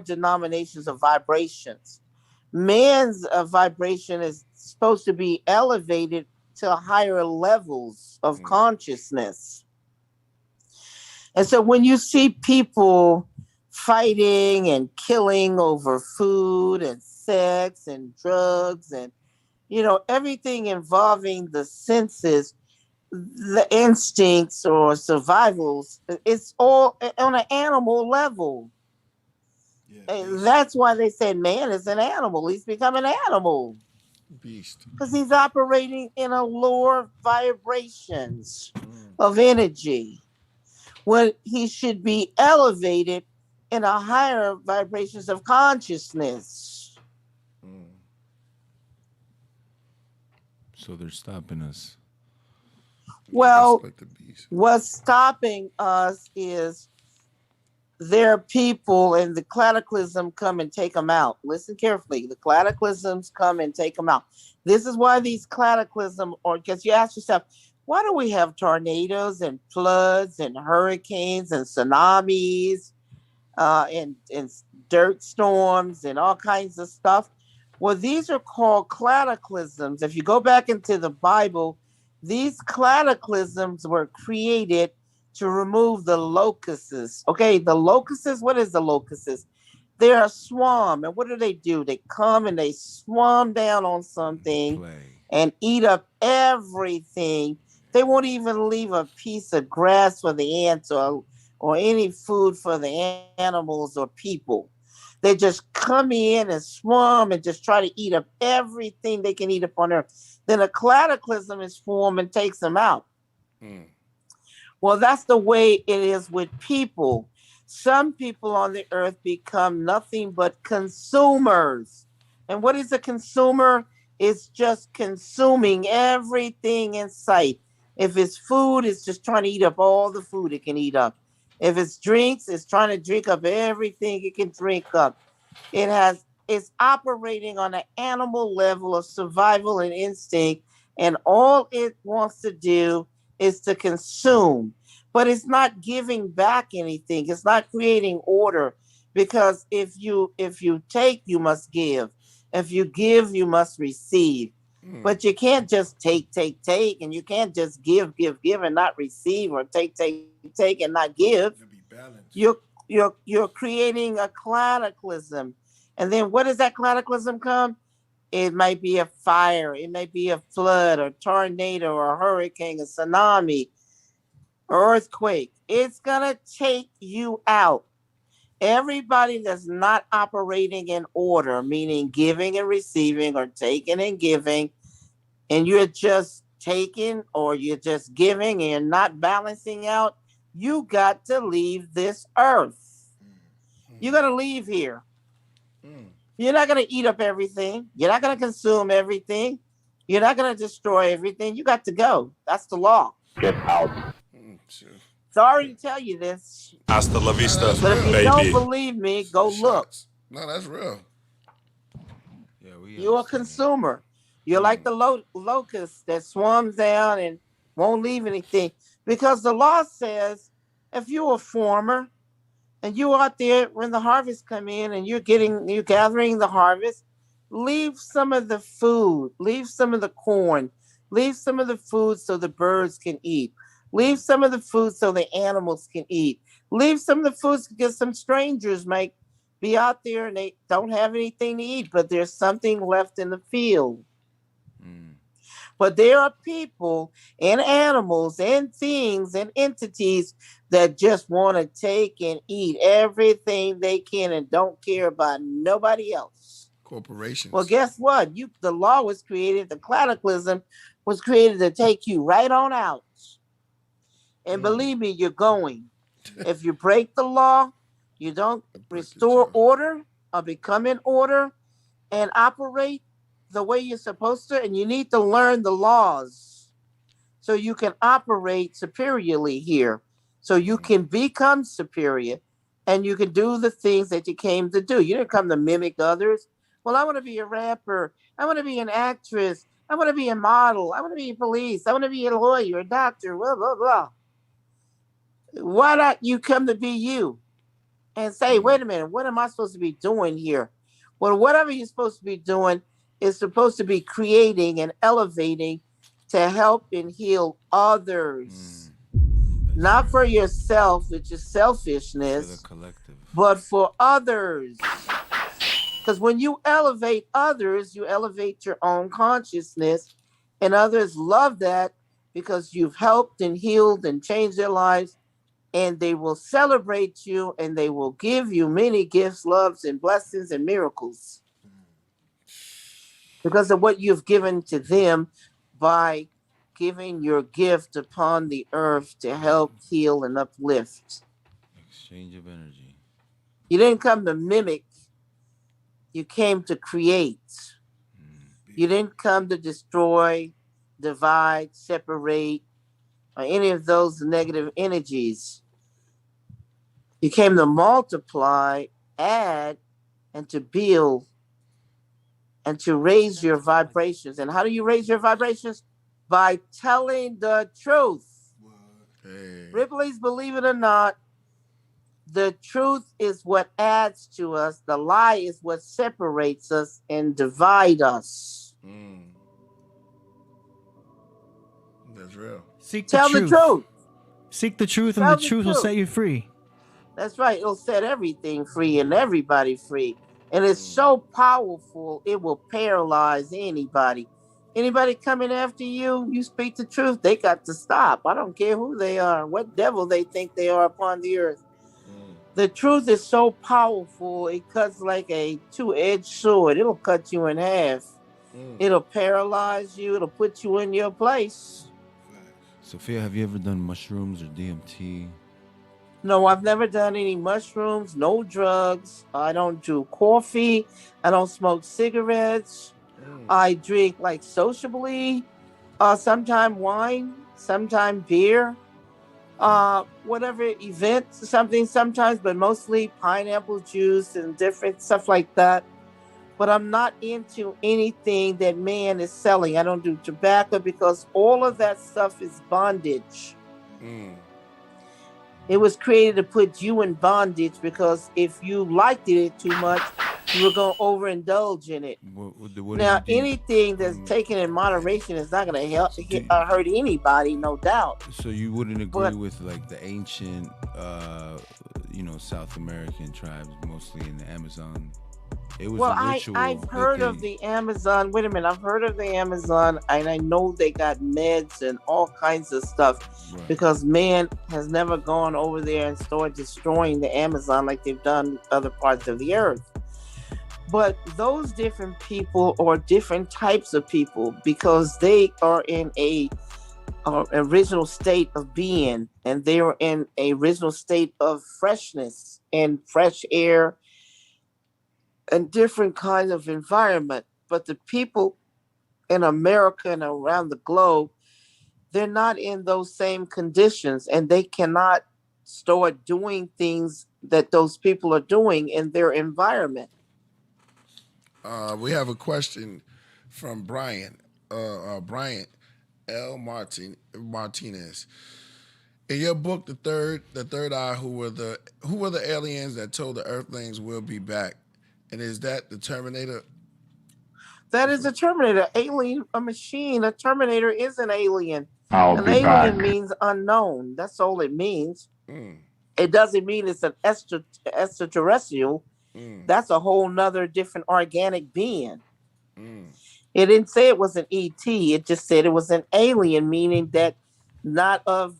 denominations of vibrations. Man's vibration is supposed to be elevated to higher levels of consciousness. And so when you see people fighting and killing over food and sex and drugs and, everything involving the senses, the instincts or survivals, it's all on an animal level. And that's why they said man is an animal. He's become an animal. Beast. Because he's operating in a lower vibrations of energy, when he should be elevated in a higher vibrations of consciousness. So they're stopping us. Well, what's stopping us is there are people, and the cataclysm come and take them out. Listen carefully. The cataclysms come and take them out. This is why these cataclysms, or because you ask yourself, why do we have tornadoes and floods and hurricanes and tsunamis and dirt storms and all kinds of stuff? Well, these are called cataclysms. If you go back into the Bible, these cataclysms were created to remove the locusts. Okay, the locusts, what is the locusts? They're a swarm. And what do? They come and they swarm down on something and eat up everything. They won't even leave a piece of grass for the ants or any food for the animals or people. They just come in and swarm and just try to eat up everything they can eat up on earth. Then a cataclysm is formed and takes them out. Well, that's the way it is with people. Some people on the earth become nothing but consumers. And what is a consumer? It's just consuming everything in sight. If it's food, it's just trying to eat up all the food it can eat up. If it's drinks, it's trying to drink up everything it can drink up. It's operating on an animal level of survival and instinct, and all it wants to do is to consume, but it's not giving back anything. It's not creating order, because if you take, you must give. If you give, you must receive. But you can't just take, and you can't just give and not receive, or take and not give. You're creating a cataclysm. And then what does that cataclysm come? It might be a fire, it might be a flood, or tornado, or a hurricane, a tsunami, or earthquake. It's gonna take you out. Everybody that's not operating in order, meaning giving and receiving, or taking and giving, and you're just taking or you're just giving and you're not balancing out, you got to leave this earth. You got to leave here. You're not going to eat up everything. You're not going to consume everything. You're not going to destroy everything. You got to go. That's the law. Get out. Sorry to tell you this. Hasta la vista, but if you baby. don't believe me, go look. No, that's real. You're a consumer. You're like the locust that swarms down and won't leave anything. Because the law says, if you're a farmer and you're out there when the harvest come in and you're gathering the harvest, leave some of the food, leave some of the corn, leave some of the food so the birds can eat. Leave some of the food so the animals can eat. Leave some of the food because some strangers might be out there and they don't have anything to eat, but there's something left in the field. But there are people and animals and things and entities that just want to take and eat everything they can and don't care about nobody else. Corporations. Well, guess what? The law was created, the cataclysm was created to take you right on out. And believe me, you're going. If you break the law, you don't restore order or become in order and operate the way you're supposed to, and you need to learn the laws so you can operate superiorly here, so you can become superior and you can do the things that you came to do. You didn't come to mimic others. Well, I want to be a rapper. I want to be an actress. I want to be a model. I want to be a police. I want to be a lawyer, a doctor, blah, blah, blah. Why not you come to be you and say, wait a minute, what am I supposed to be doing here? Well, whatever you're supposed to be doing is supposed to be creating and elevating to help and heal others. Not for yourself, which is selfishness, For the collective. but for others. Because when you elevate others, you elevate your own consciousness, and others love that because you've helped and healed and changed their lives, and they will celebrate you and they will give you many gifts, loves, and blessings and miracles because of what you've given to them by giving your gift upon the earth to help heal and uplift. Exchange of energy. You didn't come to mimic. You came to create. You didn't come to destroy, divide, separate, or any of those negative energies. You came to multiply, add, and to build, and to raise your vibrations. And how do you raise your vibrations? By telling the truth. Hey. Ripley's, believe it or not, the truth is what adds to us. The lie is what separates us and divide us. That's real. Tell the truth. Seek the truth, Tell and the the truth will truth. set you free. That's right. It'll set everything free and everybody free. And it's so powerful, it will paralyze anybody. Anybody coming after you, you speak the truth, they got to stop. I don't care who they are, what devil they think they are upon the earth. The truth is so powerful, it cuts like a two-edged sword. It'll cut you in half. It'll paralyze you. It'll put you in your place. Sophia, have you ever done mushrooms or DMT? No, I've never done any mushrooms, no drugs. I don't do coffee. I don't smoke cigarettes. I drink like sociably, sometimes wine, sometimes beer, whatever event, something sometimes, but mostly pineapple juice and different stuff like that. But I'm not into anything that man is selling. I don't do tobacco because all of that stuff is bondage. It was created to put you in bondage because if you liked it too much, you were going to overindulge in it. What Now, anything that's taken in moderation is not going to hurt anybody, no doubt. So you wouldn't agree with like the ancient, South American tribes, mostly in the Amazon? It was a ritual. I've heard of the Amazon. Wait a minute. I've heard of the Amazon, and I know they got meds and all kinds of stuff because man has never gone over there and started destroying the Amazon like they've done other parts of the earth. But those different people are different types of people because they are in a original state of being, and they are in a original state of freshness and fresh air and different kinds of environment. But the people in America and around the globe, they're not in those same conditions, and they cannot start doing things that those people are doing in their environment. We have a question from Brian L. Martinez. In your book, the third eye, who were the aliens that told the Earthlings we'll be back? And is that the Terminator? That is a Terminator. Alien, a machine. A Terminator is an alien. An alien means unknown. That's all it means. It doesn't mean it's an extraterrestrial. That's a whole nother different organic being. It didn't say it was an ET. It just said it was an alien, meaning that not of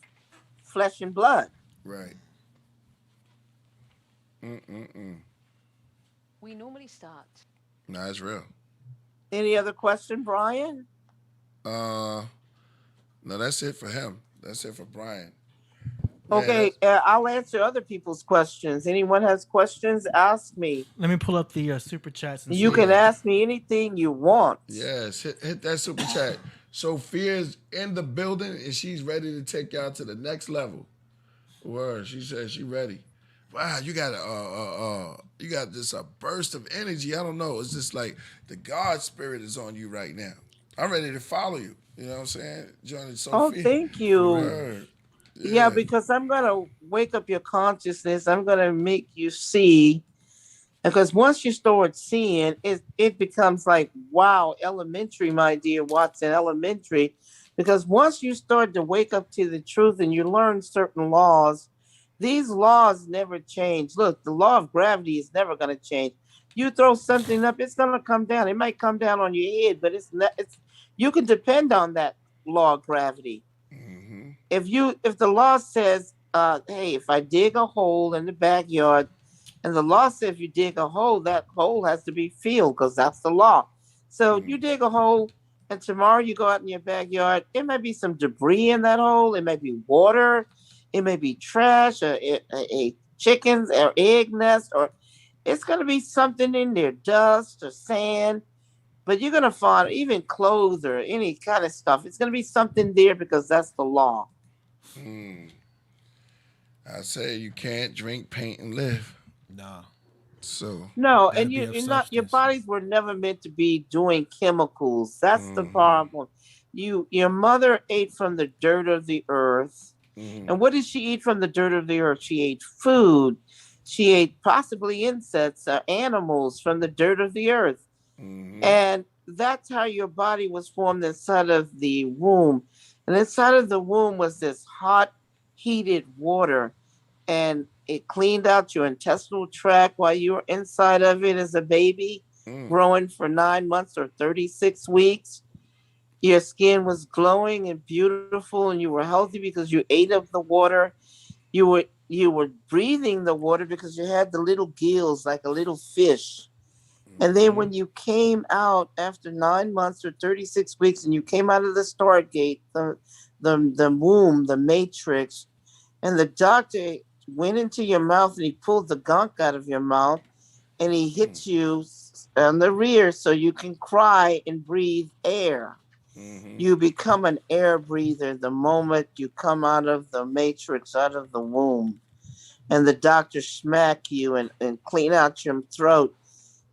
flesh and blood. Right. We normally start. No, that's real. Any other question, Brian? No, that's it for him. That's it for Brian. Okay, I'll answer other people's questions. Anyone has questions, ask me. Let me pull up the super chats. You can ask me anything you want. Yes, hit that super chat. Sophia's in the building and she's ready to take y'all to the next level. Word, she said she ready. Wow, you got just a burst of energy. I don't know. It's just like the God spirit is on you right now. I'm ready to follow you. You know what I'm saying? Joining Sophia. Oh, thank you. Word. Yeah, because I'm going to wake up your consciousness. I'm going to make you see. Because once you start seeing, it becomes like, wow, elementary, my dear Watson, elementary. Because once you start to wake up to the truth and you learn certain laws, these laws never change. Look, the law of gravity is never going to change. You throw something up, it's going to come down. It might come down on your head, but you can depend on that law of gravity. If the law says, hey, if I dig a hole in the backyard, and the law says if you dig a hole, that hole has to be filled because that's the law. So you dig a hole, and tomorrow you go out in your backyard, it might be some debris in that hole. It might be water. It may be trash, or a chickens or egg nest, or it's going to be something in there, dust or sand. But you're going to find even clothes or any kind of stuff. It's going to be something there because that's the law. I say you can't drink, paint, and live. Nah. So No, Gotta and be of you're not. Your substance. bodies were never meant to be doing chemicals. That's the mhm, problem. Your mother ate from the dirt of the earth, mhm, and what did she eat from the dirt of the earth? She ate food. She ate possibly insects or animals from the dirt of the earth, mhm, and that's how your body was formed inside of the womb. And inside of the womb was this hot, heated water, and it cleaned out your intestinal tract while you were inside of it as a baby, mm, growing for 9 months or 36 weeks. Your skin was glowing and beautiful, and you were healthy because you ate of the water. You were breathing the water because you had the little gills like a little fish. And then mhm, when you came out after 9 months or 36 weeks, and you came out of the stargate, the womb, the matrix, and the doctor went into your mouth and he pulled the gunk out of your mouth and he mm, hits you on the rear so you can cry and breathe air. mhm, You become an air breather the moment you come out of the matrix, out of the womb. And the doctor smack you and clean out your throat.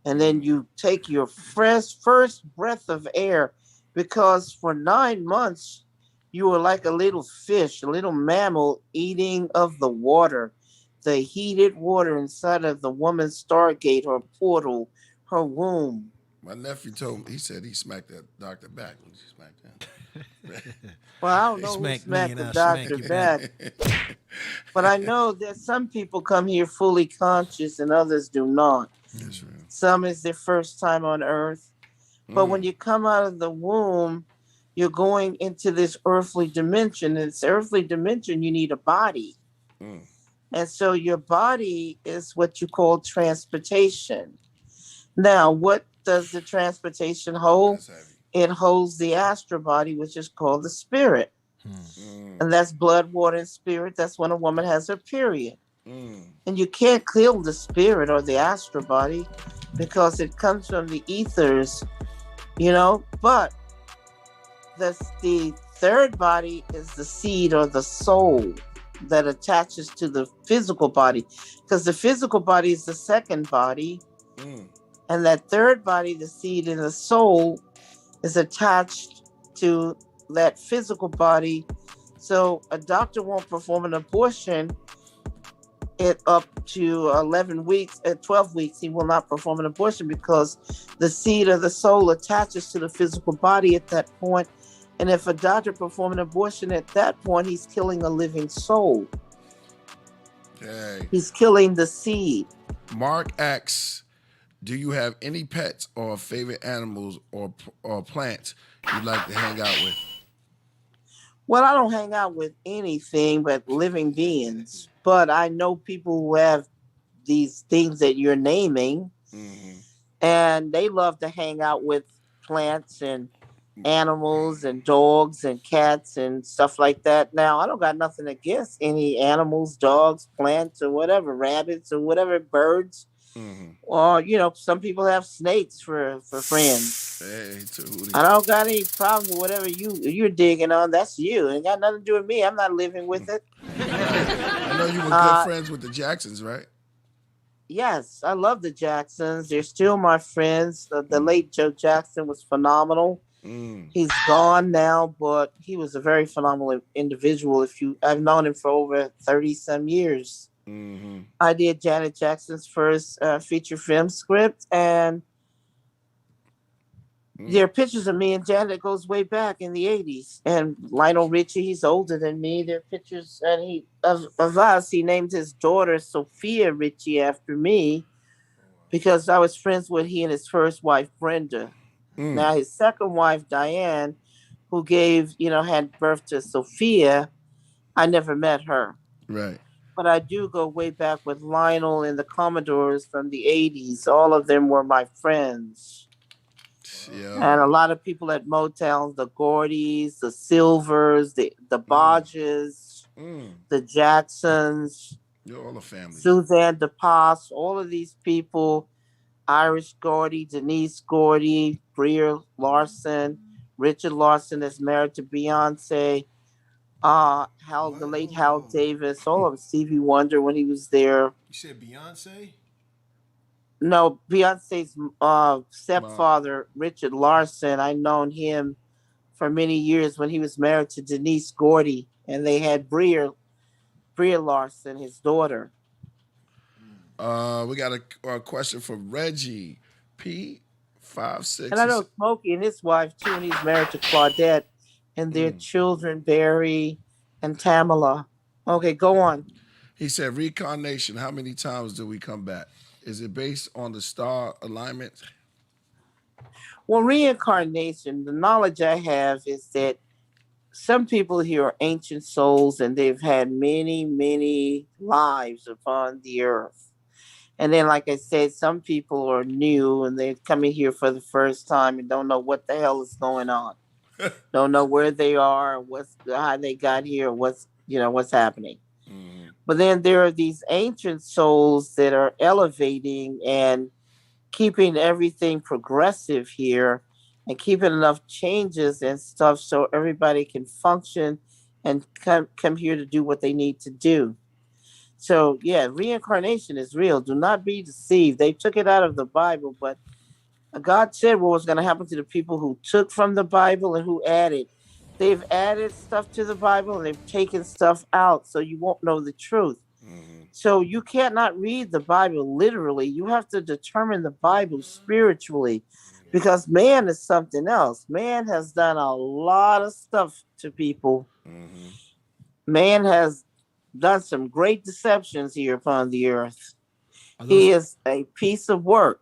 And then you take your first breath of air, because for 9 months you were like a little fish, a little mammal eating of the water, the heated water inside of the woman's stargate, her portal, her womb. My nephew told me, he said he smacked that doctor back when she smacked him. Well, I don't They know who smack me smacked and the I smack doctor you back. back, but I know that some people come here fully conscious and others do not. That's real. Some is their first time on earth. But when Mm, you come out of the womb, you're going into this earthly dimension. And this earthly dimension, you need a body. mm. And so your body is what you call transportation. Now, what does the transportation hold? That's heavy. It holds the astral body, which is called the spirit. Mm, And that's blood, water, and spirit. That's when a woman has her period. mm, And you can't kill the spirit or the astral body because it comes from the ethers, But the third body is the seed or the soul that attaches to the physical body, because the physical body is the second body, mm. and that third body, the seed and the soul, is attached to that physical body. So a doctor won't perform an abortion it up to 11 weeks. At 12 weeks he will not perform an abortion, because the seed of the soul attaches to the physical body at that point. And if a doctor performs an abortion at that point, he's killing a living soul. Okay. He's killing the seed. Mark asks, do you have any pets or favorite animals or plants you like to hang out with? Well, I don't hang out with anything but living beings, but I know people who have these things that you're naming, Mm-hmm. and they love to hang out with plants and animals and dogs and cats and stuff like that. Now, I don't got nothing against any animals, dogs, plants, or whatever, rabbits or whatever, birds. Mm-hmm. Or, some people have snakes for friends. Hey, Tahuti. I don't got any problems with whatever you're digging on. That's you. It ain't got nothing to do with me. I'm not living with it. I know you were good friends with the Jacksons, right? Yes, I love the Jacksons. They're still my friends. The late Joe Jackson was phenomenal. Mm. He's gone now, but he was a very phenomenal individual. I've known him for over 30 some years. Mm-hmm. I did Janet Jackson's first feature film script, and there are pictures of me and Janet that goes way back in the 80s. And Lionel Richie, he's older than me. There are pictures of us. He named his daughter Sophia Richie after me, because I was friends with he and his first wife, Brenda. Now, his second wife, Diane, who had birth to Sophia, I never met her. Right. But I do go way back with Lionel and the Commodores from the 80s. All of them were my friends. Yeah. And a lot of people at Motown, the Gordys, the Silvers, the Bodges, the Jacksons, You're all a family. Suzanne DePass, all of these people, Irish Gordy, Denise Gordy, Bria Larson, Richard Larson is married to Beyonce. Wow. The late Hal Davis, all of Stevie Wonder when he was there. You said Beyonce? No, Beyonce's stepfather, Richard Larson. I known him for many years when he was married to Denise Gordy, and they had Bria Larson, his daughter. We got a question from Reggie P56. And I know Smokey and his wife too, and he's married to Claudette, and their children Barry and Tamala. Okay, go on. He said, reincarnation, how many times do we come back? Is it based on the star alignment? Well, reincarnation, the knowledge I have is that some people here are ancient souls and they've had many, many lives upon the earth. And then, like I said, some people are new and they're coming here for the first time and don't know what the hell is going on. Don't know where they are, how they got here, what's happening. Mm-hmm. But then there are these ancient souls that are elevating and keeping everything progressive here and keeping enough changes and stuff so everybody can function and come here to do what they need to do. So, yeah, reincarnation is real. Do not be deceived. They took it out of the Bible, but God said what was going to happen to the people who took from the Bible and who added. They've added stuff to the Bible and they've taken stuff out so you won't know the truth. Mm-hmm. So you cannot read the Bible literally. You have to determine the Bible spiritually because man is something else. Man has done a lot of stuff to people. Mm-hmm. Man has done some great deceptions here upon the earth. He is a piece of work.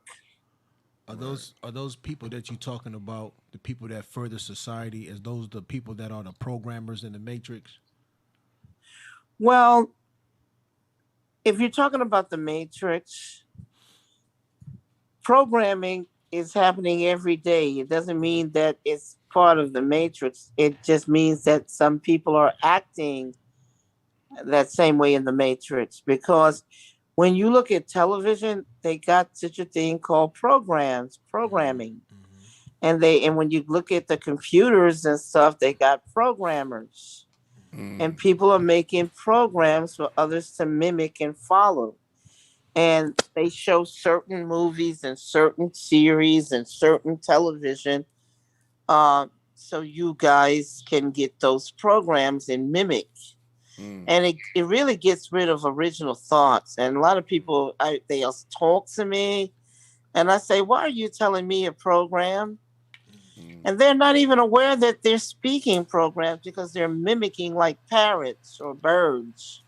Are those people that you're talking about, the people that further society, is those the people that are the programmers in the Matrix? Well, if you're talking about the Matrix, programming is happening every day. It doesn't mean that it's part of the Matrix. It just means that some people are acting that same way in the Matrix because when you look at television, they got such a thing called programming. Mm-hmm. And when you look at the computers and stuff, they got programmers. Mm. And people are making programs for others to mimic and follow. And they show certain movies and certain series and certain television. So you guys can get those programs and mimic. And it really gets rid of original thoughts. And a lot of people, they'll talk to me and I say, why are you telling me a program? And they're not even aware that they're speaking programs because they're mimicking like parrots or birds.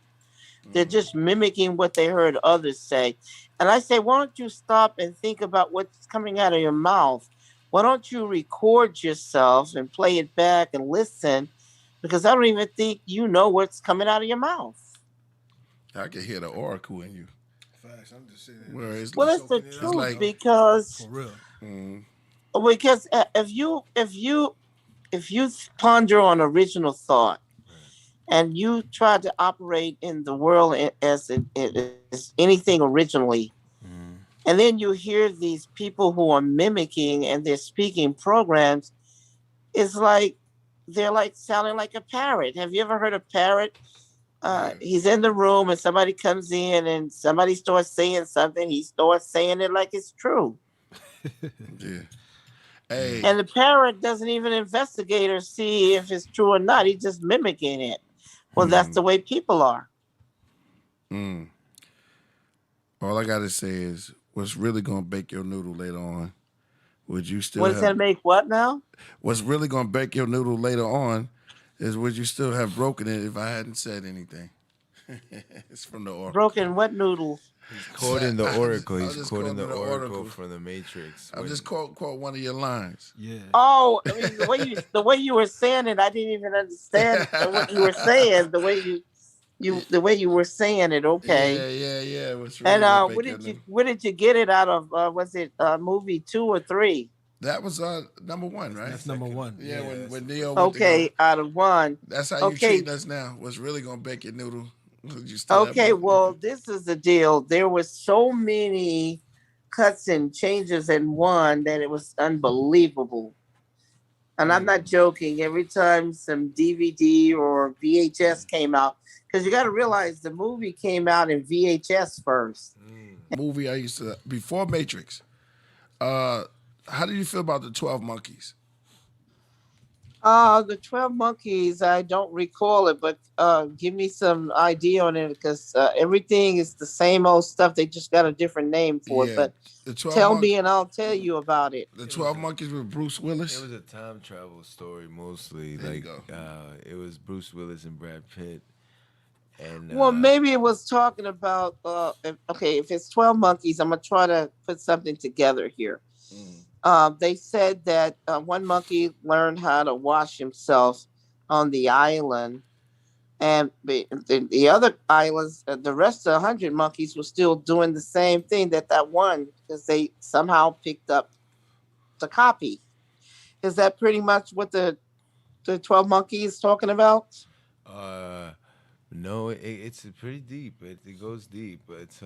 They're just mimicking what they heard others say. And I say, why don't you stop and think about what's coming out of your mouth? Why don't you record yourself and play it back and listen? Because I don't even think you know what's coming out of your mouth. I can hear the oracle in you. Facts. I'm just saying. Well, it's the truth because for real. Because if you ponder on original thought and you try to operate in the world as anything originally, and then you hear these people who are mimicking and they're speaking programs, it's like they're like sounding like a parrot. Have you ever heard a parrot? He's in the room and somebody comes in and somebody starts saying something. He starts saying it like it's true. Yeah. Hey. And the parrot doesn't even investigate or see if it's true or not. He's just mimicking it. Well, that's the way people are. All I got to say is what's really going to bake your noodle later on. Would you still What's going to make what now? What's really going to bake your noodle later on is would you still have broken it if I hadn't said anything? It's from the oracle. Broken what noodle? He's quoting the oracle. He's quoting the oracle from the Matrix. I'm just quote one of your lines. Yeah. Oh, I mean, the way you were saying it, I didn't even understand what you were saying. The way you were saying it. Okay. Yeah. And where did you get it out of? Was it movie 2 or 3? That was number 1, right? That's number 1. Yeah, when Neo. Okay, out of 1. That's how you treat us now. What's really gonna bake your noodle? Well, this is the deal. There were so many cuts and changes in 1 that it was unbelievable. And I'm not joking. Every time some DVD or VHS came out, because you got to realize the movie came out in VHS first. Movie I used to before Matrix. How do you feel about the 12 Monkeys? The 12 Monkeys, I don't recall it, but give me some idea on it, because everything is the same old stuff. They just got a different name for it. But the 12 tell me and I'll tell you about it. The 12 Monkeys with Bruce Willis. It was a time travel story mostly. There you Like it was Bruce Willis and Brad Pitt. And Well, maybe it was talking about if it's 12 Monkeys, I'm gonna try to put something together here. They said that one monkey learned how to wash himself on the island, and the other islands, the rest of 100 monkeys were still doing the same thing that one, because they somehow picked up the copy. Is that pretty much what the 12 Monkeys talking about? No, it's pretty deep. It goes deep. It's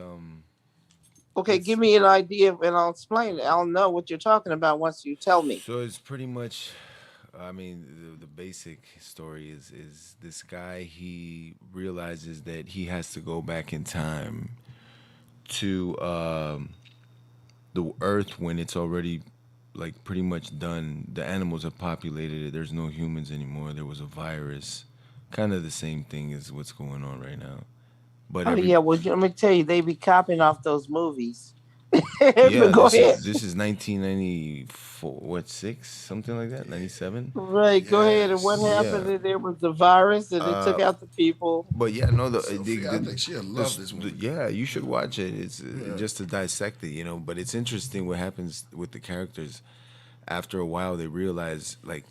Okay, give me an idea and I'll explain it. I'll know what you're talking about once you tell me. So it's pretty much, I mean, the basic story is this guy, he realizes that he has to go back in time to the Earth when it's already like pretty much done. The animals have populated it. There's no humans anymore. There was a virus. Kind of the same thing as what's going on right now. But well, let me tell you, they be copying off those movies. Yeah, Go ahead. This is 1994, six, something like that, 97. Right, go ahead. And what happened? Yeah. There was the virus, and it took out the people. But yeah, no, I think she'll love this movie. Yeah, you should watch it. It's just to dissect it, But it's interesting what happens with the characters. After a while, they realize like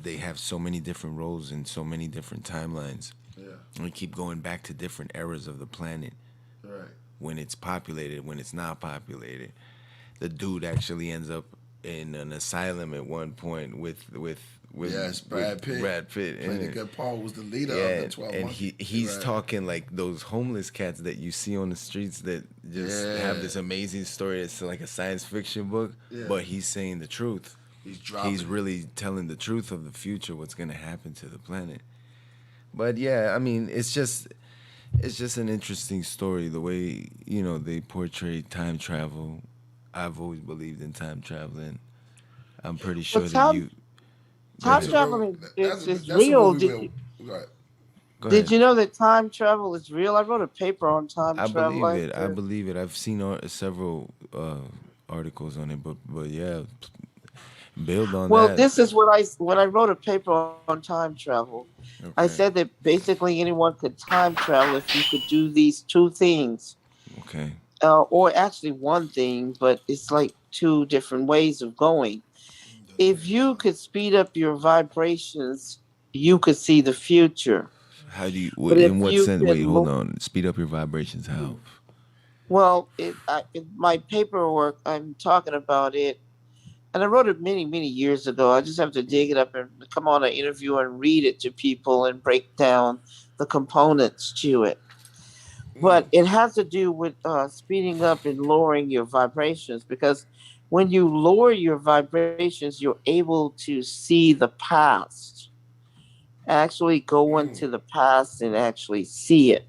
they have so many different roles in so many different timelines. Yeah. And we keep going back to different eras of the planet. Right. When it's populated, when it's not populated. The dude actually ends up in an asylum at one point with yes, Brad Pitt. Brad Pitt. Played a good part, was the leader of the 12 and Monkeys. he's talking like those homeless cats that you see on the streets that just have this amazing story. It's like a science fiction book, but he's saying the truth. He's really telling the truth of the future, what's going to happen to the planet. But yeah, I mean, it's just an interesting story, the way, they portray time travel. I've always believed in time traveling. I'm pretty sure that you... Time travel is real. Did you know that time travel is real? I wrote a paper on time travel. I believe it. I've seen several articles on it, but yeah, build on that. Well, this is when I wrote a paper on time travel. Okay. I said that basically anyone could time travel if you could do these two things. Okay. Or actually one thing, but it's like two different ways of going. If you could speed up your vibrations, you could see the future. How do you? In what sense? Wait, hold on. Speed up your vibrations. How? Well, in my paperwork, I'm talking about it, and I wrote it many, many years ago. I just have to dig it up and come on an interview and read it to people and break down the components to it. But it has to do with speeding up and lowering your vibrations, because when you lower your vibrations, you're able to see the past, actually go into the past and actually see it.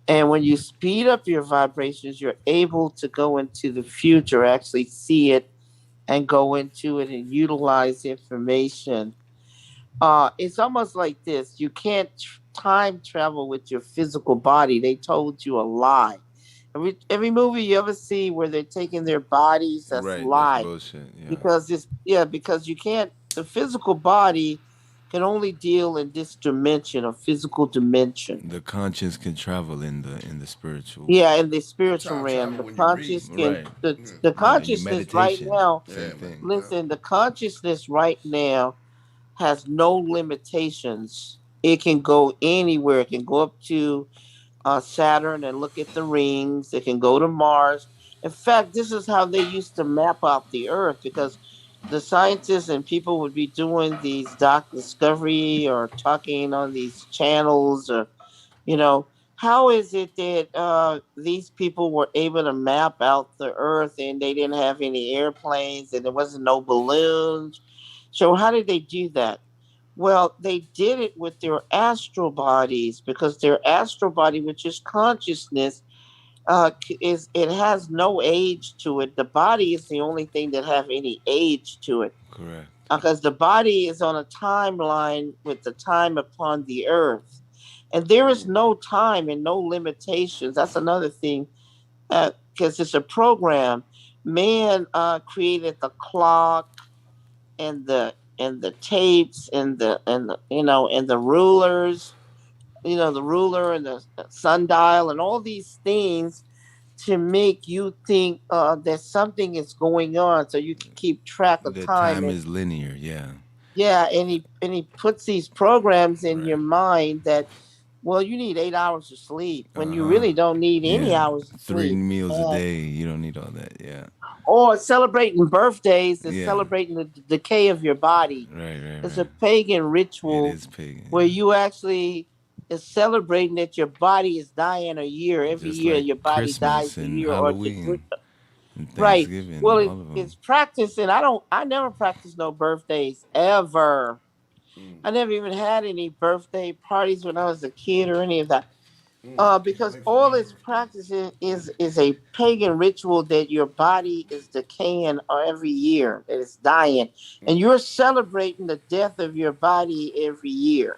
And when you speed up your vibrations, you're able to go into the future, actually see it and go into it and utilize information. It's almost like this. You can't time travel with your physical body. They told you a lie. Every movie you ever see where they're taking their bodies, that's lie. That's bullshit. Yeah. Because you can't. The physical body can only deal in this dimension, a physical dimension. The conscience can travel in the spiritual. Yeah, in the spiritual realm, the conscious can the consciousness right now. Listen, the consciousness right now has no limitations. It can go anywhere. It can go up to Saturn and look at the rings. It can go to Mars. In fact, this is how they used to map out the Earth, because the scientists and people would be doing these discovery or talking on these channels, or, how is it that these people were able to map out the Earth and they didn't have any airplanes and there wasn't no balloons? So how did they do that? Well, they did it with their astral bodies, because their astral body, which is consciousness, is it has no age to it. The body is the only thing that have any age to it. Correct. Because the body is on a timeline with the time upon the earth, and there is no time and no limitations. That's another thing, because it's a program. Man created the clock and the tapes and the and the rulers, the ruler and the sundial and all these things to make you think that something is going on, so you can keep track of The time. time is linear, yeah. Yeah, and he puts these programs in your mind that, well, you need 8 hours of sleep when you really don't need any hours of 3 sleep. meals a day, you don't need all that, yeah. Or celebrating birthdays is Yeah. celebrating the decay of your body. Right. It's a pagan ritual. It is pagan. Where you actually is celebrating that your body is dying a year. Every Just year like your body Christmas dies a and year. Halloween and Right. Thanksgiving, Well, all of them. it's practicing. I never practiced no birthdays ever. I never even had any birthday parties when I was a kid or any of that. Because all it's practicing is a pagan ritual that your body is decaying every year, that it's dying, and you're celebrating the death of your body every year.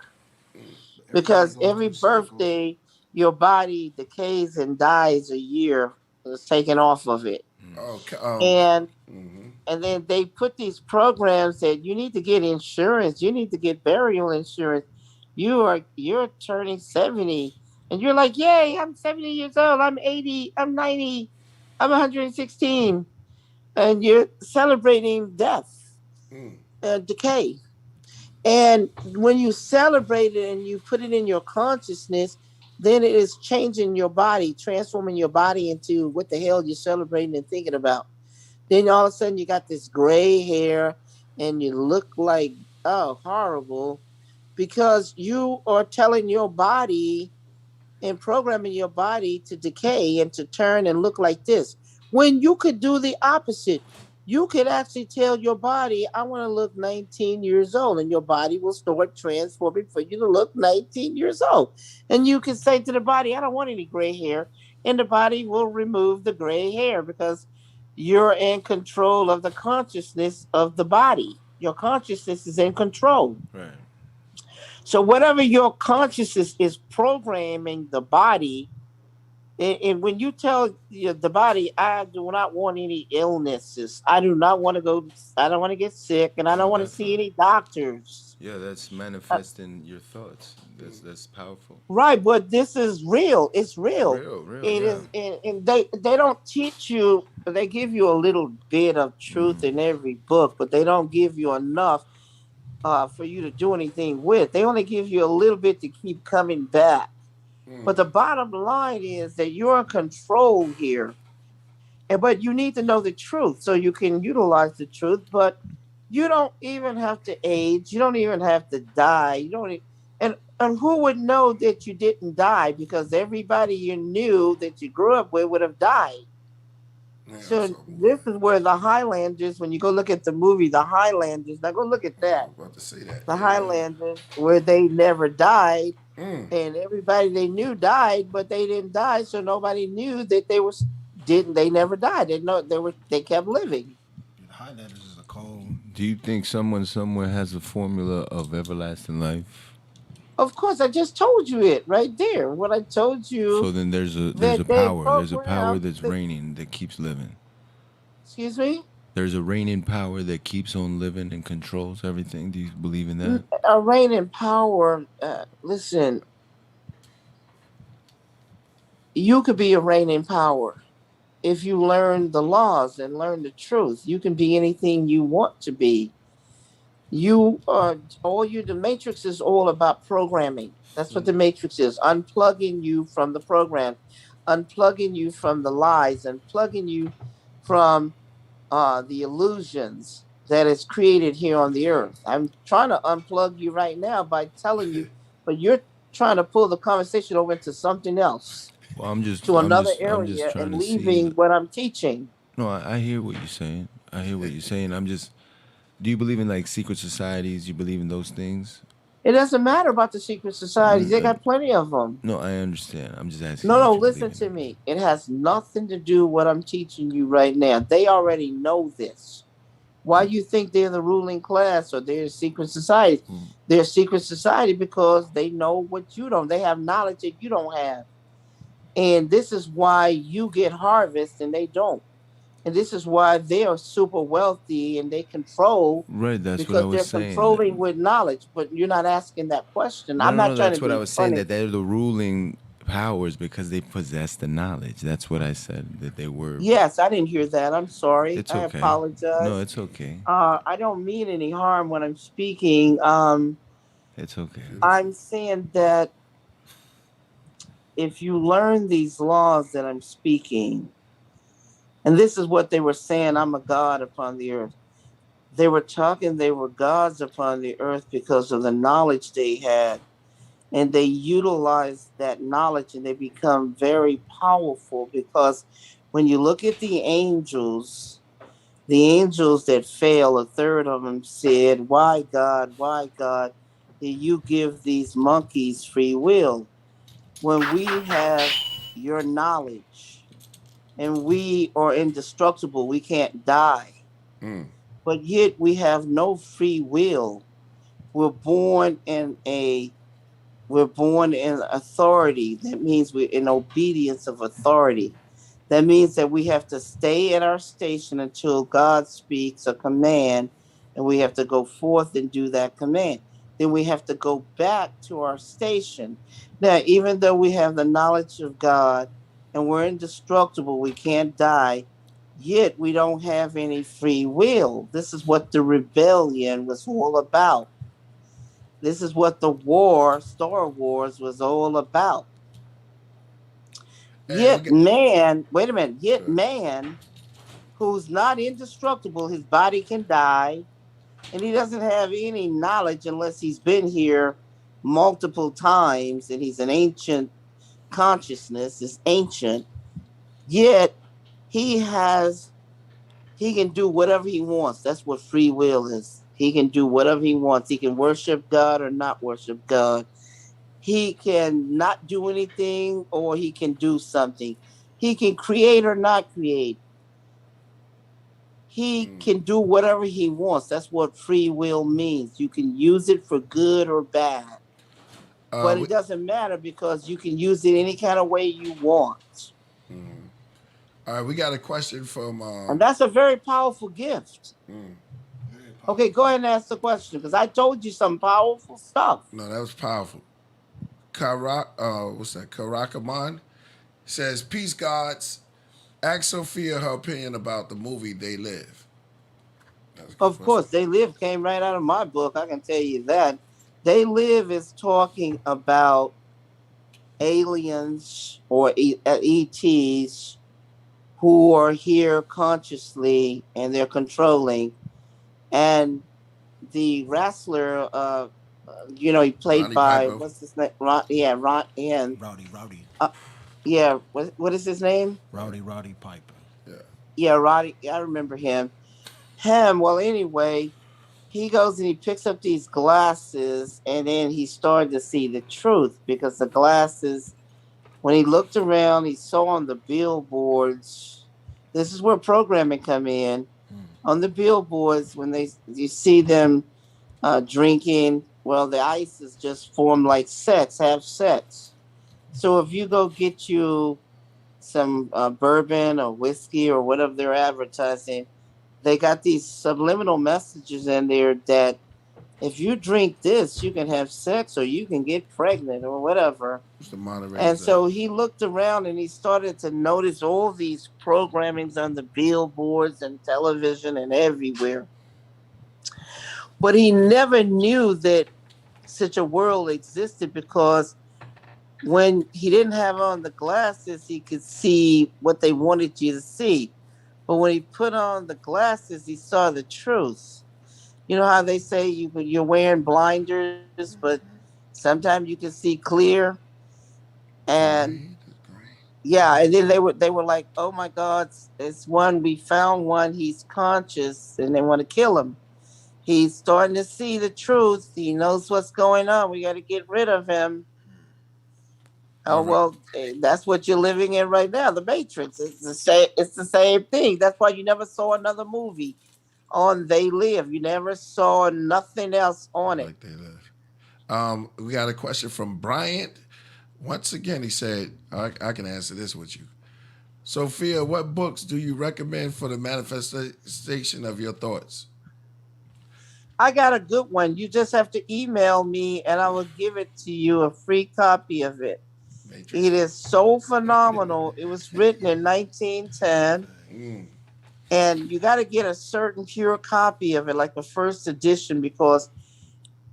Because every birthday, your body decays and dies a year. It's taken off of it. Okay. And then they put these programs that you need to get insurance. You need to get burial insurance. You're turning 70, and you're like, yay! I'm 70 years old. I'm 80. I'm 90. I'm 116, and you're celebrating death, decay. And when you celebrate it and you put it in your consciousness, then it is changing your body, transforming your body into what the hell you're celebrating and thinking about. Then all of a sudden you got this gray hair and you look like, oh, horrible, because you are telling your body and programming your body to decay and to turn and look like this. When you could do the opposite. You could actually tell your body, I want to look 19 years old, and your body will start transforming for you to look 19 years old. And you can say to the body, I don't want any gray hair, and the body will remove the gray hair because you're in control of the consciousness of the body. Your consciousness is in control. Right. So whatever your consciousness is programming the body, and when you tell the body, I do not want any illnesses. I do not want to go. I don't want to get sick, and I don't want to see any doctors. Yeah, that's manifesting your thoughts. That's powerful. Right, but this is real. It's real. Real. It is, and they don't teach you. They give you a little bit of truth in every book, but they don't give you enough for you to do anything with. They only give you a little bit to keep coming back. But the bottom line is that you're in control here. But you need to know the truth so you can utilize the truth. But you don't even have to age. You don't even have to die. You don't. And who would know that you didn't die? Because everybody you knew that you grew up with would have died. Yeah, so this is where the Highlanders, when you go look at the movie, the Highlanders, now go look at that. I'm about to say that. The Highlanders, where they never died. And everybody they knew died, but they didn't die, so nobody knew that they never died. They kept living. Highlanders is a cold. Do you think someone somewhere has a formula of everlasting life? Of course, I just told you it right there. What I told you. So then there's a power. There's a power that's reigning that keeps living. Excuse me? There's a reigning power that keeps on living and controls everything. Do you believe in that? A reigning power. Listen, you could be a reigning power if you learn the laws and learn the truth. You can be anything you want to be. The Matrix is all about programming. That's what the Matrix is. Unplugging you from the program, unplugging you from the lies, unplugging you from the illusions that is created here on the earth. I'm trying to unplug you right now by telling you, but you're trying to pull the conversation over into something else. Well, another area leaving what I'm teaching. No, I hear what you're saying. I'm just Do you believe in like secret societies? You believe in those things? It doesn't matter about the secret societies. They got plenty of them. No, I understand. I'm just asking. No, listen to me. It has nothing to do with what I'm teaching you right now. They already know this. Why you think they're the ruling class or they're a secret society? They're a secret society because they know what you don't. They have knowledge that you don't have. And this is why you get harvest and they don't. And this is why they are super wealthy and they control. Right, that's what I was saying. They're controlling with knowledge, but you're not asking that question. No, I'm not no, trying that's to what be I was funny. saying, that they're the ruling powers because they possess the knowledge. That's what I said, that they were. Yes, I didn't hear that. I'm sorry. It's okay. I apologize. No, it's okay. I don't mean any harm when I'm speaking. It's okay. I'm saying that if you learn these laws that I'm speaking, and this is what they were saying, I'm a god upon the earth. They were talking, they were gods upon the earth because of the knowledge they had. And they utilize that knowledge and they become very powerful because when you look at the angels that fell, a third of them said, why God, did you give these monkeys free will? When we have your knowledge and we are indestructible, we can't die. But yet we have no free will. We're born in authority. That means we're in obedience of authority. That means that we have to stay at our station until God speaks a command, and we have to go forth and do that command. Then we have to go back to our station. Now, even though we have the knowledge of God and we're indestructible, we can't die, yet we don't have any free will. This is what the rebellion was all about. This is what the war, Star Wars, was all about. Yet man, wait a minute, yet man, who's not indestructible, his body can die, and he doesn't have any knowledge unless he's been here multiple times, and he's an ancient consciousness, is ancient, yet he can do whatever he wants. That's what free will is. He can do whatever he wants. He can worship God or not worship God. He can not do anything or he can do something. He can create or not create. He can do whatever he wants. That's what free will means. You can use it for good or bad. But it doesn't matter because you can use it any kind of way you want. All right, we got a question from... and that's a very powerful gift. Okay, go ahead and ask the question because I told you some powerful stuff. No, that was powerful. What's that? Karakaman says, peace gods. Ask Sophia her opinion about the movie They Live. Of course, They Live came right out of my book. I can tell you that. They Live is talking about aliens or ETs who are here consciously and they're controlling. And the wrestler, he played Roddy by Piper. what's his name? Rowdy. What is his name? Rowdy Piper. Yeah, Roddy. I remember him. Well, anyway, he goes and he picks up these glasses, and then he started to see the truth because the glasses. When he looked around, he saw on the billboards. This is where programming come in. On the billboards, when you see them drinking, well, the ice is just formed like have sex. So if you go get you some bourbon or whiskey or whatever they're advertising, they got these subliminal messages in there that if you drink this, you can have sex or you can get pregnant or whatever. And so he looked around and he started to notice all these programmings on the billboards and television and everywhere. But he never knew that such a world existed because when he didn't have on the glasses, he could see what they wanted you to see. But when he put on the glasses, he saw the truth. You know how they say you're wearing blinders, but sometimes you can see clear. And and then they were like, oh my God, it's one, we found one, he's conscious, and they want to kill him. He's starting to see the truth. He knows what's going on. We got to get rid of him. Oh well, that's what you're living in right now. The Matrix. It's the same. It's the same thing. That's why you never saw another movie on They Live. You never saw nothing else on it. Like They Live. We got a question from Bryant. Once again, he said, I can answer this with you. Sophia, what books do you recommend for the manifestation of your thoughts? I got a good one. You just have to email me and I will give it to you, a free copy of it. Matrix. It is so phenomenal. It was written in 1910. And you got to get a certain pure copy of it, like the first edition, because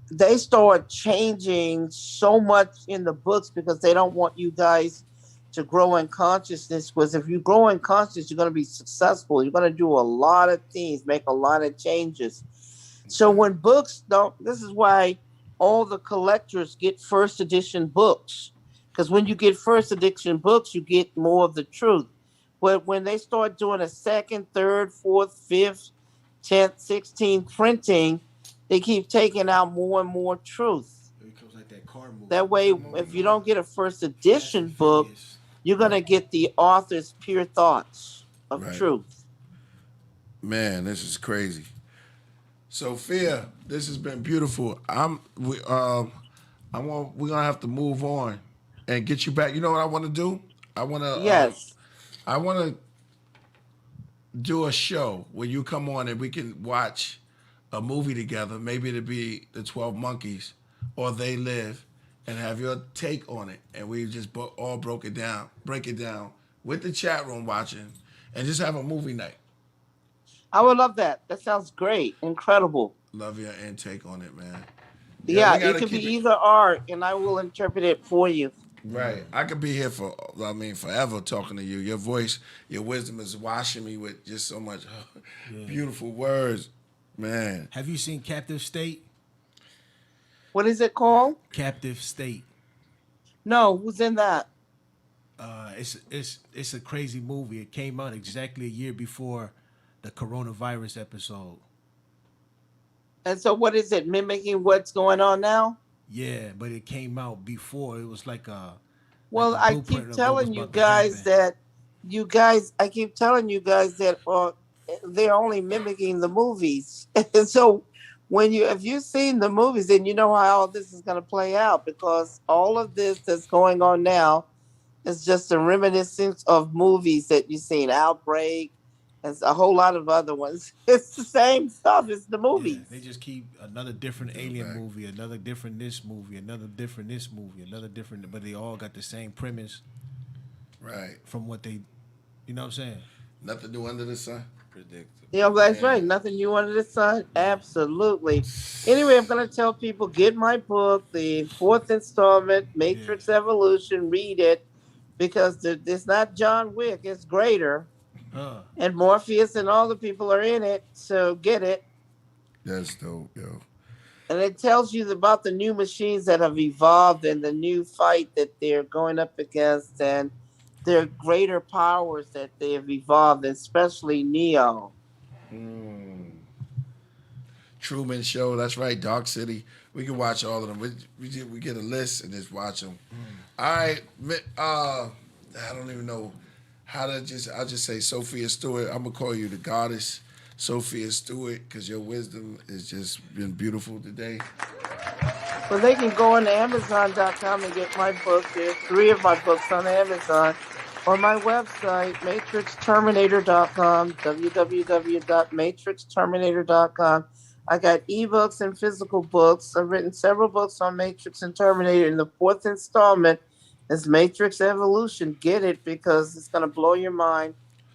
they start changing so much in the books because they don't want you guys to grow in consciousness. Because if you grow in consciousness, you're going to be successful. You're going to do a lot of things, make a lot of changes. So when books don't, this is why all the collectors get first edition books. Because when you get first edition books, you get more of the truth. But when they start doing a second, third, fourth, fifth, 10th, 16th printing, they keep taking out more and more truth. It becomes like that car movie. That way, if you don't get a first edition book, you're going to get the author's pure thoughts of truth. Man, this is crazy. Sophia, this has been beautiful. We're gonna have to move on and get you back. You know what I want to do? I want to do a show where you come on and we can watch a movie together. Maybe it'll be the 12 Monkeys or They Live, and have your take on it. And we just all break it down with the chat room watching, and just have a movie night. I would love that. That sounds great. Incredible. Love your intake on it, man. Yeah, it can be either art, and I will interpret it for you. Right. I could be here forever talking to you. Your voice, your wisdom is washing me with just so much beautiful words, man. Have you seen Captive State? What is it called? Captive State. No, who's in that? It's a crazy movie. It came out exactly a year before the coronavirus episode. And so what is it, mimicking what's going on now? Yeah, but it came out before. It was like a... Well, like I keep telling you guys that they're only mimicking the movies. And so if you've seen the movies, then you know how all this is going to play out, because all of this that's going on now is just a reminiscence of movies that you've seen, Outbreak, and a whole lot of other ones. It's the same stuff. It's the movies. Yeah, they just keep another different alien movie, another different this movie, another different this movie, another different, but they all got the same premise. Right. From what they, you know what I'm saying? Nothing new under the sun. Predictable. Yeah, that's right. Nothing new under the sun. Absolutely. Anyway, I'm going to tell people, get my book, the 4th installment, Matrix Evolution. Read it, because it's not John Wick. It's greater. And Morpheus and all the people are in it, so get it. That's dope, yo. And it tells you about the new machines that have evolved and the new fight that they're going up against, and their greater powers that they have evolved, especially Neo. Truman Show, that's right, Dark City. We can watch all of them. We get a list and just watch them. All right, I don't even know how to I'll just say Sophia Stewart. I'm going to call you the goddess, Sophia Stewart, because your wisdom has just been beautiful today. Well, they can go on Amazon.com and get my book. There's 3 of my books on Amazon. Or my website, matrixterminator.com, www.matrixterminator.com. I got ebooks and physical books. I've written several books on Matrix and Terminator. And the 4th installment is Matrix Evolution. Get it, because it's going to blow your mind.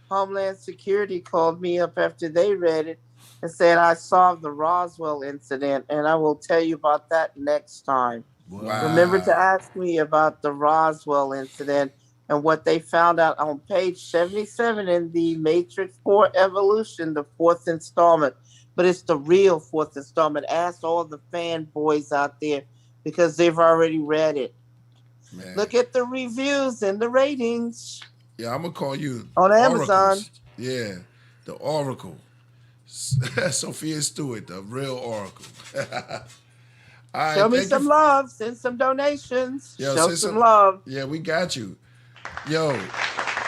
Homeland Security called me up after they read it and said I solved the Roswell incident, and I will tell you about that next time. Wow. Remember to ask me about the Roswell incident and what they found out on page 77 in the Matrix 4 Evolution, the 4th installment. But it's the real 4th installment. Ask all the fanboys out there, because they've already read it. Man. Look at the reviews and the ratings. Yeah, I'm going to call you on Amazon. Yeah, the Oracle. Sophia Stewart, the real oracle. All right, Show me some love. Send some donations. Yo, Show some love. Yeah, we got you. Yo,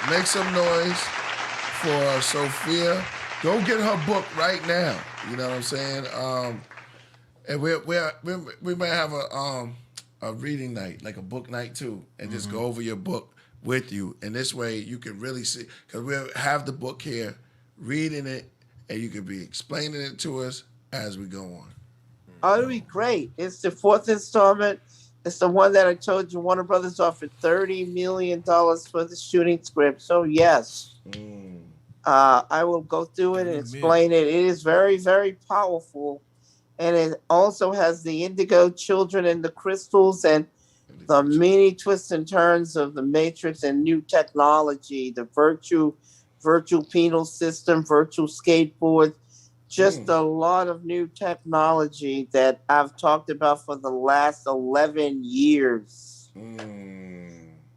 make some noise for Sophia. Go get her book right now. You know what I'm saying? And we might have a reading night, like a book night too, and just go over your book with you. And this way you can really see, because we'll have the book here, reading it, and you can be explaining it to us as we go on. Oh, it'll be great. It's the 4th installment. It's the one that I told you Warner Brothers offered $30 million for the shooting script. So yes, I will go through it and explain it. It is very, very powerful. And it also has the indigo children and the crystals and the many twists and turns of the matrix and new technology, the virtual penal system, virtual skateboards, just a lot of new technology that I've talked about for the last 11 years.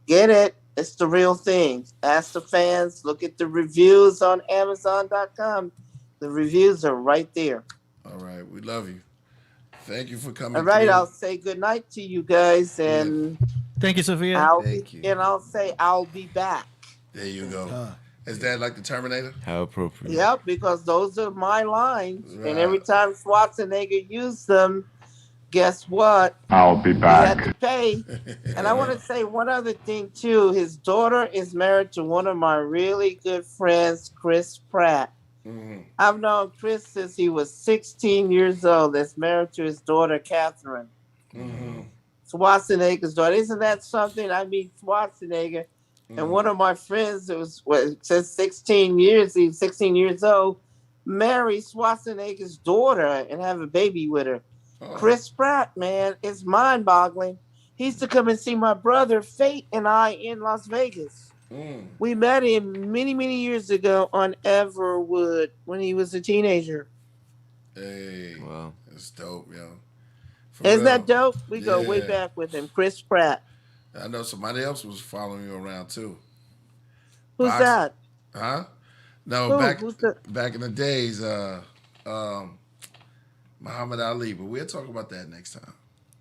Get it? It's the real thing. Ask the fans. Look at the reviews on Amazon.com. The reviews are right there. All right. We love you. Thank you for coming. All right. through. I'll say good night to you guys. And thank you, Sophia. And I'll say I'll be back. There you go. Is that like the Terminator? How appropriate. Yep, because those are my lines. Right. And every time Schwarzenegger used them, guess what? I'll be He back. had to pay. And I want to say one other thing, too. His daughter is married to one of my really good friends, Chris Pratt. I've known Chris since he was 16 years old. That's married to his daughter, Catherine. Schwarzenegger's daughter. Isn't that something? I meet Schwarzenegger. And one of my friends, since 16 years, he's 16 years old, married Schwarzenegger's daughter and have a baby with her. Chris Pratt, man, it's mind-boggling. He used to come and see my brother, Fate, and I in Las Vegas. We met him many, many years ago on Everwood when he was a teenager. Hey, wow, that's dope, yo. Isn't that dope? We go way back with him, Chris Pratt. I know somebody else was following you around too. Who's that? Huh? No, back in the days, Muhammad Ali. But we'll talk about that next time.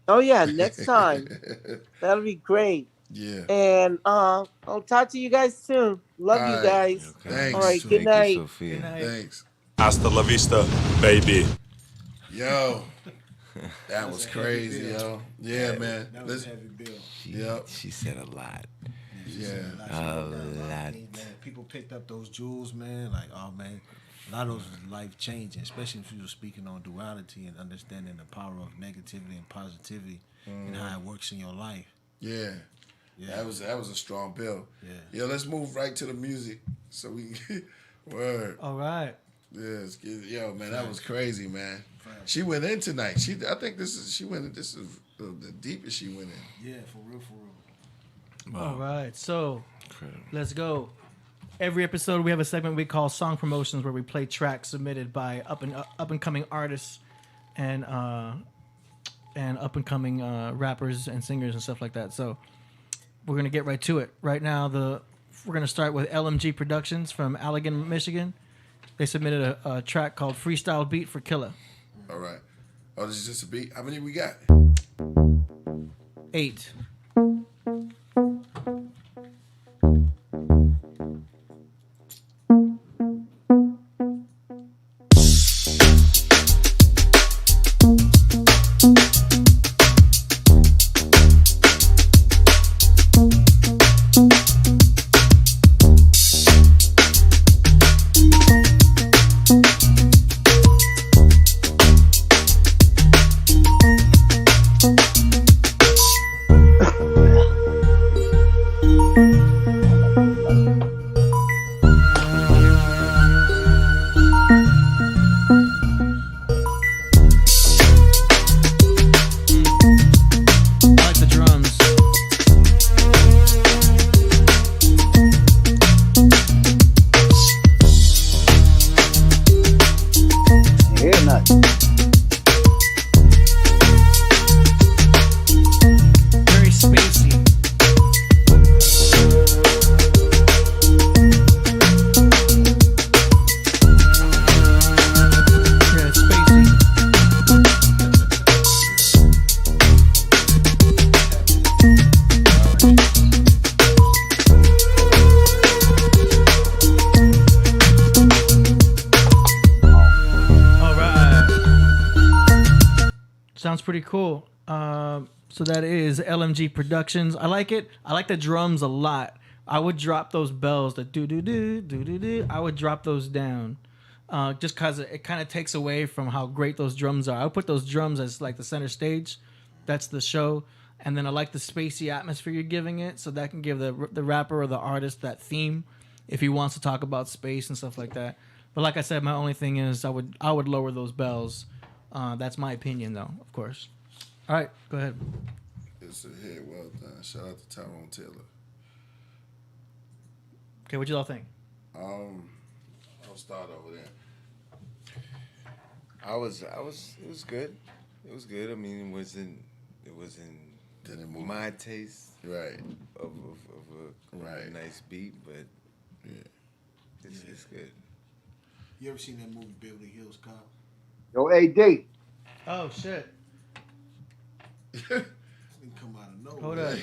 Oh yeah, next time. That'll be great. Yeah. And I'll talk to you guys soon. Love you guys. Okay. Thanks. All right. Good night. Good night. Thanks. Hasta la vista, baby. Yo, that was crazy, yo. Yeah, man. That was a heavy bill. Yep. She said a lot. Yeah. A lot. Man, people picked up those jewels, man. Like, oh man, a lot of those was life changing, especially if you were speaking on duality and understanding the power of negativity and positivity and how it works in your life. Yeah. That was a strong bill. Yeah. Yo, let's move right to the music so we word. All right. Yes, yo, man, that was crazy, man. She went in tonight. I think this is the deepest she went in. Yeah, for real. Wow. All right, so let's go. Every episode we have a segment we call Song Promotions, where we play tracks submitted by up and coming artists and up and coming rappers and singers and stuff like that. So we're gonna get right to it. Right now, we're gonna start with LMG Productions from Allegan, Michigan. They submitted a track called Freestyle Beat for Killah. All right. Oh, this is just a beat. How many we got? 8. pretty cool. So that is LMG Productions. I like it. I like the drums a lot. I would drop those bells, the do do do do do do. I would drop those down, just cause it kind of takes away from how great those drums are. I would put those drums as like the center stage. That's the show, and then I like the spacey atmosphere you're giving it, so that can give the rapper or the artist that theme if he wants to talk about space and stuff like that. But like I said, my only thing is I would lower those bells. That's my opinion, though, of course. All right, go ahead. It's a hit. Well done. Shout out to Tyrone Taylor. Okay, what you all think? I'll start over there. It was good. It was good. I mean, it wasn't my taste, right? Of a nice beat, but it's good. You ever seen that movie Beverly Hills Cop? Yo, AD. Oh shit. Come out of nowhere. Hold up.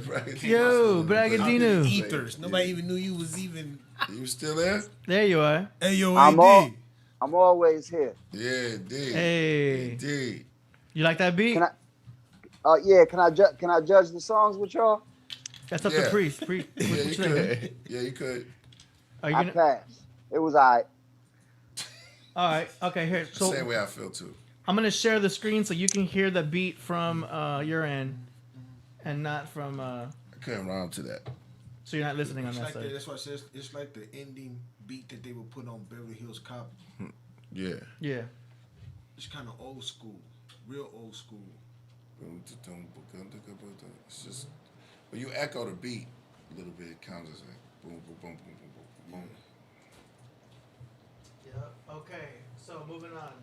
BRAgadino. Yo, bRAgadino. Ethers. Nobody even knew you was even. You still there? There you are. Hey, yo, I'm AD. always here. Yeah, D. Hey. D. You like that beat? Can I judge the songs with y'all? That's up to Priest. Yeah, you could. Yeah, you could. Are you I gonna? passed. It was all right. All right. Okay. Here. So Same way I feel too. I'm gonna share the screen so you can hear the beat from your end, and not from. I couldn't rhyme to that. So you're not listening on that Like side. that's why it says it's like the ending beat that they would put on Beverly Hills Cop. Yeah. Yeah. It's kind of old school, real old school. It's just when you echo the beat a little bit, it counts as like boom, boom, boom, boom, boom, boom, boom. Yeah. Okay. So moving on.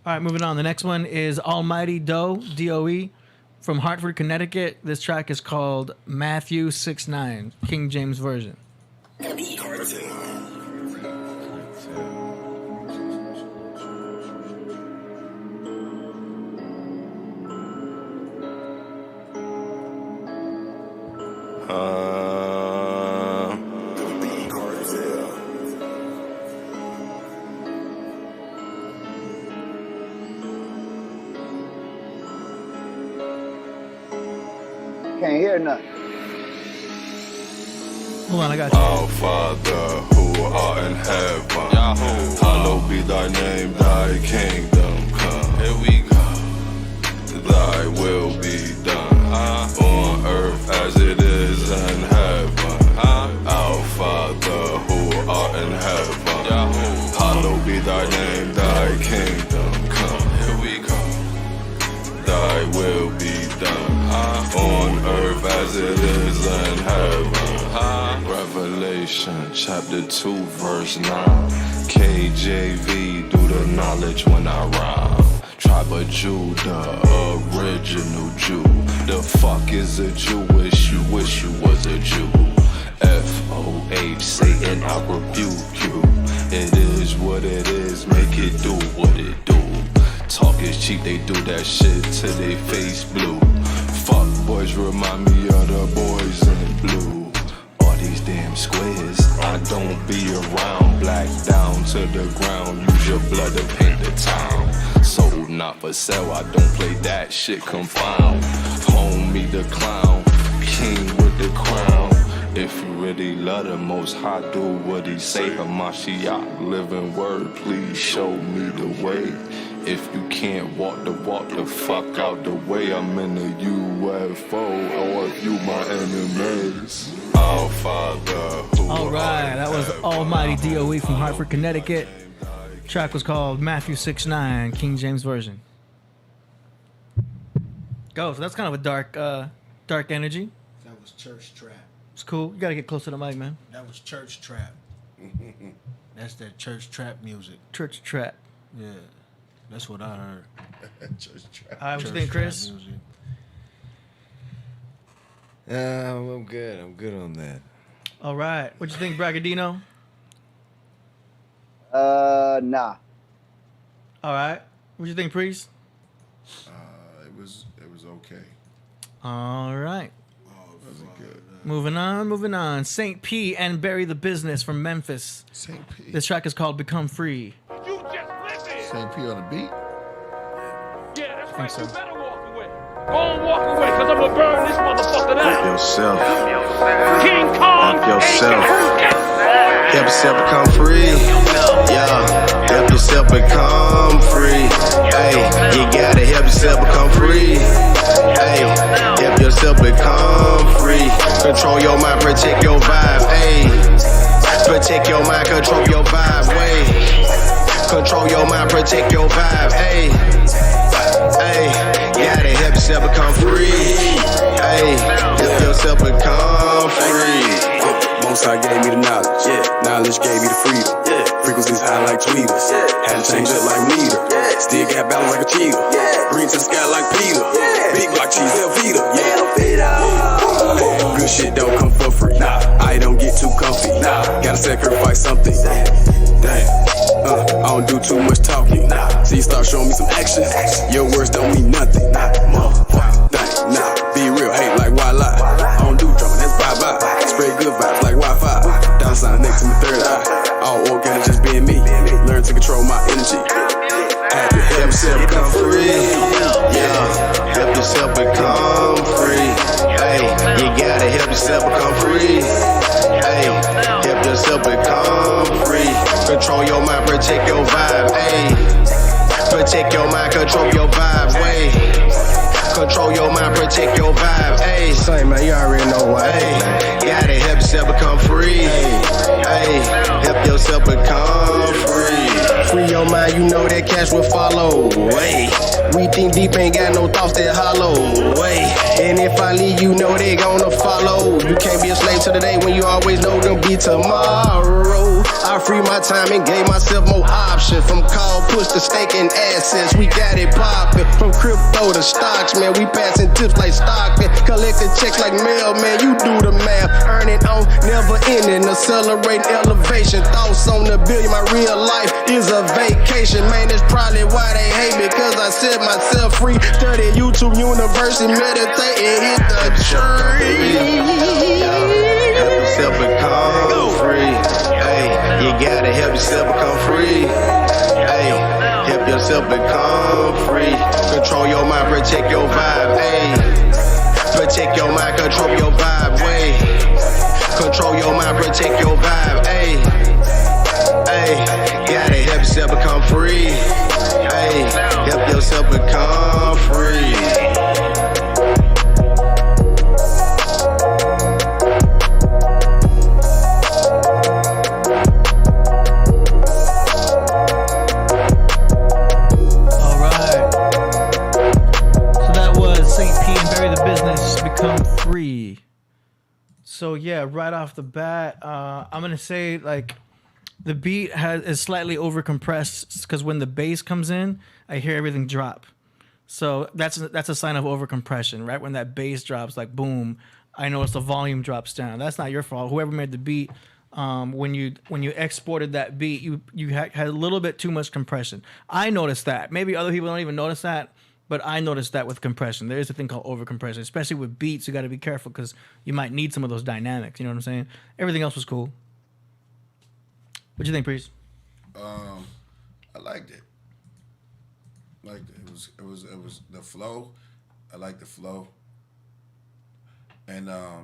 All right, moving on. The next one is Almighty Doe, D-O-E, from Hartford, Connecticut. This track is called Matthew 6:9, King James Version. Can't hear nothing. Hold on, I got you. Our Father who art in heaven, hallowed be thy name, thy kingdom come. Here we go. Thy will be done on earth as it is in heaven. Our Father who art in heaven, hallowed be thy name, thy kingdom come. Here we go. Thy will be done on earth as it is in heaven. Revelation chapter 2 verse 9. KJV, do the knowledge when I rhyme. Tribe of Judah, original Jew. The fuck is a Jewish? You wish you was a Jew. FOH, Satan, I rebuke you. It is what it is, make it do what it do. Talk is cheap, they do that shit till they face blue. Fuck boys remind me of the boys in blue. All these damn squares, I don't be around. Black down to the ground, use your blood to paint the town. Sold not for sale, I don't play that shit confound. Homie the clown, king with the crown. If you really love the Most High, do what he say. Hamashiach, living word, please show me the way. If you can't walk the fuck out the way. I'm in a UFO, or if you my enemies. Our Father. All right, that was Almighty DOE from Hartford, Connecticut. Track was called Matthew 6:9, King James Version. Go. So that's kind of a dark energy. That was church trap. It's cool. You gotta get close to the mic, man. That was church trap. That's that church trap music. Church trap. Yeah, that's what I heard. Church trap. All right, what you think, Chris? I'm good. I'm good on that. All right. What you think, bRAgadino? Nah. All right. What you think, Priest? It was okay. All right. Wasn't good. Moving on. St. P and Bury the Business from Memphis. St. P. This track is called Become Free. St. P on the beat. think so. Go and walk away, cause I'm gonna burn this motherfucker down. Help yourself. King Kong. Help yourself. Help yourself become free. Yeah. Help yourself become free. Hey, you gotta help yourself become free. Hey, help yourself become free. Control your mind, protect your vibe. Hey, protect your mind, control your vibe. Hey, control your mind, protect your vibe. Hey, hey, gotta help yourself become free. Hey, help yourself become free. Most High gave me the knowledge. Knowledge gave me the freedom. Frequencies high like tweeters. Had to change up like meter. Still got balance like a cheetah. Green to the sky like Peter. Big block cheese, Elvita. Good shit don't come for free. I don't get too comfy. Gotta sacrifice something. I don't do too much talking. So you start showing me some action. Your words don't mean nothing. Be real, hate like why lie? I don't do drama, that's bye-bye. Spread good vibes like Wi-Fi. Down sign next to my third eye. All organic, just being me. Learn to control my energy. Help yourself become free. Yeah, help yourself become free. Hey, you gotta help yourself become free. Hey, help yourself become free. Control your mind, protect your vibe. Hey, protect your mind, control your vibe. Hey, control your mind, protect your vibe. Hey, same man, you already know why. Hey, gotta help yourself become free. Hey, help yourself become free. Free your mind, you know that cash will follow. Hey, we think deep, ain't got no thoughts that hollow. Hey, and if I leave, you know they gonna follow. You can't be a slave to the day when you always know gonna be tomorrow. I free my time and gave myself more options. From call, push to stake and assets, we got it poppin'. From crypto to stocks, man, we passing tips like Stockton. Collecting checks like mail, man, you do the math. Earning on, never ending, accelerating elevation. Thoughts on the billion, my real life is a vacation. Man, that's probably why they hate me, cause I set myself free. Study YouTube University, meditate and hit the tree. Help yourself become free. Hey, you gotta help yourself become free. Hey, help yourself become free. Control your mind, protect your vibe. Hey, protect your mind, control your vibe. Hey, control your mind, protect your vibe. Hey, hey, gotta help yourself become free. Hey, help yourself become free. So yeah, right off the bat, I'm gonna say like the beat is slightly overcompressed because when the bass comes in, I hear everything drop. So that's a sign of overcompression, right? When that bass drops, like boom, I notice the volume drops down. That's not your fault. Whoever made the beat, when you exported that beat, you had a little bit too much compression. I noticed that. Maybe other people don't even notice that. But I noticed that with compression. There is a thing called overcompression, especially with beats. You got to be careful because you might need some of those dynamics. You know what I'm saying? Everything else was cool. What you think, Priest? I liked it. It was the flow. I like the flow, and I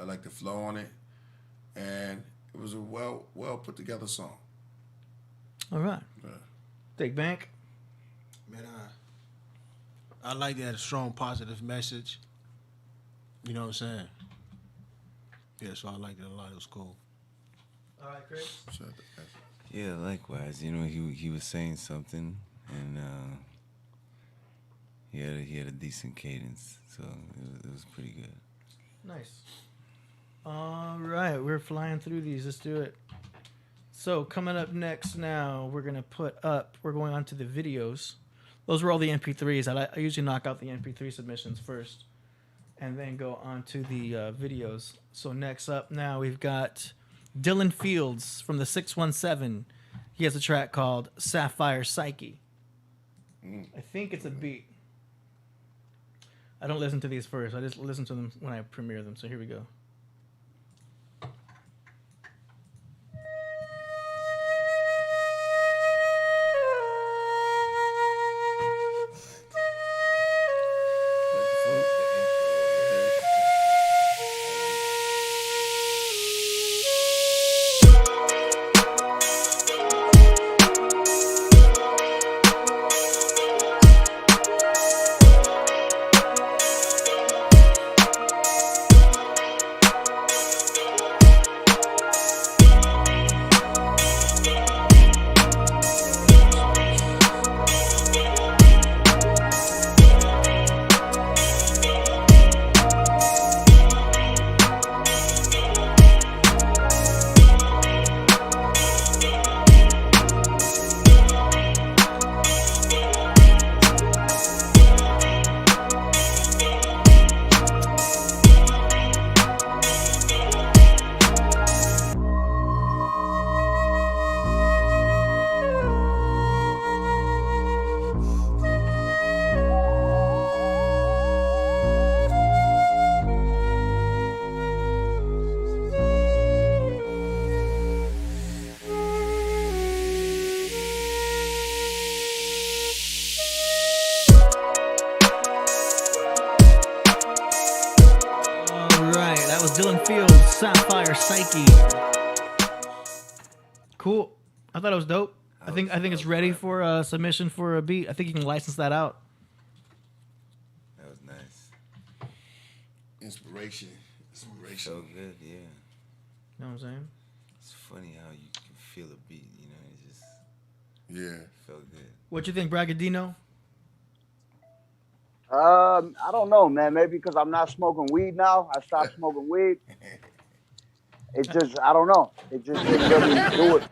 like the flow on it, and it was a well put together song. All right. Yeah. Take Bank. Man, I like that strong positive message. You know what I'm saying? Yeah, so I liked it a lot. It was cool. All right, Chris. Yeah, likewise. You know, he was saying something, and he had a decent cadence, so it was pretty good. Nice. All right, we're flying through these. Let's do it. So coming up next now, we're going on to the videos. Those were all the MP3s. I usually knock out the MP3 submissions first and then go on to the videos. So next up now, we've got Dylan Fields from the 617. He has a track called Sapphire Psyche. I think it's a beat. I don't listen to these first. I just listen to them when I premiere them. So here we go. Dylan Fields, Sapphire Psyche. Cool. I thought it was dope. I think it's ready for a submission for a beat. I think you can license that out. That was nice. Inspiration. So good, yeah. You know what I'm saying? It's funny how you can feel a beat, you know, it just felt good. What you think, bRAgadino? I don't know, man. Maybe because I'm not smoking weed now. I stopped smoking weed. It just, I don't know. It just didn't really do it.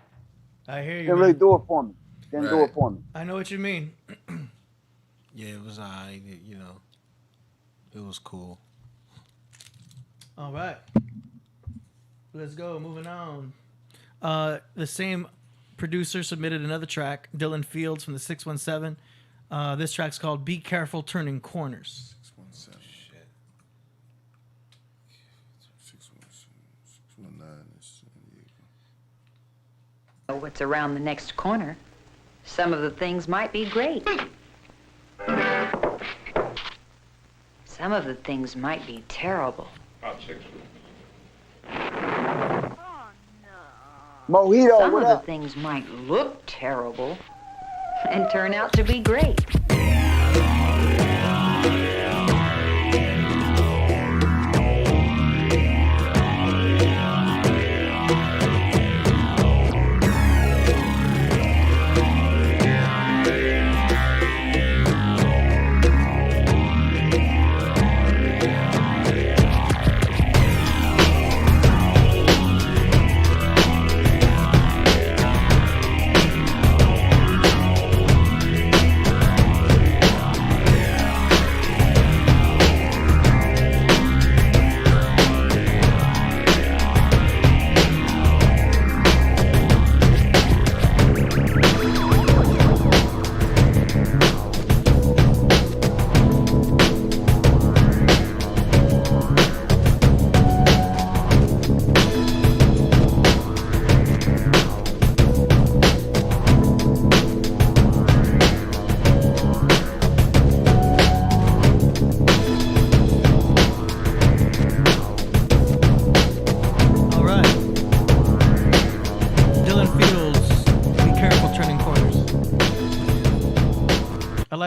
I hear you. Didn't really do it for me. Didn't do Right. it for me. I know what you mean. Yeah, it was alright. You know, it was cool. All right. Let's go. Moving on. The same producer submitted another track, Dylan Fields from the 617. This track's called Be Careful Turning Corners. 617. Shit. 619 is San Diego. What's around the next corner? Some of the things might be great. Some of the things might be terrible. Mojito, Some what of up? the things might look terrible and turn out to be great.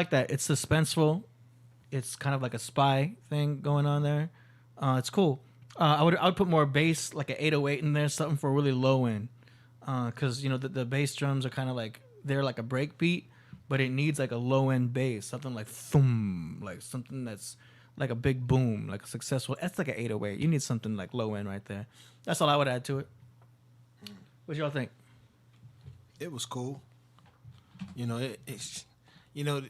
That it's suspenseful. It's kind of like a spy thing going on there. It's cool. I would put more bass, like an 808 in there, something for a really low end. Because you know the bass drums are kind of like they're like a break beat, but it needs like a low end bass, something like thum, like something that's like a big boom, like a successful. That's like an 808. You need something like low end right there. That's all I would add to it. What y'all think? It was cool. You know, it's you know.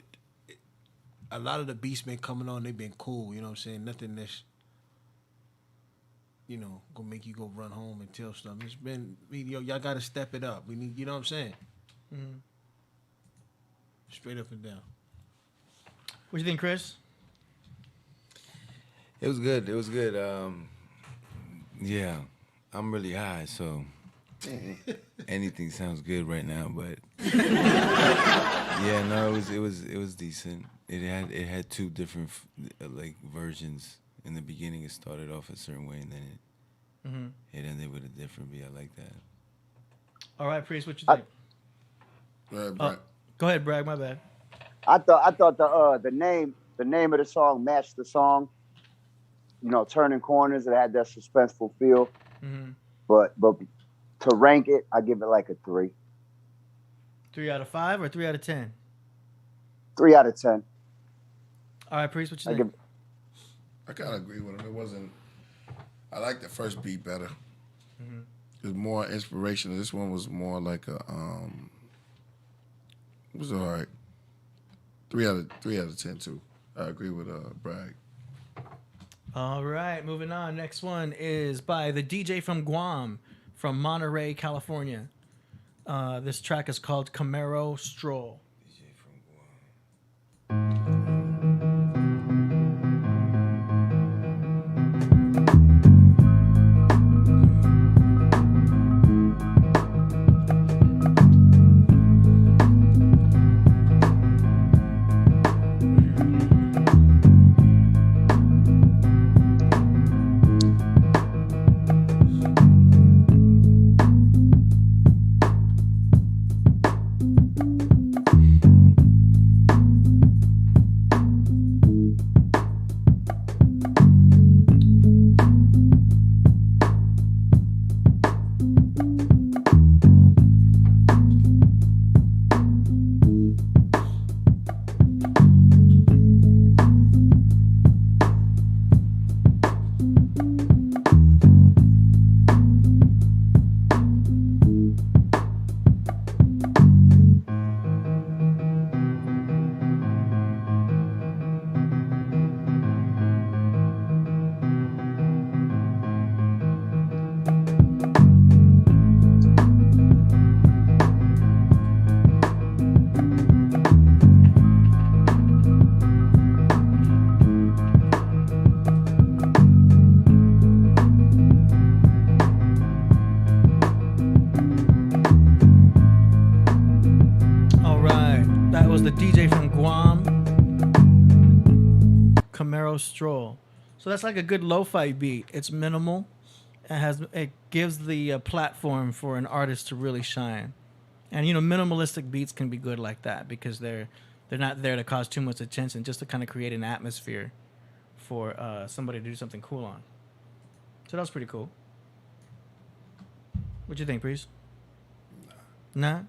A lot of the beats been coming on, they've been cool, you know what I'm saying? Nothing that's, you know, gonna make you go run home and tell something. It's been, y'all gotta step it up. We need, you know what I'm saying? Mm-hmm. Straight up and down. What do you think, Chris? It was good. It was good. Yeah, I'm really high, so anything sounds good right now. But yeah, no, it was decent. It had two different like versions. In the beginning, it started off a certain way, and then it ended with a different beat. I like that. All right, Priest, what you think? Go ahead, Bragg. My bad. I thought the name of the song matched the song. You know, turning corners. It had that suspenseful feel. Mm-hmm. But to rank it, I give it like a 3. 3 out of 5 or 3 out of 10? 3 out of 10. All right, Priest, what you think? I kind of agree with him. It wasn't. I like the first beat better. Mm-hmm. It was more inspirational. This one was more like a. It was all right. 3 out of 10 too. I agree with Bragg. All right, moving on. Next one is by the DJ from Guam, from Monterey, California. This track is called Camaro Stroll. Tomorrow Stroll. So that's like a good lo-fi beat. It's minimal. It gives the platform for an artist to really shine. And minimalistic beats can be good like that because they're not there to cause too much attention, just to kind of create an atmosphere for somebody to do something cool on. So that was pretty cool. What you think, Priest? Nah?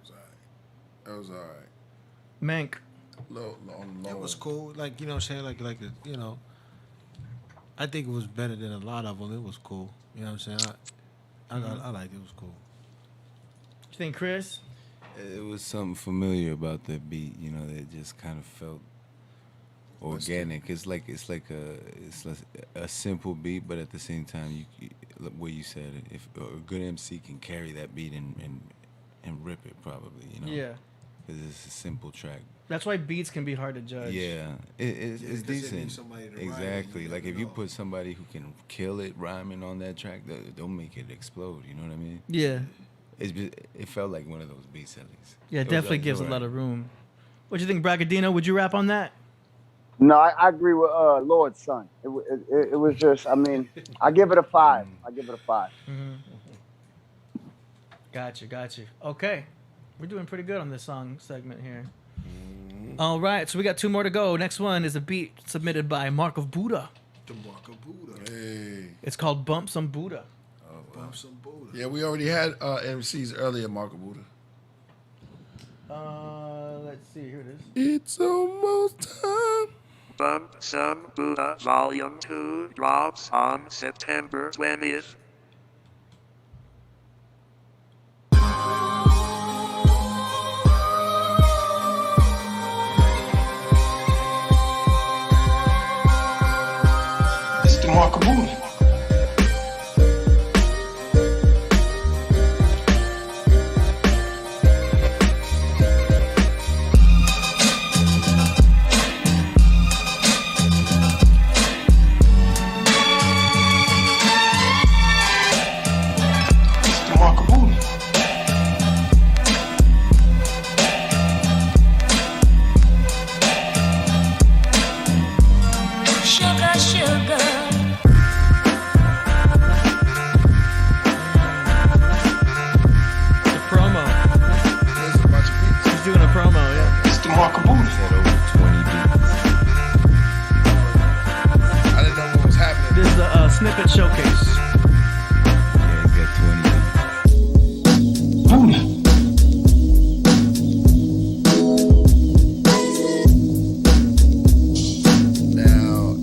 That was all right. Mank. It was cool. Like, you know what I'm saying? I think it was better than a lot of them. It was cool. You know what I'm saying? I liked it. It was cool. What you think, Chris? It was something familiar about that beat, that just kind of felt organic. It's like a simple beat, but at the same time, what you said, if a good MC can carry that beat and rip it, probably, Yeah. Because it's a simple track. That's why beats can be hard to judge. Yeah, it's decent. Exactly. Like if you put somebody who can kill it rhyming on that track, they'll make it explode. You know what I mean? Yeah. It felt like one of those beats at least. Yeah, it definitely gives a lot of room. What do you think, bRAgadino? Would you rap on that? No, I agree with Lord's son. It was just, I mean, I give it a 5. Mm-hmm. Gotcha. Okay. We're doing pretty good on this song segment here. All right, so we got 2 more to go. Next one is a beat submitted by Mark of Buddha. The Mark of Buddha. Hey. It's called Bump Some Buddha. Oh, wow. Bump Some Buddha. Yeah, we already had MCs earlier, Mark of Buddha. Let's see. Here it is. It's almost time. Bump Some Buddha Volume 2 drops on September 20th. Mark of Buddha. Snippet showcase. Yeah, it's got 20. Now,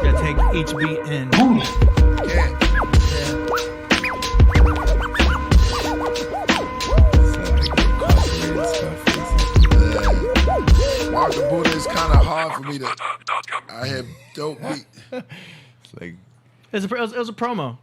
gotta take each beat in. Mark of Buddha is kind of hard for me to. I have dope beat. It's like it was a promo.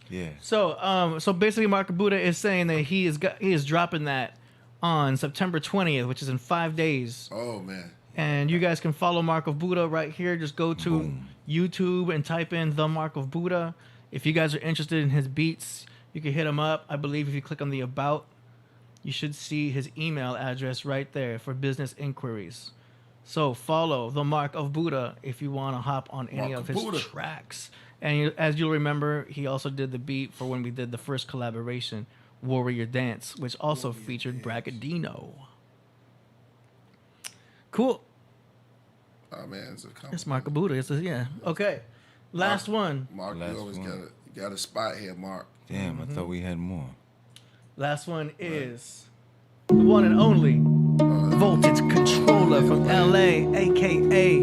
Yeah. So basically, Mark of Buddha is saying that he is dropping that on September 20th, which is in 5 days. Oh man. And you guys can follow Mark of Buddha right here. Just go to YouTube and type in The Mark of Buddha. If you guys are interested in his beats, you can hit him up. I believe if you click on the About, you should see his email address right there for business inquiries. So follow The Mark of Buddha if you want to hop on any of his tracks. And as you'll remember, he also did the beat for when we did the first collaboration, Warrior Dance, which also featured bRAgadino. Cool. Oh man, it's Mark of Buddha. Yeah. Okay. Last one. Mark, you always got a spot here, Mark. Damn, I thought we had more. Last one is the one and only Voltage Controller from LA, aka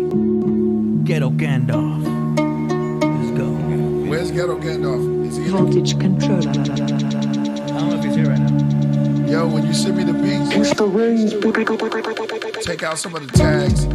Ghetto Gandalf. Let's go. Where's Ghetto Gandalf? Is he Voltage Controller. I don't know if he's here right now. Yo, when you send me the beats, push the range, take out some of the tags.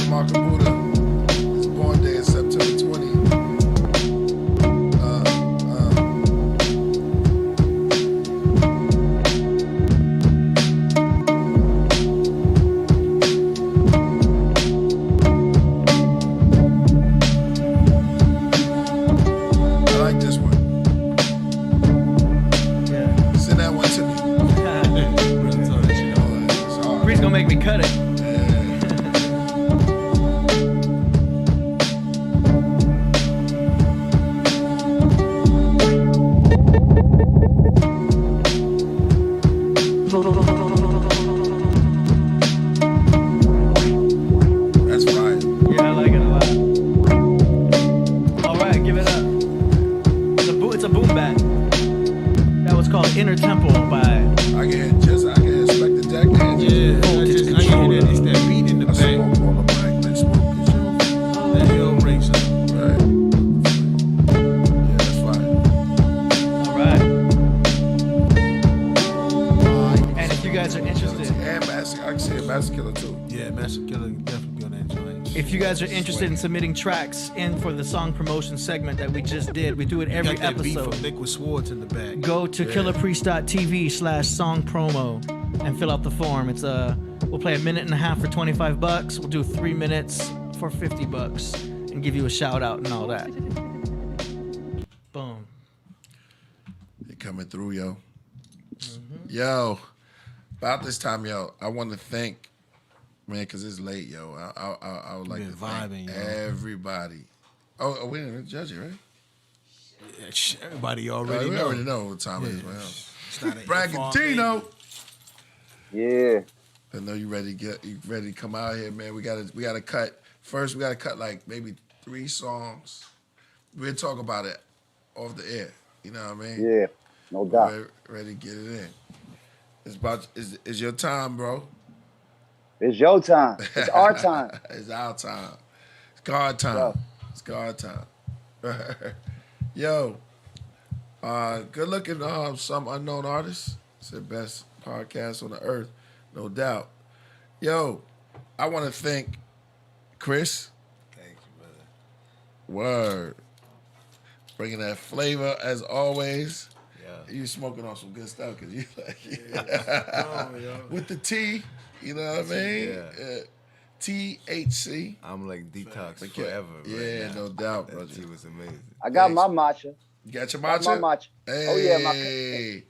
Mark of Buddha. His born day is September 20th. called Inner Temple by. I can hear Inspector Deck. Yeah, I can hear that. It's that beat in the back. That Hill Racer. Right. Yeah, that's fine. All right. And if you guys are interested, and Master, I can see a Master Killah too. Yeah, Master Killah definitely on that joint. if you guys are interested in submitting tracks in for the song promotion segment that we just did, we do it every got that beat episode. from Liquid Swords in the back. Go to killerpriest.tv/song promo and fill out the form. It's we'll play a minute and a half for $25. We'll do 3 minutes for $50 and give you a shout out and all that. Boom. They coming through, yo. Yo, about this time, yo, I want to thank, man, because it's late, yo. I would like to thank everybody. Oh, we didn't judge it, right? Yeah, everybody already we know. already know what time it is, man. It's not bRAgadino. Yeah. I know you ready to come out here, man. We gotta cut. First, we gotta cut like maybe 3 songs. We'll talk about it off the air. You know what I mean? Yeah, no doubt. Ready to get it in. It's your time, bro. It's your time. It's our time. It's our time. It's God time. Yo. It's God time. Yo, good looking some unknown artist. It's the best podcast on the earth, no doubt. Yo, I want to thank Chris. Thank you, brother. Word. Bringing that flavor as always. Yeah. You smoking on some good stuff because you like yo. with the tea, you know what I mean? Yeah. THC. I'm like detox forever. Yeah, right now. no doubt, That brother. tea was amazing. I got my matcha. You got your Got matcha? my matcha. Hey. Oh yeah,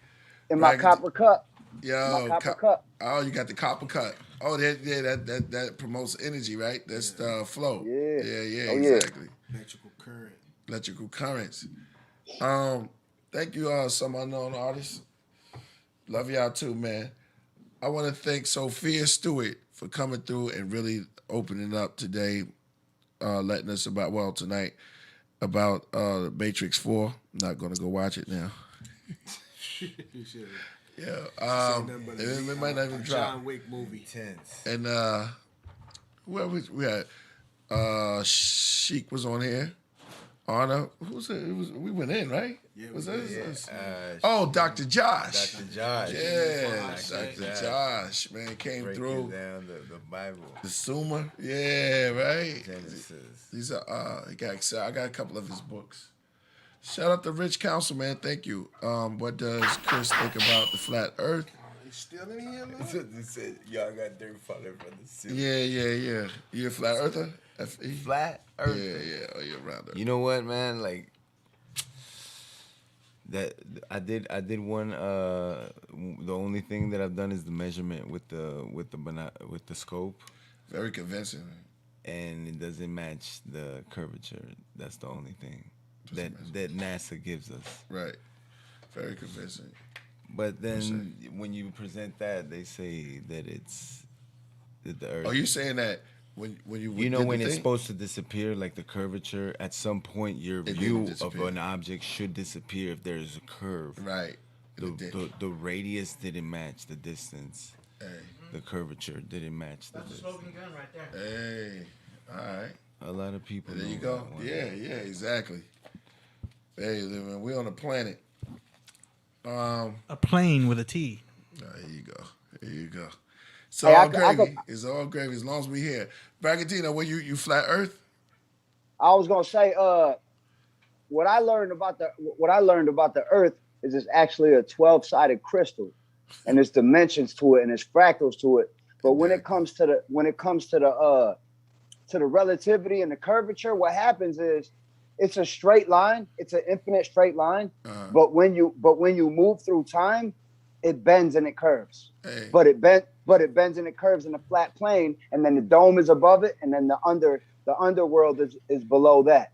in my copper cup. Yo, My copper cup. Oh, you got the copper cut. Oh, that promotes energy, right? That's the flow. Yeah. Yeah, Oh, yeah. exactly. Electrical currents. Thank you all, some unknown artists. Love y'all too, man. I want to thank Sophia Stewart for coming through and really opening up today, letting us tonight about Matrix 4. I'm not gonna go watch it now. Yeah, it might not even drop. John Wick movie. Tense. And whoever we had, Shiek was on here. Anna, who's it? We went in, right? Yeah, was that? Yeah. Dr. Josh. Dr. Josh. Yeah, Dr. Josh, man, came Breaking through. down the Bible. The Summa, yeah, right. Genesis. These are I got a couple of his books. Shout out to Rich Council, man. Thank you. What does Chris think about the flat Earth? Still in here, man? They said y'all got dirt falling from the ceiling. Yeah. You a flat earther? F-E? Flat Earth. Yeah. Oh, you're around there. You know what, man? Like that, I did one. The only thing that I've done is the measurement with the scope. Very convincing. And it doesn't match the curvature. That's the only thing that NASA gives us. Right. Very convincing. But then when you present that, they say that it's that the Earth. Are you saying that when you when it's supposed to disappear, like the curvature, at some point your view of an object should disappear if there's a curve. Right. The radius didn't match the distance. Hey. The curvature didn't match the distance. That's a smoking gun right there. Hey. All right. A lot of people. There you know go. that one. Yeah, exactly. Hey, man, we on the planet. A plane with a T. There you go. It's Hey, all gravy. It's all gravy as long as we here. bRAgadino, what you flat Earth? I was gonna say, what I learned about the Earth is it's actually a 12-sided crystal, and there's dimensions to it and there's fractals to it. But when it comes to the relativity and the curvature, what happens is it's a straight line. It's an infinite straight line. But when you move through time, it bends and it curves. Hey. But it bends and it curves in a flat plane, and then the dome is above it, and then the underworld is below that.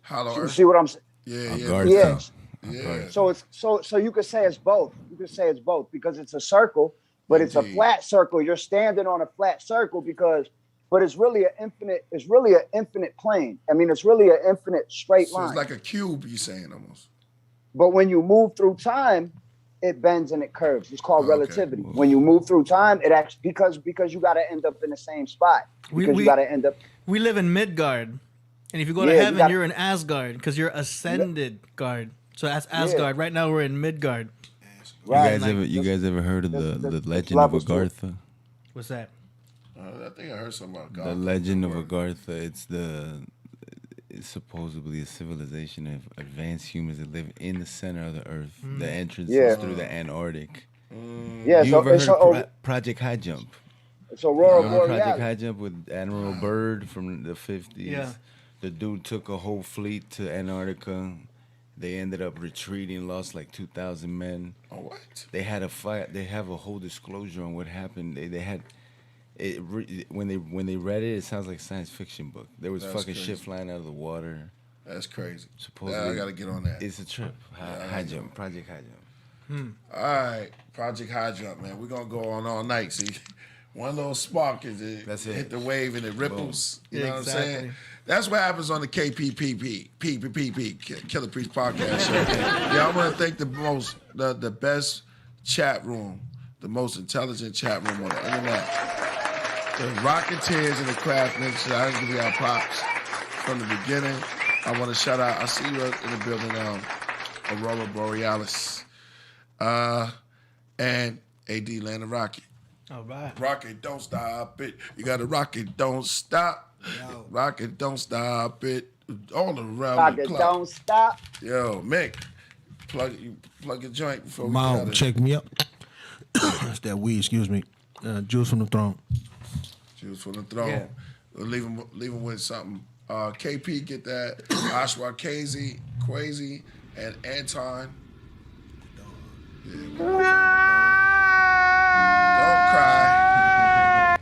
Hollow You Earth. see what I'm saying? Yeah. Yeah. So you could say it's both. You could say it's both because it's a circle, but it's a flat circle. You're standing on a flat circle but it's really an infinite plane. I mean, it's really an infinite straight line. It's like a cube, you're saying almost. But when you move through time, it bends and it curves. It's called relativity. When you move through time, it actually because you got to end up in the same spot. Because you got to end up. We live in Midgard, and if you go to heaven, you're in Asgard because you're ascended guard. So that's Asgard. Right now, we're in Midgard. Right. You guys ever heard of the legend of Agartha? What's that? I think I heard something about God. The legend of Agartha. It's supposedly a civilization of advanced humans that live in the center of the earth. The entrance is through the Antarctic. Yeah, you ever heard of Project High Jump? It's Aurora Borealis. Project High Jump with Admiral Byrd from the 50s. Yeah. The dude took a whole fleet to Antarctica. They ended up retreating, lost like 2,000 men. Oh, what? They had a fight. They have a whole disclosure on what happened. They had it when they read it. It sounds like a science fiction book. There was fucking shit flying out of the water. That's crazy. Supposedly, I got to get on that. It's a trip. High jump, Project High Jump. All right, Project High Jump, man. We're gonna go on all night. See, one little spark is it. That's it. Hit the wave and it ripples. Boom. You know what I'm saying? That's what happens on the KPPP, Killah Priest Podcast Show. Yeah, I want to thank the best chat room, the most intelligent chat room on the internet. The Rocketeers and the Craftsmen. I didn't give you our props from the beginning. I want to shout out. I see you in the building now, Aurora Borealis, and AD Land of Rocket. All right. Rocket, don't stop it. You got to rock it, don't stop. Rocket, don't stop it. All around Rocket, the clock. don't stop. Yo, Mick, plug a joint before we Mom, check me up. That's that weed, excuse me. Juice from the Throne. Juice from the Throne. Yeah. We'll leave him with something. KP, get that. Ashwa Casey, Quasi, and Anton. Yeah. Don't cry.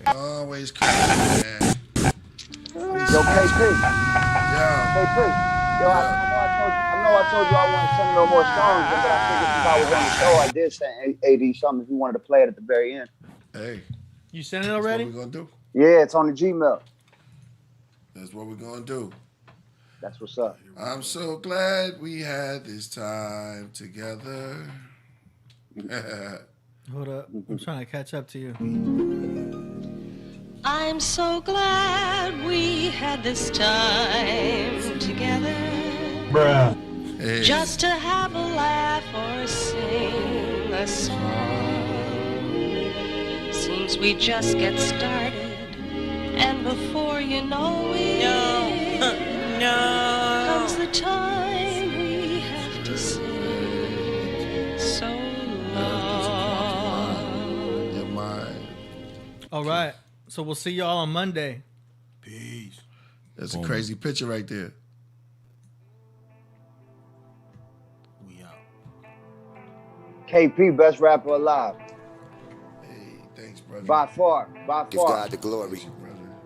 Always cry, man. Yo, KP. Yeah. KP. Yo, I know I told you I wanted some no more songs, but I think if I was on the show, I did send AD something if you wanted to play it at the very end. Hey. You sent it already? That's what we're going to do. Yeah, it's on the Gmail. That's what we're going to do. That's what's up. I'm so glad we had this time together. Hold up. I'm trying to catch up to you. I'm so glad we had this time together. Bruh. Hey. Just to have a laugh or sing a song. Seems we just get started, and before you know it, comes the time we have to say so long. Your mind. All right. So we'll see y'all on Monday. Peace. That's a crazy picture right there. KP, best rapper alive. Hey, thanks, brother. By far. Give God the glory.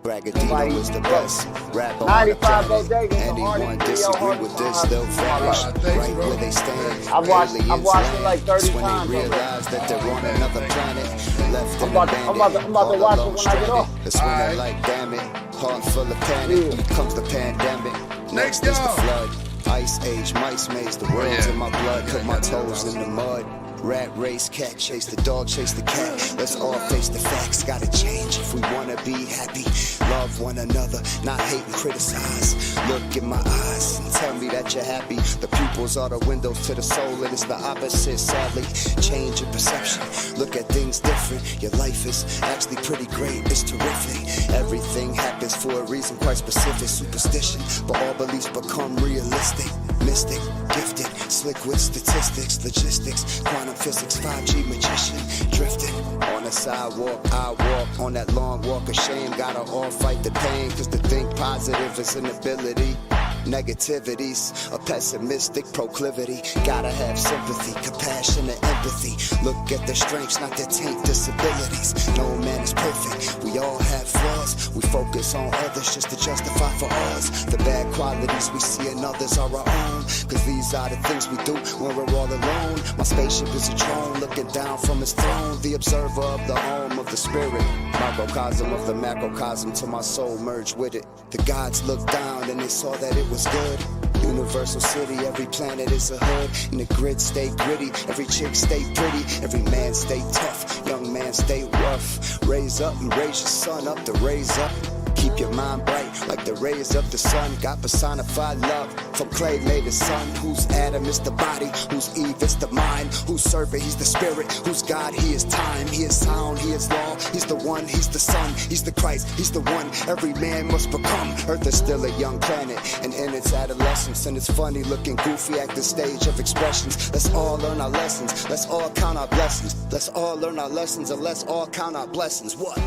bRAgadino is the best rapper 95 Bodega. Anyone disagree with this, they'll vanish right where they stand. I've watched it like 30 when times. they realize that they're on another planet, left I'm about to watch it when I get off. That's when they're like, damn it, heart full of panic. Here comes the pandemic. Next is the flood. Ice age, mice maze, the world's in my blood. Put my toes in the mud. Rat race, cat chase the dog, chase the cat. Let's all face the facts. Gotta change if we wanna be happy. Love one another, not hate and criticize. Look in my eyes and tell me that you're happy. The pupils are the windows to the soul, and it's the opposite, sadly. Change your perception, look at things different. Your life is actually pretty great, it's terrific. Everything happens for a reason, quite specific. Superstition, but all beliefs become realistic. Mystic, gifted, slick with statistics, logistics, quantum physics, 5G magician, drifting on the sidewalk. I walk on that long walk of shame. Gotta all fight the pain, cause to think positive is an ability. Negativity's a pessimistic proclivity. Gotta have sympathy, compassion, and empathy. Look at their strengths, not their taint disabilities. No man is perfect, we all have flaws. We focus on others just to justify for ours. The bad qualities we see in others are our own, cause these are the things we do when we're all alone. My spaceship is a drone looking down from its throne. The observer of the home of the spirit. Microcosm of the macrocosm till my soul merged with it. The gods looked down and they saw that it was good. Universal city, every planet is a hood. And the grid stay gritty, every chick stay pretty, every man stay tough, young man stay rough. Raise up and raise your son up to raise up. Keep your mind bright like the rays of the sun. Got personified love from clay made the sun. Whose Adam is the body, whose Eve is the mind, whose servant he's the spirit, whose God he is time, he is sound, he is law, he's the one, he's the son, he's the Christ, he's the one every man must become. Earth is still a young planet and in its adolescence, and it's funny looking goofy at the stage of expressions. Let's all learn our lessons, let's all count our blessings. Let's all learn our lessons and let's all count our blessings. What?